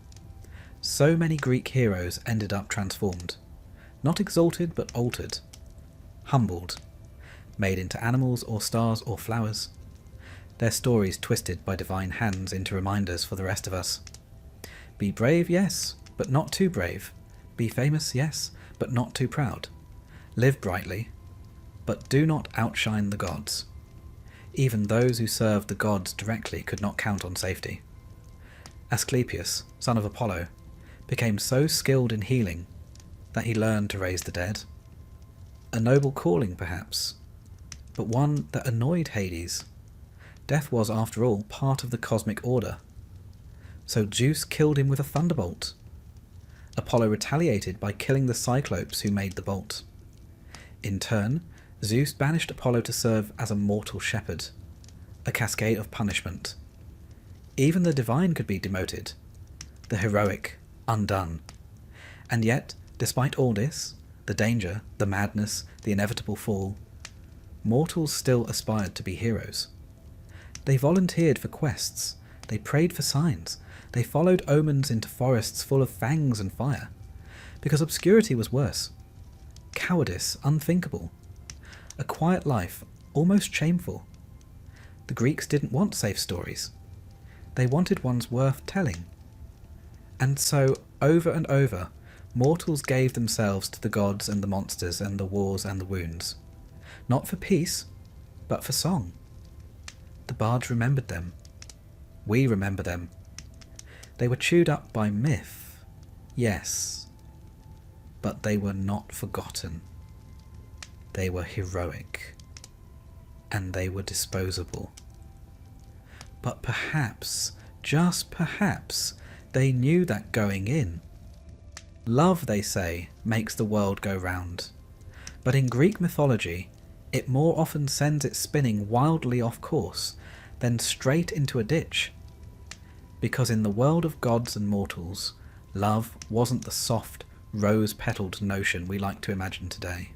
So many Greek heroes ended up transformed. Not exalted, but altered. Humbled. Made into animals or stars or flowers. Their stories twisted by divine hands into reminders for the rest of us. Be brave, yes, but not too brave. Be famous, yes, but not too proud. Live brightly, but do not outshine the gods. Even those who served the gods directly could not count on safety. Asclepius, son of Apollo, became so skilled in healing that he learned to raise the dead. A noble calling, perhaps, but one that annoyed Hades. Death was, after all, part of the cosmic order. So Zeus killed him with a thunderbolt. Apollo retaliated by killing the Cyclopes who made the bolt. In turn, Zeus banished Apollo to serve as a mortal shepherd, a cascade of punishment. Even the divine could be demoted, the heroic undone. And yet, despite all this, the danger, the madness, the inevitable fall, mortals still aspired to be heroes. They volunteered for quests, they prayed for signs, they followed omens into forests full of fangs and fire, because obscurity was worse, cowardice unthinkable, a quiet life almost shameful. The Greeks didn't want safe stories. They wanted ones worth telling. And so, over and over, mortals gave themselves to the gods and the monsters and the wars and the wounds. Not for peace, but for song. The bards remembered them. We remember them. They were chewed up by myth, yes, but they were not forgotten. They were heroic, and they were disposable. But perhaps, just perhaps, they knew that going in. Love, they say, makes the world go round. But in Greek mythology, it more often sends it spinning wildly off course than straight into a ditch. Because in the world of gods and mortals, love wasn't the soft, rose-petalled notion we like to imagine today.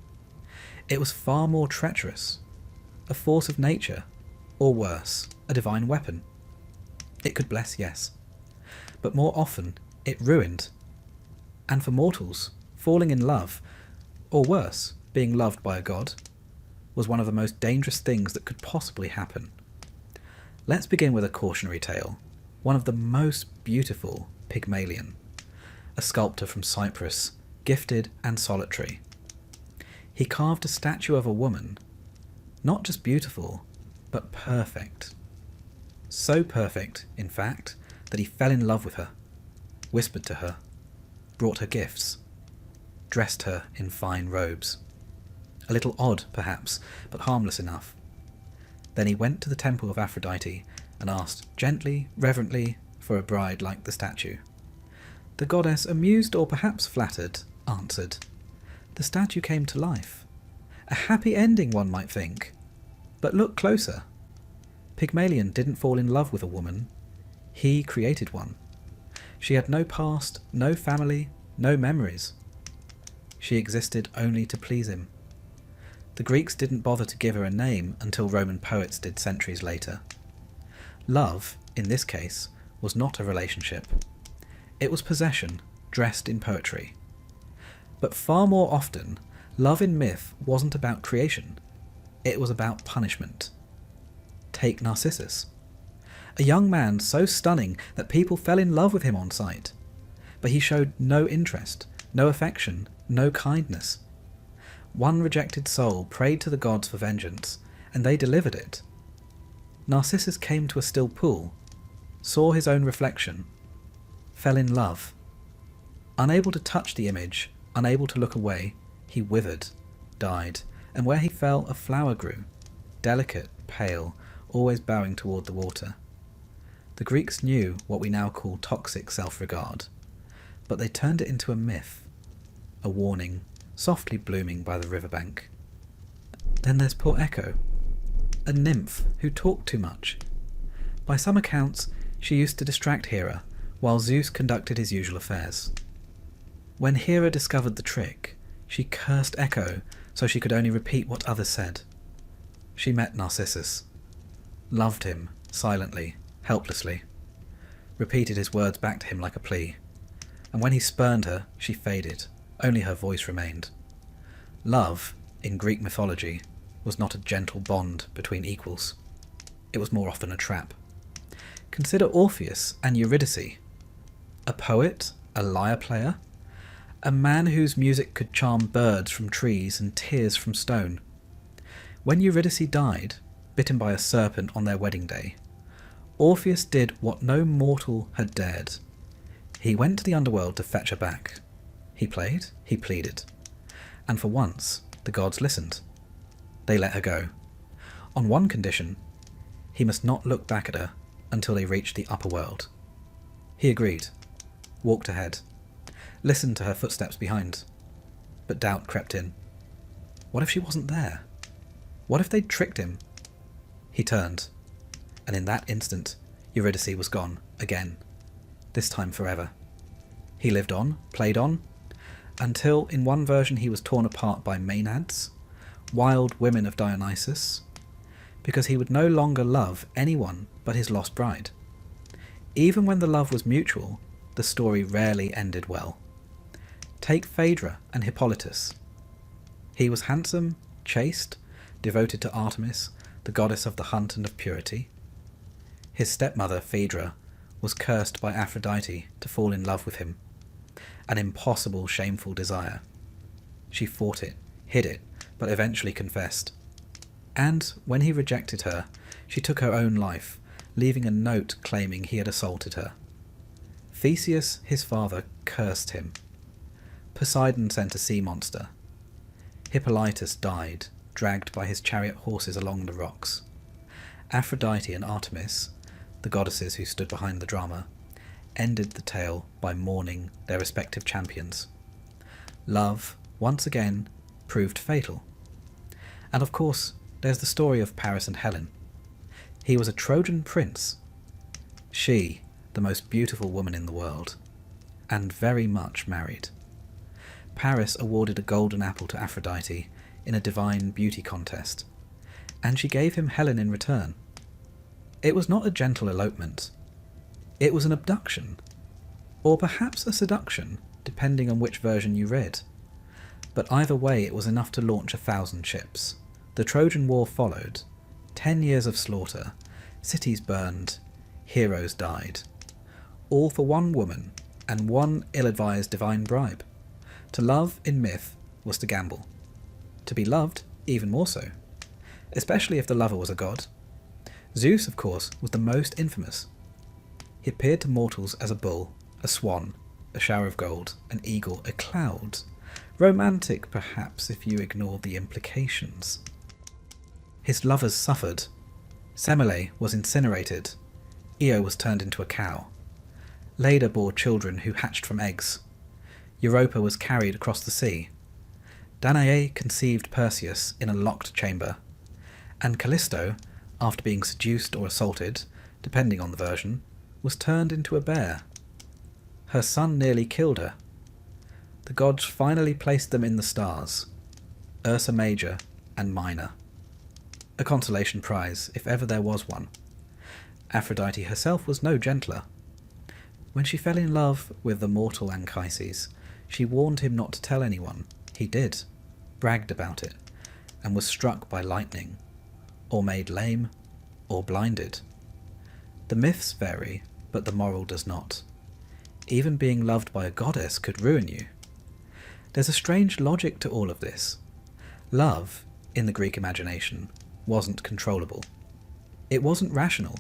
It was far more treacherous, a force of nature, or worse, a divine weapon. It could bless, yes, but more often it ruined. And for mortals, falling in love, or worse, being loved by a god, was one of the most dangerous things that could possibly happen. Let's begin with a cautionary tale, one of the most beautiful, Pygmalion, a sculptor from Cyprus, gifted and solitary. He carved a statue of a woman, not just beautiful, but perfect. So perfect, in fact, that he fell in love with her, whispered to her, brought her gifts, dressed her in fine robes. A little odd, perhaps, but harmless enough. Then he went to the temple of Aphrodite and asked gently, reverently, for a bride like the statue. The goddess, amused or perhaps flattered, answered. The statue came to life. A happy ending, one might think. But look closer. Pygmalion didn't fall in love with a woman. He created one. She had no past, no family, no memories. She existed only to please him. The Greeks didn't bother to give her a name until Roman poets did centuries later. Love, in this case, was not a relationship. It was possession, dressed in poetry. But far more often, love in myth wasn't about creation. It was about punishment. Take Narcissus. A young man so stunning that people fell in love with him on sight. But he showed no interest, no affection, no kindness. One rejected soul prayed to the gods for vengeance, and they delivered it. Narcissus came to a still pool, saw his own reflection, fell in love. Unable to touch the image, unable to look away, he withered, died, and where he fell a flower grew, delicate, pale, always bowing toward the water. The Greeks knew what we now call toxic self-regard, but they turned it into a myth, a warning, softly blooming by the riverbank. Then there's poor Echo, a nymph who talked too much. By some accounts, she used to distract Hera, while Zeus conducted his usual affairs. When Hera discovered the trick, she cursed Echo so she could only repeat what others said. She met Narcissus, loved him silently, helplessly, repeated his words back to him like a plea, and when he spurned her, she faded, only her voice remained. Love, in Greek mythology, was not a gentle bond between equals. It was more often a trap. Consider Orpheus and Eurydice, a poet, a lyre player, a man whose music could charm birds from trees and tears from stone. When Eurydice died, bitten by a serpent on their wedding day, Orpheus did what no mortal had dared. He went to the underworld to fetch her back. He played, he pleaded, and for once the gods listened. They let her go, on one condition: he must not look back at her until they reached the upper world. He agreed, walked ahead, listened to her footsteps behind, but doubt crept in. What if she wasn't there? What if they'd tricked him? He turned, and in that instant Eurydice was gone again, this time forever. He lived on, played on, until in one version he was torn apart by Maenads, wild women of Dionysus, because he would no longer love anyone but his lost bride. Even when the love was mutual, the story rarely ended well. Take Phaedra and Hippolytus. He was handsome, chaste, devoted to Artemis, the goddess of the hunt and of purity. His stepmother, Phaedra, was cursed by Aphrodite to fall in love with him, an impossible, shameful desire. She fought it, hid it, but eventually confessed. And when he rejected her, she took her own life, leaving a note claiming he had assaulted her. Theseus, his father, cursed him. Poseidon sent a sea monster. Hippolytus died, dragged by his chariot horses along the rocks. Aphrodite and Artemis, the goddesses who stood behind the drama, ended the tale by mourning their respective champions. Love, once again, proved fatal. And of course, there's the story of Paris and Helen. He was a Trojan prince. She, the most beautiful woman in the world, and very much married. Paris awarded a golden apple to Aphrodite in a divine beauty contest, and she gave him Helen in return. It was not a gentle elopement. It was an abduction, or perhaps a seduction, depending on which version you read. But either way, it was enough to launch 1,000 ships. The Trojan War followed. 10 years of slaughter, cities burned, heroes died. All for one woman, and one ill-advised divine bribe. To love, in myth, was to gamble. To be loved, even more so. Especially if the lover was a god. Zeus, of course, was the most infamous. He appeared to mortals as a bull, a swan, a shower of gold, an eagle, a cloud. Romantic, perhaps, if you ignore the implications. His lovers suffered. Semele was incinerated. Io was turned into a cow. Leda bore children who hatched from eggs. Europa was carried across the sea. Danae conceived Perseus in a locked chamber. And Callisto, after being seduced or assaulted, depending on the version, was turned into a bear. Her son nearly killed her. The gods finally placed them in the stars, Ursa Major and Minor. A consolation prize, if ever there was one. Aphrodite herself was no gentler. When she fell in love with the mortal Anchises, she warned him not to tell anyone. He did, bragged about it, and was struck by lightning, or made lame, or blinded. The myths vary, but the moral does not. Even being loved by a goddess could ruin you. There's a strange logic to all of this. Love, in the Greek imagination, wasn't controllable. It wasn't rational.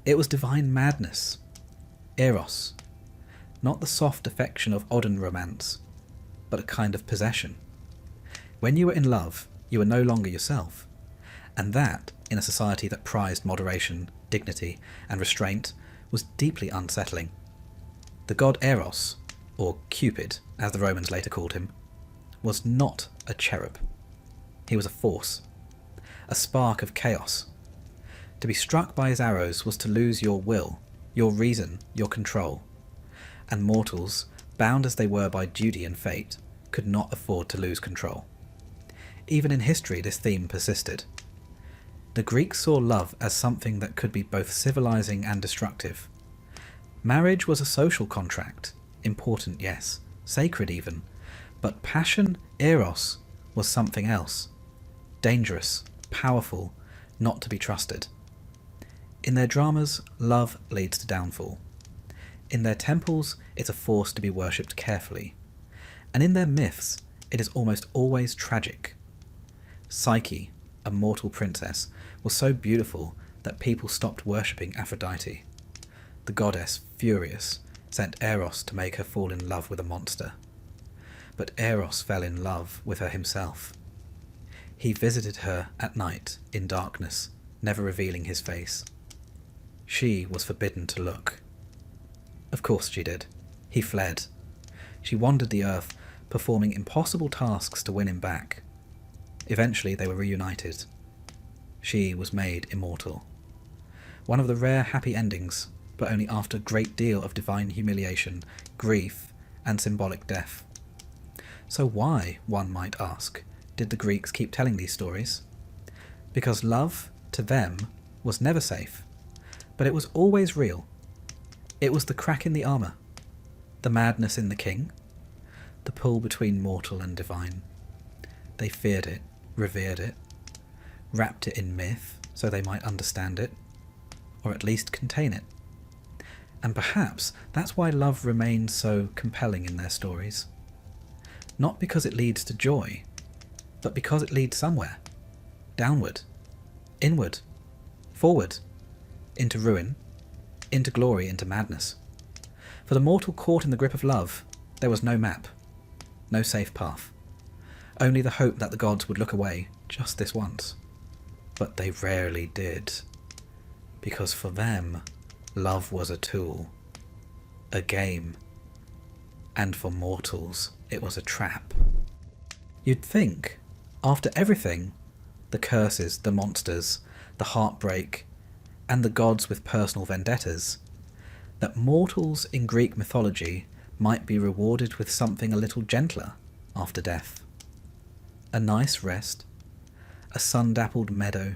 It was divine madness. Eros. Not the soft affection of Odin romance, but a kind of possession. When you were in love, you were no longer yourself. And that, in a society that prized moderation, dignity, and restraint, was deeply unsettling. The god Eros, or Cupid, as the Romans later called him, was not a cherub. He was a force, a spark of chaos. To be struck by his arrows was to lose your will, your reason, your control. And mortals, bound as they were by duty and fate, could not afford to lose control. Even in history this theme persisted. The Greeks saw love as something that could be both civilizing and destructive. Marriage was a social contract, important, yes, sacred even, but passion, eros, was something else. Dangerous, powerful, not to be trusted. In their dramas, love leads to downfall. In their temples, it's a force to be worshipped carefully. And in their myths, it is almost always tragic. Psyche, a mortal princess, was so beautiful that people stopped worshipping Aphrodite. The goddess, furious, sent Eros to make her fall in love with a monster. But Eros fell in love with her himself. He visited her at night, in darkness, never revealing his face. She was forbidden to look. Of course she did. He fled. She wandered the earth, performing impossible tasks to win him back. Eventually they were reunited. She was made immortal. One of the rare happy endings, but only after a great deal of divine humiliation, grief, and symbolic death. So why, one might ask, did the Greeks keep telling these stories? Because love, to them, was never safe, but it was always real. It was the crack in the armour, the madness in the king, the pull between mortal and divine. They feared it, revered it, wrapped it in myth so they might understand it, or at least contain it. And perhaps that's why love remains so compelling in their stories. Not because it leads to joy, but because it leads somewhere. Downward, inward, forward, into ruin, into glory, into madness. For the mortal caught in the grip of love, there was no map, no safe path. Only the hope that the gods would look away just this once. But they rarely did. Because for them, love was a tool, a game, and for mortals, it was a trap. You'd think, after everything, the curses, the monsters, the heartbreak, and the gods with personal vendettas, that mortals in Greek mythology might be rewarded with something a little gentler after death. A nice rest, a sun-dappled meadow,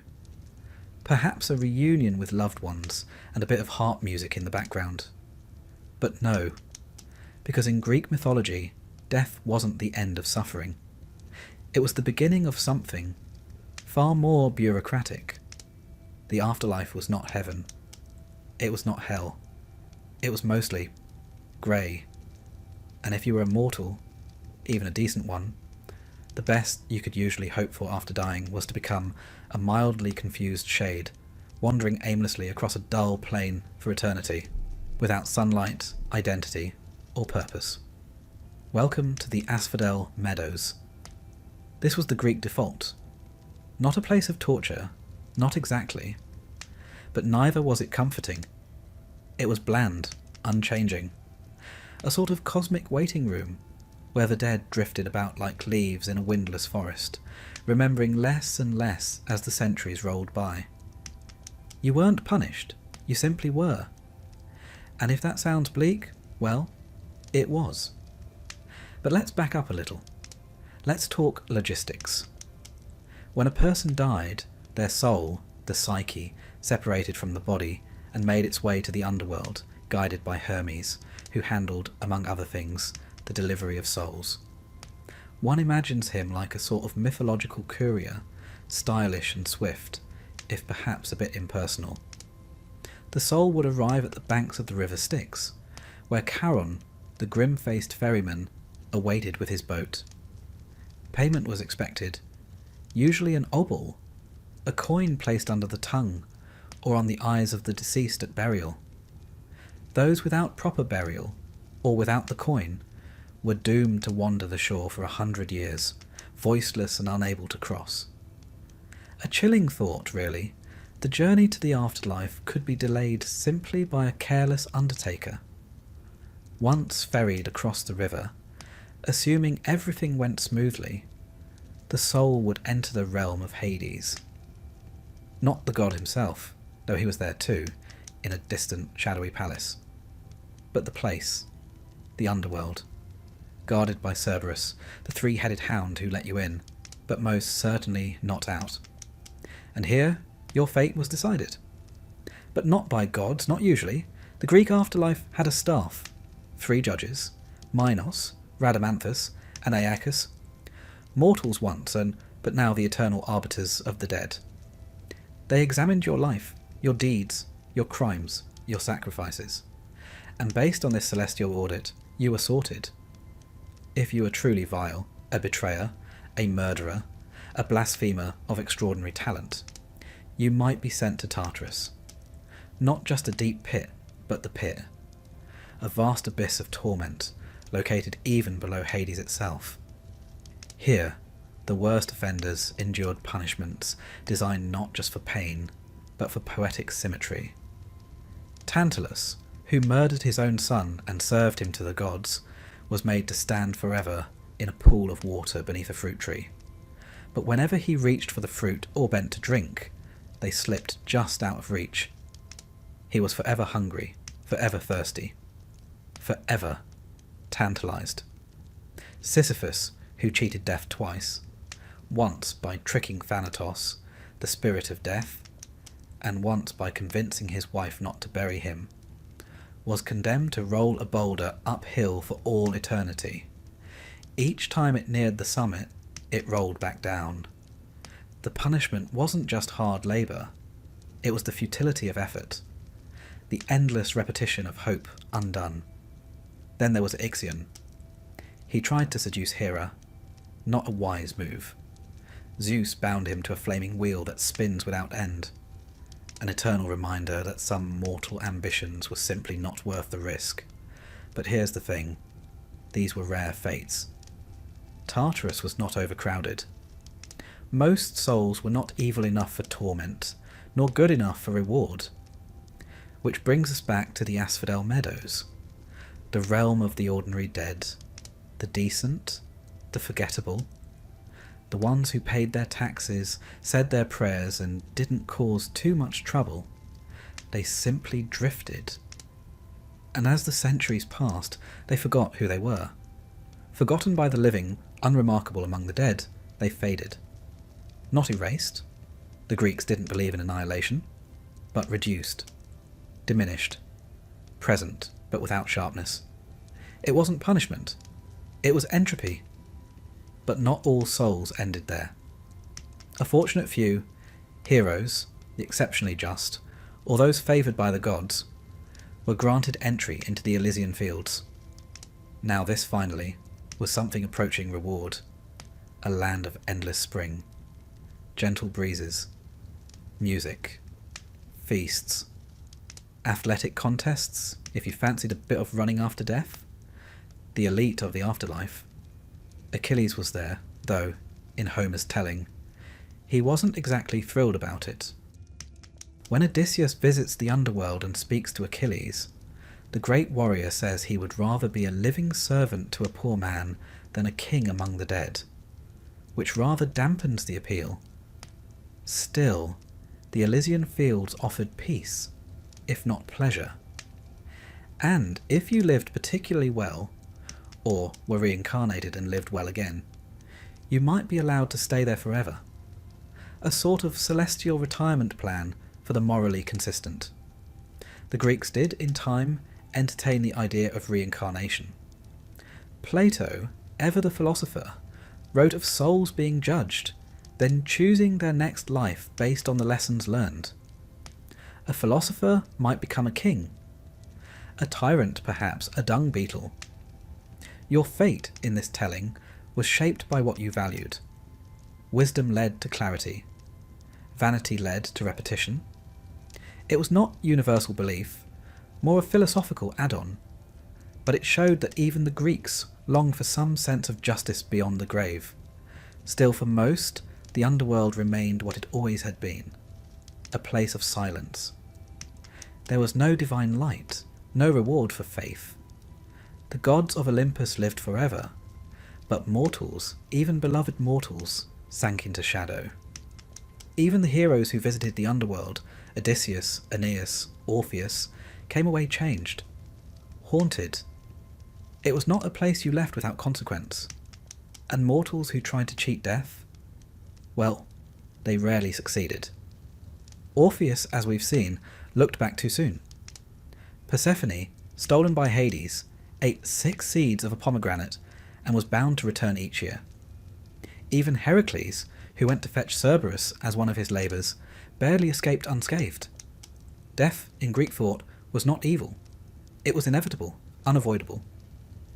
perhaps a reunion with loved ones and a bit of harp music in the background. But no, because in Greek mythology, death wasn't the end of suffering. It was the beginning of something far more bureaucratic. The afterlife was not heaven. It was not hell. It was mostly grey. And if you were a mortal, even a decent one, the best you could usually hope for after dying was to become a mildly confused shade, wandering aimlessly across a dull plain for eternity, without sunlight, identity, or purpose. Welcome to the Asphodel Meadows. This was the Greek default. Not a place of torture, not exactly, but neither was it comforting. It was bland, unchanging, a sort of cosmic waiting room, where the dead drifted about like leaves in a windless forest, remembering less and less as the centuries rolled by. You weren't punished, you simply were. And if that sounds bleak, well, it was. But let's back up a little. Let's talk logistics. When a person died, their soul, the psyche, separated from the body and made its way to the underworld, guided by Hermes, who handled, among other things, the delivery of souls. One imagines him like a sort of mythological courier, stylish and swift, if perhaps a bit impersonal. The soul would arrive at the banks of the river Styx, where Charon, the grim-faced ferryman, awaited with his boat. Payment was expected, usually an obol, a coin placed under the tongue or on the eyes of the deceased at burial. Those without proper burial, or without the coin, were doomed to wander the shore for 100 years, voiceless and unable to cross. A chilling thought, really. The journey to the afterlife could be delayed simply by a careless undertaker. Once ferried across the river, assuming everything went smoothly, the soul would enter the realm of Hades. Not the god himself, though he was there too, in a distant, shadowy palace, but the place, the underworld, guarded by Cerberus, the three-headed hound who let you in, but most certainly not out. And here, your fate was decided. But not by gods, not usually. The Greek afterlife had a staff, 3 judges, Minos, Rhadamanthus, and Aeacus. Mortals once, but now the eternal arbiters of the dead. They examined your life, your deeds, your crimes, your sacrifices. And based on this celestial audit, you were sorted. If you were truly vile, a betrayer, a murderer, a blasphemer of extraordinary talent, you might be sent to Tartarus. Not just a deep pit, but the pit. A vast abyss of torment, located even below Hades itself. Here, the worst offenders endured punishments designed not just for pain, but for poetic symmetry. Tantalus, who murdered his own son and served him to the gods, was made to stand forever in a pool of water beneath a fruit tree. But whenever he reached for the fruit or bent to drink, they slipped just out of reach. He was forever hungry, forever thirsty, forever tantalized. Sisyphus, who cheated death twice, once by tricking Thanatos, the spirit of death, and once by convincing his wife not to bury him, was condemned to roll a boulder uphill for all eternity. Each time it neared the summit, it rolled back down. The punishment wasn't just hard labour, it was the futility of effort, the endless repetition of hope undone. Then there was Ixion. He tried to seduce Hera, not a wise move. Zeus bound him to a flaming wheel that spins without end, an eternal reminder that some mortal ambitions were simply not worth the risk. But here's the thing, these were rare fates. Tartarus was not overcrowded. Most souls were not evil enough for torment, nor good enough for reward. Which brings us back to the Asphodel Meadows, the realm of the ordinary dead, the decent, the forgettable, the ones who paid their taxes, said their prayers, and didn't cause too much trouble. They simply drifted. And as the centuries passed, they forgot who they were. Forgotten by the living, unremarkable among the dead, they faded. Not erased. The Greeks didn't believe in annihilation, but reduced, diminished, present, but without sharpness. It wasn't punishment. It was entropy. But not all souls ended there. A fortunate few, heroes, the exceptionally just, or those favoured by the gods, were granted entry into the Elysian fields. Now this, finally, was something approaching reward, a land of endless spring, gentle breezes, music, feasts, athletic contests, if you fancied a bit of running after death, the elite of the afterlife. Achilles was there, though, in Homer's telling, he wasn't exactly thrilled about it. When Odysseus visits the underworld and speaks to Achilles, the great warrior says he would rather be a living servant to a poor man than a king among the dead, which rather dampens the appeal. Still, the Elysian fields offered peace, if not pleasure. And if you lived particularly well, or were reincarnated and lived well again, you might be allowed to stay there forever. A sort of celestial retirement plan for the morally consistent. The Greeks did, in time, entertain the idea of reincarnation. Plato, ever the philosopher, wrote of souls being judged, then choosing their next life based on the lessons learned. A philosopher might become a king. A tyrant, perhaps, a dung beetle. Your fate, in this telling, was shaped by what you valued. Wisdom led to clarity. Vanity led to repetition. It was not universal belief, more a philosophical add-on, but it showed that even the Greeks longed for some sense of justice beyond the grave. Still, for most, the underworld remained what it always had been, a place of silence. There was no divine light, no reward for faith. The gods of Olympus lived forever, but mortals, even beloved mortals, sank into shadow. Even the heroes who visited the underworld, Odysseus, Aeneas, Orpheus, came away changed, haunted. It was not a place you left without consequence. And mortals who tried to cheat death? Well, they rarely succeeded. Orpheus, as we've seen, looked back too soon. Persephone, stolen by Hades, ate 6 seeds of a pomegranate and was bound to return each year. Even Heracles, who went to fetch Cerberus as one of his labours, barely escaped unscathed. Death, in Greek thought, was not evil. It was inevitable, unavoidable.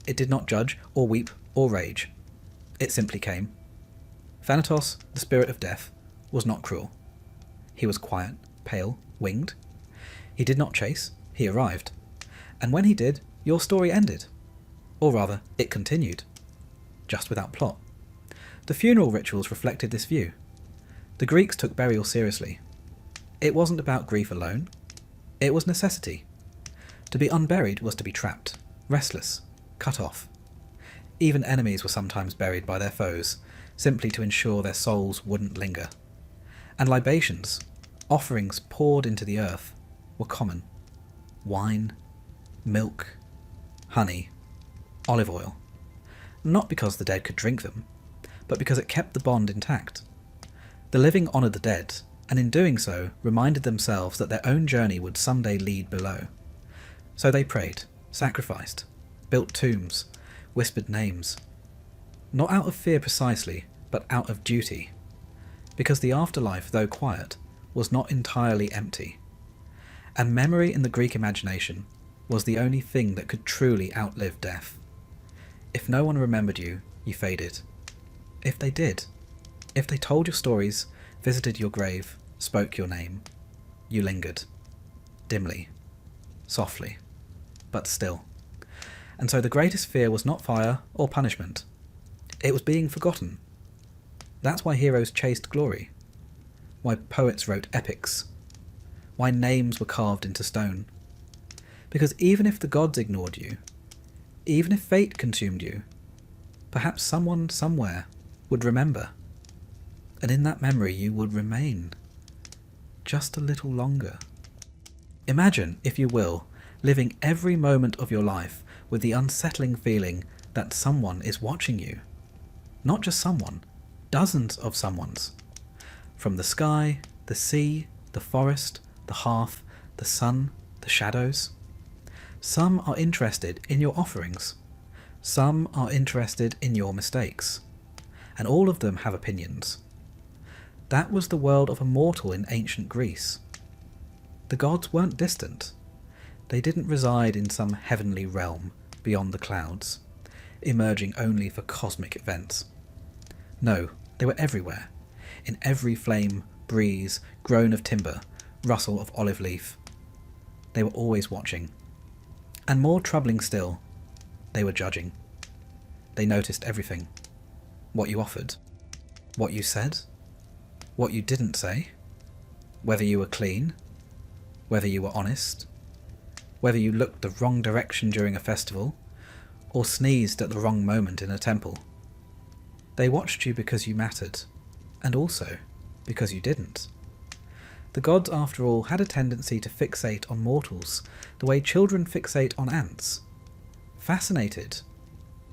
It did not judge or weep or rage. It simply came. Thanatos, the spirit of death, was not cruel. He was quiet, pale, winged. He did not chase, he arrived. And when he did, your story ended. Or rather, it continued. Just without plot. The funeral rituals reflected this view. The Greeks took burial seriously. It wasn't about grief alone. It was necessity. To be unburied was to be trapped, restless, cut off. Even enemies were sometimes buried by their foes, simply to ensure their souls wouldn't linger. And libations, offerings poured into the earth, were common. Wine, milk, honey, olive oil. Not because the dead could drink them, but because it kept the bond intact. The living honoured the dead, and in doing so reminded themselves that their own journey would someday lead below. So they prayed, sacrificed, built tombs, whispered names. Not out of fear precisely, but out of duty. Because the afterlife, though quiet, was not entirely empty. And memory in the Greek imagination was the only thing that could truly outlive death. If no one remembered you, you faded. If they did, if they told your stories, visited your grave, spoke your name, you lingered. Dimly, softly, but still. And so the greatest fear was not fire or punishment. It was being forgotten. That's why heroes chased glory. Why poets wrote epics. Why names were carved into stone. Because even if the gods ignored you, even if fate consumed you, perhaps someone somewhere would remember. And in that memory you would remain. Just a little longer. Imagine, if you will, living every moment of your life with the unsettling feeling that someone is watching you. Not just someone, dozens of someones. From the sky, the sea, the forest, the hearth, the sun, the shadows. Some are interested in your offerings. Some are interested in your mistakes. And all of them have opinions. That was the world of a mortal in ancient Greece. The gods weren't distant. They didn't reside in some heavenly realm beyond the clouds, emerging only for cosmic events. No, they were everywhere, in every flame, breeze, groan of timber, rustle of olive leaf. They were always watching. And more troubling still, they were judging. They noticed everything. What you offered, what you said, what you didn't say, whether you were clean, whether you were honest, whether you looked the wrong direction during a festival, or sneezed at the wrong moment in a temple. They watched you because you mattered, and also because you didn't. The gods, after all, had a tendency to fixate on mortals, the way children fixate on ants. Fascinated,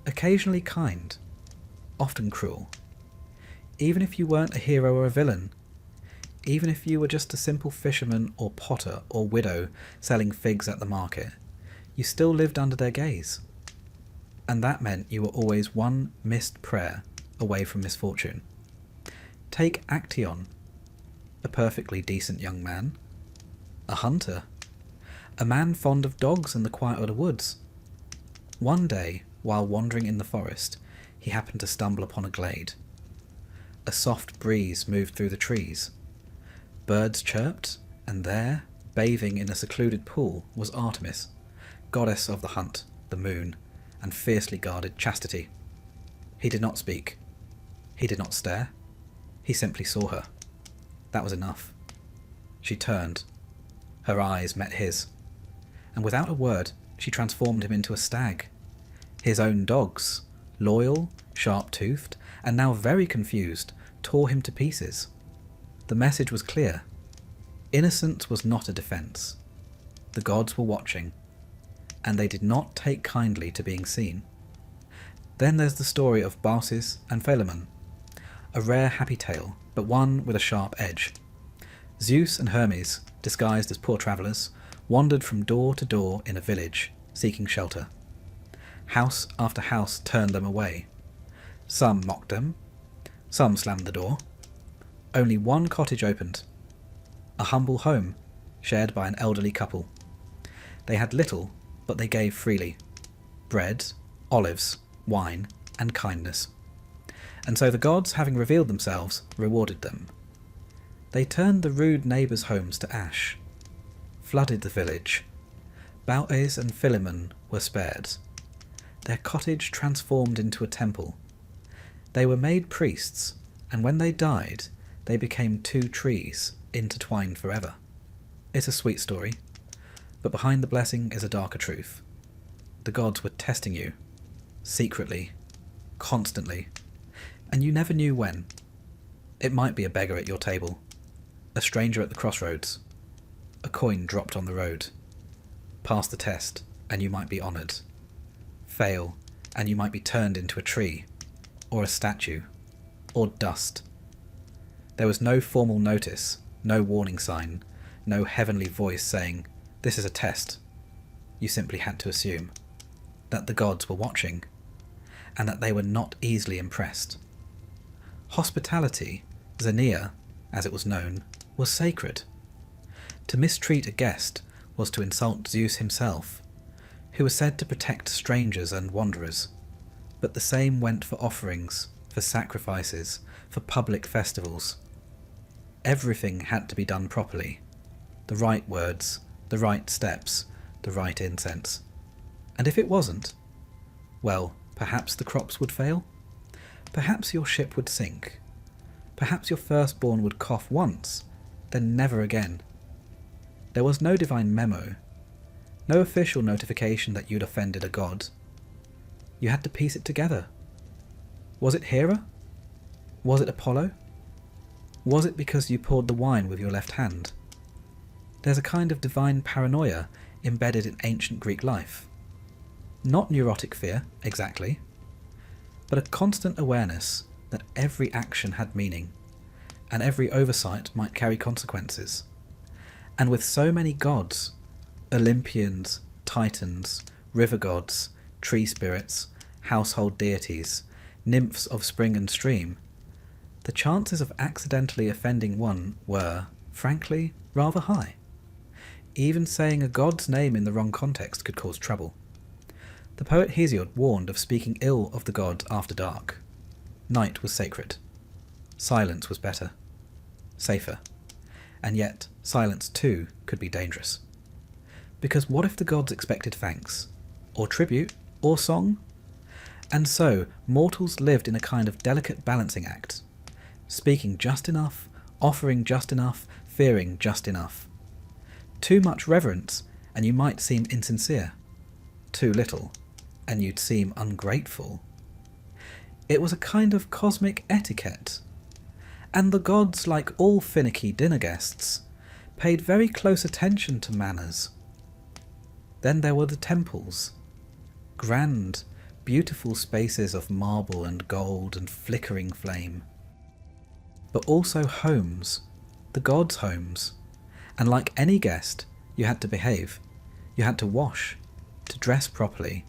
occasionally kind, often cruel. Even if you weren't a hero or a villain, even if you were just a simple fisherman or potter or widow selling figs at the market, you still lived under their gaze. And that meant you were always one missed prayer away from misfortune. Take Actaeon, a perfectly decent young man, a hunter, a man fond of dogs and the quiet of the woods. One day, while wandering in the forest, he happened to stumble upon a glade. A soft breeze moved through the trees. Birds chirped, and there, bathing in a secluded pool, was Artemis, goddess of the hunt, the moon, and fiercely guarded chastity. He did not speak. He did not stare. He simply saw her. That was enough. She turned. Her eyes met his. And without a word, she transformed him into a stag. His own dogs, loyal, sharp-toothed, and now very confused, tore him to pieces. The message was clear. Innocence was not a defence. The gods were watching, and they did not take kindly to being seen. Then there's the story of Baucis and Philemon, a rare happy tale, but one with a sharp edge. Zeus and Hermes, disguised as poor travellers, wandered from door to door in a village, seeking shelter. House after house turned them away. Some mocked them, some slammed the door. Only one cottage opened, a humble home shared by an elderly couple. They had little, but they gave freely: bread, olives, wine, and kindness. And so the gods, having revealed themselves, rewarded them. They turned the rude neighbours' homes to ash, flooded the village. Baucis and Philemon were spared, their cottage transformed into a temple. They were made priests, and when they died, they became two trees, intertwined forever. It's a sweet story, but behind the blessing is a darker truth. The gods were testing you, secretly, constantly, and you never knew when. It might be a beggar at your table, a stranger at the crossroads, a coin dropped on the road. Pass the test, and you might be honoured. Fail, and you might be turned into a tree, or a statue, or dust. There was no formal notice, no warning sign, no heavenly voice saying, "This is a test." You simply had to assume that the gods were watching, and that they were not easily impressed. Hospitality, Xenia, as it was known, was sacred. To mistreat a guest was to insult Zeus himself, who was said to protect strangers and wanderers. But the same went for offerings, for sacrifices, for public festivals. Everything had to be done properly. The right words, the right steps, the right incense. And if it wasn't, well, perhaps the crops would fail. Perhaps your ship would sink. Perhaps your firstborn would cough once, then never again. There was no divine memo, no official notification that you'd offended a god. You had to piece it together. Was it Hera? Was it Apollo? Was it because you poured the wine with your left hand? There's a kind of divine paranoia embedded in ancient Greek life. Not neurotic fear, exactly, but a constant awareness that every action had meaning, and every oversight might carry consequences. And with so many gods, Olympians, Titans, river gods, tree spirits, household deities, nymphs of spring and stream, the chances of accidentally offending one were, frankly, rather high. Even saying a god's name in the wrong context could cause trouble. The poet Hesiod warned of speaking ill of the god after dark. Night was sacred. Silence was better. Safer. And yet, silence too could be dangerous. Because what if the gods expected thanks? Or tribute? Or song? And so, mortals lived in a kind of delicate balancing act. Speaking just enough, offering just enough, fearing just enough. Too much reverence, and you might seem insincere. Too little, and you'd seem ungrateful. It was a kind of cosmic etiquette. And the gods, like all finicky dinner guests, paid very close attention to manners. Then there were the temples. Grand, beautiful spaces of marble and gold and flickering flame. But also homes, the gods' homes. And like any guest, you had to behave. You had to wash, to dress properly,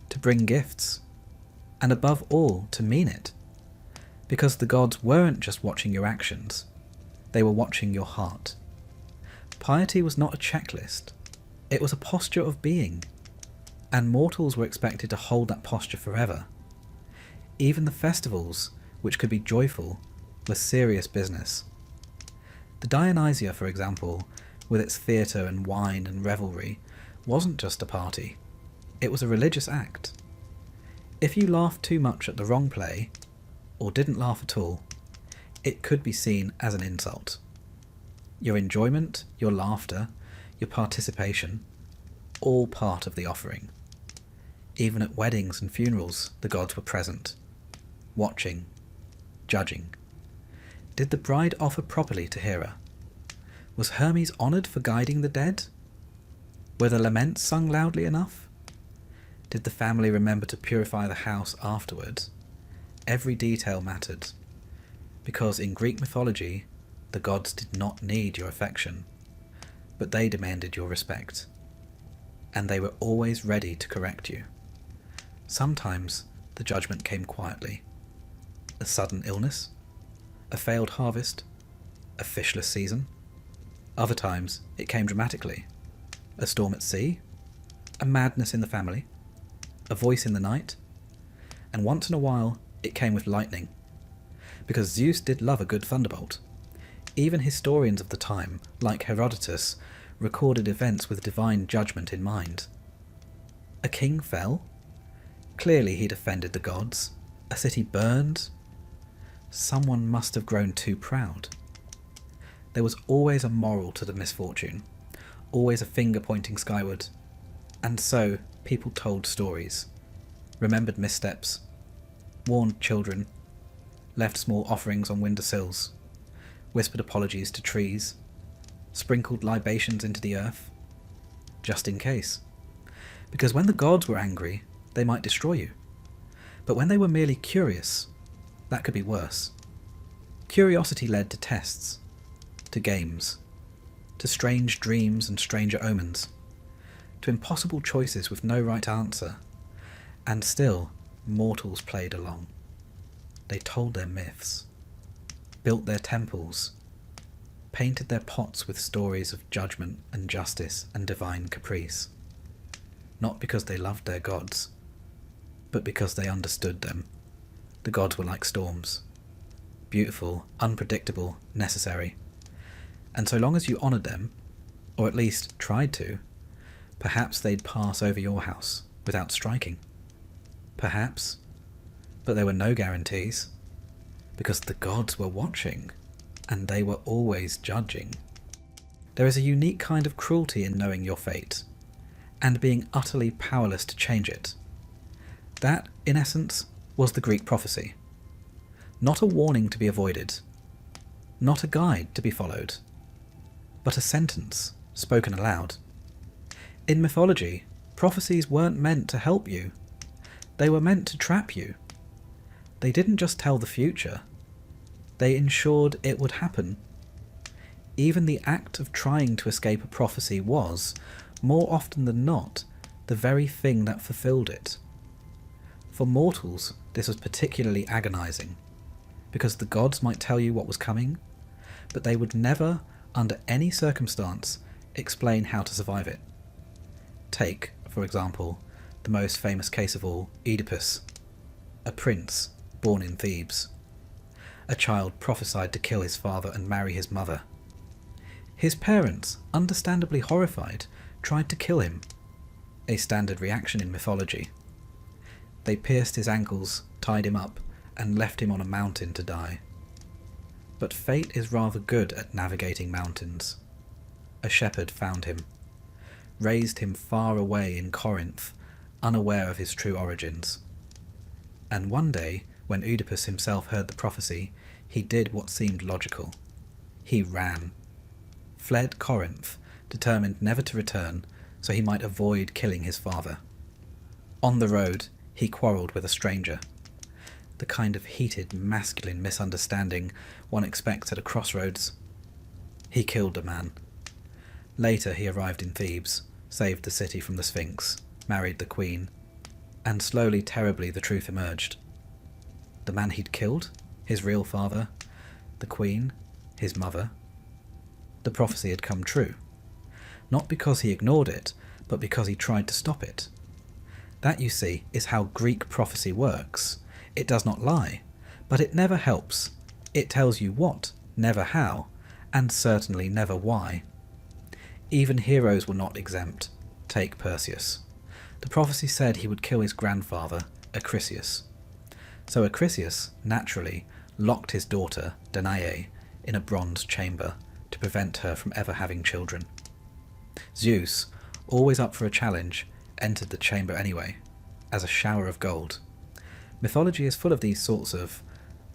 to bring gifts, and above all, to mean it. Because the gods weren't just watching your actions, they were watching your heart. Piety was not a checklist, it was a posture of being, and mortals were expected to hold that posture forever. Even the festivals, which could be joyful, were serious business. The Dionysia, for example, with its theatre and wine and revelry, wasn't just a party, it was a religious act. If you laughed too much at the wrong play, or didn't laugh at all, it could be seen as an insult. Your enjoyment, your laughter, your participation, all part of the offering. Even at weddings and funerals, the gods were present, watching, judging. Did the bride offer properly to Hera? Was Hermes honoured for guiding the dead? Were the laments sung loudly enough? Did the family remember to purify the house afterwards? Every detail mattered, because in Greek mythology, the gods did not need your affection, but they demanded your respect, and they were always ready to correct you. Sometimes the judgment came quietly. A sudden illness, a failed harvest, a fishless season. Other times it came dramatically. A storm at sea, a madness in the family, a voice in the night, and once in a while it came with lightning, because Zeus did love a good thunderbolt. Even historians of the time, like Herodotus, recorded events with divine judgment in mind. A king fell? Clearly he'd offended the gods. A city burned? Someone must have grown too proud. There was always a moral to the misfortune, always a finger pointing skyward, and so people told stories, remembered missteps, warned children, left small offerings on windowsills, whispered apologies to trees, sprinkled libations into the earth, just in case. Because when the gods were angry, they might destroy you. But when they were merely curious, that could be worse. Curiosity led to tests, to games, to strange dreams and stranger omens, to impossible choices with no right answer, and still mortals played along. They told their myths, built their temples, painted their pots with stories of judgment and justice and divine caprice, not because they loved their gods, but because they understood them. The gods were like storms, beautiful, unpredictable, necessary, and so long as you honoured them, or at least tried to, perhaps they'd pass over your house without striking. Perhaps, but there were no guarantees, because the gods were watching, and they were always judging. There is a unique kind of cruelty in knowing your fate, and being utterly powerless to change it. That, in essence, was the Greek prophecy. Not a warning to be avoided, not a guide to be followed, but a sentence spoken aloud. In mythology, prophecies weren't meant to help you. They were meant to trap you. They didn't just tell the future. They ensured it would happen. Even the act of trying to escape a prophecy was, more often than not, the very thing that fulfilled it. For mortals, this was particularly agonizing, because the gods might tell you what was coming, but they would never, under any circumstance, explain how to survive it. Take, for example, the most famous case of all, Oedipus, a prince born in Thebes. A child prophesied to kill his father and marry his mother. His parents, understandably horrified, tried to kill him, a standard reaction in mythology. They pierced his ankles, tied him up, and left him on a mountain to die. But fate is rather good at navigating mountains. A shepherd found him, raised him far away in Corinth, unaware of his true origins. And one day, when Oedipus himself heard the prophecy, he did what seemed logical. He ran, fled Corinth, determined never to return, so he might avoid killing his father. On the road, he quarrelled with a stranger, the kind of heated, masculine misunderstanding one expects at a crossroads. He killed a man. Later he arrived in Thebes, saved the city from the Sphinx, married the queen, and slowly, terribly, the truth emerged. The man he'd killed, his real father, the queen, his mother. The prophecy had come true, not because he ignored it, but because he tried to stop it. That, you see, is how Greek prophecy works. It does not lie, but it never helps. It tells you what, never how, and certainly never why. Even heroes were not exempt. Take Perseus. The prophecy said he would kill his grandfather, Acrisius. So Acrisius, naturally, locked his daughter, Danae, in a bronze chamber to prevent her from ever having children. Zeus, always up for a challenge, entered the chamber anyway, as a shower of gold. Mythology is full of these sorts of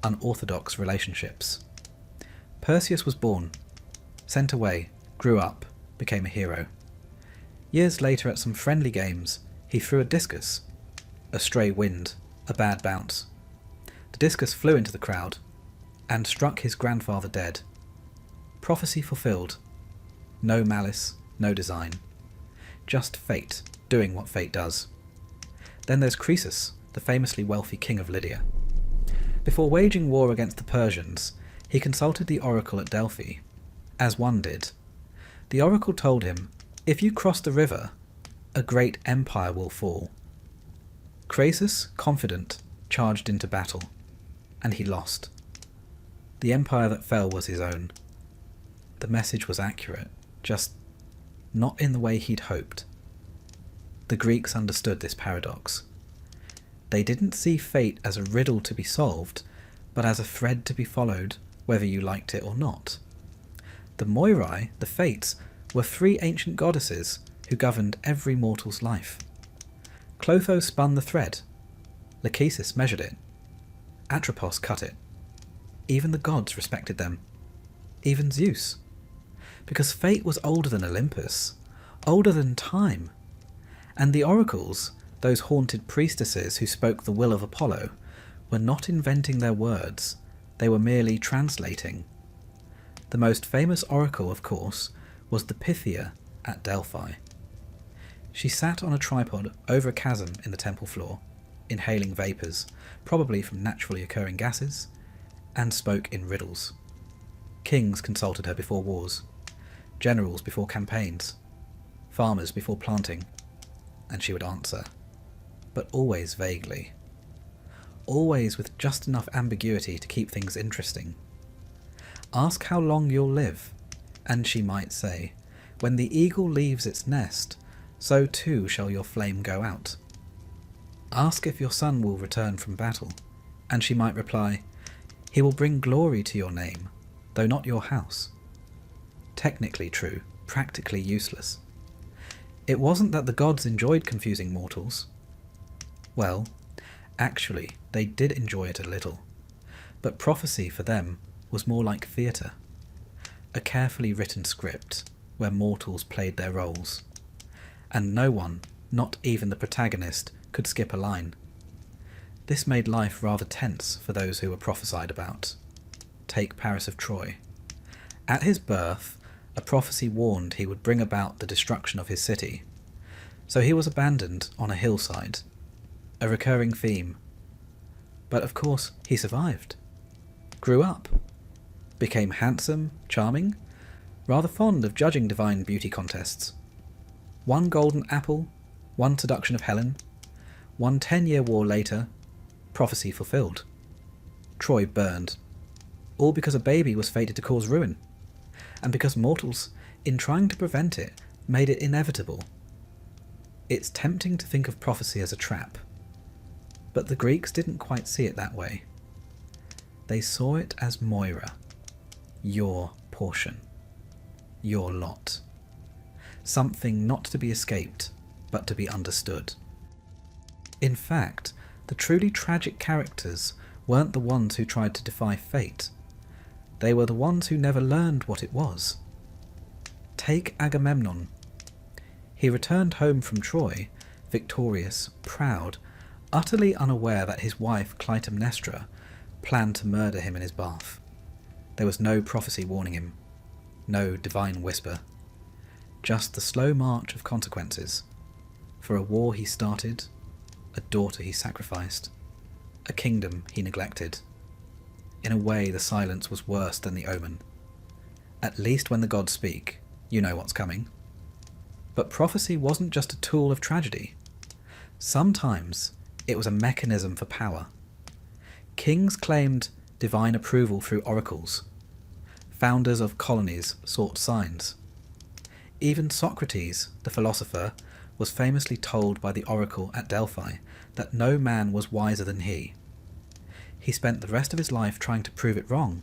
unorthodox relationships. Perseus was born, sent away, grew up, became a hero. Years later at some friendly games, he threw a discus. A stray wind, a bad bounce. The discus flew into the crowd and struck his grandfather dead. Prophecy fulfilled. No malice, no design. Just fate doing what fate does. Then there's Croesus, the famously wealthy king of Lydia. Before waging war against the Persians, he consulted the oracle at Delphi, as one did. The oracle told him, if you cross the river, a great empire will fall. Croesus, confident, charged into battle, and he lost. The empire that fell was his own. The message was accurate, just not in the way he'd hoped. The Greeks understood this paradox. They didn't see fate as a riddle to be solved, but as a thread to be followed, whether you liked it or not. The Moirai, the Fates, were 3 ancient goddesses who governed every mortal's life. Clotho spun the thread. Lachesis measured it. Atropos cut it. Even the gods respected them. Even Zeus. Because fate was older than Olympus, older than time. And the oracles, those haunted priestesses who spoke the will of Apollo, were not inventing their words, they were merely translating. The most famous oracle, of course, was the Pythia at Delphi. She sat on a tripod over a chasm in the temple floor, inhaling vapours, probably from naturally occurring gases, and spoke in riddles. Kings consulted her before wars, generals before campaigns, farmers before planting, and she would answer, but always vaguely. Always with just enough ambiguity to keep things interesting. Ask how long you'll live, and she might say, when the eagle leaves its nest, so too shall your flame go out. Ask if your son will return from battle, and she might reply, he will bring glory to your name, though not your house. Technically true, practically useless. It wasn't that the gods enjoyed confusing mortals. Well, actually, they did enjoy it a little, but prophecy for them was more like theatre, a carefully written script where mortals played their roles, and no one, not even the protagonist, could skip a line. This made life rather tense for those who were prophesied about. Take Paris of Troy. At his birth, a prophecy warned he would bring about the destruction of his city, so he was abandoned on a hillside, a recurring theme. But of course he survived, grew up, became handsome, charming, rather fond of judging divine beauty contests. One golden apple, one seduction of Helen, one 10-year war later, prophecy fulfilled. Troy burned, all because a baby was fated to cause ruin, and because mortals, in trying to prevent it, made it inevitable. It's tempting to think of prophecy as a trap, but the Greeks didn't quite see it that way. They saw it as Moira, your portion, your lot. Something not to be escaped, but to be understood. In fact, the truly tragic characters weren't the ones who tried to defy fate. They were the ones who never learned what it was. Take Agamemnon. He returned home from Troy, victorious, proud, utterly unaware that his wife Clytemnestra planned to murder him in his bath. There was no prophecy warning him, no divine whisper, just the slow march of consequences. For a war he started, a daughter he sacrificed, a kingdom he neglected. In a way, the silence was worse than the omen. At least when the gods speak, you know what's coming. But prophecy wasn't just a tool of tragedy. Sometimes it was a mechanism for power. Kings claimed divine approval through oracles. Founders of colonies sought signs. Even Socrates, the philosopher, was famously told by the oracle at Delphi that no man was wiser than he. He spent the rest of his life trying to prove it wrong,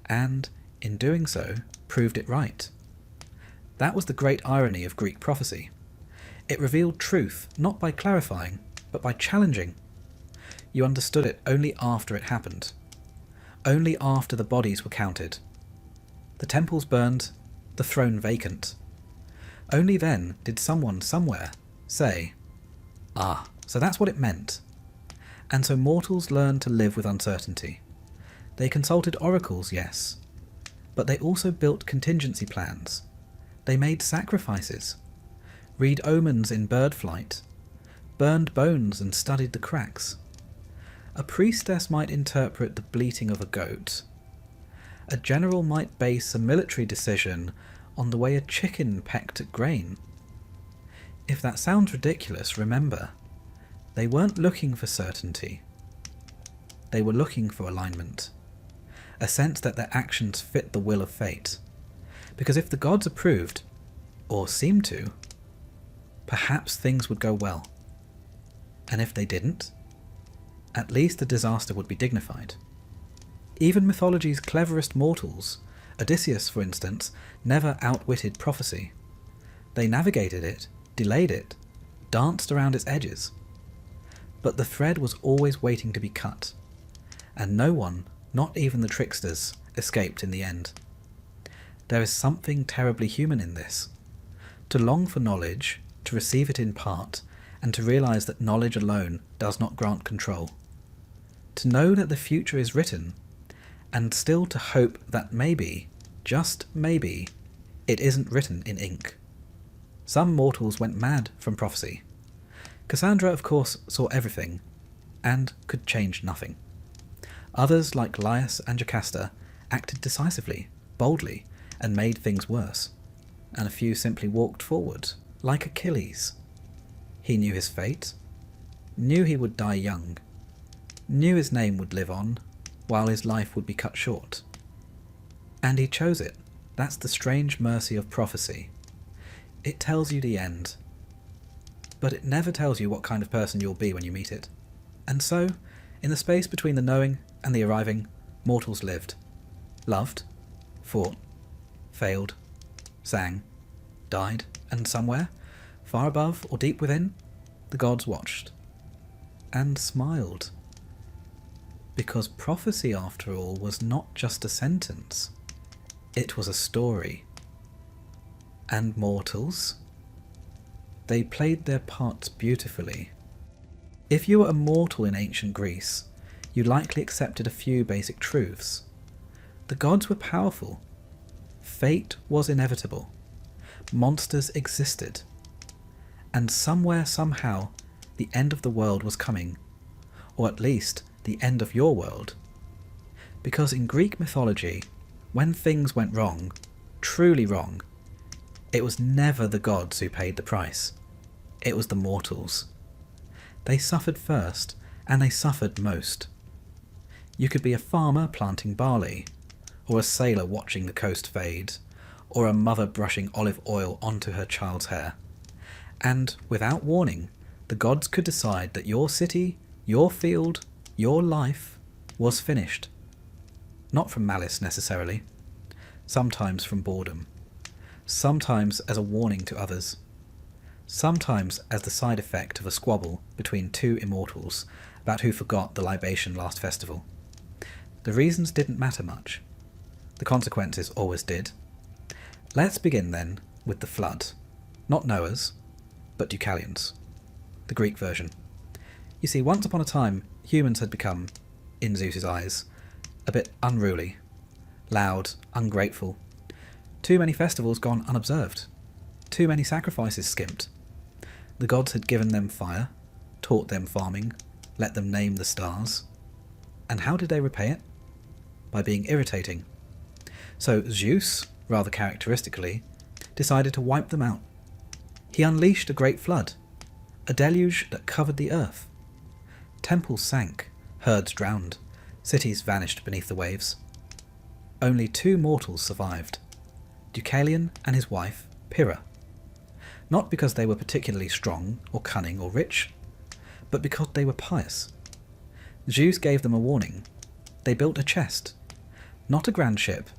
and, in doing so, proved it right. That was the great irony of Greek prophecy. It revealed truth not by clarifying, but by challenging. You understood it only after it happened. Only after the bodies were counted. The temples burned, the throne vacant. Only then did someone somewhere say, "Ah, so that's what it meant." And so mortals learned to live with uncertainty. They consulted oracles, yes, but they also built contingency plans. They made sacrifices, read omens in bird flight, burned bones and studied the cracks. A priestess might interpret the bleating of a goat. A general might base a military decision on the way a chicken pecked at grain. If that sounds ridiculous, remember, they weren't looking for certainty. They were looking for alignment, a sense that their actions fit the will of fate. Because if the gods approved, or seemed to, perhaps things would go well. And if they didn't, at least the disaster would be dignified. Even mythology's cleverest mortals, Odysseus for instance, never outwitted prophecy. They navigated it, delayed it, danced around its edges. But the thread was always waiting to be cut, and no one, not even the tricksters, escaped in the end. There is something terribly human in this. To long for knowledge, to receive it in part, and to realise that knowledge alone does not grant control. To know that the future is written, and still to hope that maybe, just maybe, it isn't written in ink. Some mortals went mad from prophecy. Cassandra, of course, saw everything, and could change nothing. Others, like Laius and Jocasta, acted decisively, boldly, and made things worse. And a few simply walked forward, like Achilles. He knew his fate, knew he would die young, knew his name would live on, while his life would be cut short. And he chose it. That's the strange mercy of prophecy. It tells you the end, but it never tells you what kind of person you'll be when you meet it. And so, in the space between the knowing and the arriving, mortals lived, loved, fought, failed, sang, died, and somewhere, far above or deep within, the gods watched and smiled. Because prophecy, after all, was not just a sentence. It was a story. And mortals? They played their parts beautifully. If you were a mortal in ancient Greece, you likely accepted a few basic truths. The gods were powerful. Fate was inevitable. Monsters existed. And somewhere, somehow, the end of the world was coming. Or at least, the end of your world. Because in Greek mythology, when things went wrong, truly wrong, it was never the gods who paid the price. It was the mortals. They suffered first, and they suffered most. You could be a farmer planting barley, or a sailor watching the coast fade, or a mother brushing olive oil onto her child's hair. And, without warning, the gods could decide that your city, your field, your life was finished. Not from malice necessarily. Sometimes from boredom. Sometimes as a warning to others. Sometimes as the side effect of a squabble between two immortals about who forgot the libation last festival. The reasons didn't matter much. The consequences always did. Let's begin then with the flood. Not Noah's, but Deucalion's. The Greek version. You see, once upon a time, humans had become, in Zeus's eyes, a bit unruly, loud, ungrateful. Too many festivals gone unobserved. Too many sacrifices skimped. The gods had given them fire, taught them farming, let them name the stars. And how did they repay it? By being irritating. So Zeus, rather characteristically, decided to wipe them out. He unleashed a great flood, a deluge that covered the earth. Temples sank, herds drowned, cities vanished beneath the waves. Only two mortals survived, Deucalion and his wife, Pyrrha. Not because they were particularly strong, or cunning, or rich, but because they were pious. Zeus gave them a warning. They built a chest, not a grand ship,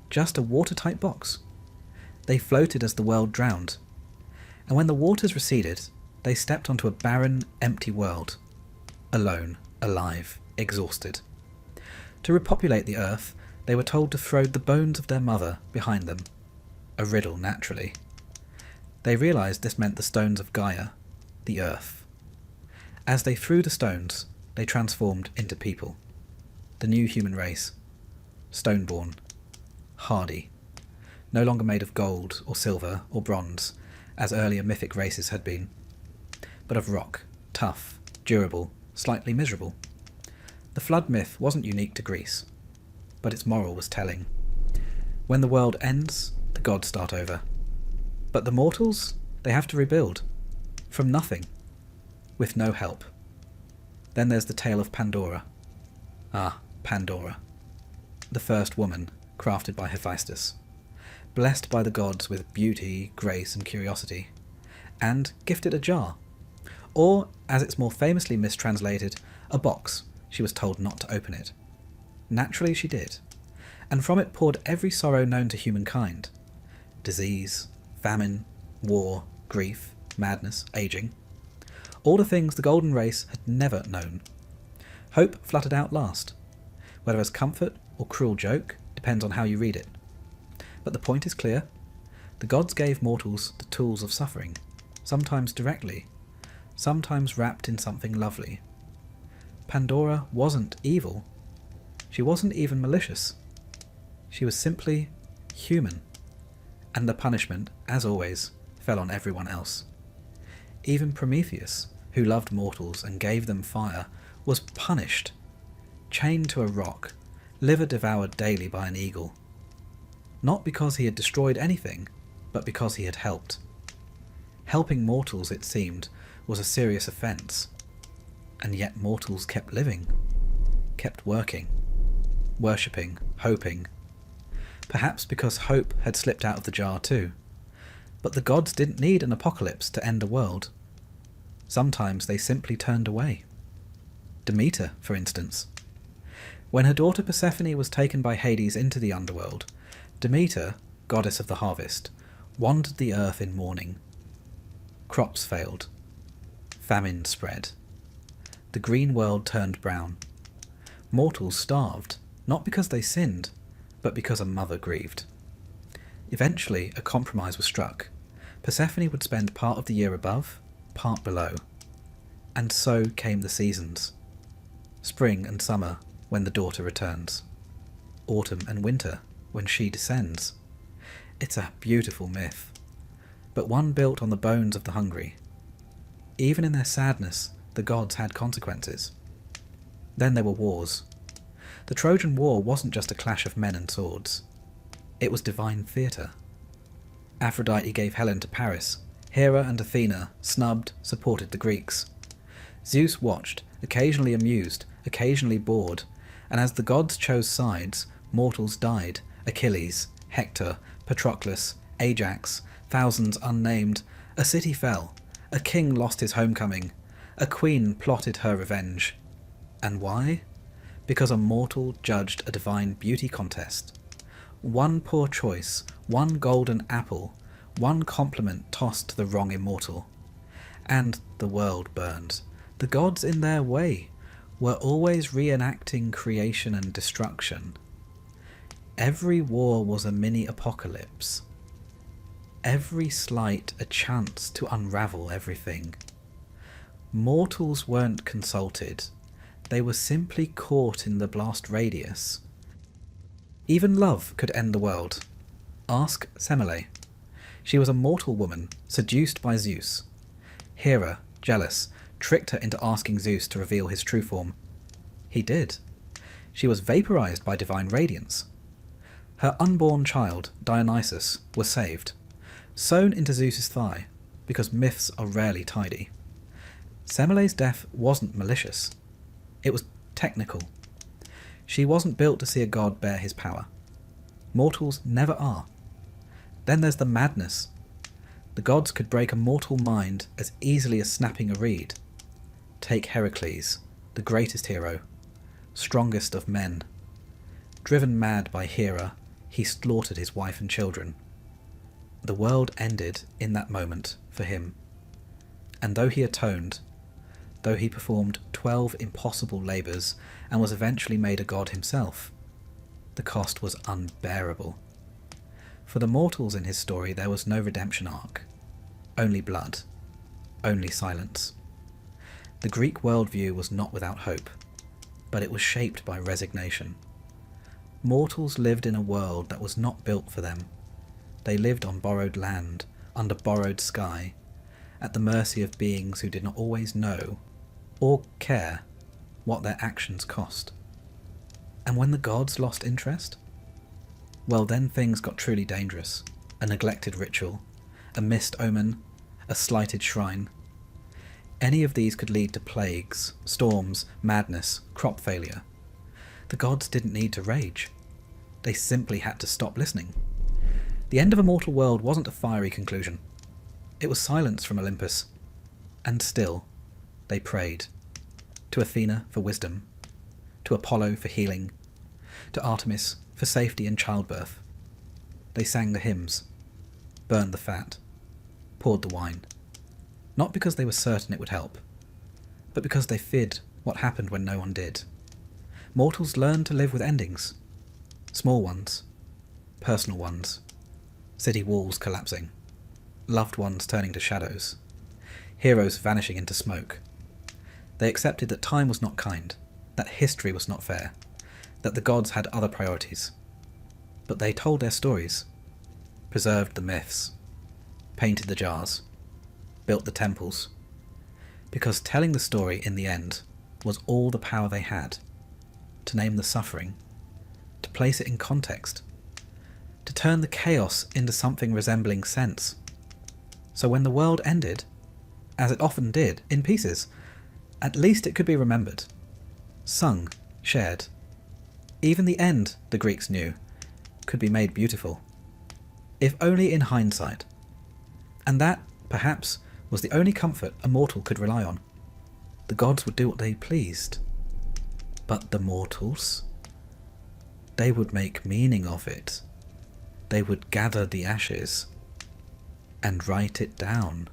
just a watertight box. They floated as the world drowned, and when the waters receded, They stepped onto a barren, empty world. Alone, alive, exhausted. To repopulate the earth, they were told to throw the bones of their mother behind them. A riddle, naturally. They realised this meant the stones of Gaia, the earth. As they threw the stones, they transformed into people. The new human race. Stoneborn. Hardy. No longer made of gold or silver or bronze, as earlier mythic races had been, but of rock, tough, durable, slightly miserable. The flood myth wasn't unique to Greece, but its moral was telling. When the world ends, the gods start over. But the mortals, they have to rebuild. From nothing. With no help. Then there's the tale of Pandora. Ah, Pandora. The first woman, crafted by Hephaestus. Blessed by the gods with beauty, grace and curiosity. And gifted a jar. Or, as it's more famously mistranslated, a box. She was told not to open it. Naturally she did. And from it poured every sorrow known to humankind. Disease, famine, war, grief, madness, aging. All the things the golden race had never known. Hope fluttered out last. Whether as comfort or cruel joke depends on how you read it. But the point is clear. The gods gave mortals the tools of suffering, sometimes directly, sometimes wrapped in something lovely. Pandora wasn't evil. She wasn't even malicious. She was simply human. And the punishment, as always, fell on everyone else. Even Prometheus, who loved mortals and gave them fire, was punished. Chained to a rock, liver devoured daily by an eagle. Not because he had destroyed anything, but because he had helped. Helping mortals, it seemed, was a serious offence. And yet mortals kept living, kept working, worshipping, hoping. Perhaps because hope had slipped out of the jar too. But the gods didn't need an apocalypse to end the world. Sometimes they simply turned away. Demeter, for instance. When her daughter Persephone was taken by Hades into the underworld, Demeter, goddess of the harvest, wandered the earth in mourning. Crops failed. Famine spread. The green world turned brown. Mortals starved, not because they sinned, but because a mother grieved. Eventually, a compromise was struck. Persephone would spend part of the year above, part below. And so came the seasons. Spring and summer, when the daughter returns. Autumn and winter, when she descends. It's a beautiful myth, but one built on the bones of the hungry. Even in their sadness, the gods had consequences. Then there were wars. The Trojan War wasn't just a clash of men and swords. It was divine theatre. Aphrodite gave Helen to Paris. Hera and Athena, snubbed, supported the Greeks. Zeus watched, occasionally amused, occasionally bored, and as the gods chose sides, mortals died. Achilles, Hector, Patroclus, Ajax, thousands unnamed. A city fell. A king lost his homecoming. A queen plotted her revenge. And why? Because a mortal judged a divine beauty contest. One poor choice, one golden apple, one compliment tossed to the wrong immortal. And the world burned. The gods, in their way, were always reenacting creation and destruction. Every war was a mini-apocalypse. Every slight a chance to unravel everything. Mortals weren't consulted. They were simply caught in the blast radius. Even love could end the world. Ask Semele. She was a mortal woman, seduced by Zeus. Hera, jealous, tricked her into asking Zeus to reveal his true form. He did. She was vaporized by divine radiance. Her unborn child, Dionysus, was saved, sewn into Zeus's thigh, because myths are rarely tidy. Semele's death wasn't malicious. It was technical. She wasn't built to see a god bear his power. Mortals never are. Then there's the madness. The gods could break a mortal mind as easily as snapping a reed. Take Heracles, the greatest hero, strongest of men. Driven mad by Hera, he slaughtered his wife and children. The world ended in that moment for him. And though he atoned, though he performed 12 impossible labours and was eventually made a god himself, the cost was unbearable. For the mortals in his story there was no redemption arc, only blood, only silence. The Greek worldview was not without hope, but it was shaped by resignation. Mortals lived in a world that was not built for them. They lived on borrowed land, under borrowed sky, at the mercy of beings who did not always know or care what their actions cost. And when the gods lost interest, well, then things got truly dangerous. A neglected ritual, a missed omen, a slighted shrine. Any of these could lead to plagues, storms, madness, crop failure. The gods didn't need to rage. They simply had to stop listening. The end of a mortal world wasn't a fiery conclusion. It was silence from Olympus. And still, they prayed. To Athena for wisdom, to Apollo for healing, to Artemis for safety in childbirth. They sang the hymns, burned the fat, poured the wine. Not because they were certain it would help, but because they feared what happened when no one did. Mortals learned to live with endings. Small ones, personal ones, city walls collapsing, loved ones turning to shadows, heroes vanishing into smoke. They accepted that time was not kind, that history was not fair, that the gods had other priorities. But they told their stories, preserved the myths, painted the jars, built the temples, because telling the story in the end was all the power they had, to name the suffering, to place it in context, to turn the chaos into something resembling sense. So when the world ended, as it often did, in pieces, at least it could be remembered, sung, shared. Even the end, the Greeks knew, could be made beautiful, if only in hindsight. And that, perhaps, was the only comfort a mortal could rely on. The gods would do what they pleased. But the mortals? They would make meaning of it. They would gather the ashes and write it down.